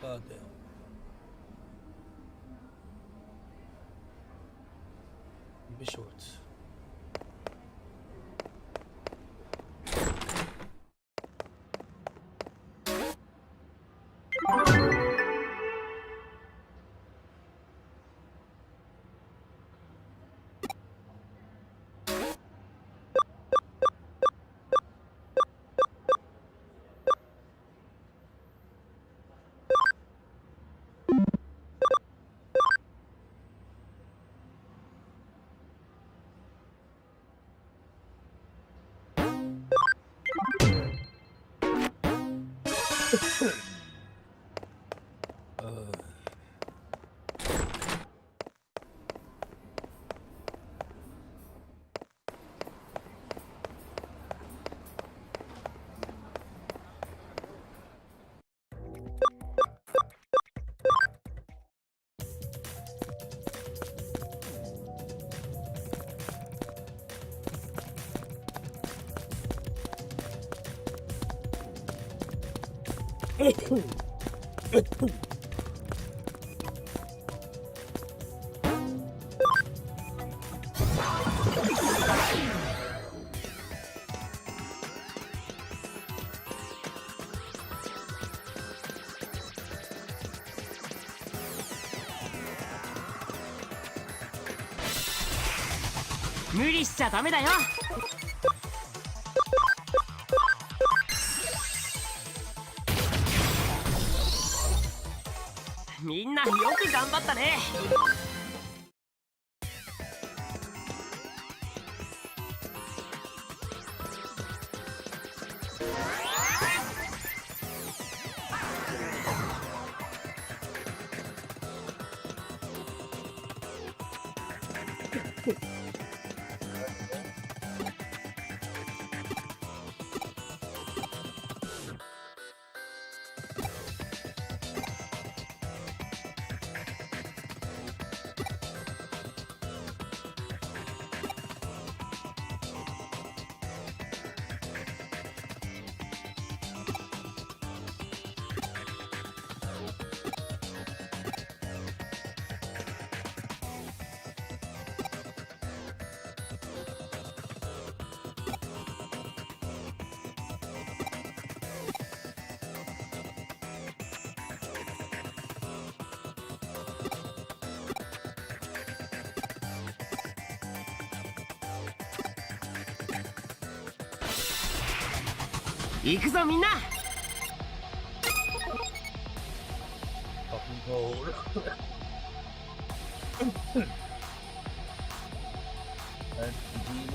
God damn. Keep it short. 無理しちゃダメだよ。みんなよく頑張ったね。行くぞみんな。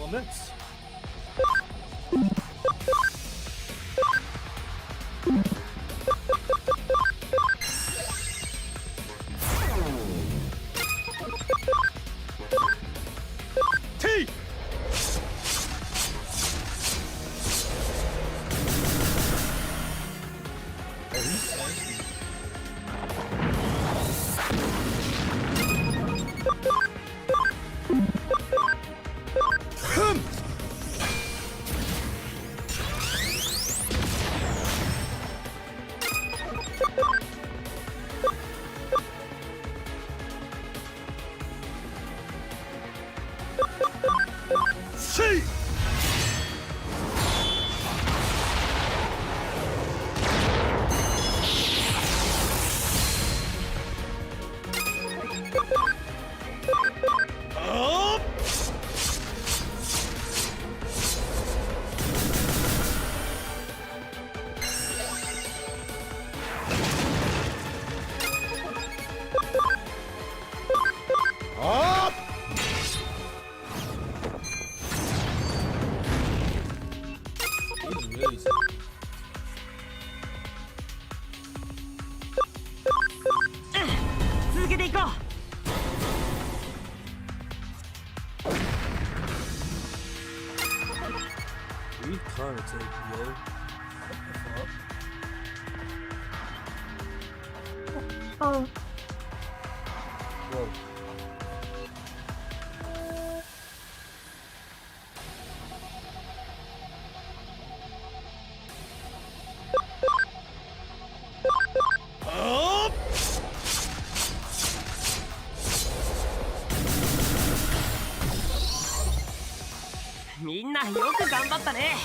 moments. T! C! Up! Up! Really 続けていこう。We can't take yo. Oh. Whoa. Up!「みんなよく頑張ったね。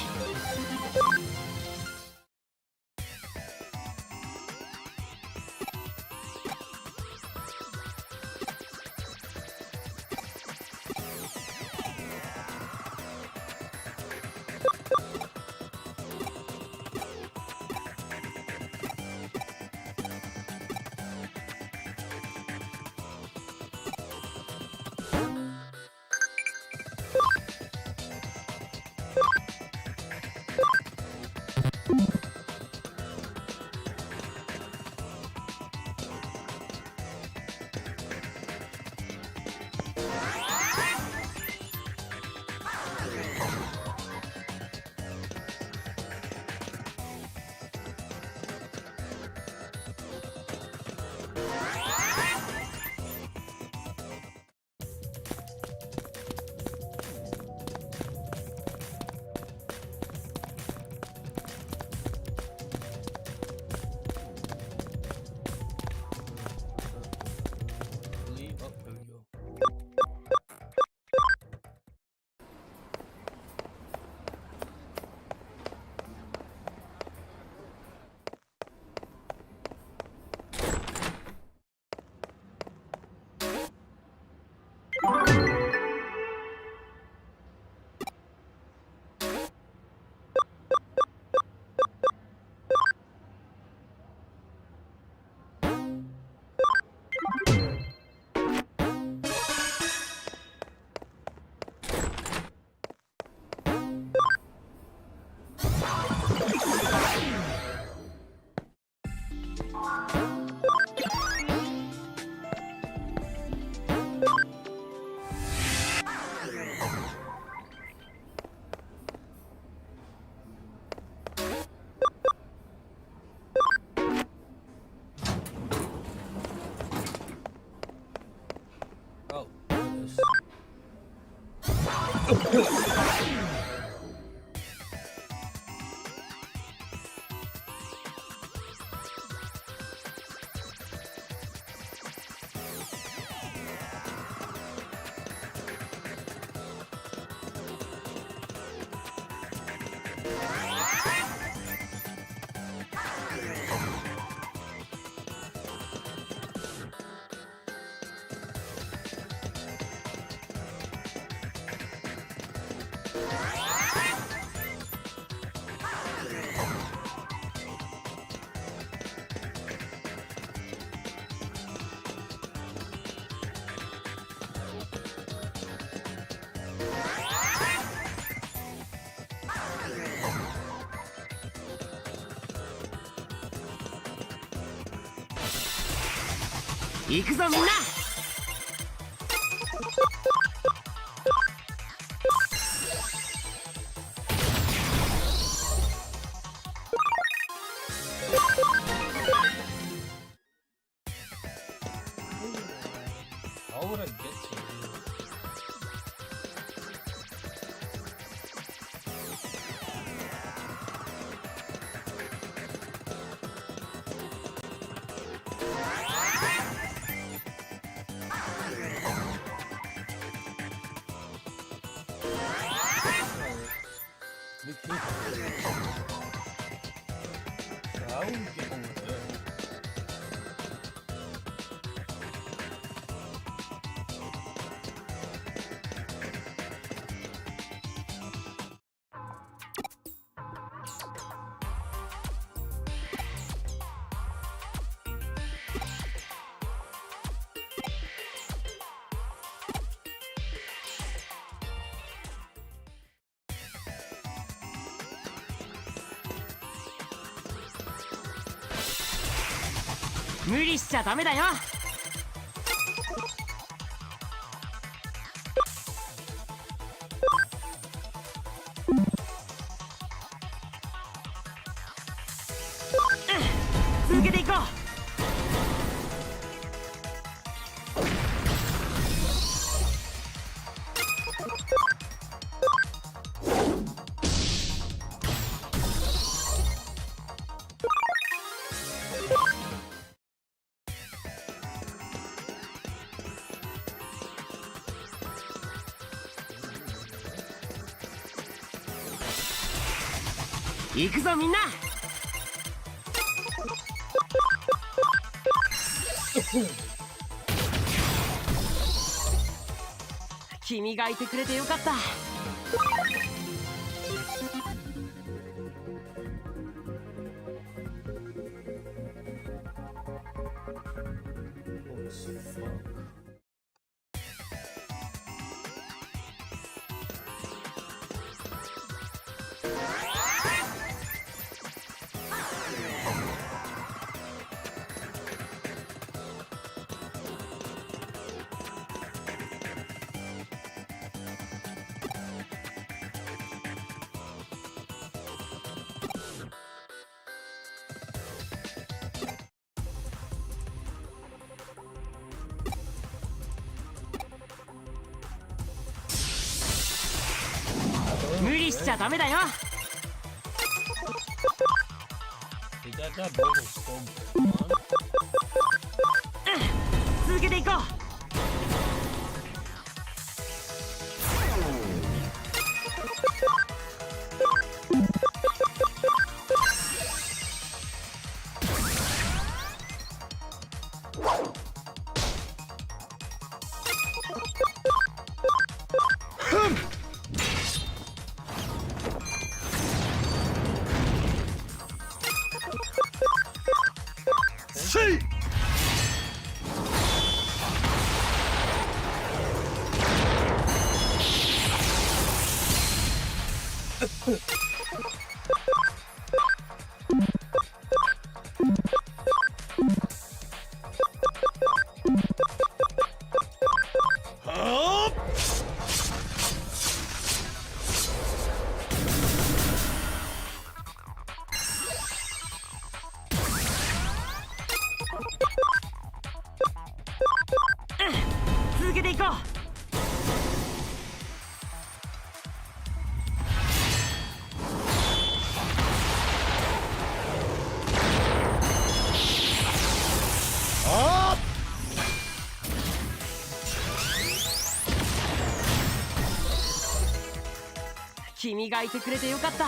行くぞみんな。How would I get to you? How would we get over there?「無理しちゃダメだよ」続けていこう。行くぞみんな。君がいてくれてよかった。無理しちゃダメだよ。続けていこう。続けていこう。君がいてくれてよかった。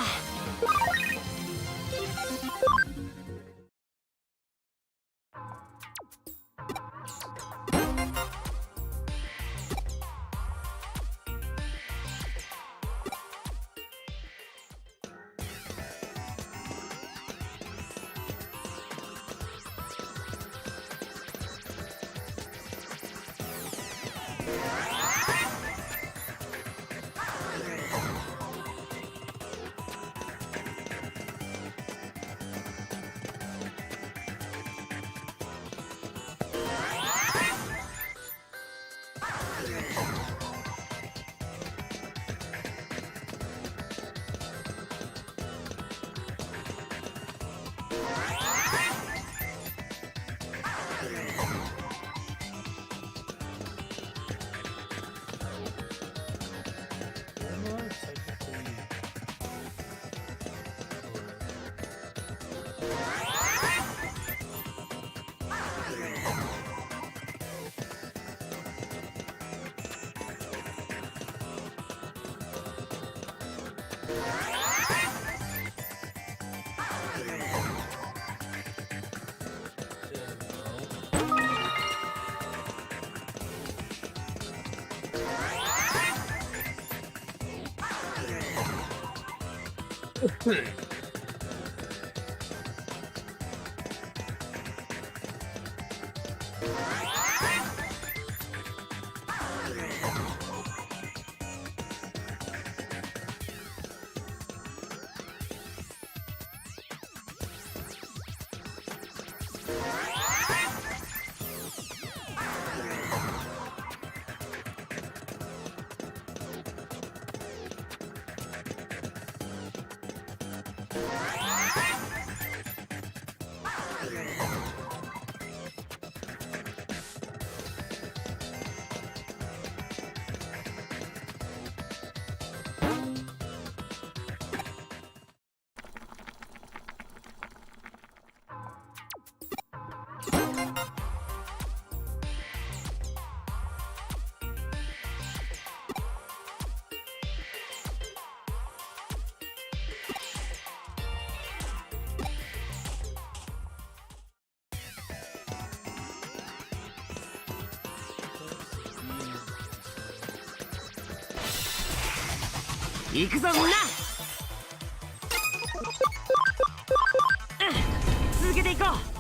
行くぞみんな、続けていこう。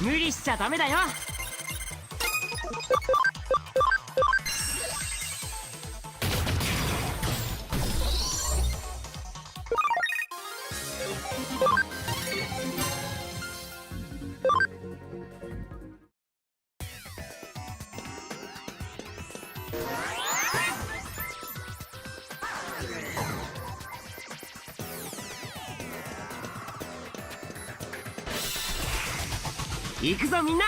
無理しちゃダメだよ。行くぞみんな。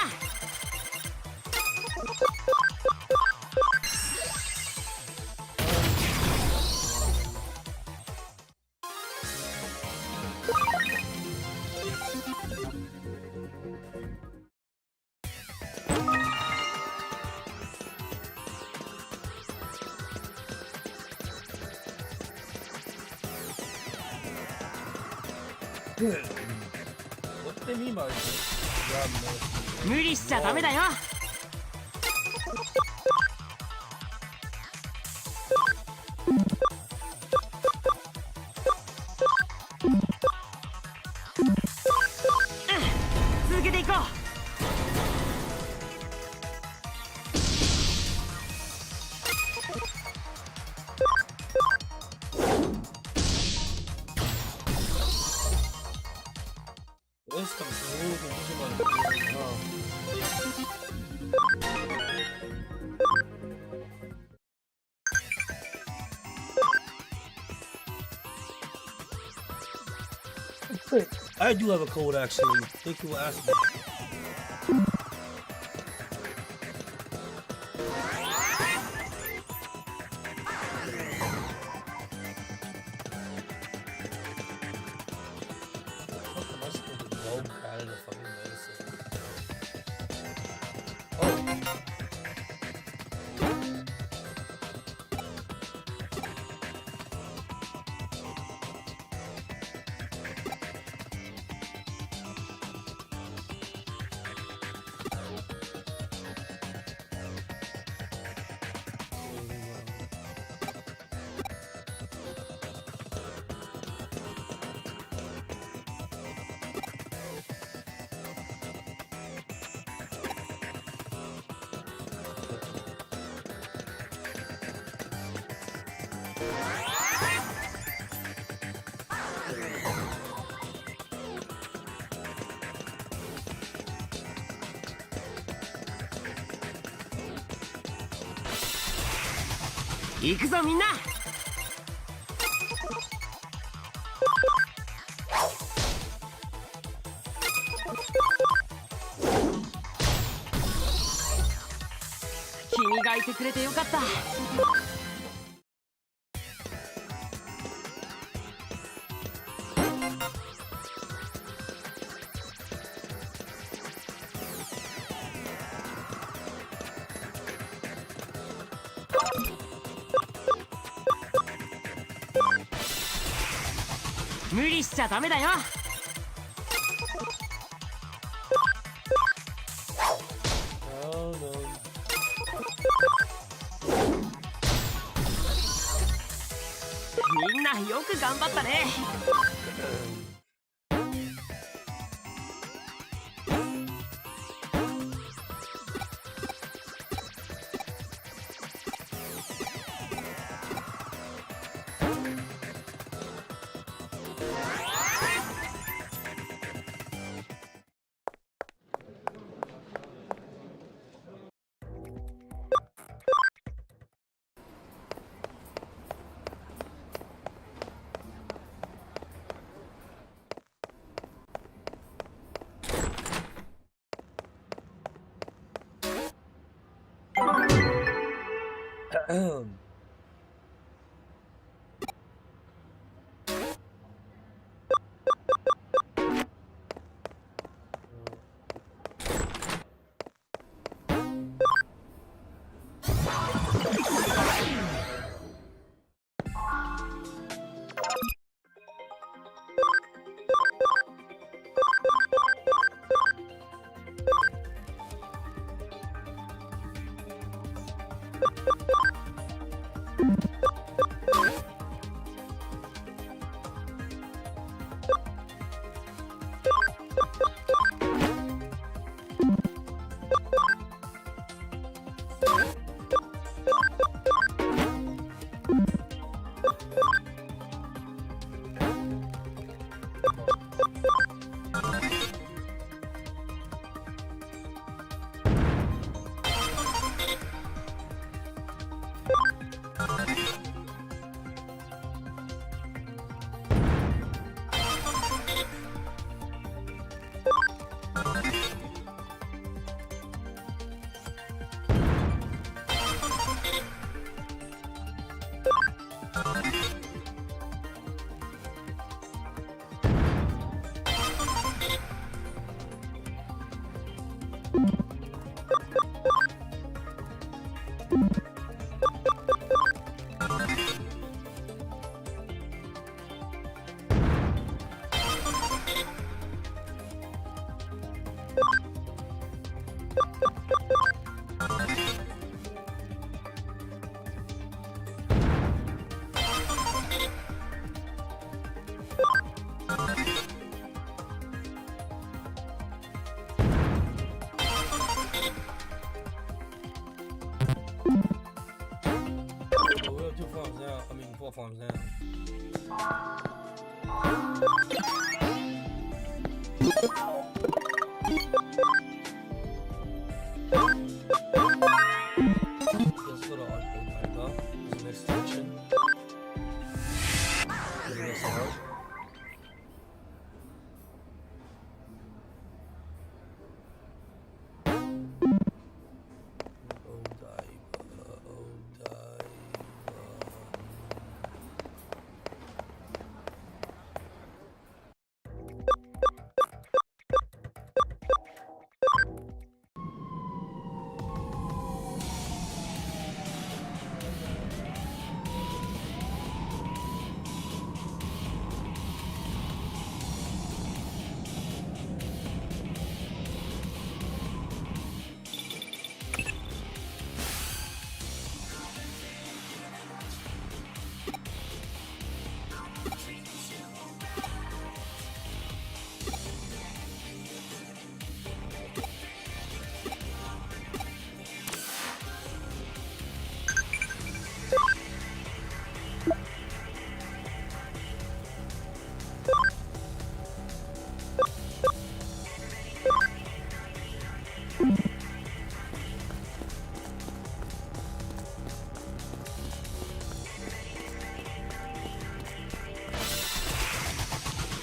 What do they mean by this? 無理しちゃダメだよ。続けていこう。This comes smooth and easy, man. I do have a code actually. Thank you for asking.行くぞみんな。君がいてくれてよかった。無理しちゃダメだよ。みんなよく頑張ったね。We're 2 farms down. I mean 4 farms down. Let's go to Arco. This is the next section. This is the next part.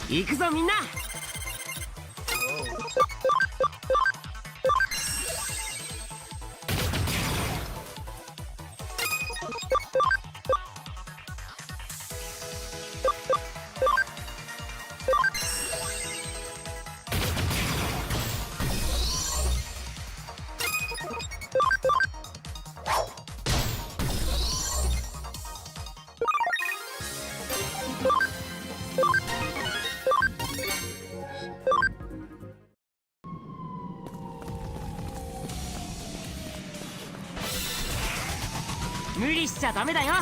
行くぞみんな。無理しちゃダメだよ。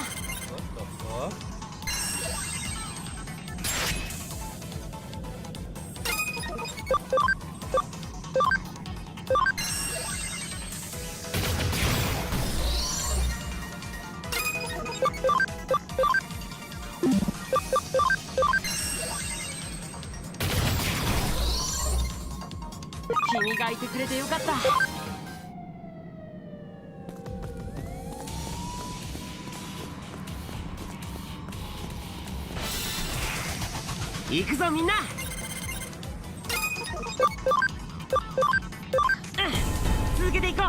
君がいてくれてよかった。行くぞみんな。続けていこう。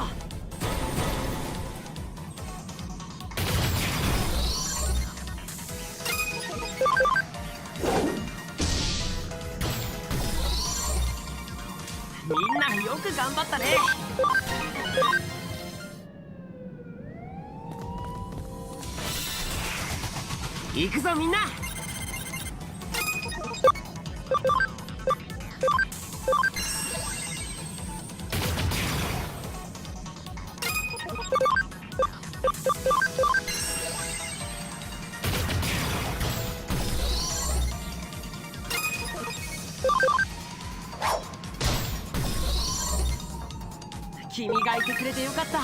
みんなよく頑張ったね。行くぞみんな。君がいてくれてよかった。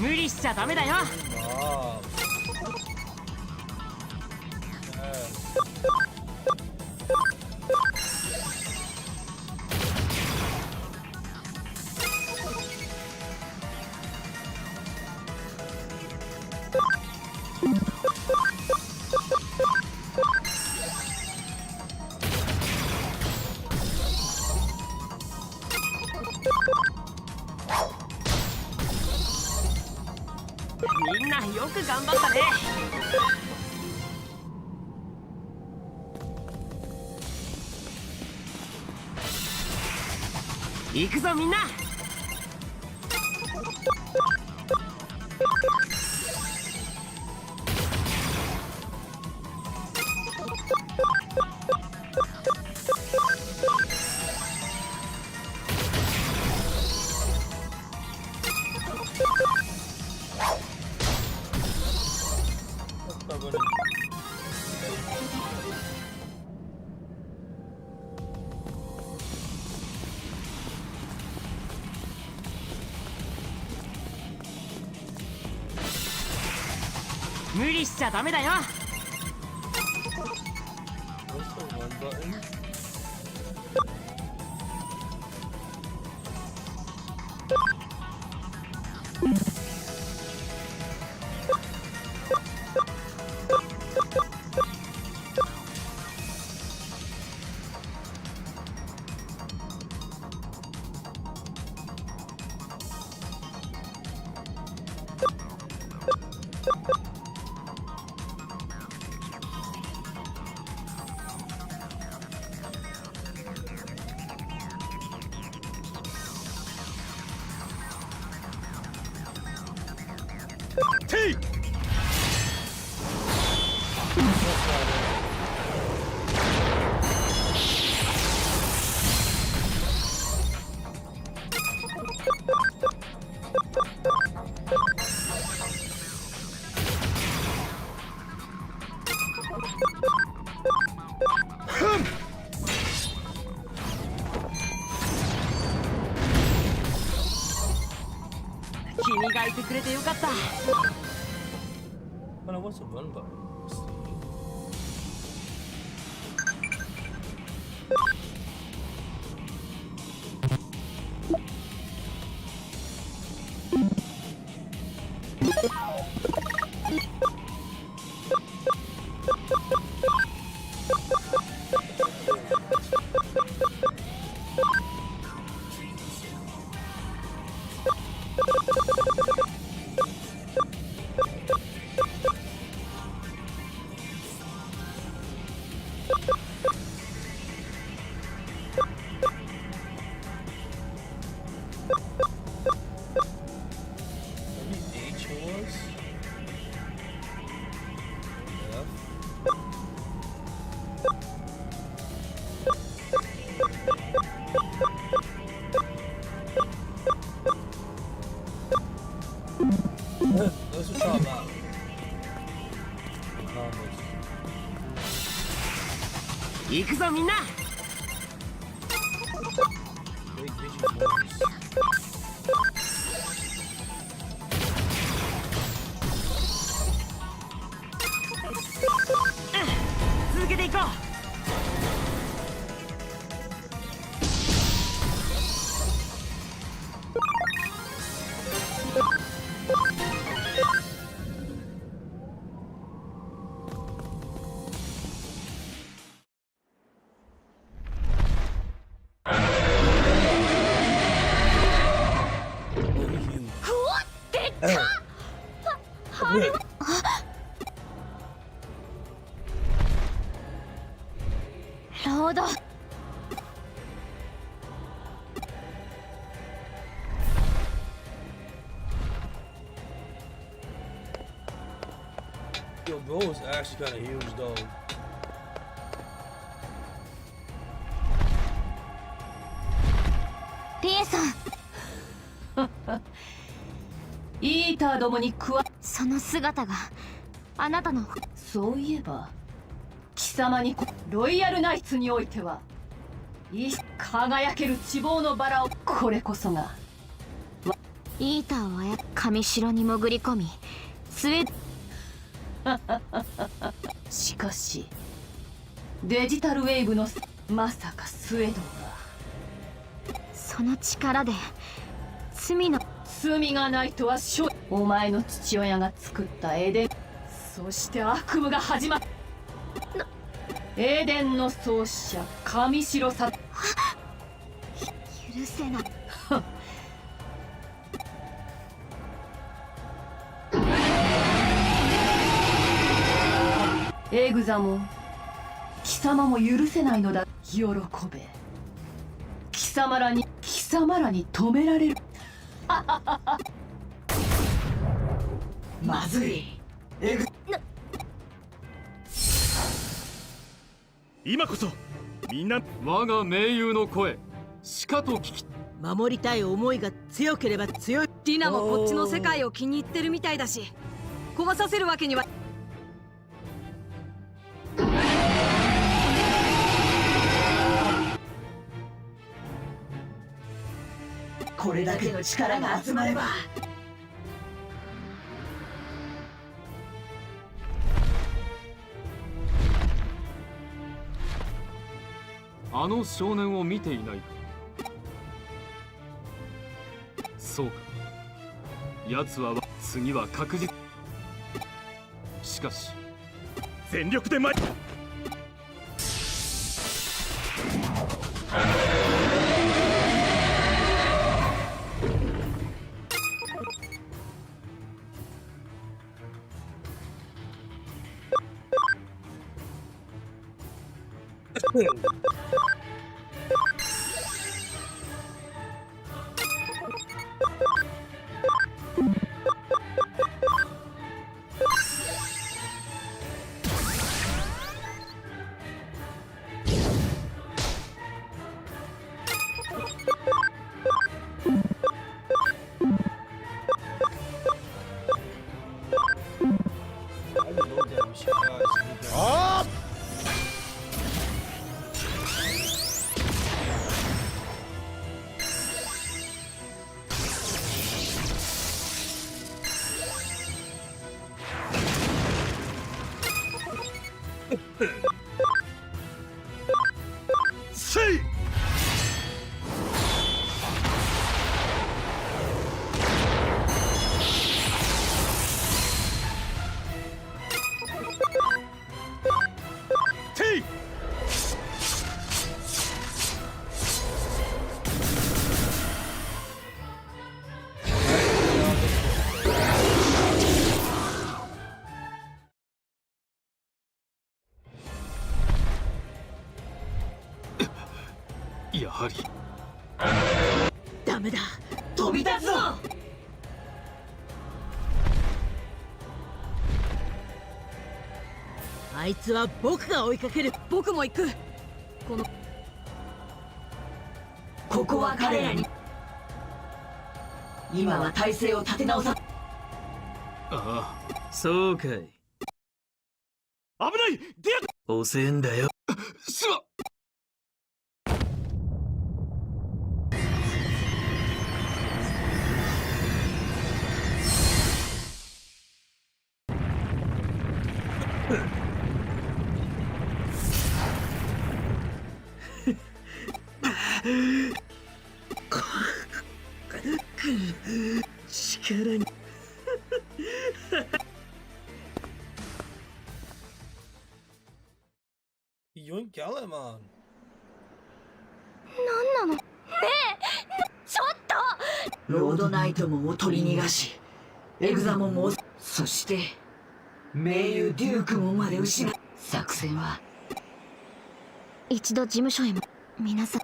無理しちゃダメだよ。みんなよく頑張ったね。行くぞみんな。無理しちゃダメだよ。T!君がいてくれてよかった。But I want to run button. Let's just try that. 行くぞみんな。続けていこう。ほど。 Yo, bro is actually kind of huge though. P さん。イーターどもにその姿があなたの。そういえば貴様にロイヤルナイツにおいては輝ける希望のバラを、これこそがイーターは上城に潜り込みスウェしかしデジタルウェーブのまさかスウェードがその力で罪がないとはお前の父親が作ったエデン、そして悪夢が始まったエデンの創始者上白さ。許せない。エグザも貴様も許せないのだ。喜べ。貴様らに止められる。まずい。今こそみんな我が盟友の声しかと聞き、守りたい思いが強ければ強い。ディナもこっちの世界を気に入ってるみたいだし、壊させるわけには。これだけの力が集まれば。あの少年を見ていないか。そうか、奴は次は確実。しかし全力で前。やはりダメだ、飛び立つぞ。あいつは僕が追いかける。僕も行く。ここは彼らに。今は体勢を立て直さ。ああ、そうかい。危ない。遅えんだよ。すわ。力にYoink Gallman. なんなのねえ、ちょっと。ロードナイトもお取り逃がし、エグザモンも、そして盟友デュークもまで失う。作戦は一度事務所へも。皆さん。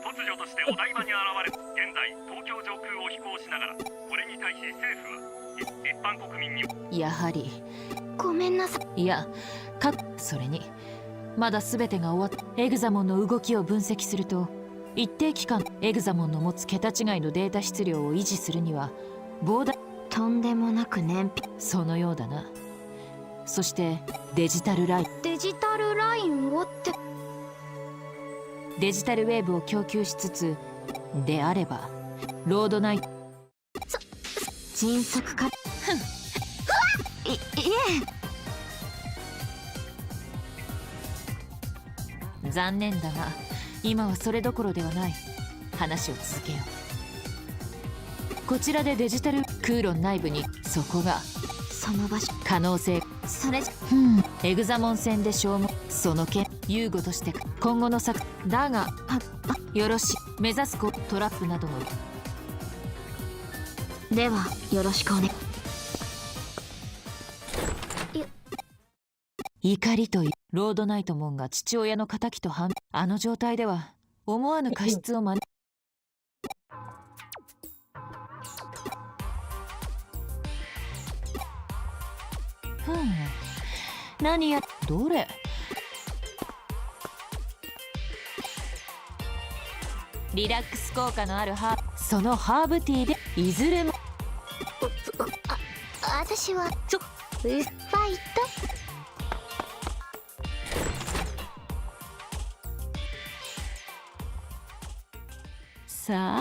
突如としてお台場に現れ、現在東京上空を飛行しながら、これに対し政府は一般国民にやはりごめんなさい。いやそれにまだ全てが終わっエグザモンの動きを分析すると、一定期間エグザモンの持つ桁違いのデータ質量を維持するには膨大。とんでもなく燃費。そのようだな。そしてデジタルラインをってデジタルウェーブを供給しつつであればロードナイト迅速化。いえ残念だが今はそれどころではない。話を続けよう。こちらでデジタル空論内部にそこがその場所可能性。それじゃエグザモン戦で消耗その件遊具として今後の策だがよろしい。目指すトラップなどのではよろしくおね。怒りというロードナイトモンが父親の仇と反あの状態では思わぬ過失を招何やどれリラックス効果のあるそのハーブティーでいずれも私はファイト。さあ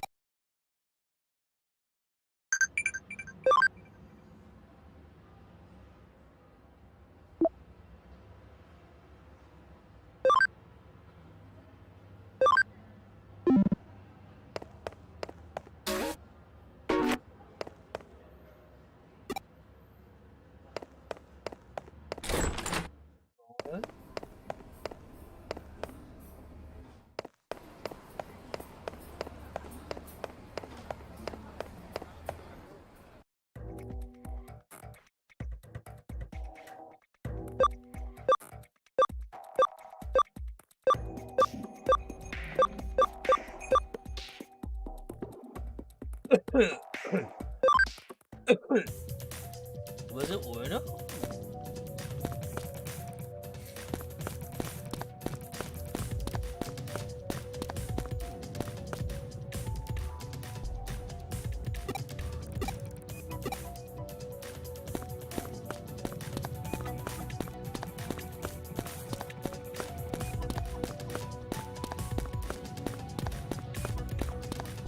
Was it order?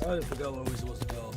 I forgot where we're supposed to go.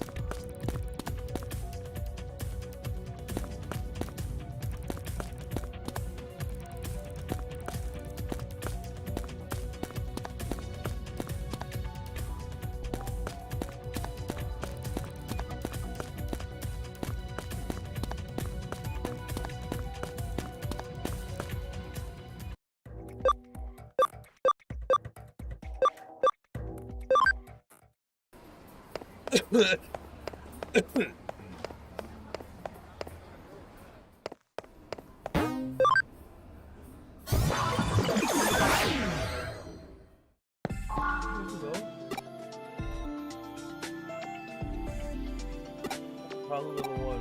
Problem number one.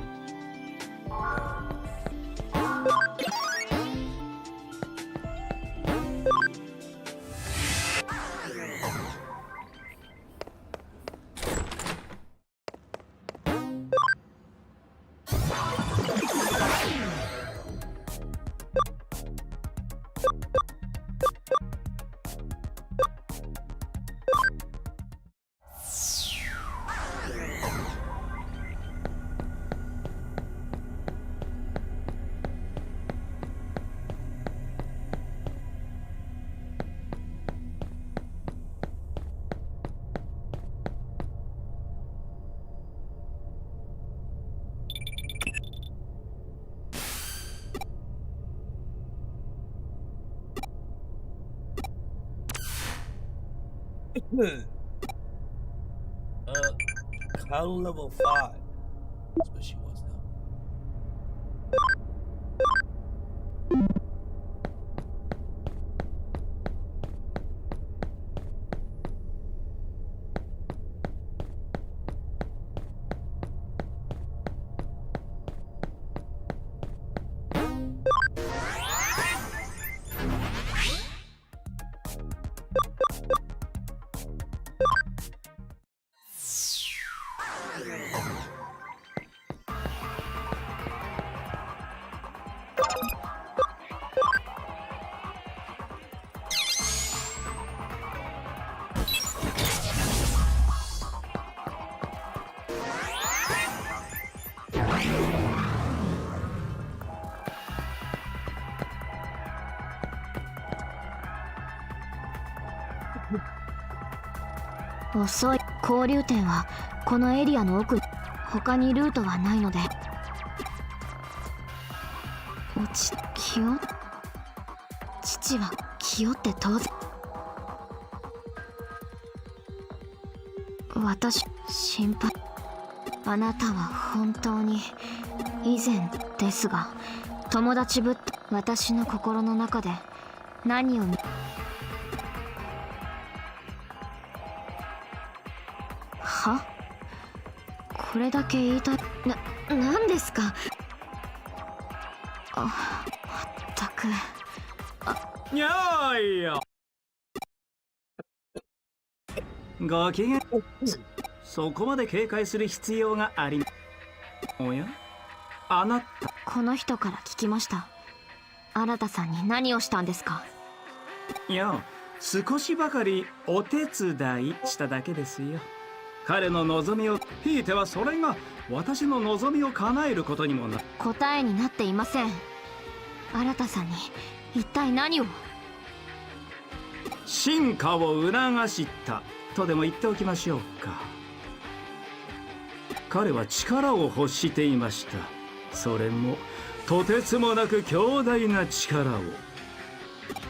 Kyle level 5. That's what she wants now.遅い。交流点はこのエリアの奥。他にルートはないので。父は気負って当然。私心配。あなたは本当に以前ですが友達ぶって私の心の中で何をは？これだけ言いたい。何ですか？まったく。いやいや。ご機嫌。そこまで警戒する必要がありま。おや？あなた。この人から聞きました。新さんに何をしたんですか？いや、少しばかりお手伝いしただけですよ。彼の望みを、ひいてはそれが私の望みを叶えることにもな。答えになっていません。新さんに一体何を？進化を促したとでも言っておきましょうか。彼は力を欲していました。それもとてつもなく強大な力を。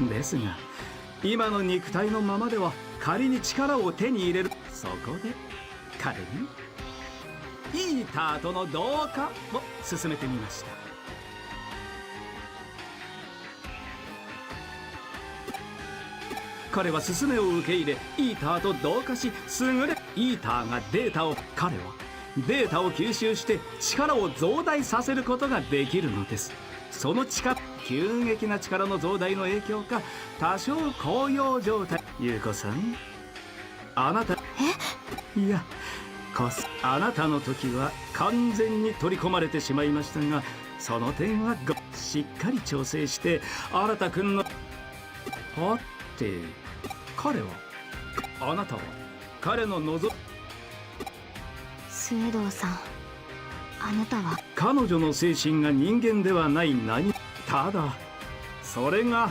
ですが今の肉体のままでは仮に力を手に入れる。そこで彼にイーターとの同化を進めてみました。彼は勧めを受け入れイーターと同化し、優れイーターがデータを、彼はデータを吸収して力を増大させることができるのです。その力、急激な力の増大の影響か多少高揚状態。優子さん、あなた、いやあなたの時は完全に取り込まれてしまいましたが、その点はしっかり調整して新くんの。はて彼は、あなたは彼のスエドウさん、あなたは彼女の精神が人間ではない何。ただそれが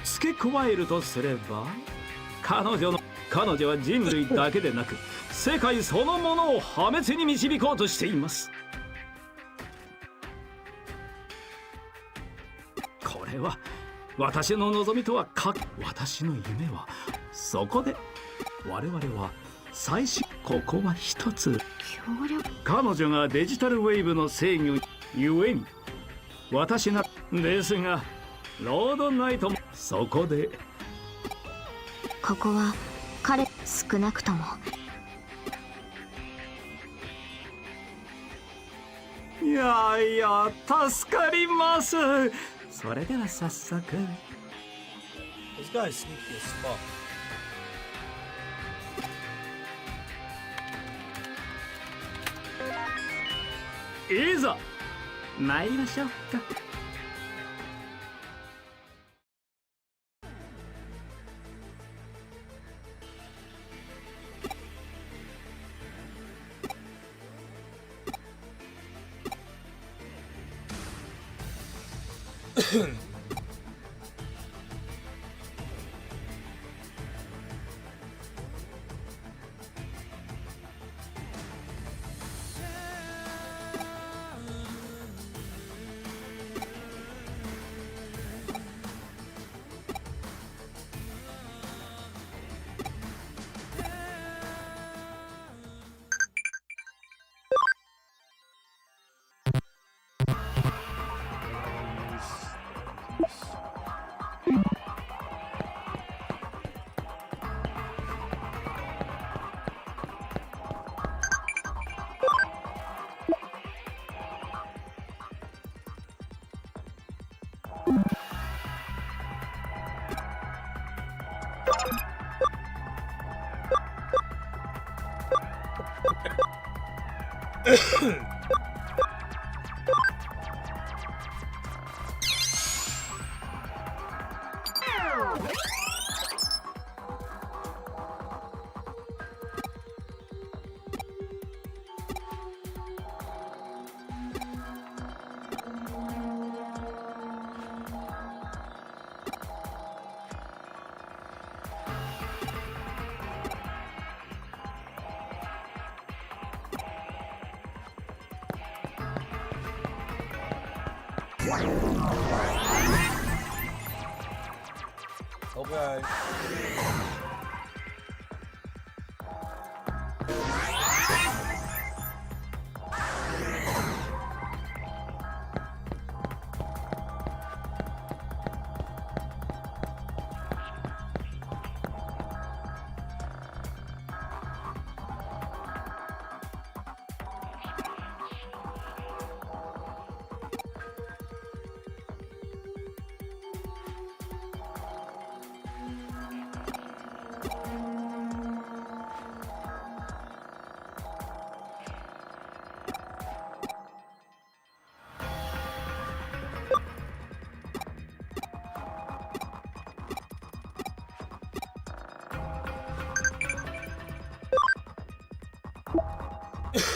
付け加えるとすれば、彼女は人類だけでなく世界そのものを破滅に導こうとしています。これは私の望みとは私の夢は、そこで我々は最終、ここは一つ。彼女がデジタルウェーブの制御ゆえに私な。ですがロードナイトもそこで。ここは彼、少なくとも。いやいや助かります。それでは早速。This guy is sneaky as fuck. いざ参りましょうか。Okay.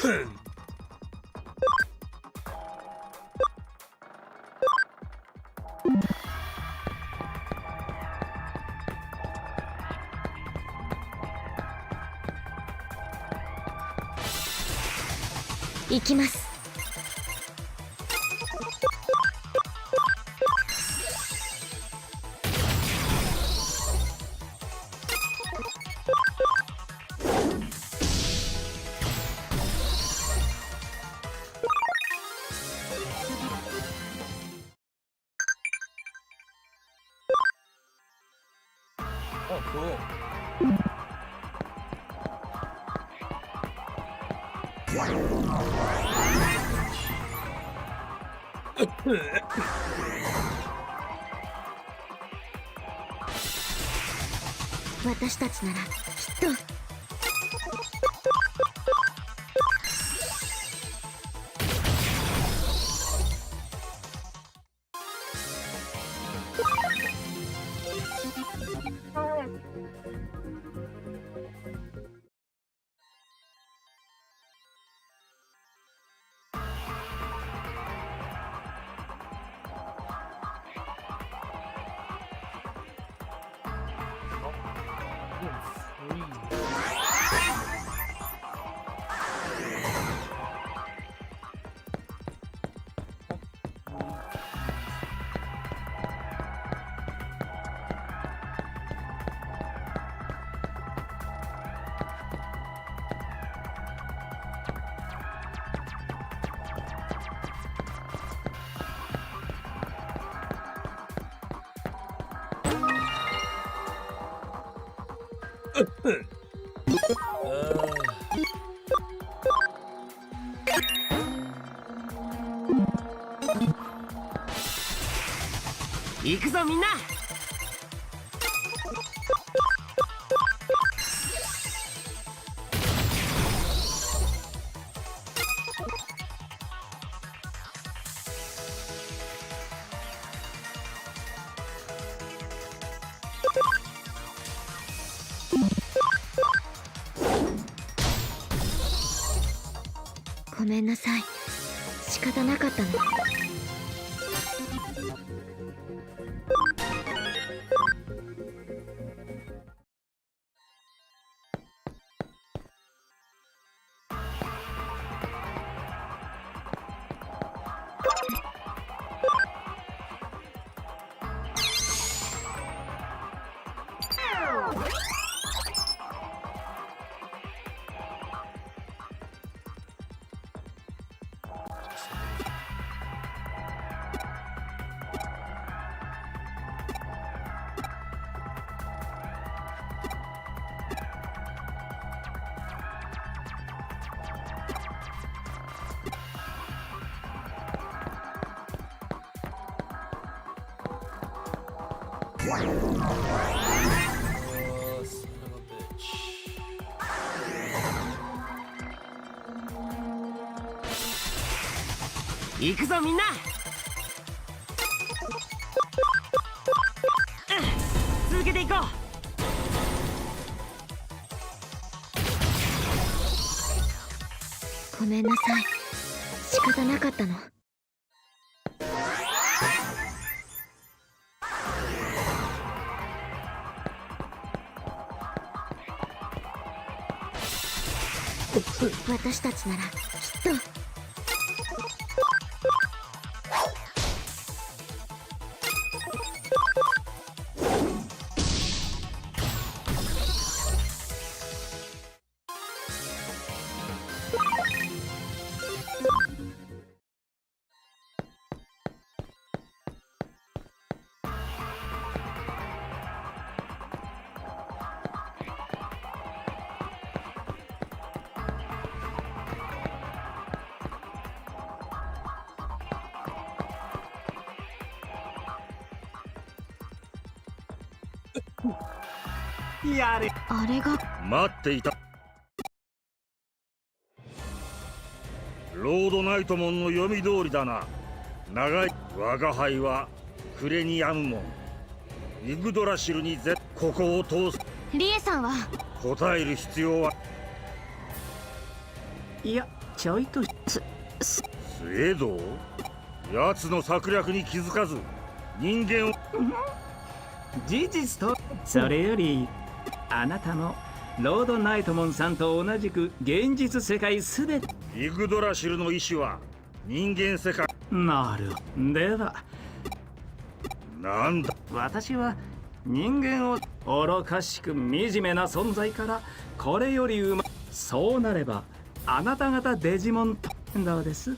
Hmm. 行きます。Oh, cool.「私たちならきっと」行くぞみんな。ごめんなさい。仕方なかったの。行くぞみんな。続けていこう。ごめんなさい、仕方なかったの。私たちならきっと。やれ。あれが待っていた。ロードナイトモンの読み通りだな。長い我が輩はクレニアムモンイグドラシルにここを通す。リエさんは答える必要はいや、ちょいとスエド奴の策略に気づかず人間を事実と、それよりあなたもロードナイトモンさんと同じく現実世界すべて。イグドラシルの意志は人間世界。なる。ではなんだ。私は人間を愚かしく惨めな存在からこれよりそうなればあなた方デジモンとどうです。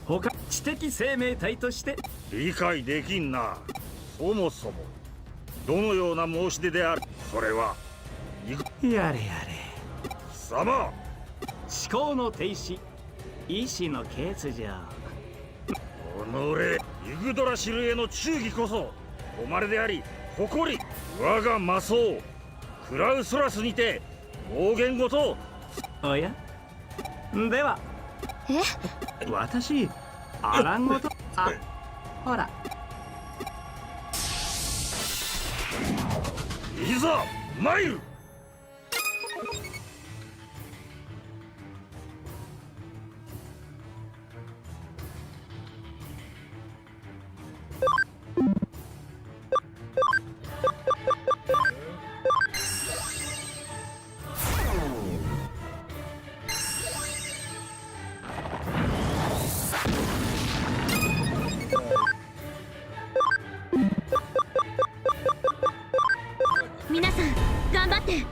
他知的生命体として理解できんな。そもそもどのような申し出である。それはやれやれ。貴様、思考の停止、意志の欠如。己イグドラシルへの忠義こそ誉れであり誇り。我が魔僧クラウソラスにて暴言ごと。おや、では私あらんごと。あ、ほら。いざ参る。皆さん頑張って。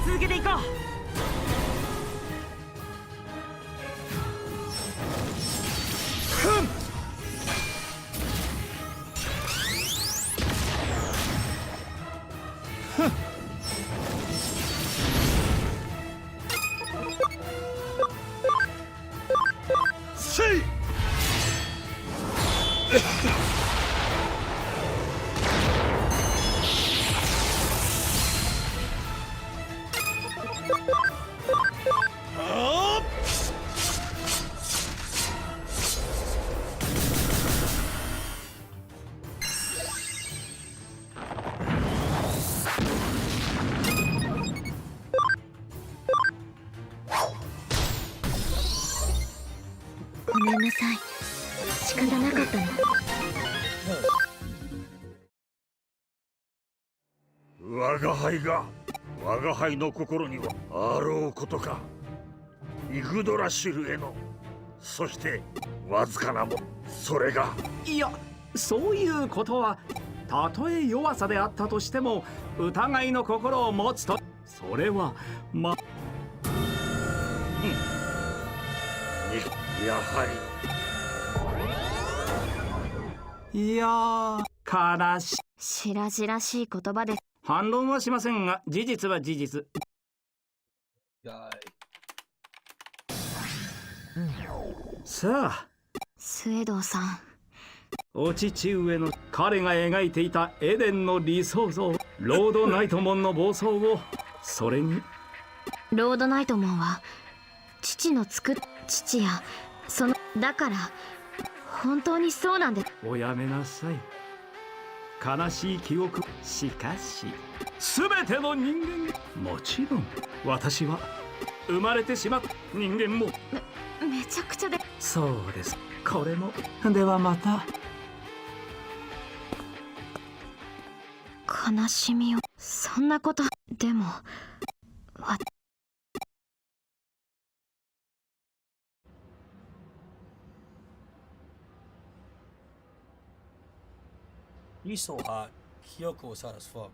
続けていこう。ごめんなさい、仕方なかったの。我が輩が我が輩の心にはあろうことか。イグドラシルへの、そしてわずかなもそれが。いや、そういうことはたとえ弱さであったとしても疑いの心を持つと、それはやはり。いやー、悲しい。白々しい言葉で。反論はしませんが、事実は事実。さあ、スエドウさん、お父上の彼が描いていたエデンの理想像、ロードナイトモンの暴走を、それにロードナイトモンは父の作っ父やそのだから本当にそうなんで。おやめなさい。悲しい記憶。しかし全ての人間、もちろん私は生まれてしまった人間もめちゃくちゃで。そうです。これも。ではまた。悲しみを。そんなこと。でもHe's so hot. Kyoko was hot as fuck.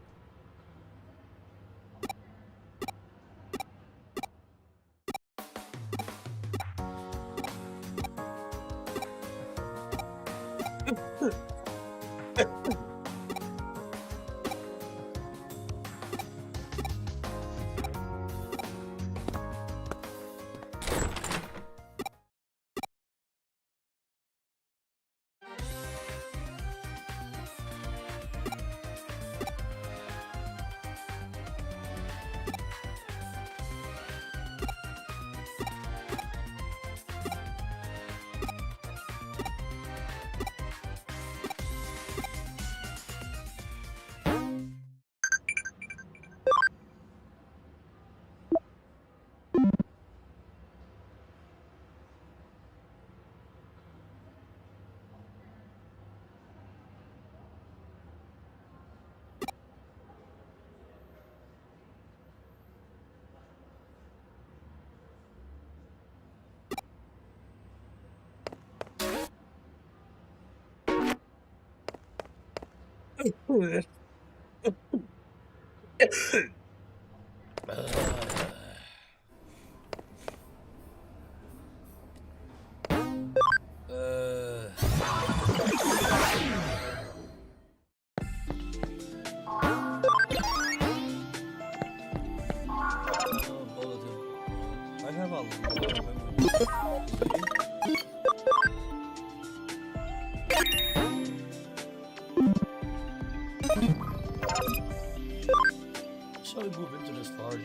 Shall we move into this party?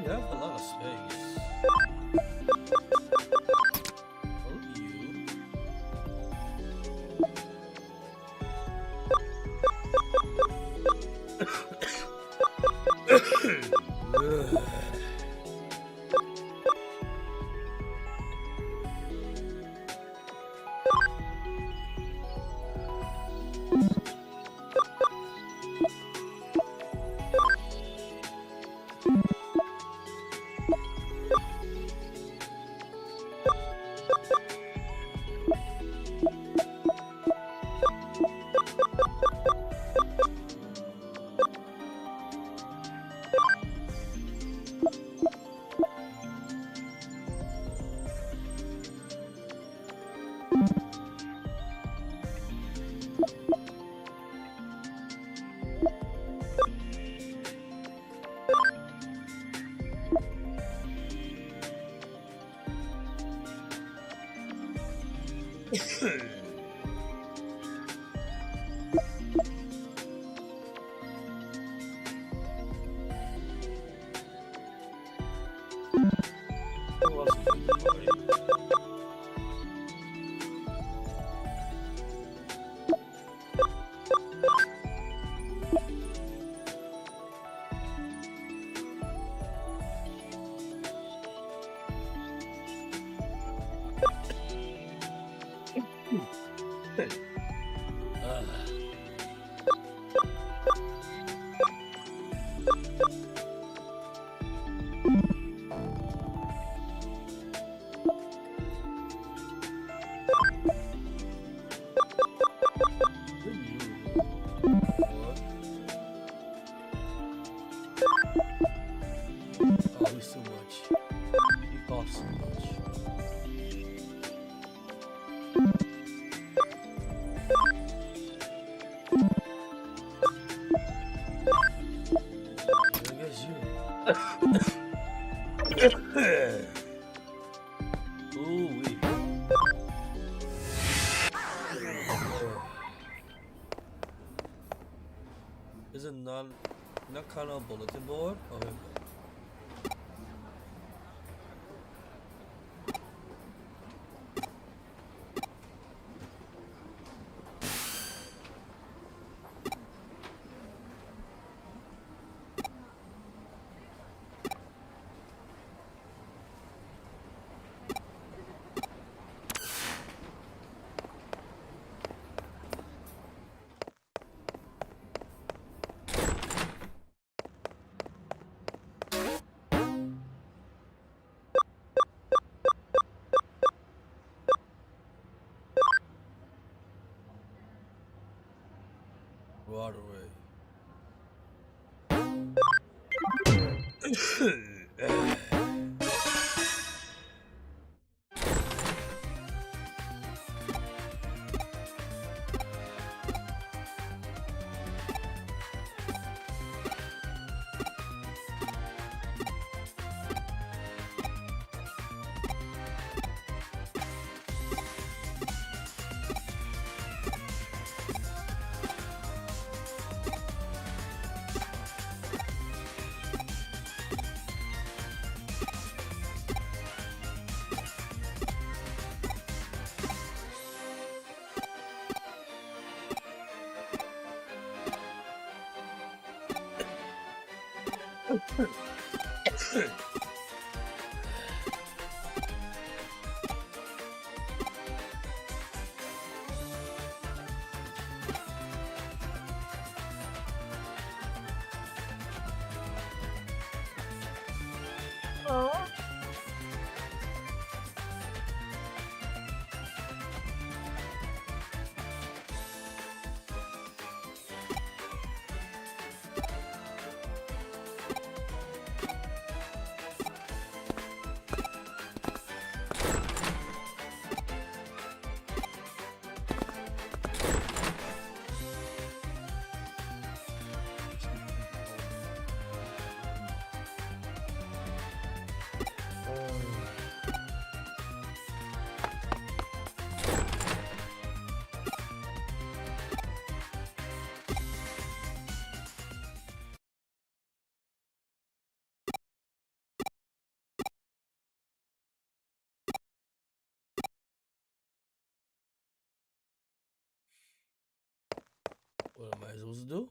You have a lot of space. Ooh, wee. Is it not kind of bulletin board? Oh, here we go. Waterway. What am I supposed to do?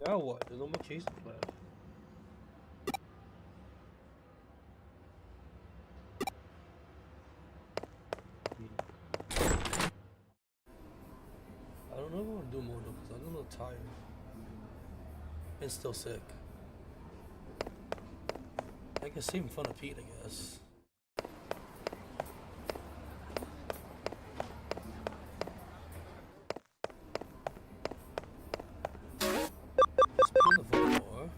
Now what? There's no more cases left. I don't know if I want to do more though, because I'm a little tired. And still sick. I can see in front of Pete, I guess. Just pull the floor.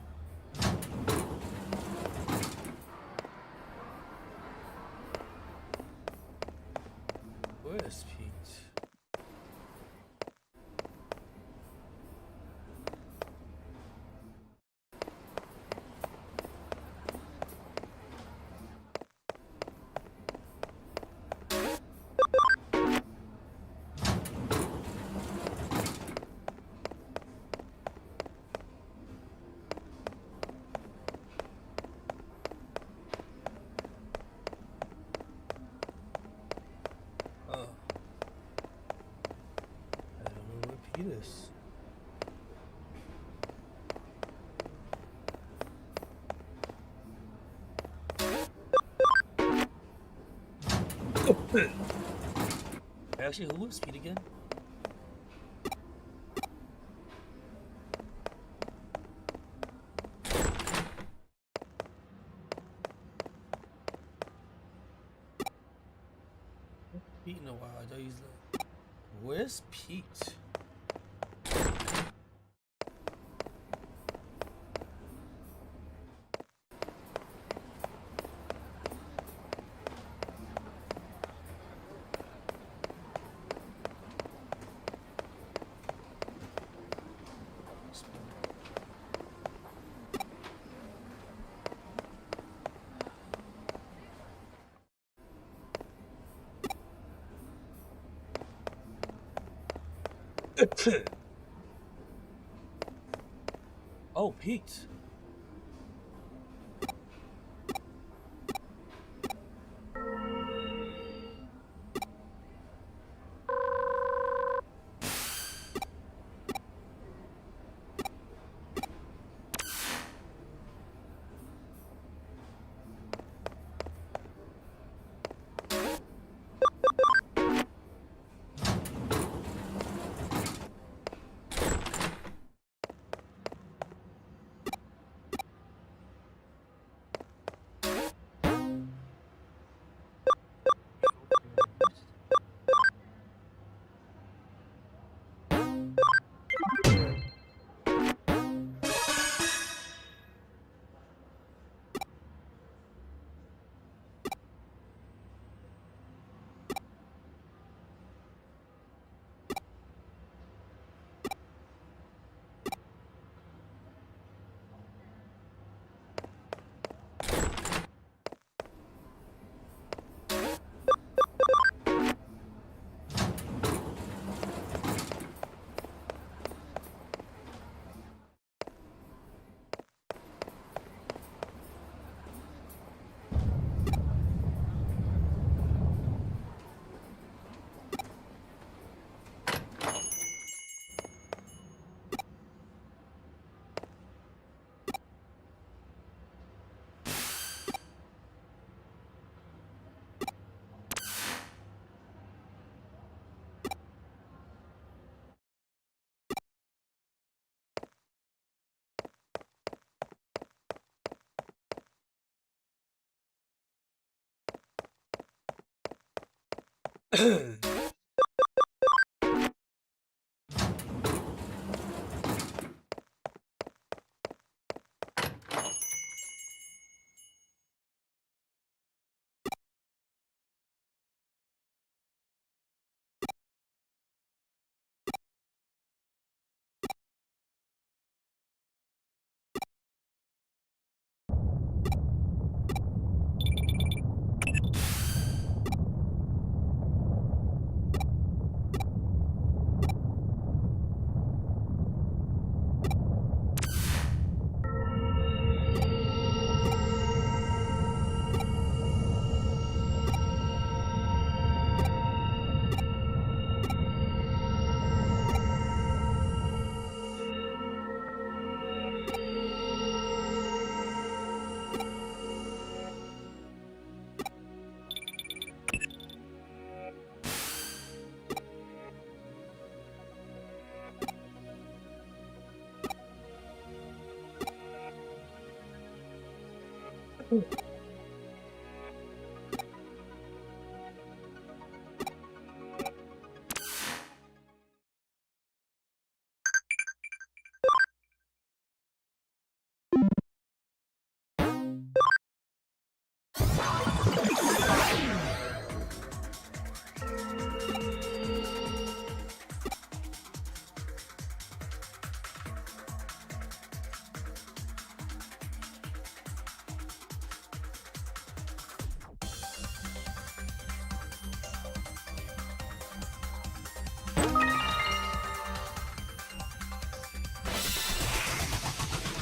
Where's Pete? This. Actually, who was Pete again? Pete in a while. I thought he's like, where's Pete? Oh, Pete.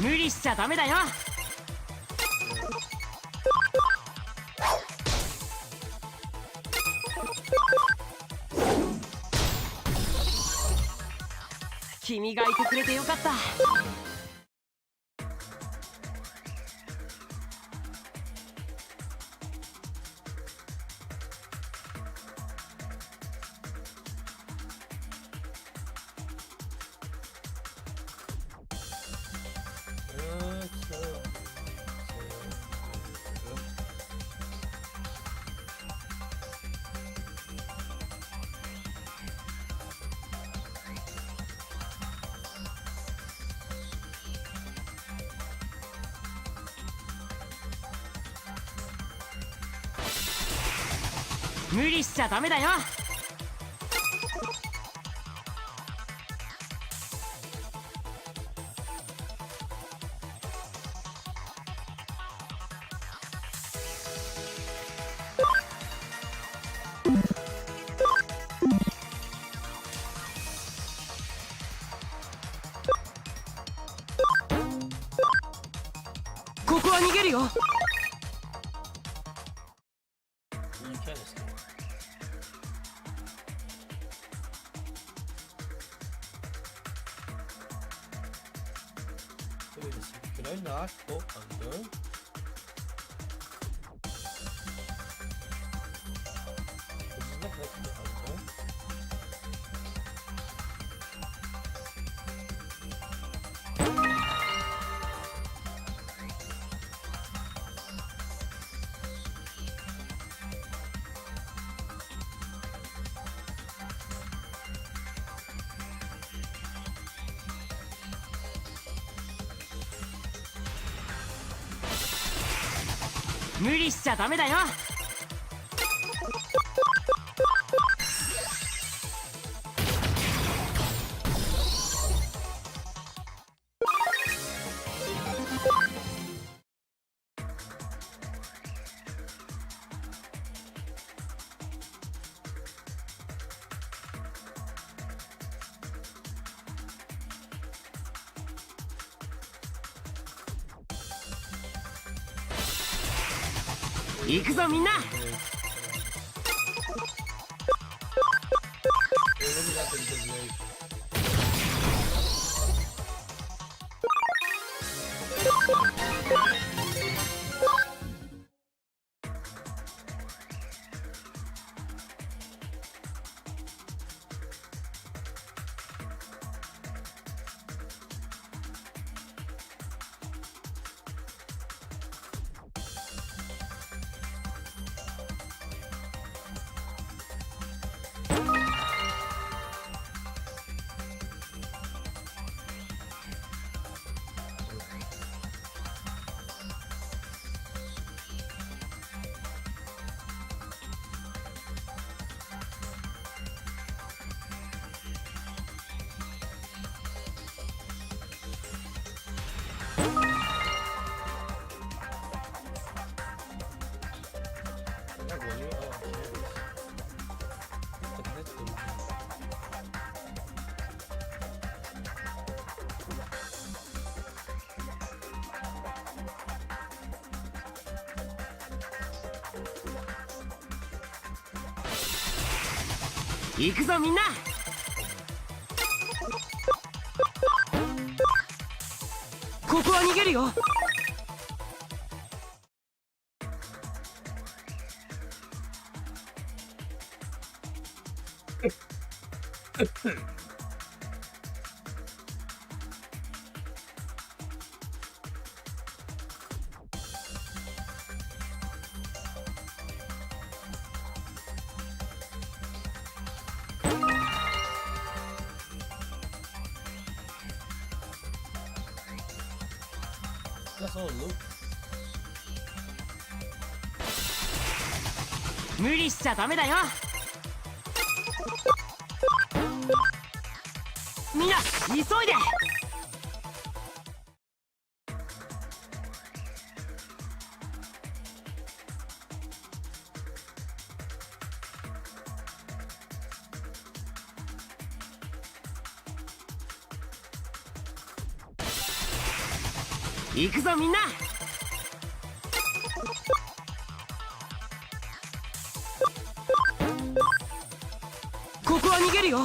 無理しちゃダメだよ。君がいてくれてよかった。無理しちゃダメだよ。は逃げるよ。You can escape. Wait a second. Can I not go under? Does it look like I can go under? 無理しちゃダメだよ。行くぞみんな。行くぞみんな。ここは逃げるよ。That's all loop. 無理しちゃダメだよ。みんな急いで。行くぞみんな。ここは逃げるよ。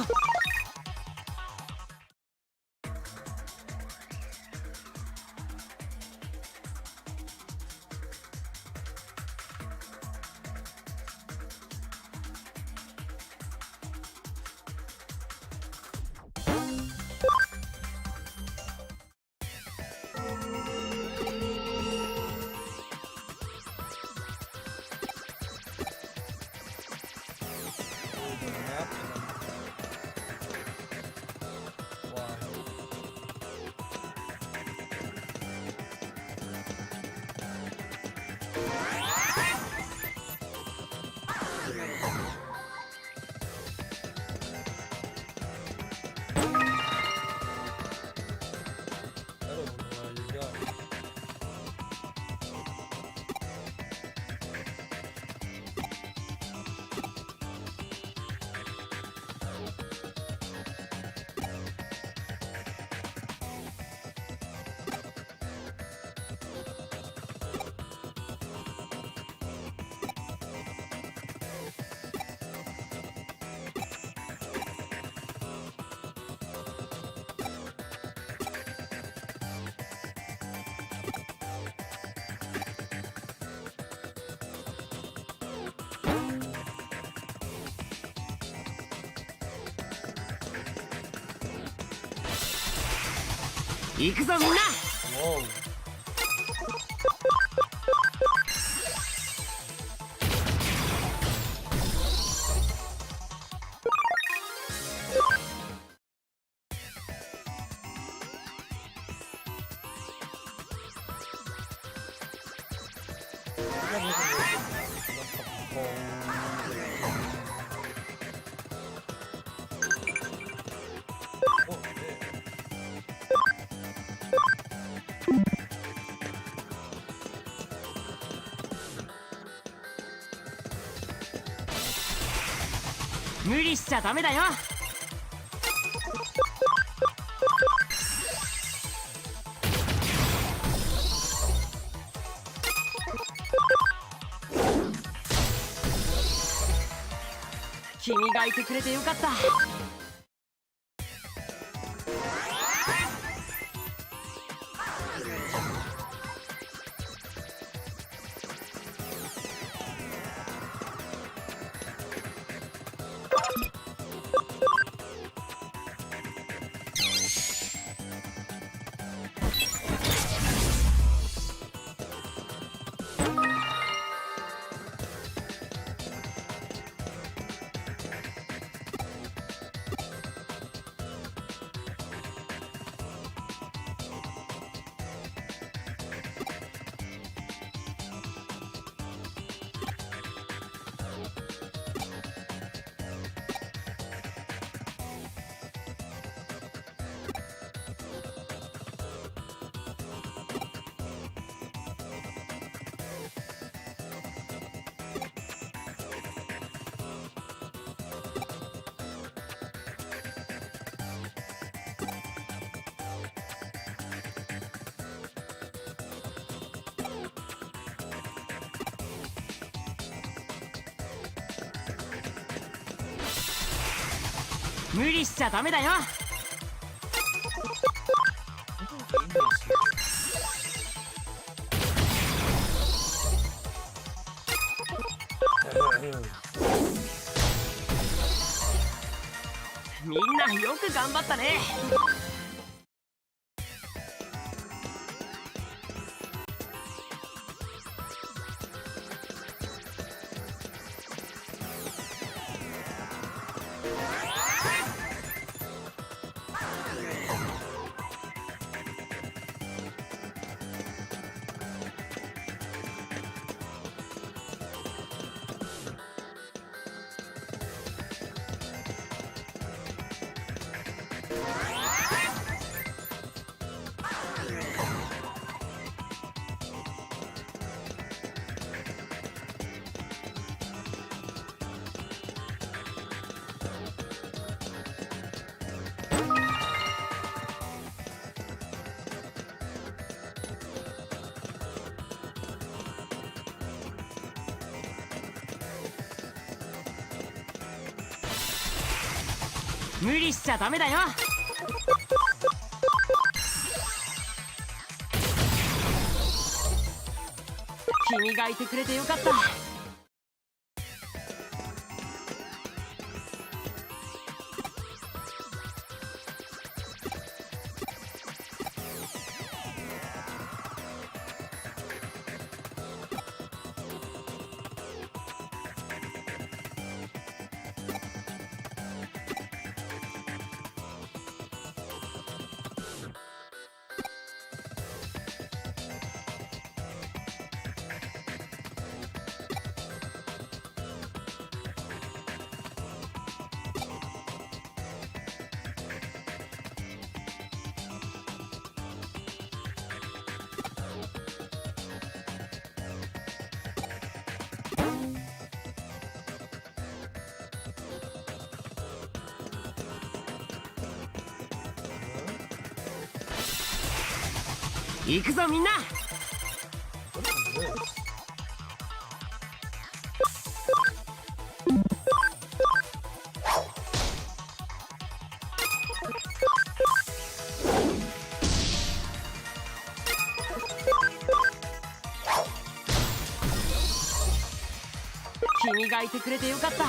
行くぞみんな。無理しちゃダメだよ。君がいてくれてよかった。無理しちゃダメだよ。みんなよく頑張ったね。無理しちゃダメだよ。君がいてくれてよかった。行くぞみんな。君がいてくれてよかった。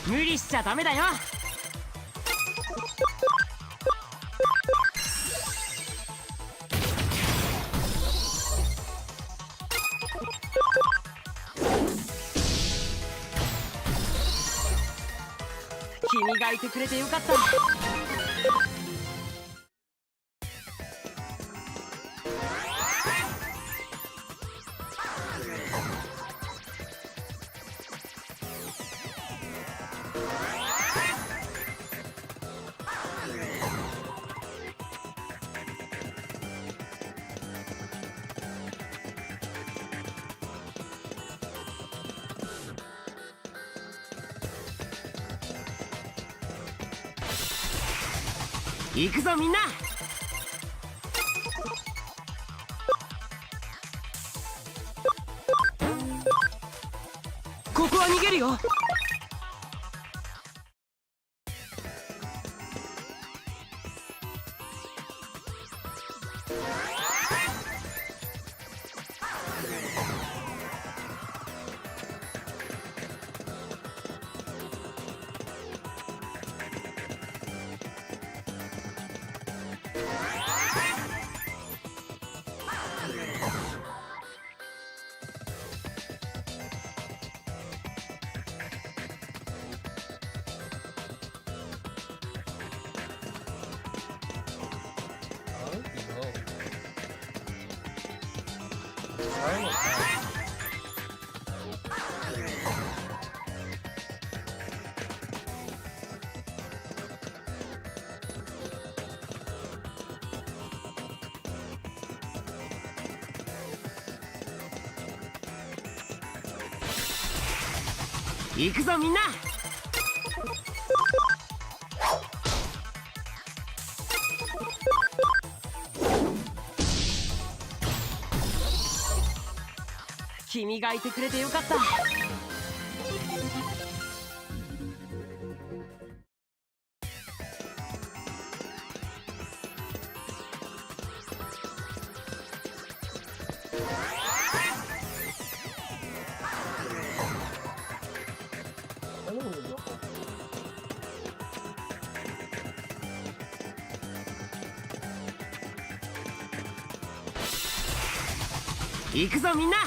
無理しちゃダメだよ。君がいてくれてよかった。行くぞみんな。ここは逃げるよ。行くぞみんな。君がいてくれてよかった。行くぞみんな。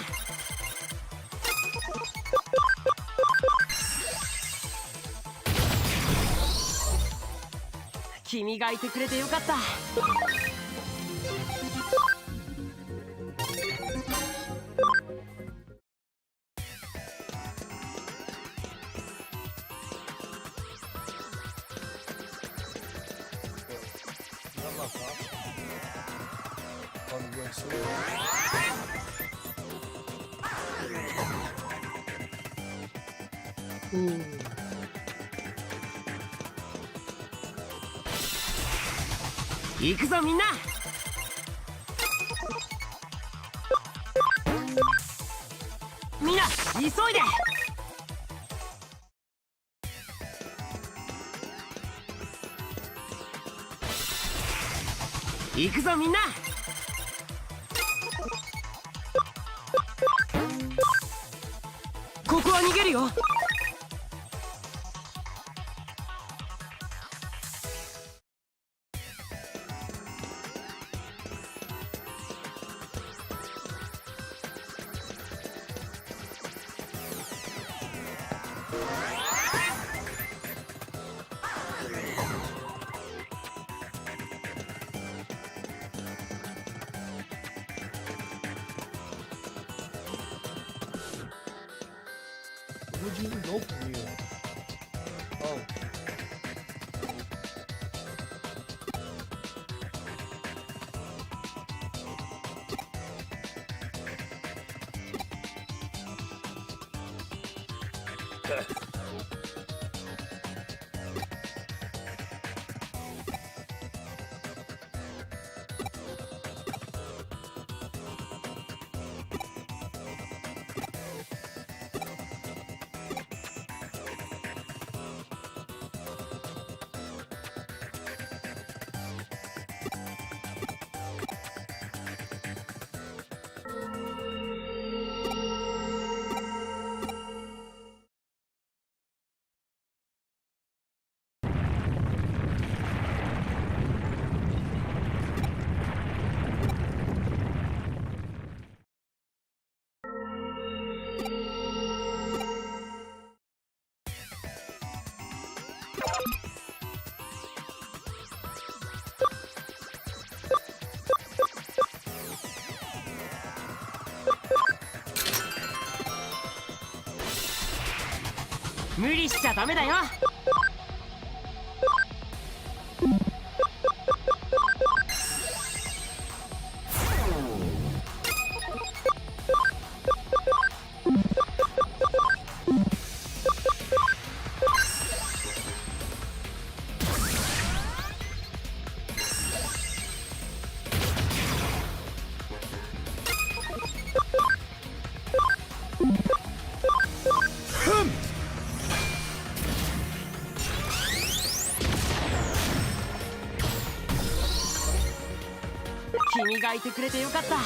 君がいてくれてよかった。行くぞみんな。みんな急いで。行くぞみんな。ここは逃げるよ。Where'd you even go from here? Oh. 無理しちゃダメだよ。君がいてくれてよかった。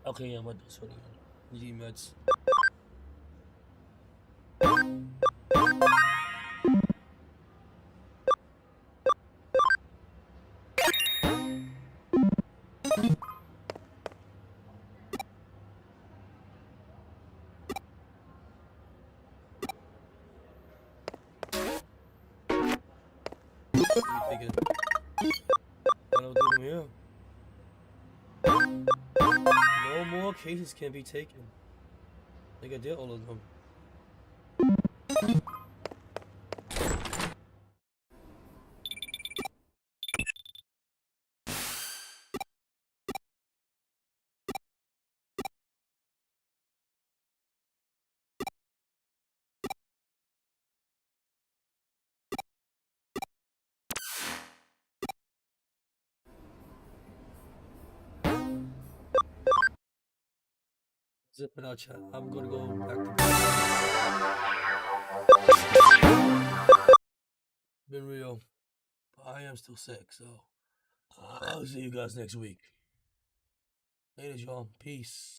Okay, yeah, what? Sorry, need meds. No more cases can be taken. I think I did all of them. Zip it out, chat. I'm gonna go back to bed. Been real. But I am still sick, so I'll see you guys next week. Later, y'all. Peace.